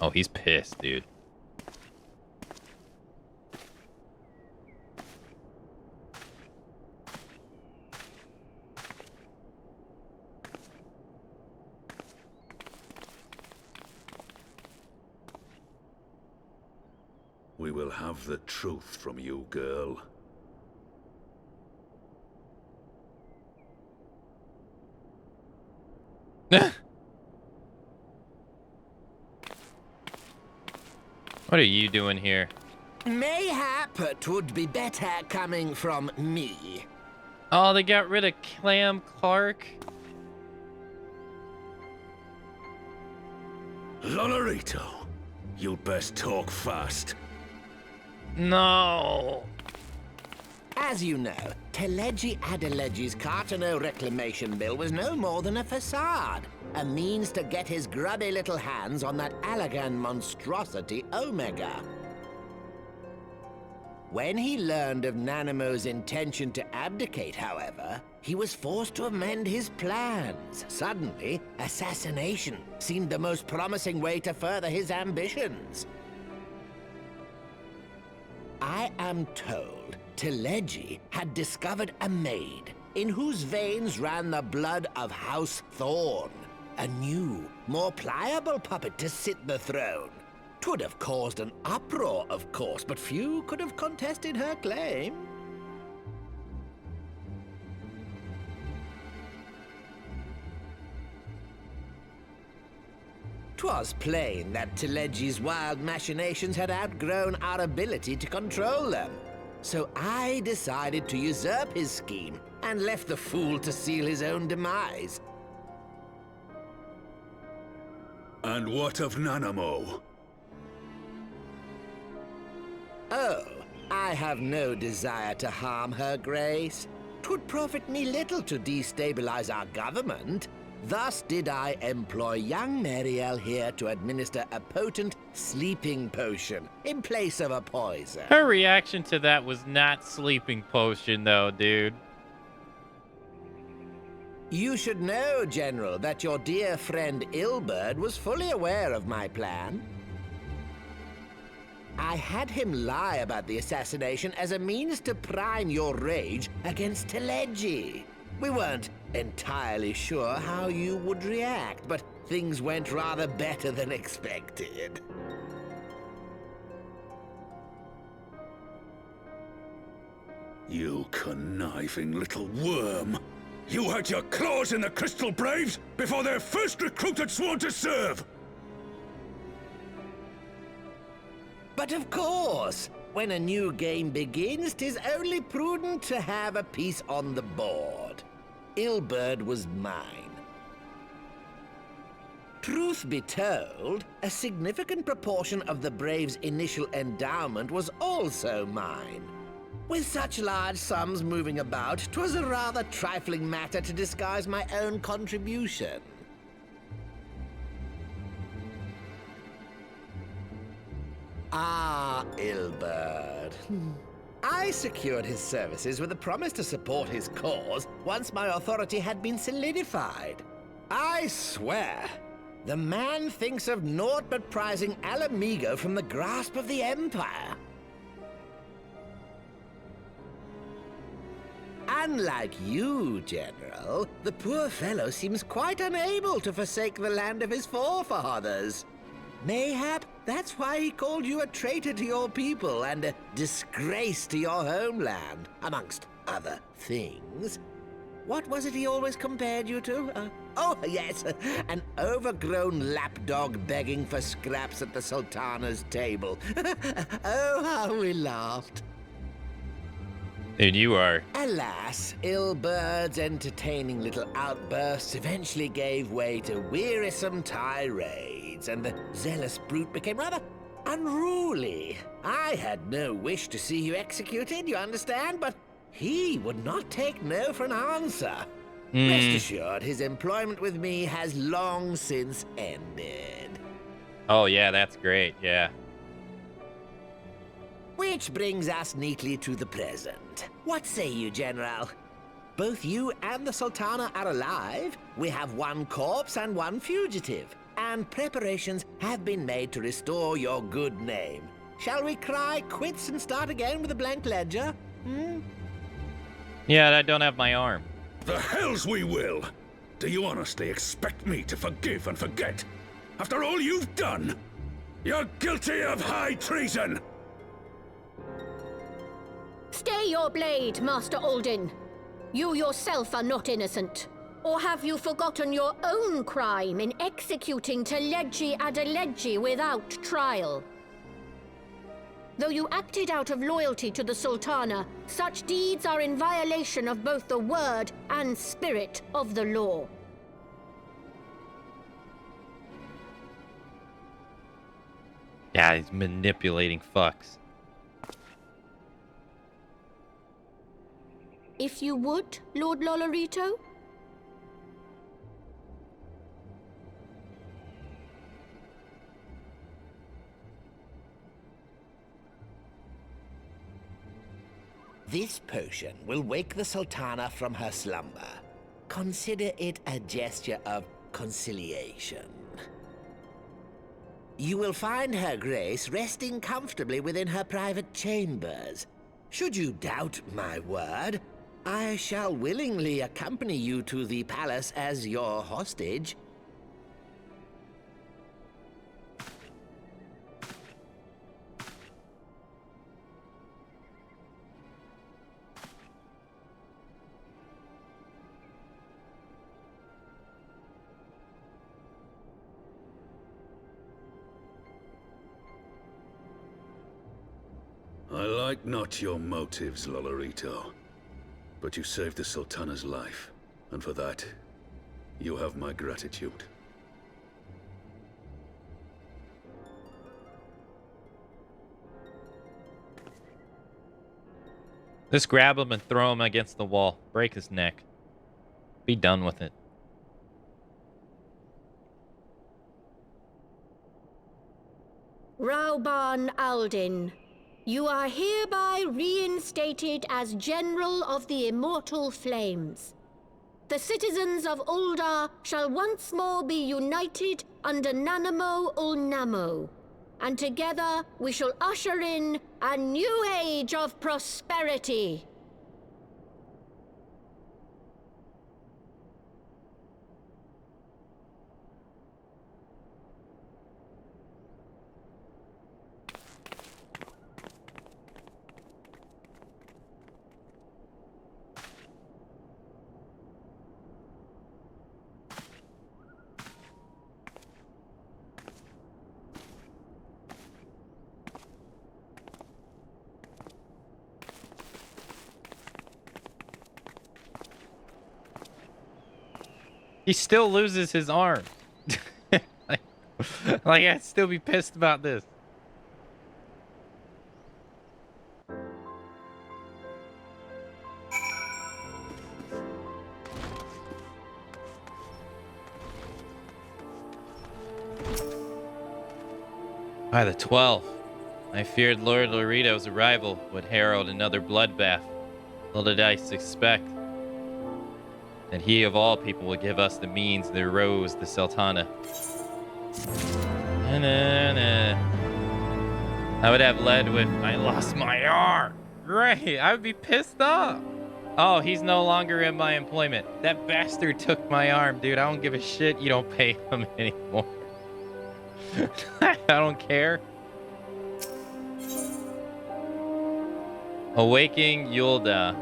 Oh, he's pissed, dude. We will have the truth from you, girl. What are you doing here? Mayhap it would be better coming from me. Oh, they got rid of Clam Clark. Lolarito, you'd best talk fast. No. As you know, Teleji Adeleji's Cartano reclamation bill was no more than a facade. A means to get his grubby little hands on that Allagan monstrosity Omega. When he learned of Nanamo's intention to abdicate, however, he was forced to amend his plans. Suddenly, assassination seemed the most promising way to further his ambitions. I am told Teleji had discovered a maid in whose veins ran the blood of House Thorn. A new, more pliable puppet to sit the throne. 'Twould have caused an uproar, of course, but few could have contested her claim. 'Twas plain that Teleji's wild machinations had outgrown our ability to control them. So I decided to usurp his scheme and left the fool to seal his own demise. And what of Nanamo? Oh, I have no desire to harm her grace. 'Twould profit me little to destabilize our government. Thus did I employ young Mariel here to administer a potent sleeping potion in place of a poison. Her reaction to that was not sleeping potion, though, dude. You should know, General, that your dear friend Ilberd was fully aware of my plan. I had him lie about the assassination as a means to prime your rage against Teleji. We weren't entirely sure how you would react, but things went rather better than expected. You conniving little worm! You had your claws in the Crystal Braves before their first recruit had sworn to serve! But of course, when a new game begins, 'tis only prudent to have a piece on the board. Ilberd was mine. Truth be told, a significant proportion of the Braves' initial endowment was also mine. With such large sums moving about, 'twas a rather trifling matter to disguise my own contribution. Ah, Ilberd. I secured his services with a promise to support his cause once my authority had been solidified. I swear, the man thinks of naught but prizing Alamigo from the grasp of the Empire. Unlike you, General, the poor fellow seems quite unable to forsake the land of his forefathers. Mayhap that's why he called you a traitor to your people and a disgrace to your homeland, amongst other things. What was it he always compared you to? Oh, yes, an overgrown lapdog begging for scraps at the Sultana's table. Oh, how we laughed. And you are. Alas, Ilberd's entertaining little outbursts eventually gave way to wearisome tirades, and the zealous brute became rather unruly. I had no wish to see you executed, you understand, but he would not take no for an answer. Rest assured, his employment with me has long since ended. Oh, yeah, that's great, yeah. Which brings us neatly to the present. What say you, General? Both you and the Sultana are alive. We have one corpse and one fugitive. And preparations have been made to restore your good name. Shall we cry quits and start again with a blank ledger? Yeah, I don't have my arm. The hells we will! Do you honestly expect me to forgive and forget? After all you've done? You're guilty of high treason! Stay your blade, Master Alden. You yourself are not innocent. Or have you forgotten your own crime in executing Teleji Adeleji without trial? Though you acted out of loyalty to the Sultana, such deeds are in violation of both the word and spirit of the law. Yeah, he's manipulating fucks. If you would, Lord Lolorito? This potion will wake the Sultana from her slumber. Consider it a gesture of conciliation. You will find Her Grace resting comfortably within her private chambers. Should you doubt my word, I shall willingly accompany you to the palace as your hostage. I like not your motives, Lolorito. But you saved the Sultana's life, and for that, you have my gratitude. Just grab him and throw him against the wall. Break his neck. Be done with it. Rauban Aldin, you are hereby reinstated as General of the Immortal Flames. The citizens of Ul'dah shall once more be united under Nanamo Ul'Namo, and together we shall usher in a new age of prosperity. He still loses his arm. like I'd still be pissed about this. By the 12th, I feared Lord Lorito's arrival would herald another bloodbath. Little did I suspect that he of all people would give us the means that arose the Sultana. I would have led with, I lost my arm. Great, I would be pissed off. Oh, he's no longer in my employment. That bastard took my arm, dude. I don't give a shit. You don't pay him anymore. I don't care. Awaking Ul'dah.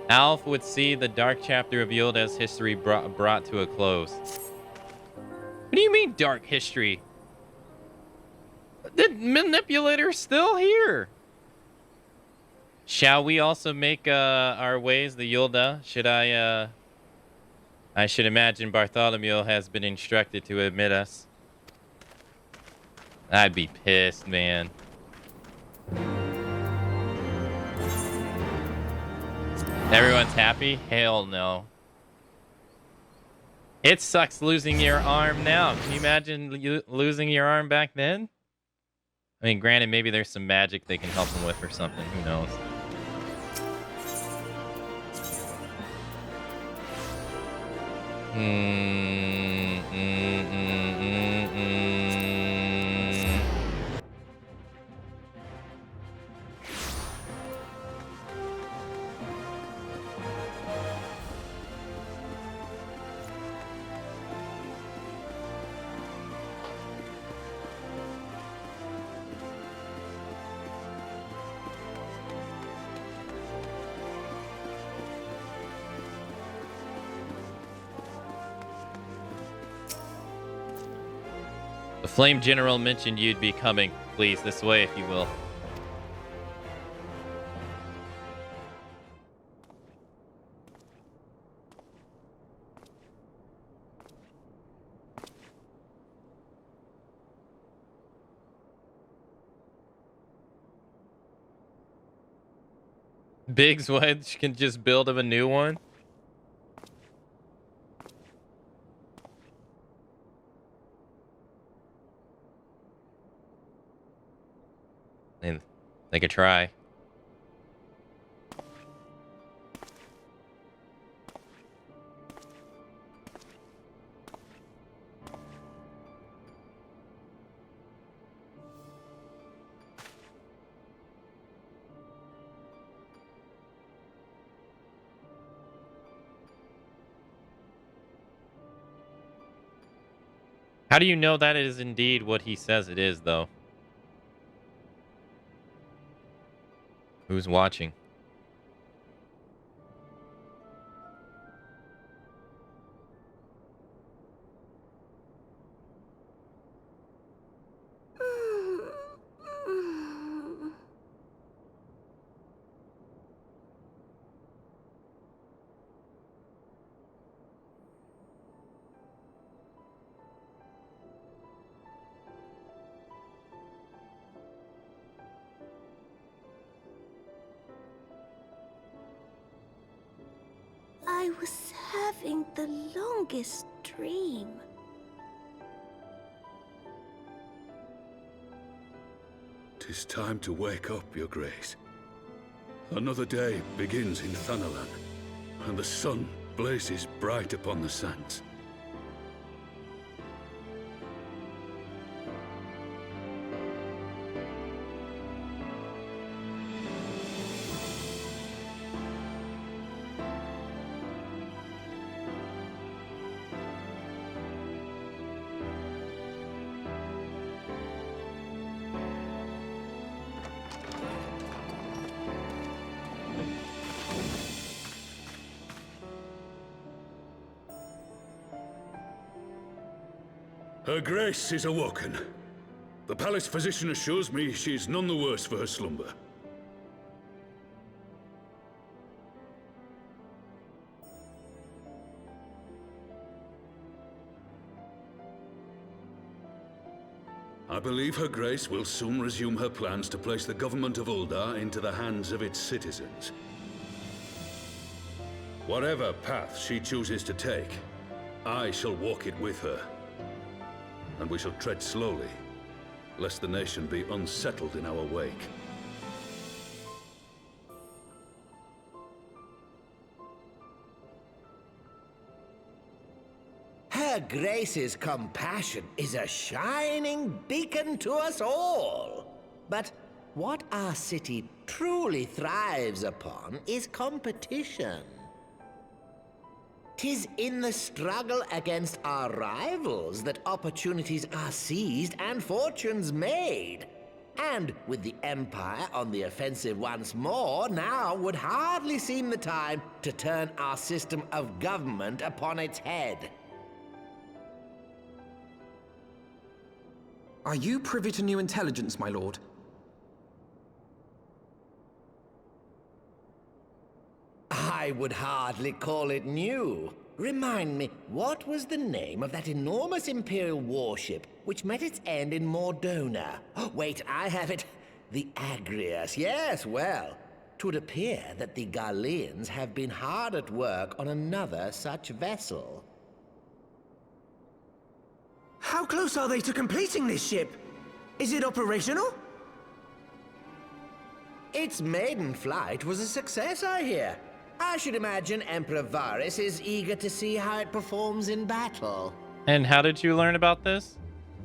Alf would see the dark chapter of Yuldah's history brought to a close. What do you mean, dark history? The manipulator's still here. Shall we also make our ways the Ul'dah? Should I should imagine Bartholomew has been instructed to admit us. I'd be pissed, man. Everyone's happy? Hell no. It sucks losing your arm now. Can you imagine losing your arm back then? I mean, granted, maybe there's some magic they can help him with or something. Who knows? The Flame General mentioned you'd be coming. Please, this way, if you will. Biggs Wedge can just build him a new one. And they could try. How do you know that is indeed what he says it is, though? Who's watching? I was having the longest dream. "'Tis time to wake up, Your Grace. Another day begins in Thanalan, and the sun blazes bright upon the sands. Her Grace is awoken. The palace physician assures me she is none the worse for her slumber. I believe Her Grace will soon resume her plans to place the government of Uldar into the hands of its citizens. Whatever path she chooses to take, I shall walk it with her. And we shall tread slowly, lest the nation be unsettled in our wake. Her Grace's compassion is a shining beacon to us all. But what our city truly thrives upon is competition. 'Tis in the struggle against our rivals that opportunities are seized and fortunes made. And with the Empire on the offensive once more, now would hardly seem the time to turn our system of government upon its head. Are you privy to new intelligence, my lord? I would hardly call it new. Remind me, what was the name of that enormous Imperial warship which met its end in Mordona? Oh, wait, I have it. The Agrius. Yes, well, 'twould appear that the Garleans have been hard at work on another such vessel. How close are they to completing this ship? Is it operational? Its maiden flight was a success, I hear. I should imagine Emperor Varys is eager to see how it performs in battle. And how did you learn about this?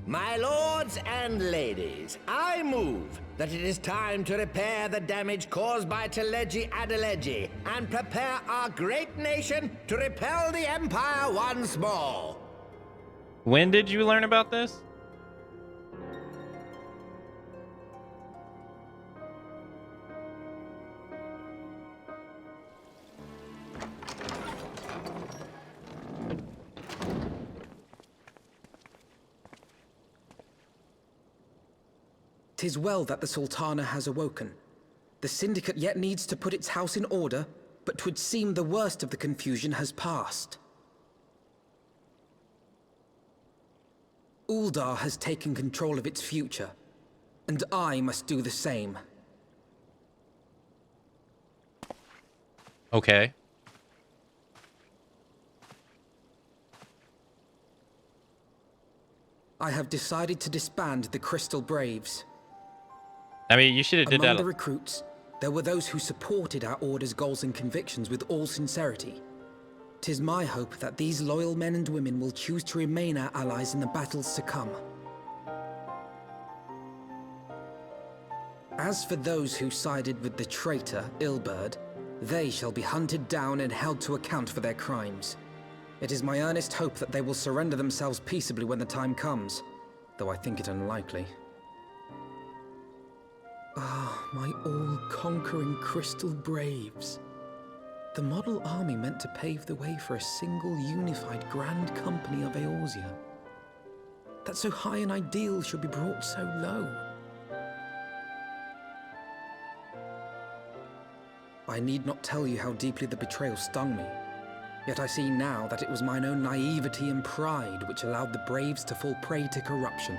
My lords and ladies, I move that it is time to repair the damage caused by Teleji Adeleji and prepare our great nation to repel the Empire once more. When did you learn about this? 'Tis well that the Sultana has awoken. The Syndicate yet needs to put its house in order, but 'twould seem the worst of the confusion has passed. Uldar has taken control of its future, and I must do the same. Okay. I have decided to disband the Crystal Braves. I mean, you should have did Among that. the recruits, there were those who supported our order's goals and convictions with all sincerity. 'Tis my hope that these loyal men and women will choose to remain our allies in the battles to come. As for those who sided with the traitor, Ilberd, they shall be hunted down and held to account for their crimes. It is my earnest hope that they will surrender themselves peaceably when the time comes, though I think it unlikely. Ah, my all-conquering Crystal Braves. The model army meant to pave the way for a single unified grand company of Eorzea. That so high an ideal should be brought so low. I need not tell you how deeply the betrayal stung me. Yet I see now that it was mine own naivety and pride which allowed the Braves to fall prey to corruption.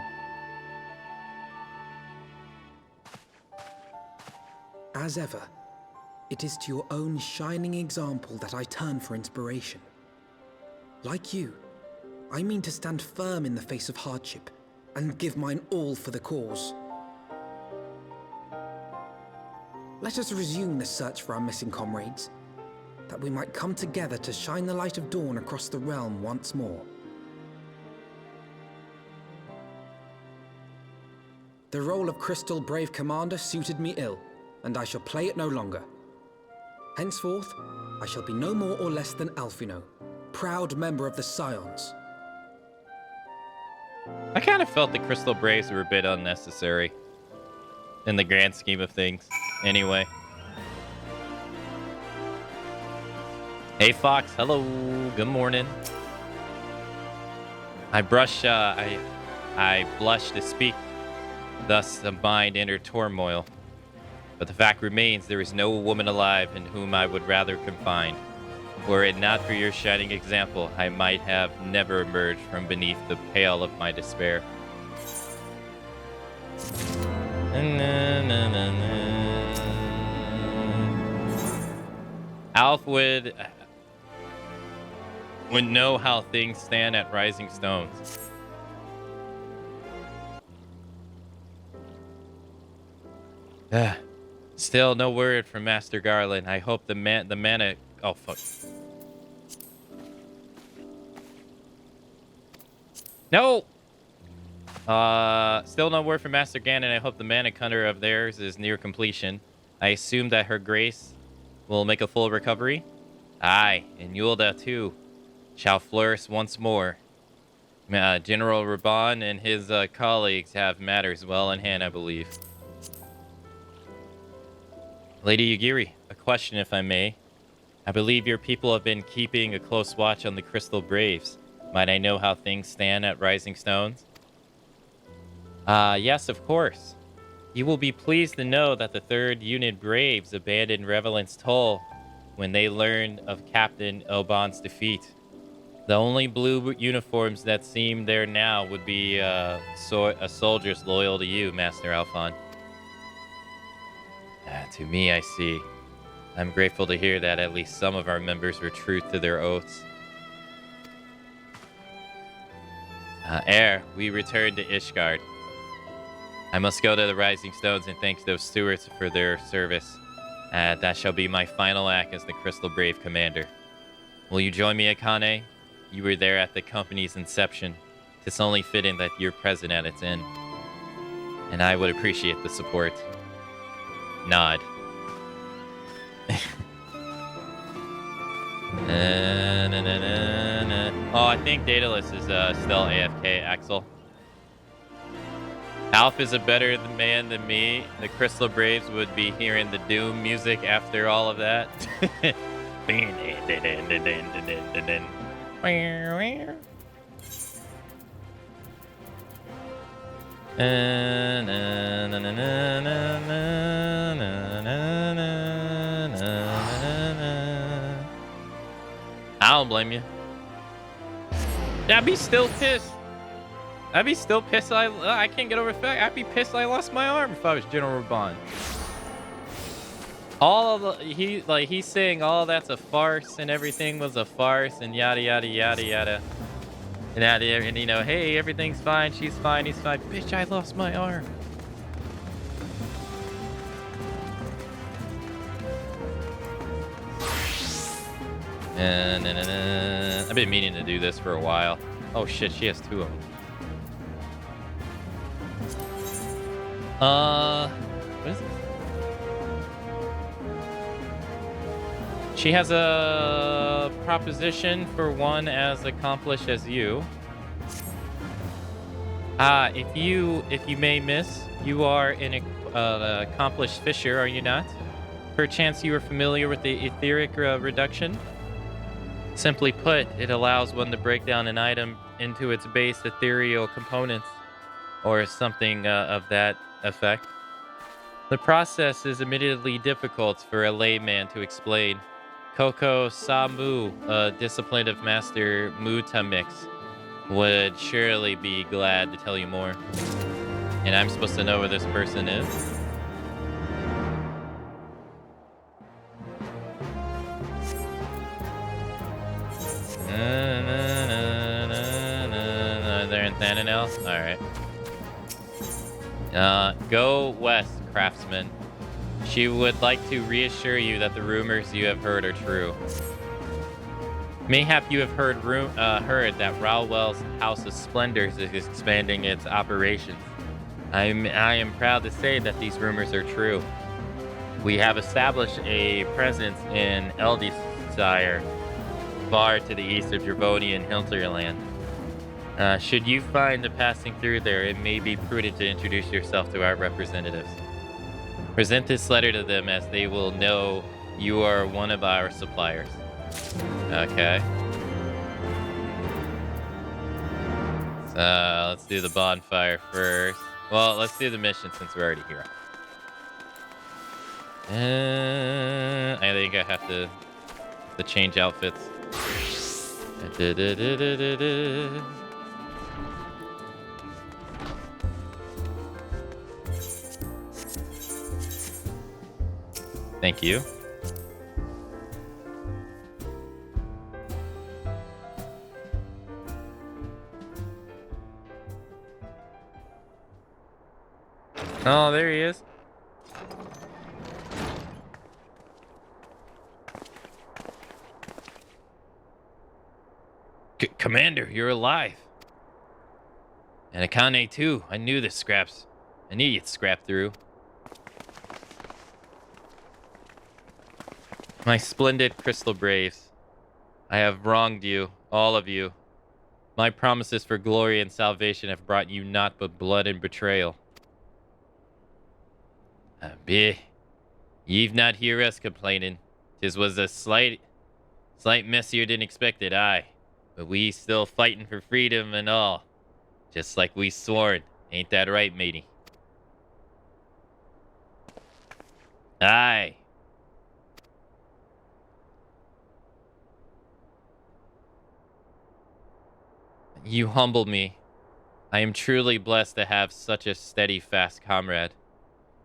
As ever, it is to your own shining example that I turn for inspiration. Like you, I mean to stand firm in the face of hardship and give mine all for the cause. Let us resume the search for our missing comrades, that we might come together to shine the light of dawn across the realm once more. The role of Crystal Brave Commander suited me ill, and I shall play it no longer. Henceforth, I shall be no more or less than Alphino, proud member of the Scions. I kind of felt the Crystal Braves were a bit unnecessary in the grand scheme of things. Anyway. Hey Fox, hello, good morning. I blush to speak, thus the mind entered turmoil. But the fact remains there is no woman alive in whom I would rather confide. Were it not for your shining example, I might have never emerged from beneath the pale of my despair. Alf would know how things stand at Rising Stones. Still no word from Master Garland. I hope the mana. Oh fuck. No. Still no word from Master Ganon. I hope the mana cutter of theirs is near completion. I assume that her grace will make a full recovery. Aye, and Yulda too shall flourish once more. General Raban and his colleagues have matters well in hand, I believe. Lady Yugiri, a question if I may. I believe your people have been keeping a close watch on the Crystal Braves. Might I know how things stand at Rising Stones? Yes, of course. You will be pleased to know that the 3rd Unit Braves abandoned Revelant's Toll when they learned of Captain Oban's defeat. The only blue uniforms that seem there now would be soldiers loyal to you, Master Alphon. To me, I see. I'm grateful to hear that at least some of our members were true to their oaths. Ere we return to Ishgard, I must go to the Rising Stones and thank those stewards for their service. That shall be my final act as the Crystal Brave Commander. Will you join me, Akane? You were there at the company's inception. 'Tis only fitting that you're present at its end. And I would appreciate the support. Nod. Oh, I think Daedalus is still AFK, Axel. Alf is a better man than me. The Crystal Braves would be hearing the Doom music after all of that. I don't blame you. I'd be still pissed. I'd be still pissed. I can't get over the fact. I'd be pissed I lost my arm if I was General Raban. All of the, he's saying all that's a farce and everything was a farce and yada yada yada yada. And you know, hey, everything's fine, she's fine, he's fine. Bitch, I lost my arm. I've been meaning to do this for a while. Oh shit, she has two of them. What is it? She has a proposition for one as accomplished as you. If you may miss, you are an accomplished fisher, are you not? Perchance you are familiar with the etheric reduction? Simply put, it allows one to break down an item into its base ethereal components, or something of that effect. The process is admittedly difficult for a layman to explain. Koko Samu, a discipline of Master Mutamix, would surely be glad to tell you more. And I'm supposed to know where this person is? They're in Thananel? Alright. Go west, craftsman. She would like to reassure you that the rumors you have heard are true. Mayhap you have heard that Rowell's House of Splendors is expanding its operations. I am proud to say that these rumors are true. We have established a presence in Eldysire, far to the east of Dravonian Hinterland. Should you find the passing through there, it may be prudent to introduce yourself to our representatives. Present this letter to them as they will know you are one of our suppliers. Okay. So let's do the bonfire first. Well, let's do the mission since we're already here. I think I have to change outfits. Thank you. Oh, there he is. Commander, you're alive. And Akane too. I knew this, Scraps. I knew you'd scrap through. My splendid Crystal Braves, I have wronged you, all of you. My promises for glory and salvation have brought you naught but blood and betrayal. Ye've not hear us complaining. 'Tis was a slight messier than expected, aye. But we still fighting for freedom and all. Just like we sworn. Ain't that right, matey? Aye. You humble me. I am truly blessed to have such a steady-fast comrade.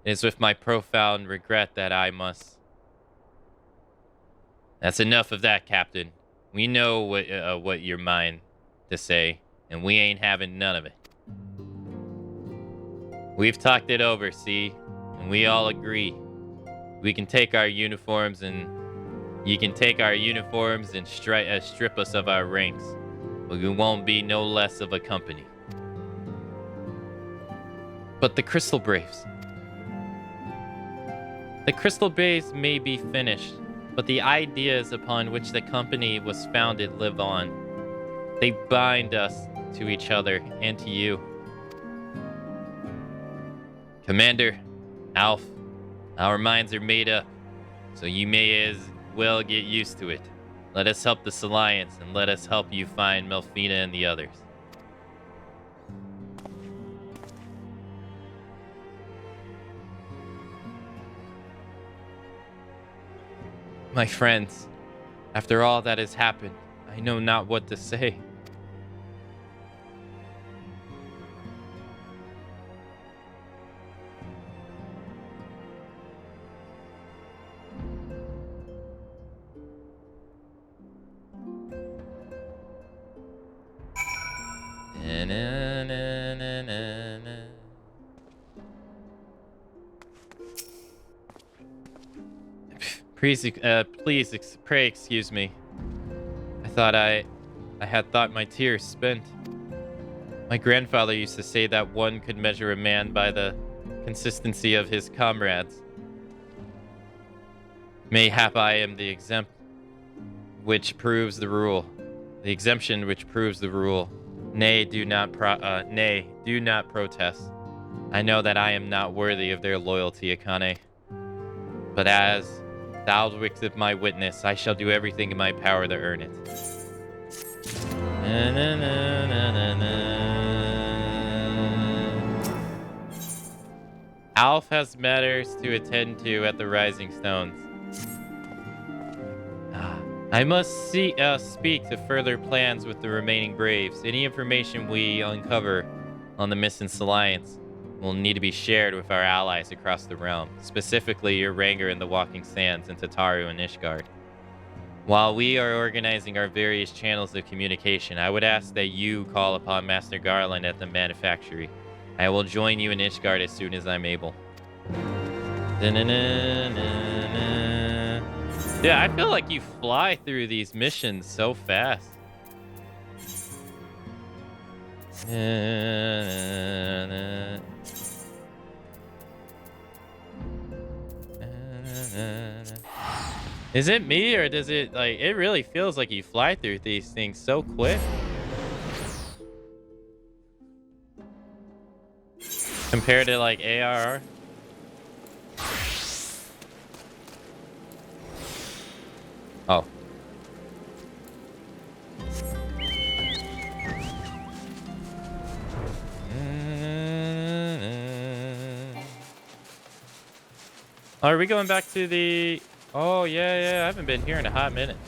It is with my profound regret that I must... That's enough of that, Captain. We know what you're mind to say, and we ain't having none of it. We've talked it over, see? And we all agree. We can take our uniforms and... You can take our uniforms and strip us of our ranks. We won't be no less of a company. But the Crystal Braves. The Crystal Braves may be finished, but the ideas upon which the company was founded live on. They bind us to each other and to you. Commander, Alf, our minds are made up, so you may as well get used to it. Let us help this alliance, and let us help you find Melfina and the others. My friends, after all that has happened, I know not what to say. Please, pray excuse me. I thought I had thought my tears spent. My grandfather used to say that one could measure a man by the consistency of his comrades. Mayhap I am the exemption which proves the rule. The exemption which proves the rule. Nay, do not protest. I know that I am not worthy of their loyalty, Akane. But as thou witnessest my witness, I shall do everything in my power to earn it. Alf has matters to attend to at the Rising Stones. I must speak to further plans with the remaining Braves. Any information we uncover on the Mistance Alliance will need to be shared with our allies across the realm, specifically your Ranger in the Walking Sands and Tataru and Ishgard. While we are organizing our various channels of communication, I would ask that you call upon Master Garland at the Manufactory. I will join you in Ishgard as soon as I'm able. Yeah, I feel like you fly through these missions so fast. Is it me, or does it, like, it really feels like you fly through these things so quick compared to like ARR? Oh. Are we going back to the... Oh, yeah, I haven't been here in a hot minute.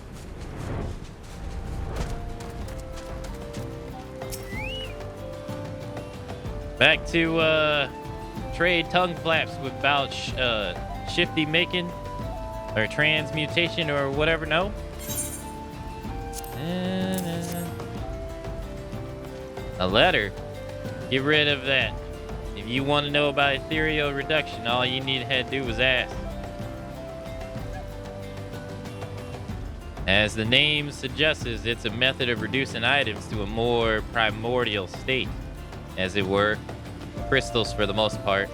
Back to, trade tongue flaps about shifty making, or transmutation, or whatever, no? A letter? Get rid of that. If you want to know about ethereal reduction, all you need to do is ask. As the name suggests, it's a method of reducing items to a more primordial state, as it were. Crystals for the most part.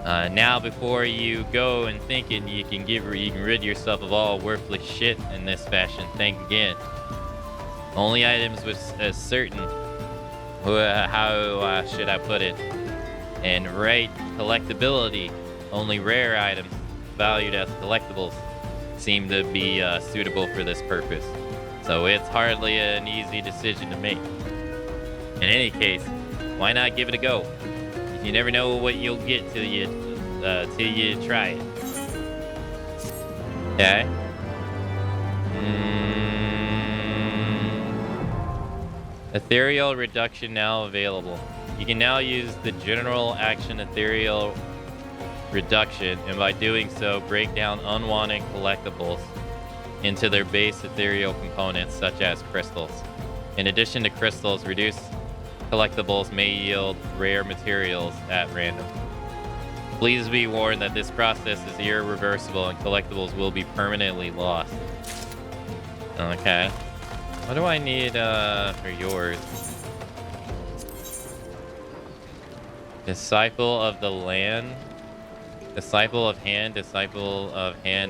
Now, before you go and thinking you can rid yourself of all worthless shit in this fashion, think again. Only items with a certain, how should I put it, and right collectability. Only rare items valued as collectibles seem to be suitable for this purpose. So it's hardly an easy decision to make. In any case, why not give it a go? You never know what you'll get till you try it. Okay. Ethereal reduction now available. You can now use the general action ethereal reduction, and by doing so, break down unwanted collectibles into their base ethereal components, such as crystals. In addition to crystals, reduced collectibles may yield rare materials at random. Please be warned that this process is irreversible and collectibles will be permanently lost. Okay. What do I need for yours? Disciple of the Land. Disciple of Hand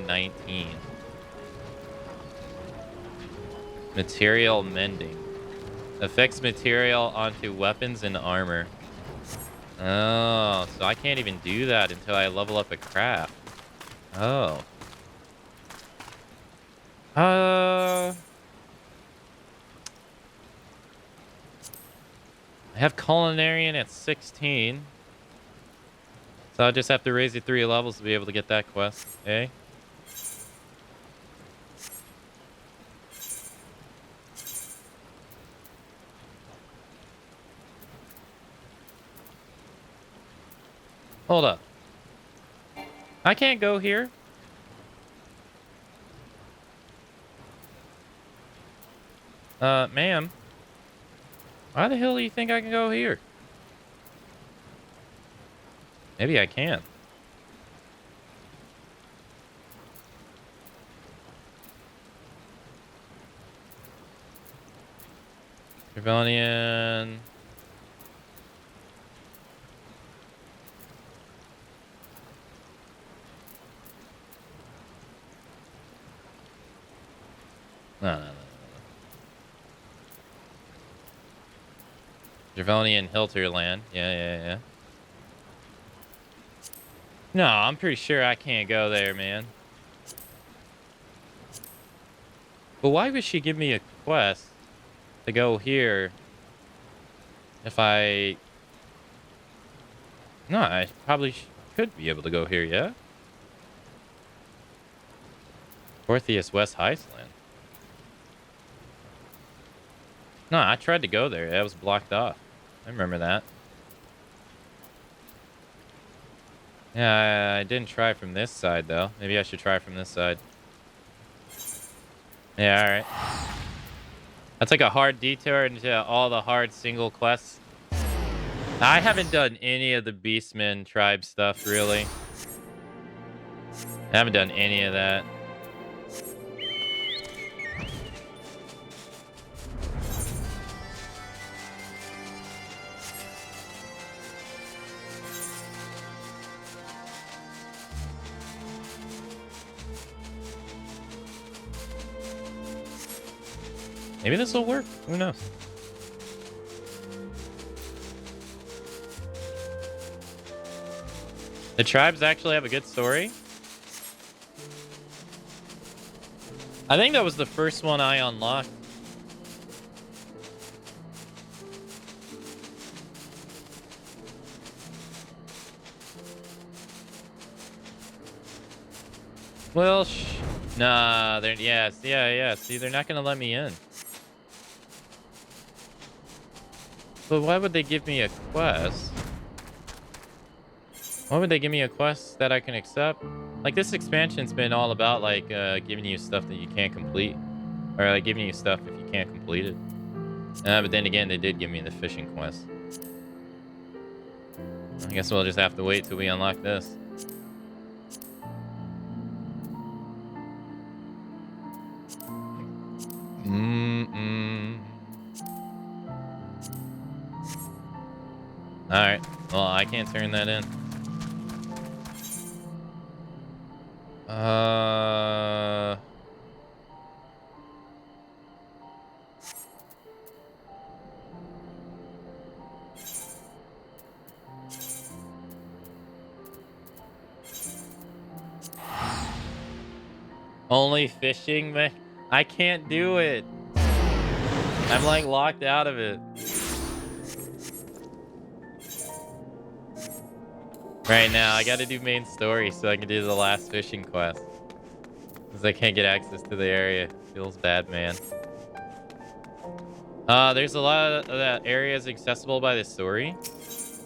19. Material mending. Affects material onto weapons and armor. Oh, so I can't even do that until I level up a craft. Oh. I have Culinarian at 16. So I just have to raise it 3 levels to be able to get that quest, eh? Hold up. I can't go here. Ma'am. Why the hell do you think I can go here? Maybe I can. Rebellion. No. Javonian Hilterland. Yeah. No, I'm pretty sure I can't go there, man. But why would she give me a quest to go here if I... No, I probably could be able to go here, yeah? Orpheus West Heistland. No, I tried to go there. That was blocked off. I remember that. Yeah, I didn't try from this side, though. Maybe I should try from this side. Yeah, alright. That's like a hard detour into all the hard single quests. I haven't done any of the Beastmen tribe stuff, really. I haven't done any of that. Maybe this will work. Who knows? The tribes actually have a good story. I think that was the first one I unlocked. Well, nah, they're, yeah. See, they're not gonna let me in. But why would they give me a quest? Why would they give me a quest that I can accept? Like, this expansion's been all about, like, giving you stuff that you can't complete. Or, like, giving you stuff if you can't complete it. But then again, they did give me the fishing quest. I guess we'll just have to wait till we unlock this. Alright. Well, I can't turn that in. Only fishing, man? I can't do it. I'm like locked out of it. Right now, I gotta do main story so I can do the last fishing quest. Because I can't get access to the area. Feels bad, man. There's a lot of that areas accessible by the story.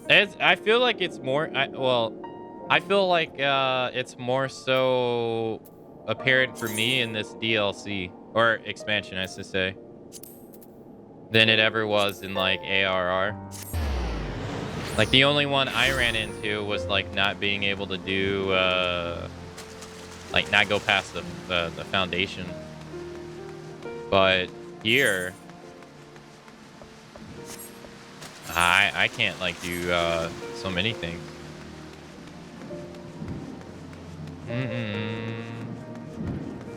I feel like it's more... I feel like it's more so apparent for me in this DLC. Or expansion, I should say. Than it ever was in, like, ARR. Like, the only one I ran into was, like, not being able to do, like, not go past the foundation. But here, I can't, like, do, so many things.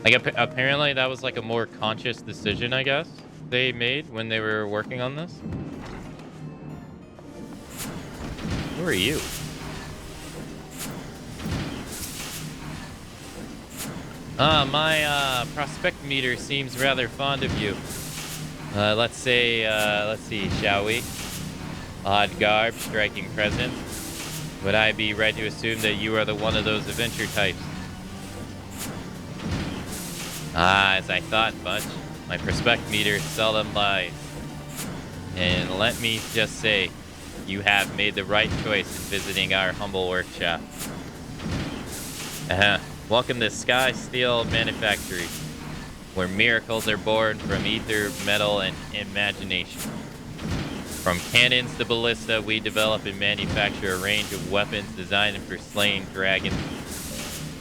Like, apparently that was, like, a more conscious decision, I guess, they made when they were working on this. Who are you? My prospect meter seems rather fond of you. Let's see, shall we? Odd garb, striking presence. Would I be right to assume that you are the one of those adventure types? As I thought, Bunch. My prospect meter seldom lies. And let me just say, you have made the right choice in visiting our humble workshop. Welcome to Sky Steel Manufactory, where miracles are born from ether, metal, and imagination. From cannons to ballista, we develop and manufacture a range of weapons designed for slaying dragon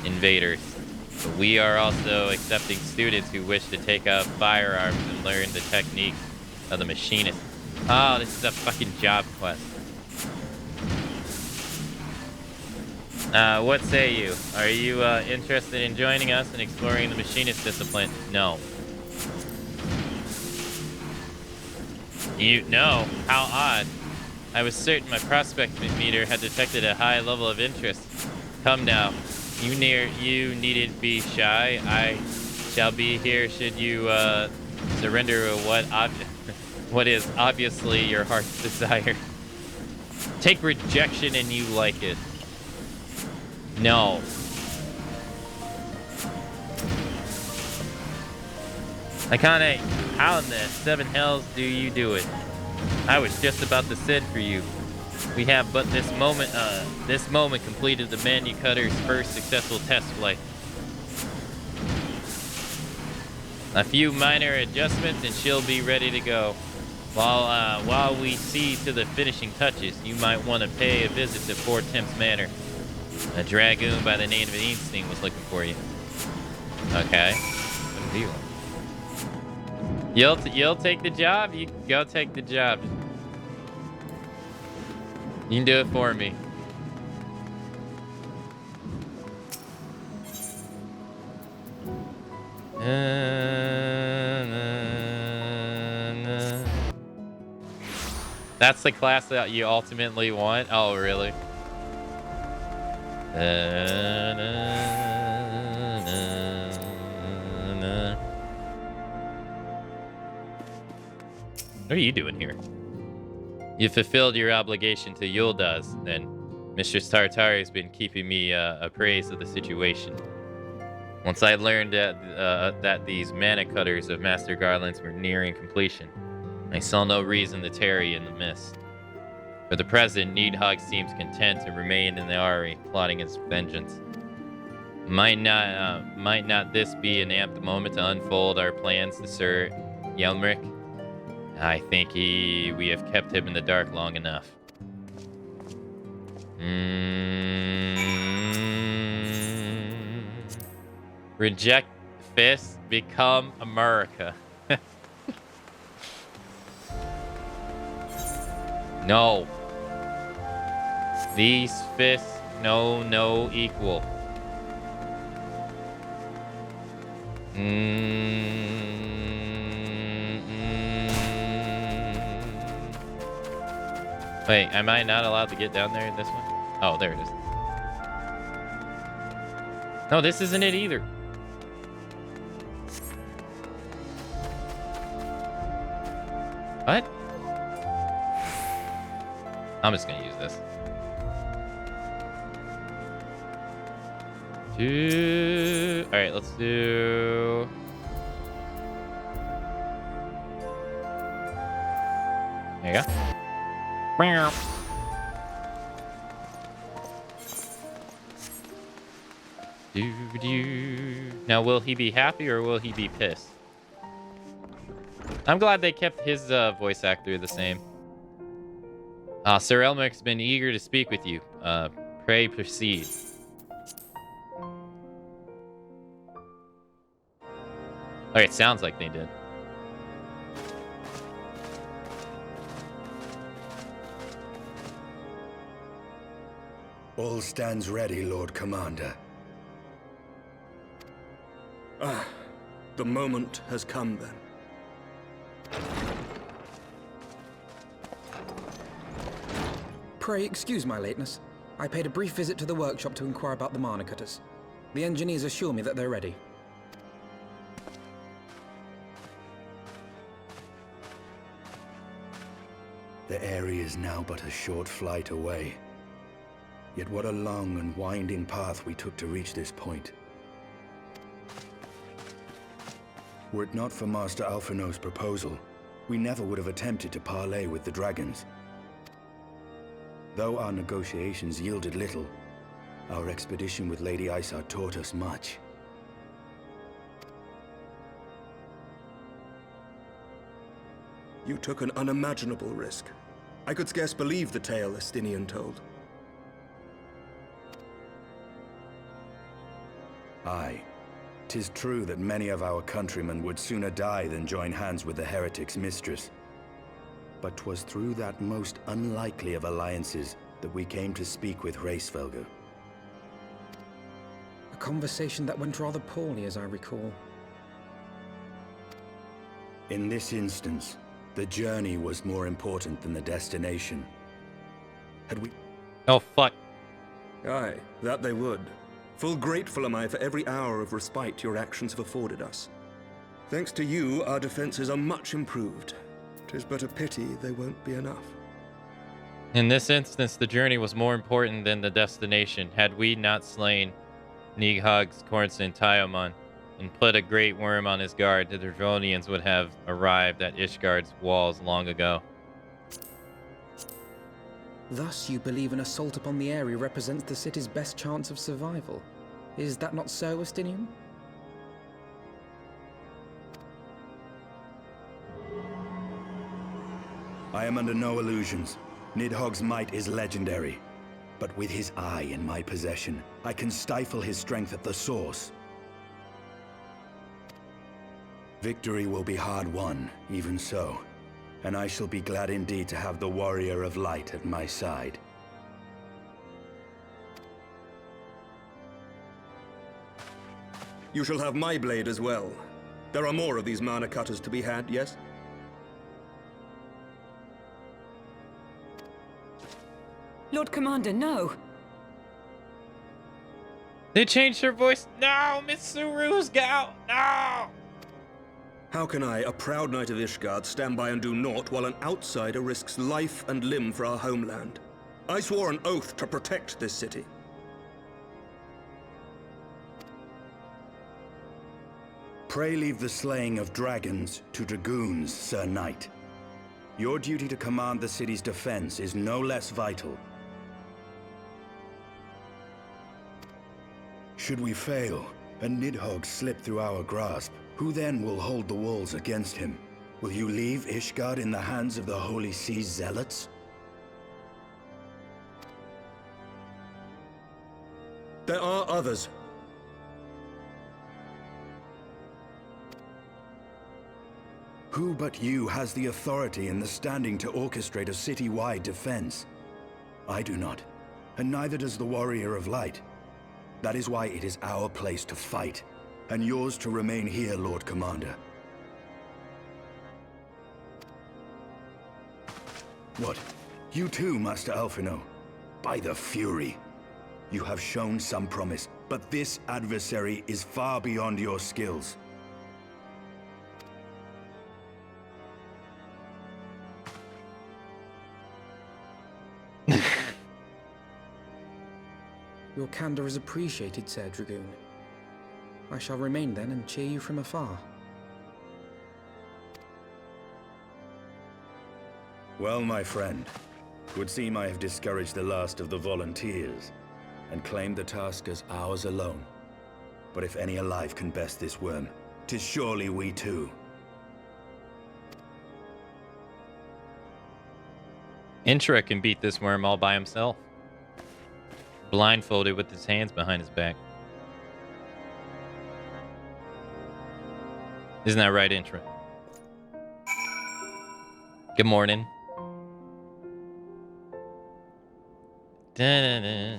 invaders. But we are also accepting students who wish to take up firearms and learn the techniques of the machinist. Oh, this is a fucking job quest. What say you? Are you interested in joining us and exploring the machinist discipline? No. You know? How odd. I was certain my prospect meter had detected a high level of interest. Come now. You needn't be shy. I shall be here should you surrender what is obviously your heart's desire. Take rejection and you like it. No. Akane, how in the seven hells do you do it? I was just about to send for you. We have but this moment completed the Manu Cutter's first successful test flight. A few minor adjustments and she'll be ready to go. While we see to the finishing touches, you might want to pay a visit to Fort Tim's Manor. A dragoon by the name of Einstein was looking for you. Okay. What do you want? You'll take the job? You go take the job. You can do it for me. That's the class that you ultimately want? Oh, really? What are you doing here? You fulfilled your obligation to Yuldaz, then. Mistress Tartari has been keeping me appraised of the situation. Once I learned that these mana cutters of Master Garland's were nearing completion, I saw no reason to tarry in the mist. For the present, Needhog seems content to remain in the Ari, plotting his vengeance. Might not this be an apt moment to unfold our plans to Sir Yelmeric? I think we have kept him in the dark long enough. Reject fists, become America. No. These fists, no equal. Wait, am I not allowed to get down there in this one? Oh, there it is. No, this isn't it either. What? I'm just gonna use this. Alright, let's do... There you go. Now, will he be happy or will he be pissed? I'm glad they kept his voice actor the same. Sir Elmeric's been eager to speak with you. Pray proceed. Alright, sounds like they did. All stands ready, Lord Commander. The moment has come then. Pray excuse my lateness. I paid a brief visit to the workshop to inquire about the mana cutters. The engineers assure me that they're ready. The area is now but a short flight away. Yet what a long and winding path we took to reach this point. Were it not for Master Alphino's proposal, we never would have attempted to parley with the dragons. Though our negotiations yielded little, our expedition with Lady Isar taught us much. You took an unimaginable risk. I could scarce believe the tale Estinian told. Aye. 'Tis true that many of our countrymen would sooner die than join hands with the heretic's mistress. But 'twas through that most unlikely of alliances that we came to speak with Hraesvelgr. A conversation that went rather poorly, as I recall. In this instance, the journey was more important than the destination. Had we... Oh, fuck. Aye, that they would. Full grateful am I for every hour of respite your actions have afforded us. Thanks to you, our defenses are much improved. 'Tis but a pity they won't be enough. In this instance, the journey was more important than the destination. Had we not slain Nidhogg's Kornson Taiomon and put a great worm on his guard, the Draconians would have arrived at Ishgard's walls long ago. Thus, you believe an assault upon the area represents the city's best chance of survival. Is that not so, Estinian? I am under no illusions. Nidhogg's might is legendary. But with his eye in my possession, I can stifle his strength at the source. Victory will be hard won, even so. And I shall be glad indeed to have the Warrior of Light at my side. You shall have my blade as well. There are more of these mana cutters to be had, yes? Lord Commander, no. They changed her voice. No, Mitsuru's gal. No. How can I, a proud knight of Ishgard, stand by and do naught while an outsider risks life and limb for our homeland? I swore an oath to protect this city. Pray leave the slaying of dragons to dragoons, Sir Knight. Your duty to command the city's defense is no less vital. Should we fail, and Nidhogg slip through our grasp, who then will hold the walls against him? Will you leave Ishgard in the hands of the Holy Sea's zealots? There are others. Who but you has the authority and the standing to orchestrate a city-wide defense? I do not, and neither does the Warrior of Light. That is why it is our place to fight, and yours to remain here, Lord Commander. What? You too, Master Alphino? By the Fury! You have shown some promise, but this adversary is far beyond your skills. Your candor is appreciated, Sir Dragoon. I shall remain then and cheer you from afar. Well, my friend, it would seem I have discouraged the last of the volunteers, and claimed the task as ours alone. But if any alive can best this worm, 'tis surely we too. Intra can beat this worm all by himself. Blindfolded with his hands behind his back. Isn't that right, Intra? Good morning. Da-da-da.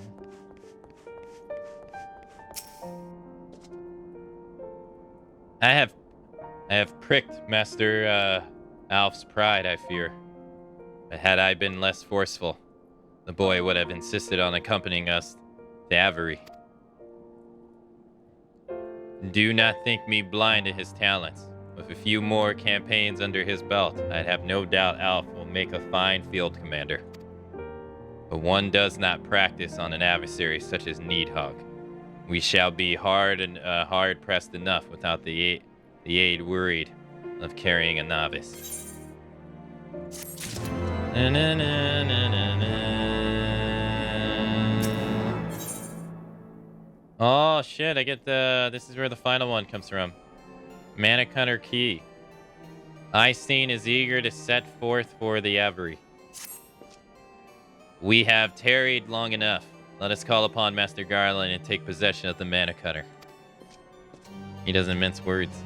I have pricked Master Alf's pride, I fear. But had I been less forceful, the boy would have insisted on accompanying us to Avery. Do not think me blind to his talents. With a few more campaigns under his belt, I'd have no doubt Alf will make a fine field commander. But one does not practice on an adversary such as Nidhogg. We shall be hard pressed enough without the aid worried of carrying a novice. Na, na, na, na, na, na. Oh shit, I get the... This is where the final one comes from. Mana Cutter Key. Eystein is eager to set forth for the Avery. We have tarried long enough. Let us call upon Master Garland and take possession of the Mana Cutter. He doesn't mince words.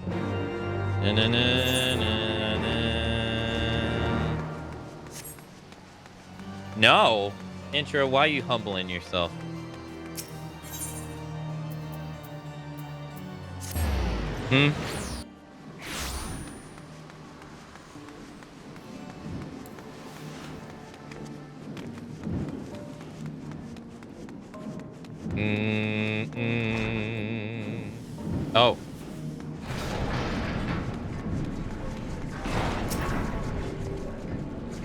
Na, na, na, na, na. No! Intro, why are you humbling yourself? Hmm? Oh.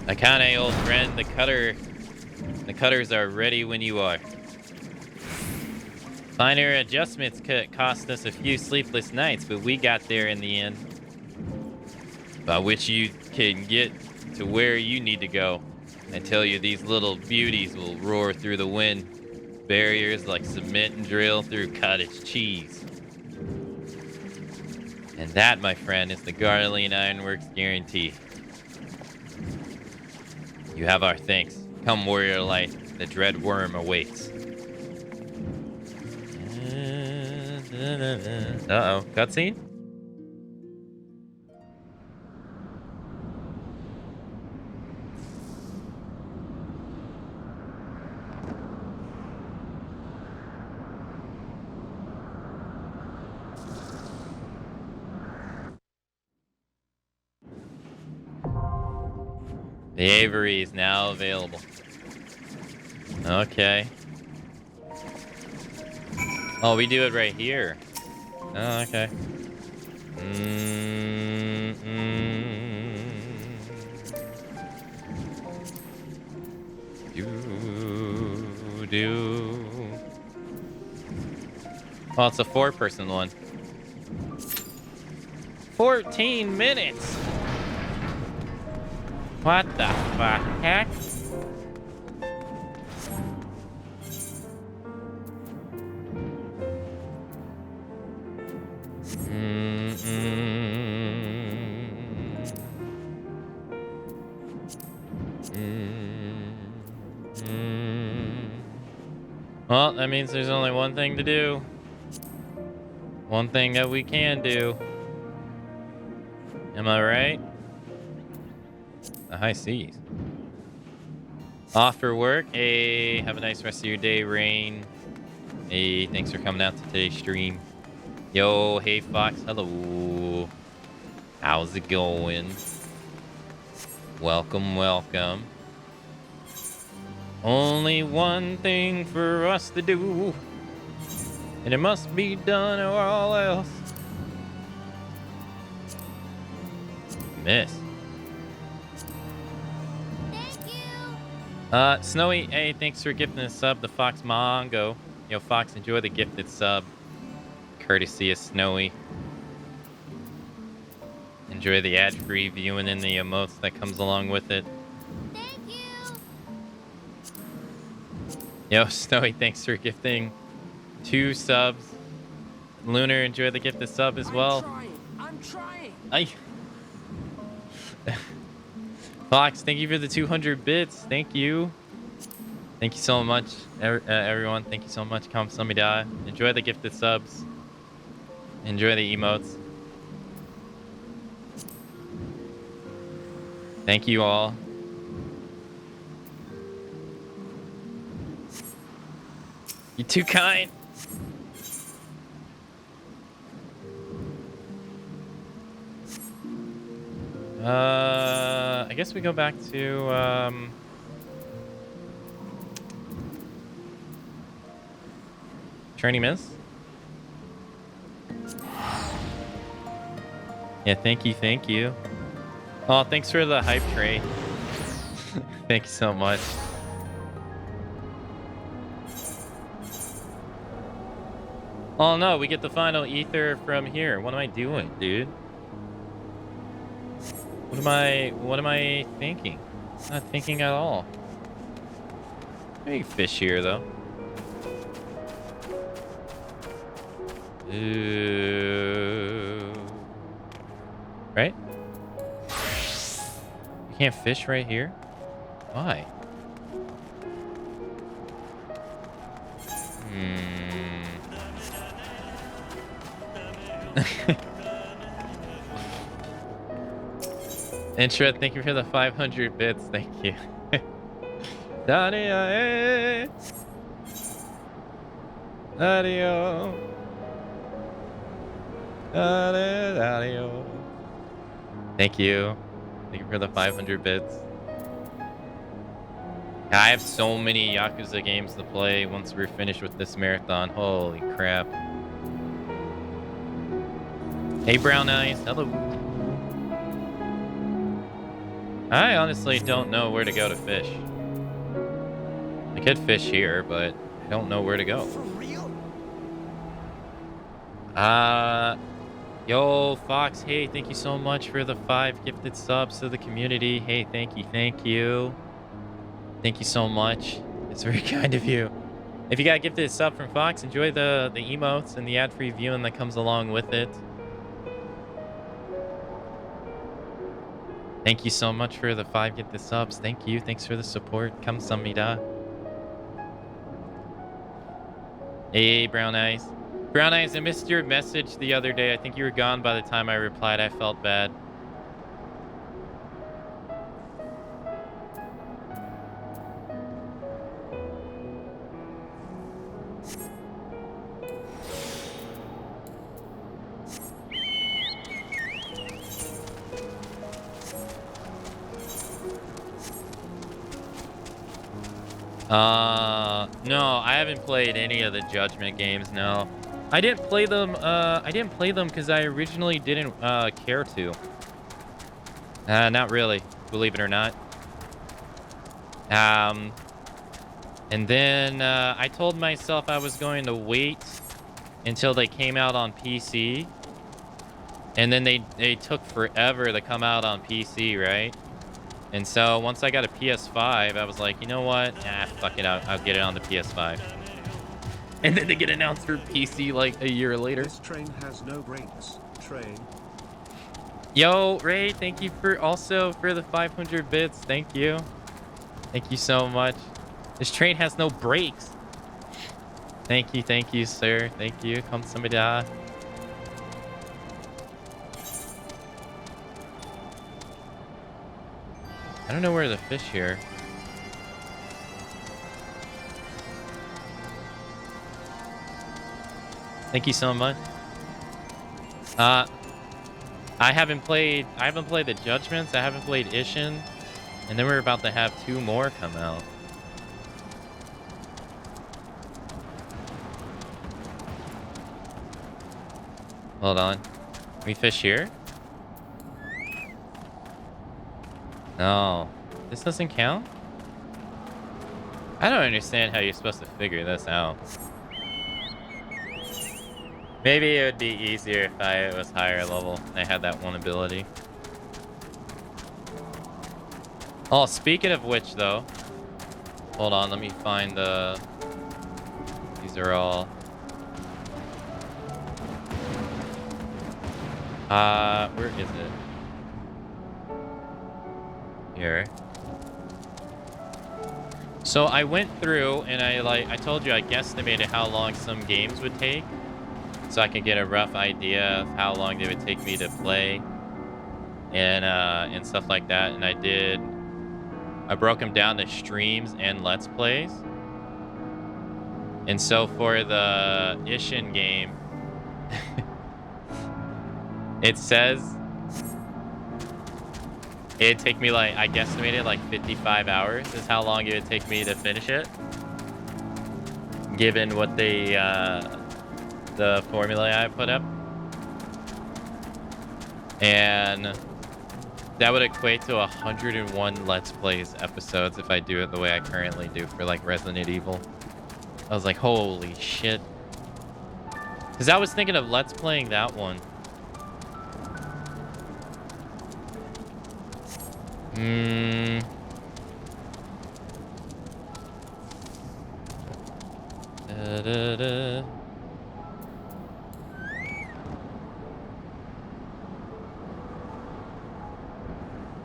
Akane, old friend, the cutters are ready when you are. Minor adjustments could cost us a few sleepless nights, but we got there in the end. By which you can get to where you need to go. I tell you, these little beauties will roar through the wind. Barriers like cement and drill through cottage cheese. And that, my friend, is the Garlean Ironworks guarantee. You have our thanks. Come, warrior light. The dread worm awaits. Uh-oh. Cutscene? The Avery is now available. Okay. Oh, we do it right here. Oh, okay. Well, it's a 4-person one. 14 minutes! What the fuck heck? Well, that means there's only one thing to do. One thing that we can do. Am I right? The high seas. Off for work. Hey, have a nice rest of your day, Rain. Hey, thanks for coming out to today's stream. Yo, hey, Fox. Hello. How's it going? Welcome, welcome. Only one thing for us to do, and it must be done or all else. Miss. Snowy, hey, thanks for gifting the sub to Fox Mongo. Yo, Fox, enjoy the gifted sub. Courtesy of Snowy. Enjoy the ad-free viewing and the emotes that comes along with it. Thank you. Yo, Snowy, thanks for gifting 2 subs. Lunar, enjoy the gifted sub as well. I'm trying. Fox, thank you for the 200 bits. Thank you. Thank you so much, everyone. Thank you so much. Come, die. Enjoy the gifted subs. Enjoy the emotes. Thank you all. You're too kind. I guess we go back to Training Miss. Yeah, thank you. Oh, thanks for the hype tray. Thank you so much. Oh no, we get the final ether from here. What am I doing, dude? What am I thinking? Not thinking at all. Maybe fish here though. Ooh. Right? You can't fish right here? Why? Intro, thank you for the 500 bits. Thank you. Dario. Dario. Dario. Thank you. Thank you for the 500 bits. I have so many Yakuza games to play once we're finished with this marathon. Holy crap. Hey, Brown Eyes. Hello. I honestly don't know where to go to fish. I could fish here, but I don't know where to go. For real? Yo, Fox. Hey, thank you so much for the 5 gifted subs to the community. Hey, thank you. Thank you. Thank you so much. It's very kind of you. If you got a gifted sub from Fox, enjoy the emotes and the ad-free viewing that comes along with it. Thank you so much for the 5 gifted subs. Thank you. Thanks for the support. Kamsahamnida. Hey, Brown Eyes. Brown Eyes, I missed your message the other day. I think you were gone by the time I replied. I felt bad. No, I haven't played any of the Judgment games, no. I didn't play them because I originally didn't care to. Not really, believe it or not. And then I told myself I was going to wait until they came out on PC. And then they took forever to come out on PC, right? And so once I got a PS5, I was like, you know what? Fuck it, I'll get it on the PS5. And then they get announced for PC like a year later. This train has no brakes. Train. Yo, Ray, thank you for the 500 bits. Thank you. Thank you so much. This train has no brakes. Thank you, sir. Thank you. Kamsahamnida. I don't know where to fish here. Thank you so much. I haven't played the Judgments. I haven't played Ishin. And then we're about to have 2 more come out. Hold on. Can we fish here? No. This doesn't count? I don't understand how you're supposed to figure this out. Maybe it would be easier if I was higher level and I had that one ability. Oh, speaking of which, though. Hold on, let me find the... These are all... where is it? Here. So I went through and I told you I guesstimated how long some games would take. So I can get a rough idea of how long they would take me to play. And stuff like that. And I broke them down to streams and Let's Plays. And so for the Ishin game, it says it'd take me I guesstimated 55 hours is how long it would take me to finish it. Given what the formula I put up. And that would equate to 101 Let's Plays episodes if I do it the way I currently do for Resident Evil. I was like, holy shit. Because I was thinking of Let's Playing that one.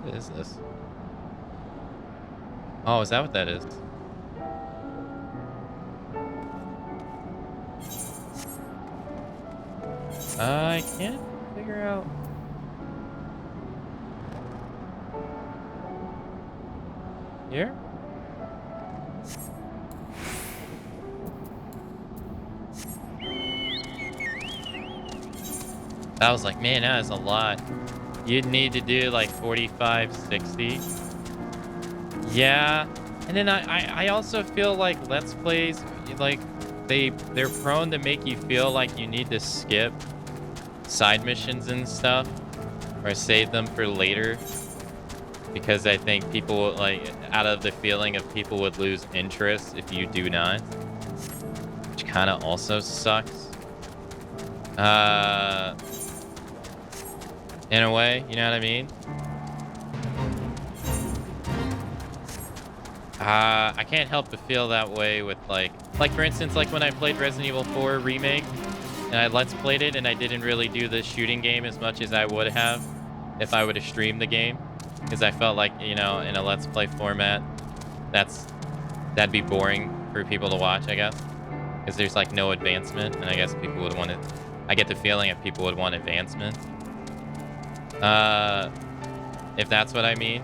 What is this? Oh, is that what that is? I can't figure out. Here? I was like, man, that is a lot. You'd need to do like 45, 60. Yeah. And then I also feel like Let's Plays, like, they're prone to make you feel like you need to skip side missions and stuff or save them for later, because I think people, like, out of the feeling of people would lose interest if you do not, which kind of also sucks in a way, you know what I mean? I can't help but feel that way with like for instance, like when I played Resident Evil 4 Remake and I Let's Played it and I didn't really do the shooting game as much as I would have if I would have streamed the game, because I felt like, you know, in a Let's Play format, that'd be boring for people to watch, I guess, because there's like no advancement, and I guess people would want it. I get the feeling if people would want advancement, if that's what I mean.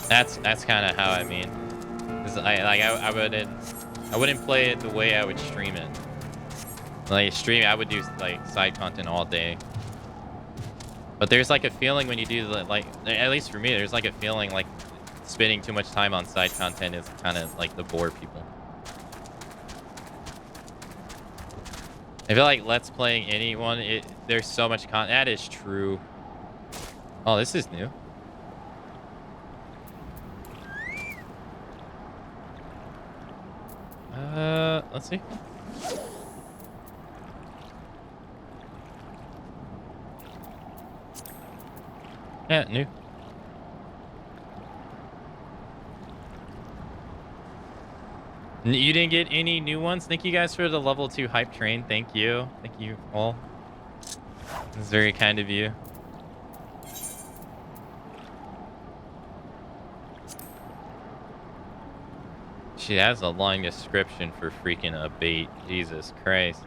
That's kind of how I mean. 'Cause I wouldn't play it the way I would stream it. Like stream, I would do like side content all day. But there's like a feeling when you do the, like, at least for me, there's like a feeling like spending too much time on side content is kind of like the bore people. I feel like Let's Playing anyone, there's so much content. That is true. Oh, this is new. Let's see. Yeah, new. You didn't get any new ones? Thank you guys for the level 2 hype train. Thank you. Thank you all. It's very kind of you. She has a long description for freaking a bait. Jesus Christ.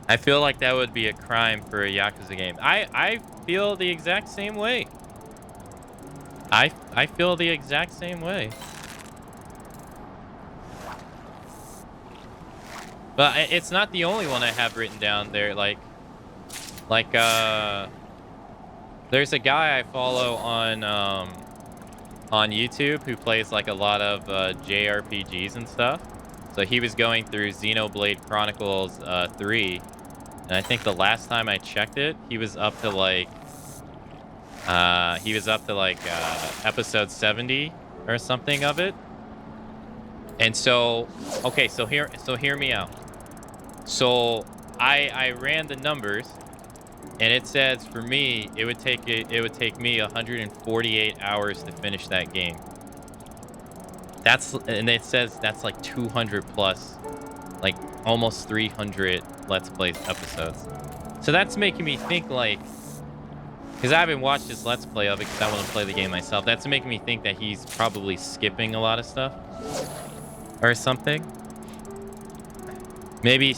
I feel like that would be a crime for a Yakuza game. I feel the exact same way. I feel the exact same way. But it's not the only one I have written down there. There's a guy I follow on YouTube who plays like a lot of JRPGs and stuff. So he was going through Xenoblade Chronicles 3, and I think the last time I checked it, he was up to like episode 70 or something of it. And so, okay, so hear me out. So I ran the numbers, and it says for me it would take me 148 hours to finish that game. And it says that's like 200 plus, like almost 300 Let's Play episodes. So that's making me think, like, because I haven't watched his Let's Play of it because I want to play the game myself. That's making me think that he's probably skipping a lot of stuff or something. Maybe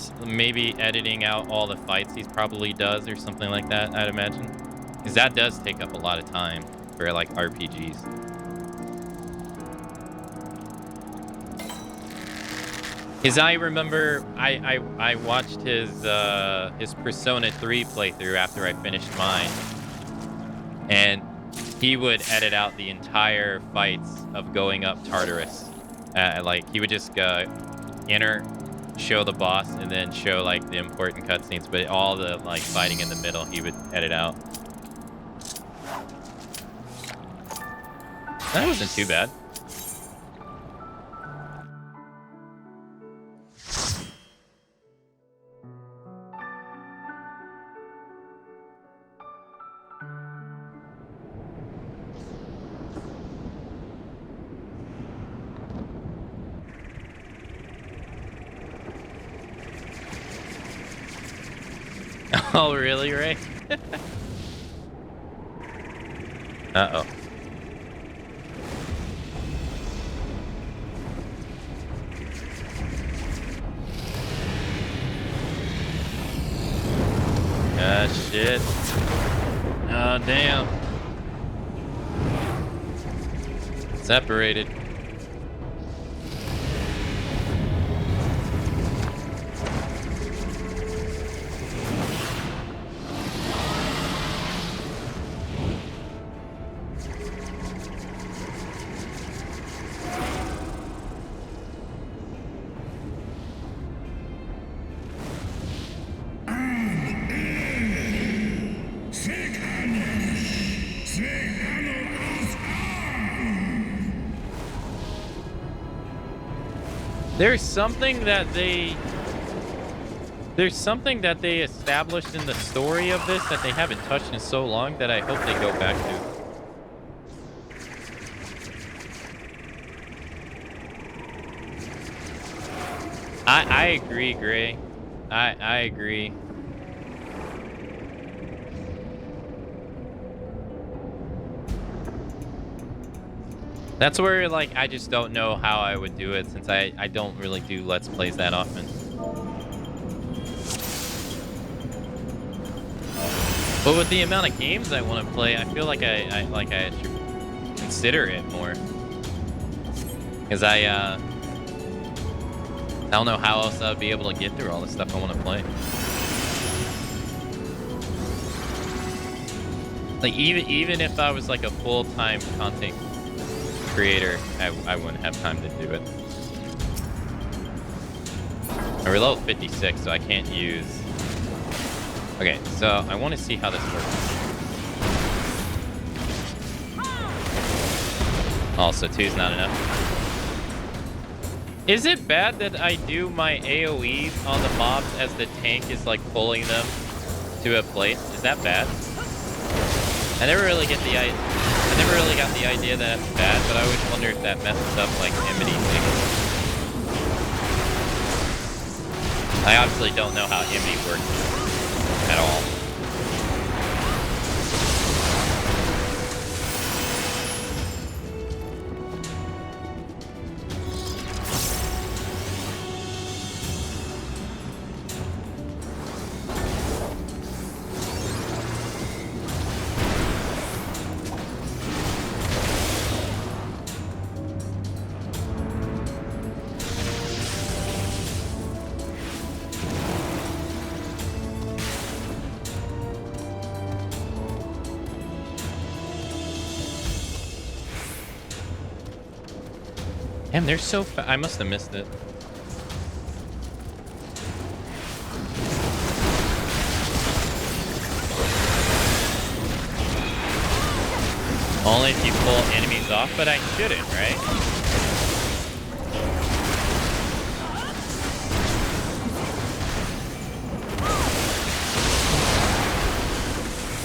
editing out all the fights he probably does or something like that, I'd imagine. Because that does take up a lot of time for like RPGs. Because I remember I watched his Persona 3 playthrough after I finished mine. And he would edit out the entire fights of going up Tartarus. Like, he would just show the boss and then show like the important cutscenes, but all the like fighting in the middle he would edit out. That wasn't too bad. Oh, really, Ray? Uh-oh. Ah, shit. Oh, damn. Separated. There's something that they established in the story of this that they haven't touched in so long that I hope they go back to. I agree, Gray. I agree. That's where, like, I just don't know how I would do it since I don't really do Let's Plays that often. But with the amount of games I want to play, I feel like I should consider it more. Because I don't know how else I would be able to get through all the stuff I want to play. Like, even if I was like a full-time content creator, I wouldn't have time to do it. We're level 56, so I can't use... Okay, so I want to see how this works. Also, 2's not enough. Is it bad that I do my AoE on the mobs as the tank is like pulling them to a place? Is that bad? I never really got the idea that that's bad, but I always wonder if that messes up like enmity things. I obviously don't know how enmity works at all. Damn, they're so fast. I must have missed it. Only if you pull enemies off, but I shouldn't, right?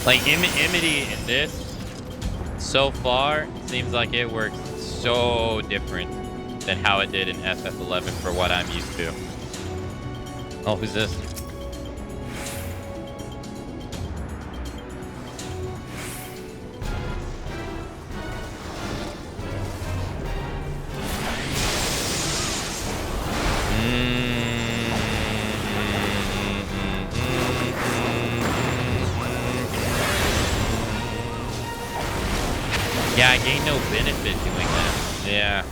Like, enmity in this, so far, seems like it works so different than how it did in FF11 for what I'm used to. Oh, who's this? Yeah, I gain no benefit doing that. Yeah.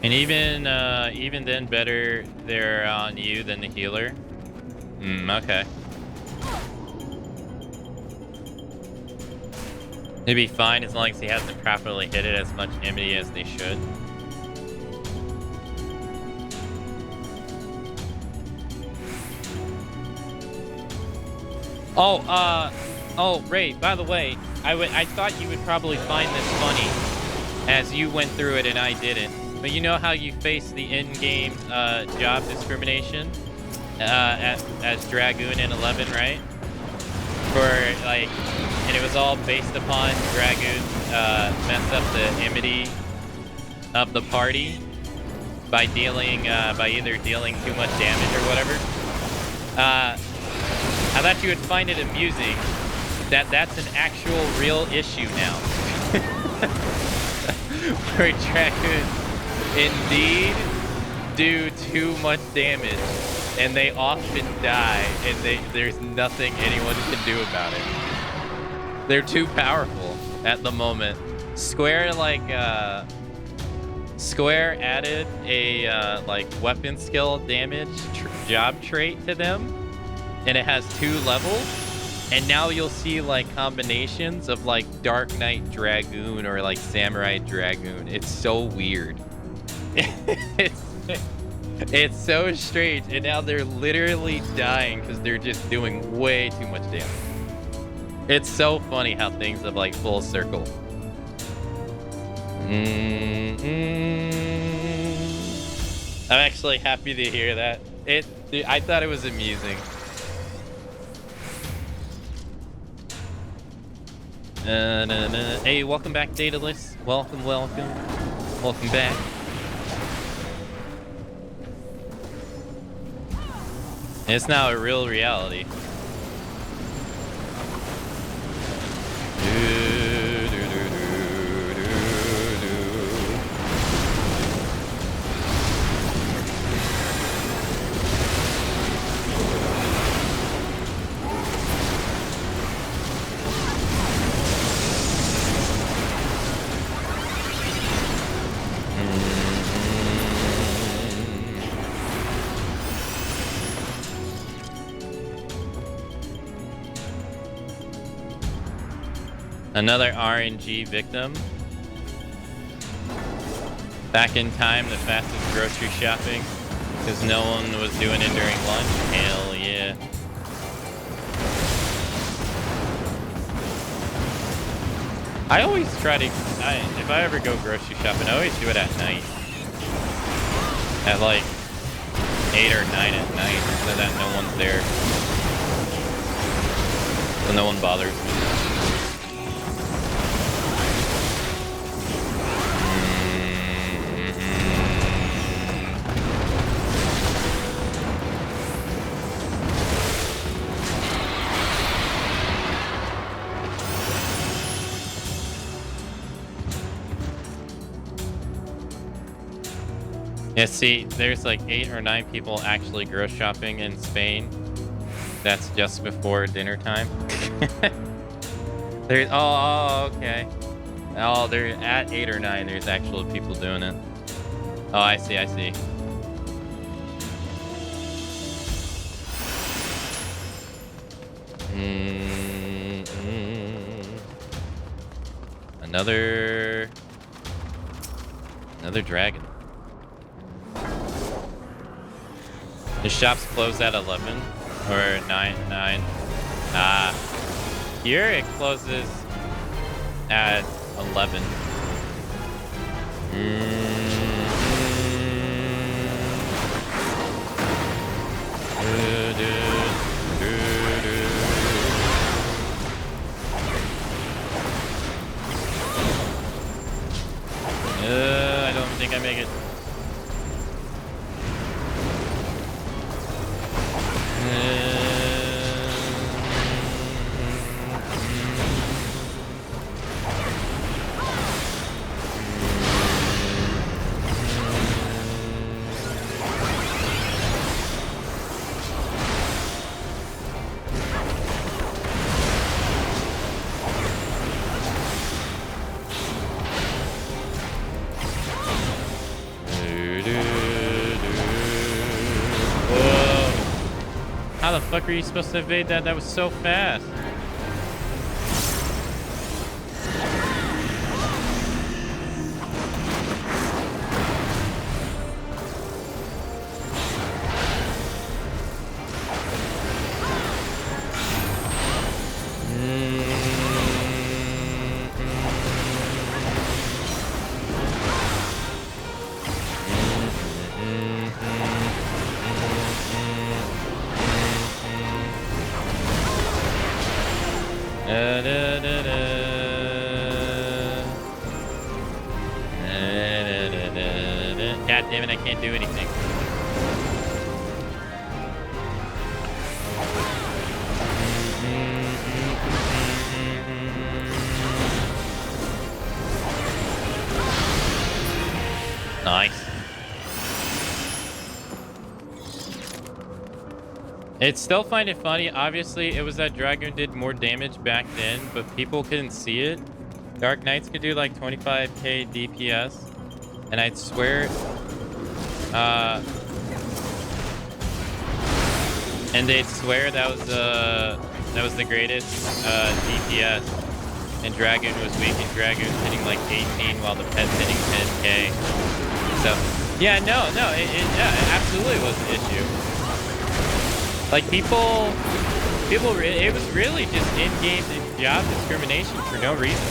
And even then, better they're on you than the healer. Okay. It'd be fine as long as he hasn't properly hit it as much enemy as they should. Oh, Ray, by the way, I thought you would probably find this funny as you went through it and I didn't. But you know how you face the in-game job discrimination as Dragoon in 11, right? For like, and it was all based upon Dragoon mess up the enmity of the party by either dealing too much damage or whatever. I thought you would find it amusing that that's an actual real issue now. Where Dragoons indeed do too much damage and they often die and there's nothing anyone can do about it. They're too powerful at the moment. Square added a like weapon skill damage job trait to them, and it has 2 levels. And now you'll see like combinations of like Dark Knight Dragoon or like Samurai Dragoon. It's so weird. It's so strange. And now they're literally dying because they're just doing way too much damage. It's so funny how things have like full circle. I'm actually happy to hear that. I thought it was amusing. Hey, welcome back, Daedalus. Welcome back. It's now a real reality. Another RNG victim. Back in time, the fastest grocery shopping, because no one was doing it during lunch. Hell yeah. I always try to, if I ever go grocery shopping, I always do it at night. At like 8 or 9 at night, so that no one's there. So no one bothers me. Yeah, see, there's like 8 or 9 people actually grocery shopping in Spain. That's just before dinner time. There's, oh, okay. Oh, they're at 8 or 9. There's actual people doing it. Oh, I see. Another dragon. The shop's closed at 11 or 9. Here it closes at 11. I don't think I make it. How the fuck are you supposed to evade that? That was so fast. God damn it, I can't do anything. Nice. It's still find it funny. Obviously, it was that Dragoon did more damage back then, but people couldn't see it. Dark Knights could do like 25k DPS, and I'd swear, and they'd swear that was the greatest DPS, and Dragoon was weak, and Dragoon's hitting like 18 while the pet's hitting 10k. So, yeah, no, yeah, it absolutely was an issue. Like people, it was really just in-game job discrimination for no reason.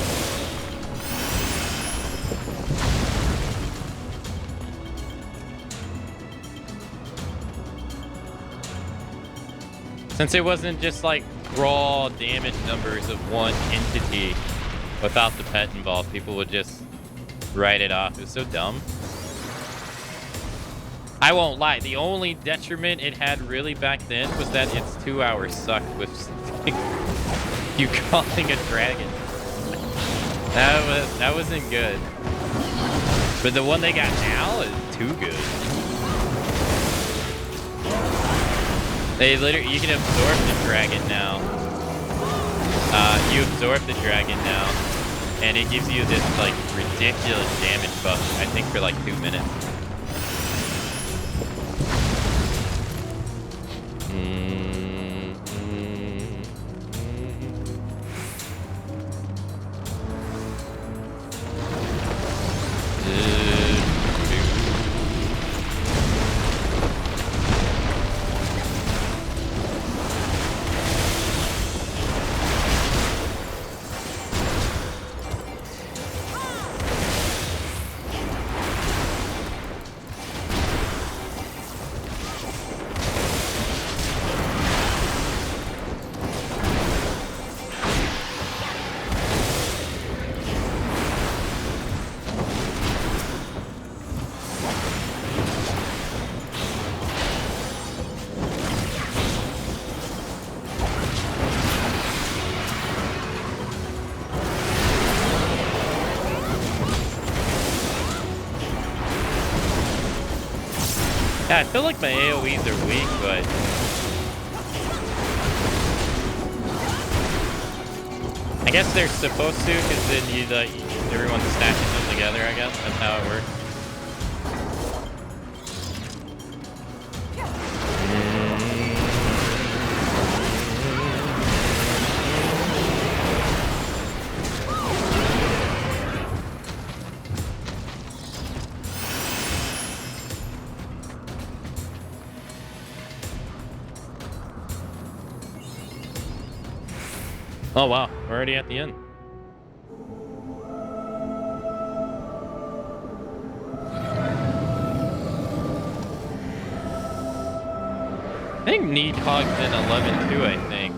Since it wasn't just like raw damage numbers of one entity without the pet involved, people would just write it off. It was so dumb. I won't lie, the only detriment it had really back then was that its 2 hours sucked with you calling a dragon. That wasn't good. But the one they got now is too good. They literally, you can absorb the dragon now. You absorb the dragon now, and it gives you this like ridiculous damage buff, I think for like 2 minutes. Yeah, I feel like my AoEs are weak, but I guess they're supposed to, because then you like everyone's stacking them together. I guess that's how it works. Oh wow, we're already at the end. I think Needhog's in 11 too, I think.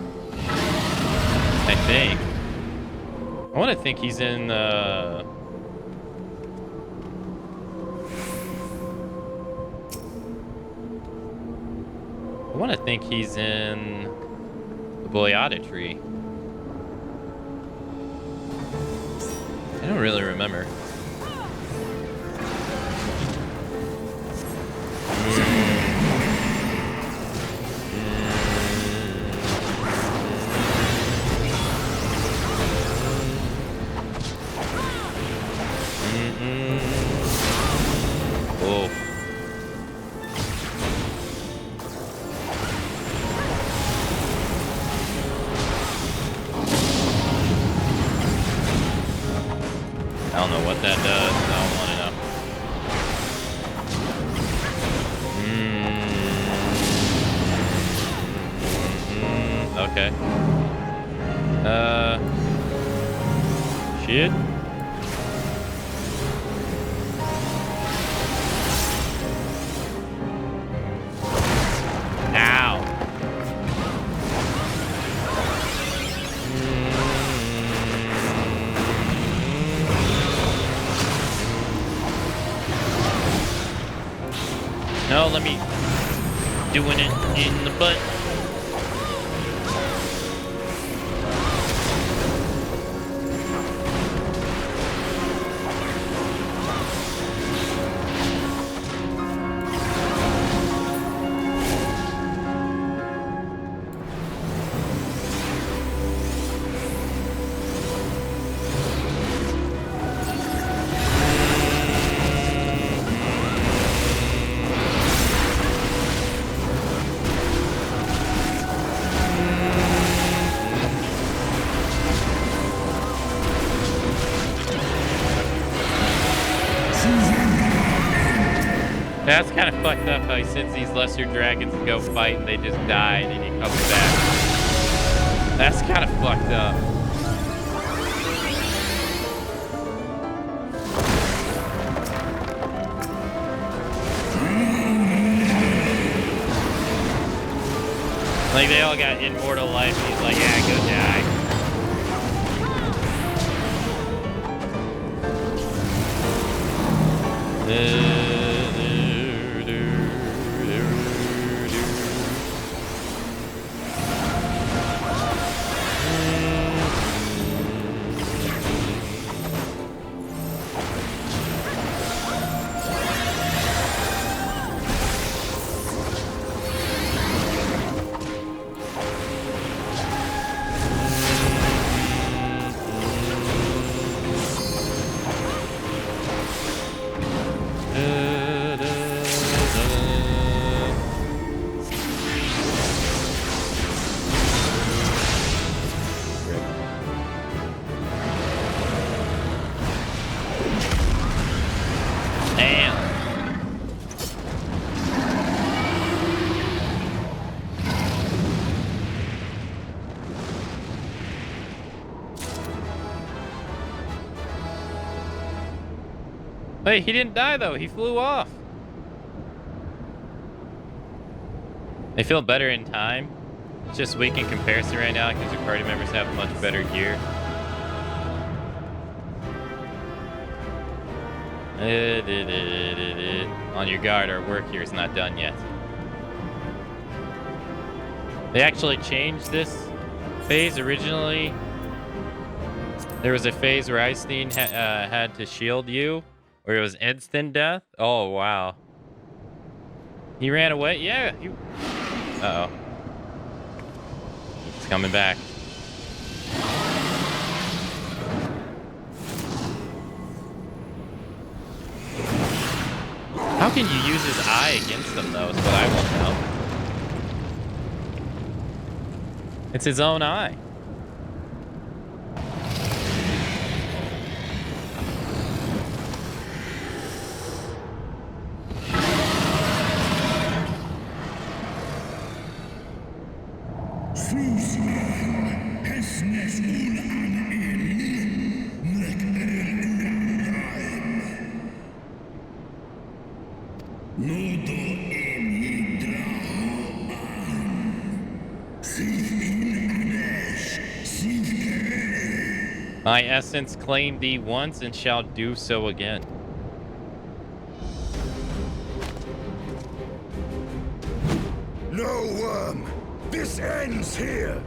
I want to think he's in I want to think he's in the Boyata tree. I don't really remember. what that does. I don't want to know. Okay. Shit. Ow. No, let me doing it in the butt. That's kind of fucked up how he sends these lesser dragons to go fight and they just die and then he comes back. That's kind of fucked up. Like they all got immortal life and he's like, yeah, go die. Hey, he didn't die though. He flew off. They feel better in time. It's just weak in comparison right now because your party members have much better gear. On your guard, our work here is not done yet. They actually changed this phase originally. There was a phase where Einstein had to shield you, where it was instant death. Oh, wow. He ran away? Yeah. Uh-oh. He's coming back. How can you use his eye against him, though, is what I want to know. It's his own eye. My essence claimed thee once and shall do so again. No worm! This ends here!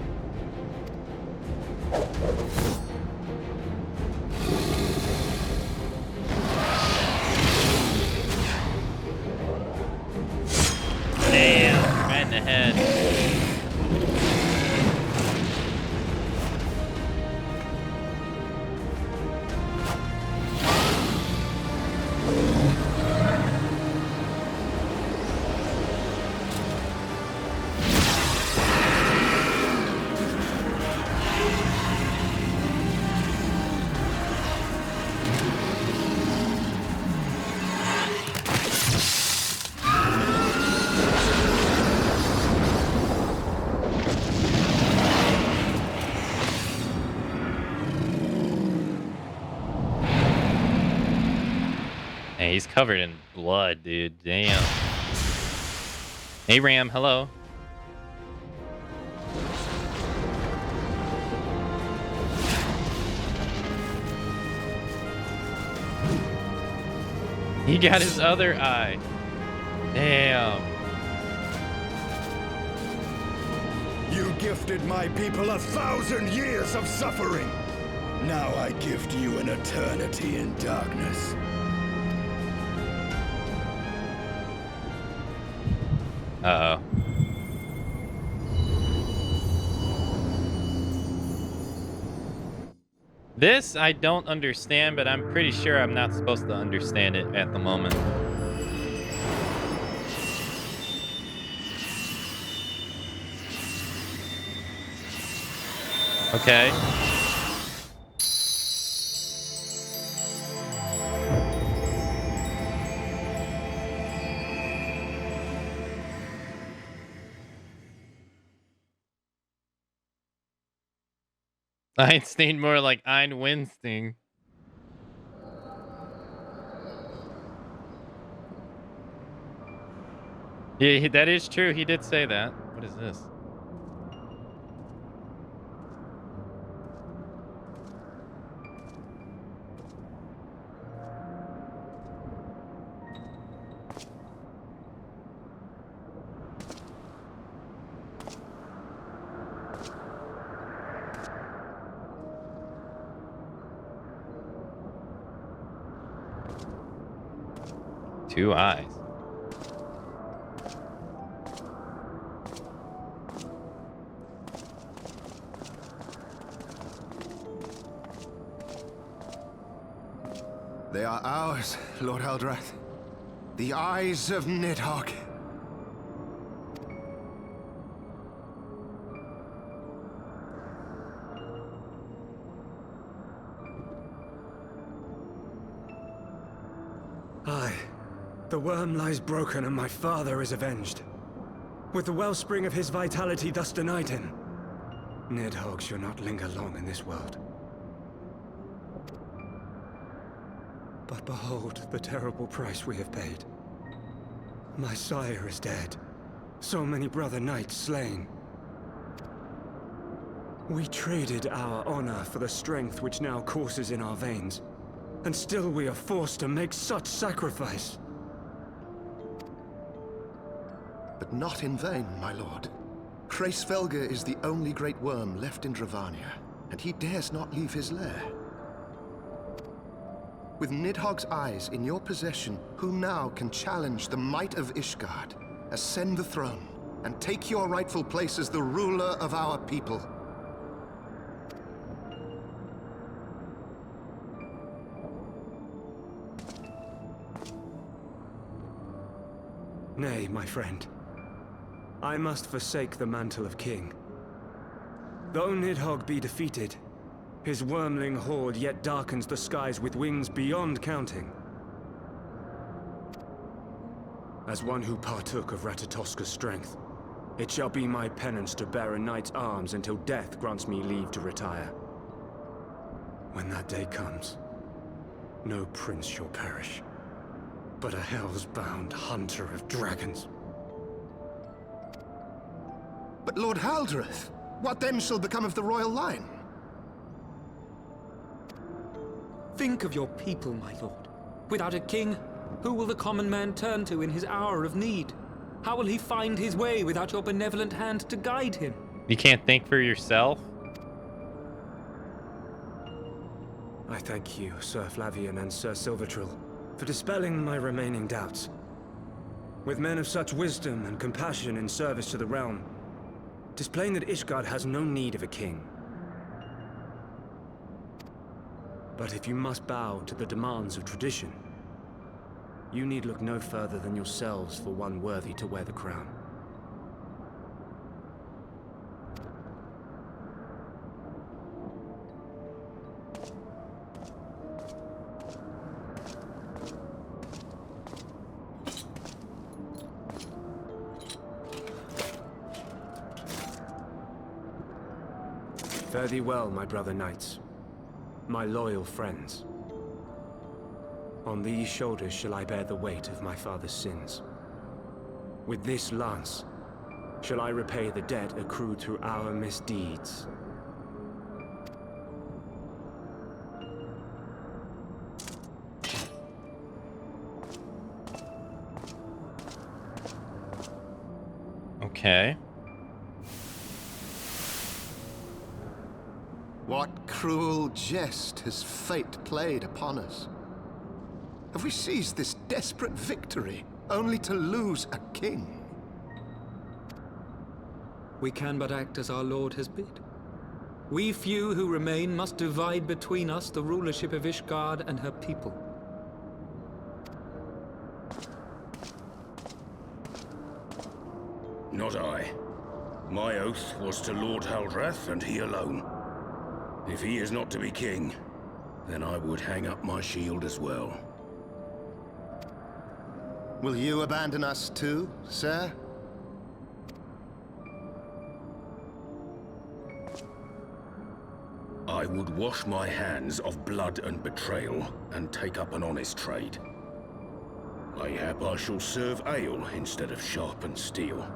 Damn, right in the head. Man, he's covered in blood, dude. Damn. Hey, Ram. Hello. He got his other eye. Damn. You gifted my people 1,000 years of suffering. Now I gift you an eternity in darkness. Uh-oh. This I don't understand, but I'm pretty sure I'm not supposed to understand it at the moment. Okay. Einstein more like Ein Winsting. Yeah, that is true. He did say that. What is this? Two eyes. They are ours, Lord Eldrath. The eyes of Nidhogg. Aye. The worm lies broken and my father is avenged. With the wellspring of his vitality thus denied him, Nidhogg shall not linger long in this world. But behold the terrible price we have paid. My sire is dead. So many brother knights slain. We traded our honor for the strength which now courses in our veins. And still we are forced to make such sacrifice. But not in vain, my lord. Hraesvelgr is the only great worm left in Dravania, and he dares not leave his lair. With Nidhogg's eyes in your possession, who now can challenge the might of Ishgard, ascend the throne, and take your rightful place as the ruler of our people? Nay, my friend. I must forsake the mantle of king. Though Nidhogg be defeated, his wormling horde yet darkens the skies with wings beyond counting. As one who partook of Ratatoska's strength, it shall be my penance to bear a knight's arms until death grants me leave to retire. When that day comes, no prince shall perish, but a hell's-bound hunter of dragons. But Lord Haldreth, what then shall become of the royal line? Think of your people, my lord. Without a king, who will the common man turn to in his hour of need? How will he find his way without your benevolent hand to guide him? You can't think for yourself? I thank you, Sir Flavian and Sir Silvertrill, for dispelling my remaining doubts. With men of such wisdom and compassion in service to the realm, 'tis plain that Ishgard has no need of a king. But if you must bow to the demands of tradition, you need look no further than yourselves for one worthy to wear the crown. Fare thee well, my brother knights, my loyal friends. On these shoulders shall I bear the weight of my father's sins. With this lance shall I repay the debt accrued through our misdeeds. Okay. What cruel jest has fate played upon us? Have we seized this desperate victory only to lose a king? We can but act as our lord has bid. We few who remain must divide between us the rulership of Ishgard and her people. Not I. My oath was to Lord Haldrath, and he alone. If he is not to be king, then I would hang up my shield as well. Will you abandon us too, sir? I would wash my hands of blood and betrayal, and take up an honest trade. Mayhap I shall serve ale instead of sharpened steel.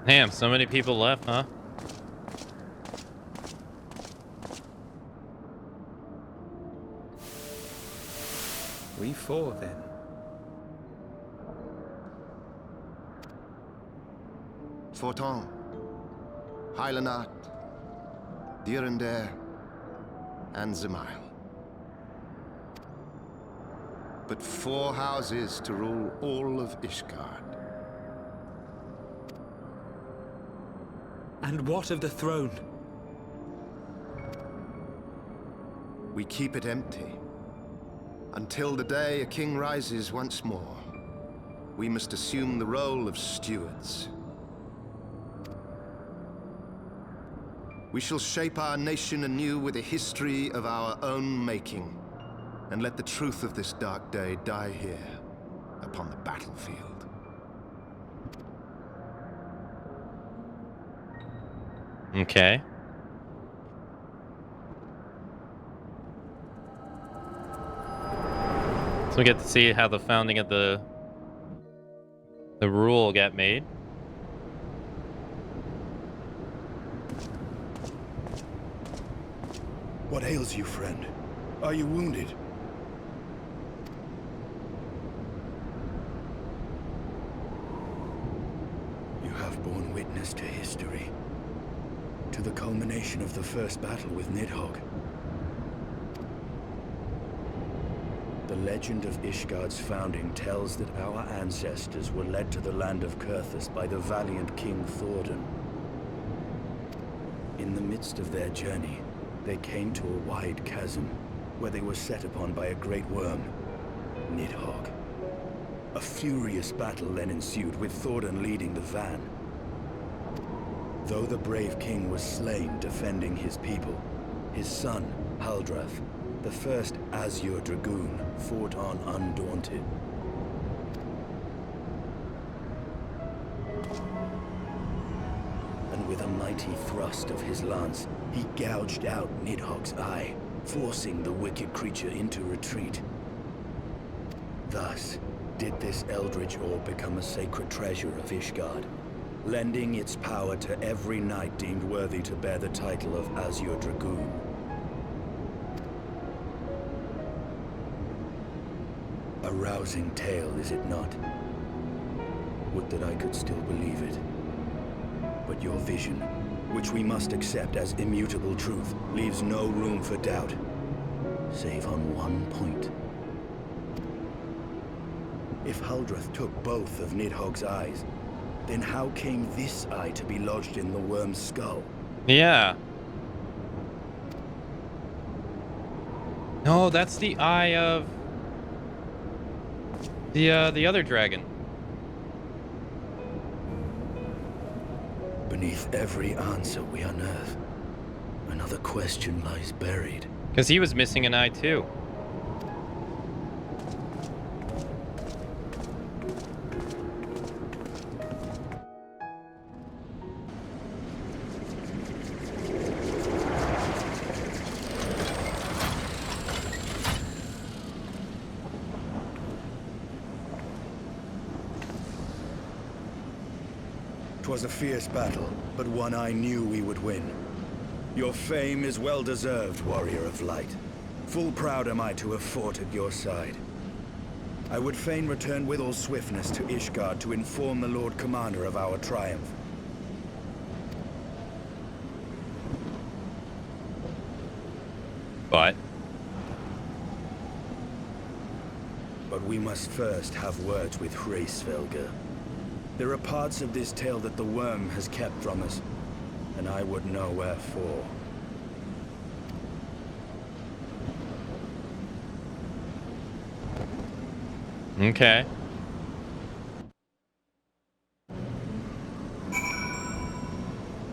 Damn, so many people left, huh? We four, then. Forton, Heilenart, Dyrendare, and Zemail. But 4 houses to rule all of Ishgard. And what of the throne? We keep it empty. Until the day a king rises once more, we must assume the role of stewards. We shall shape our nation anew with a history of our own making, and let the truth of this dark day die here, upon the battlefield. Okay. So we get to see how the founding of the rule got made. What ails you, friend? Are you wounded? You have borne witness to history. To the culmination of the first battle with Nidhogg. The legend of Ishgard's founding tells that our ancestors were led to the land of Kurthus by the valiant King Thordan. In the midst of their journey, they came to a wide chasm, where they were set upon by a great worm, Nidhogg. A furious battle then ensued, with Thordan leading the van. Though the brave king was slain defending his people, his son, Haldrath, the first Azure Dragoon, fought on undaunted. And with a mighty thrust of his lance, he gouged out Nidhogg's eye, forcing the wicked creature into retreat. Thus, did this eldritch orb become a sacred treasure of Ishgard, lending its power to every knight deemed worthy to bear the title of Azure Dragoon. A rousing tale, is it not? Would that I could still believe it. But your vision, which we must accept as immutable truth, leaves no room for doubt, save on one point. If Haldrath took both of Nidhogg's eyes, then how came this eye to be lodged in the worm's skull? Yeah. No, that's the eye of the other dragon. Beneath every answer we unearth, another question lies buried. Because he was missing an eye too. 'Twas a fierce battle, but one I knew we would win. Your fame is well deserved, Warrior of Light. Full proud am I to have fought at your side. I would fain return with all swiftness to Ishgard to inform the Lord Commander of our triumph. But we must first have words with Hraesvelgr. There are parts of this tale that the worm has kept from us, and I would know wherefore. okay.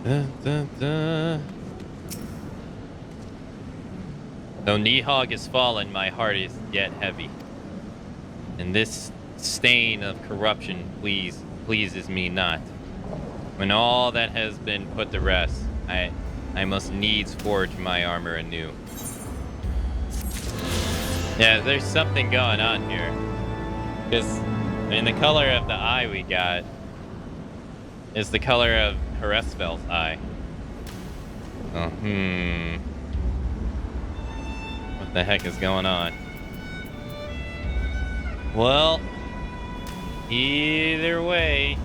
Though Nihog is fallen, my heart is yet heavy. And this stain of corruption pleases me not. When all that has been put to rest, I must needs forge my armor anew. Yeah, there's something going on here. Because, I mean, the color of the eye we got is the color of Hraesvel's eye. Oh, what the heck is going on? Well, either way,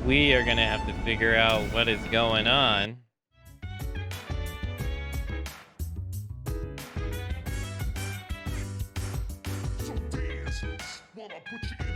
we are gonna have to figure out what is going on. Wanna put you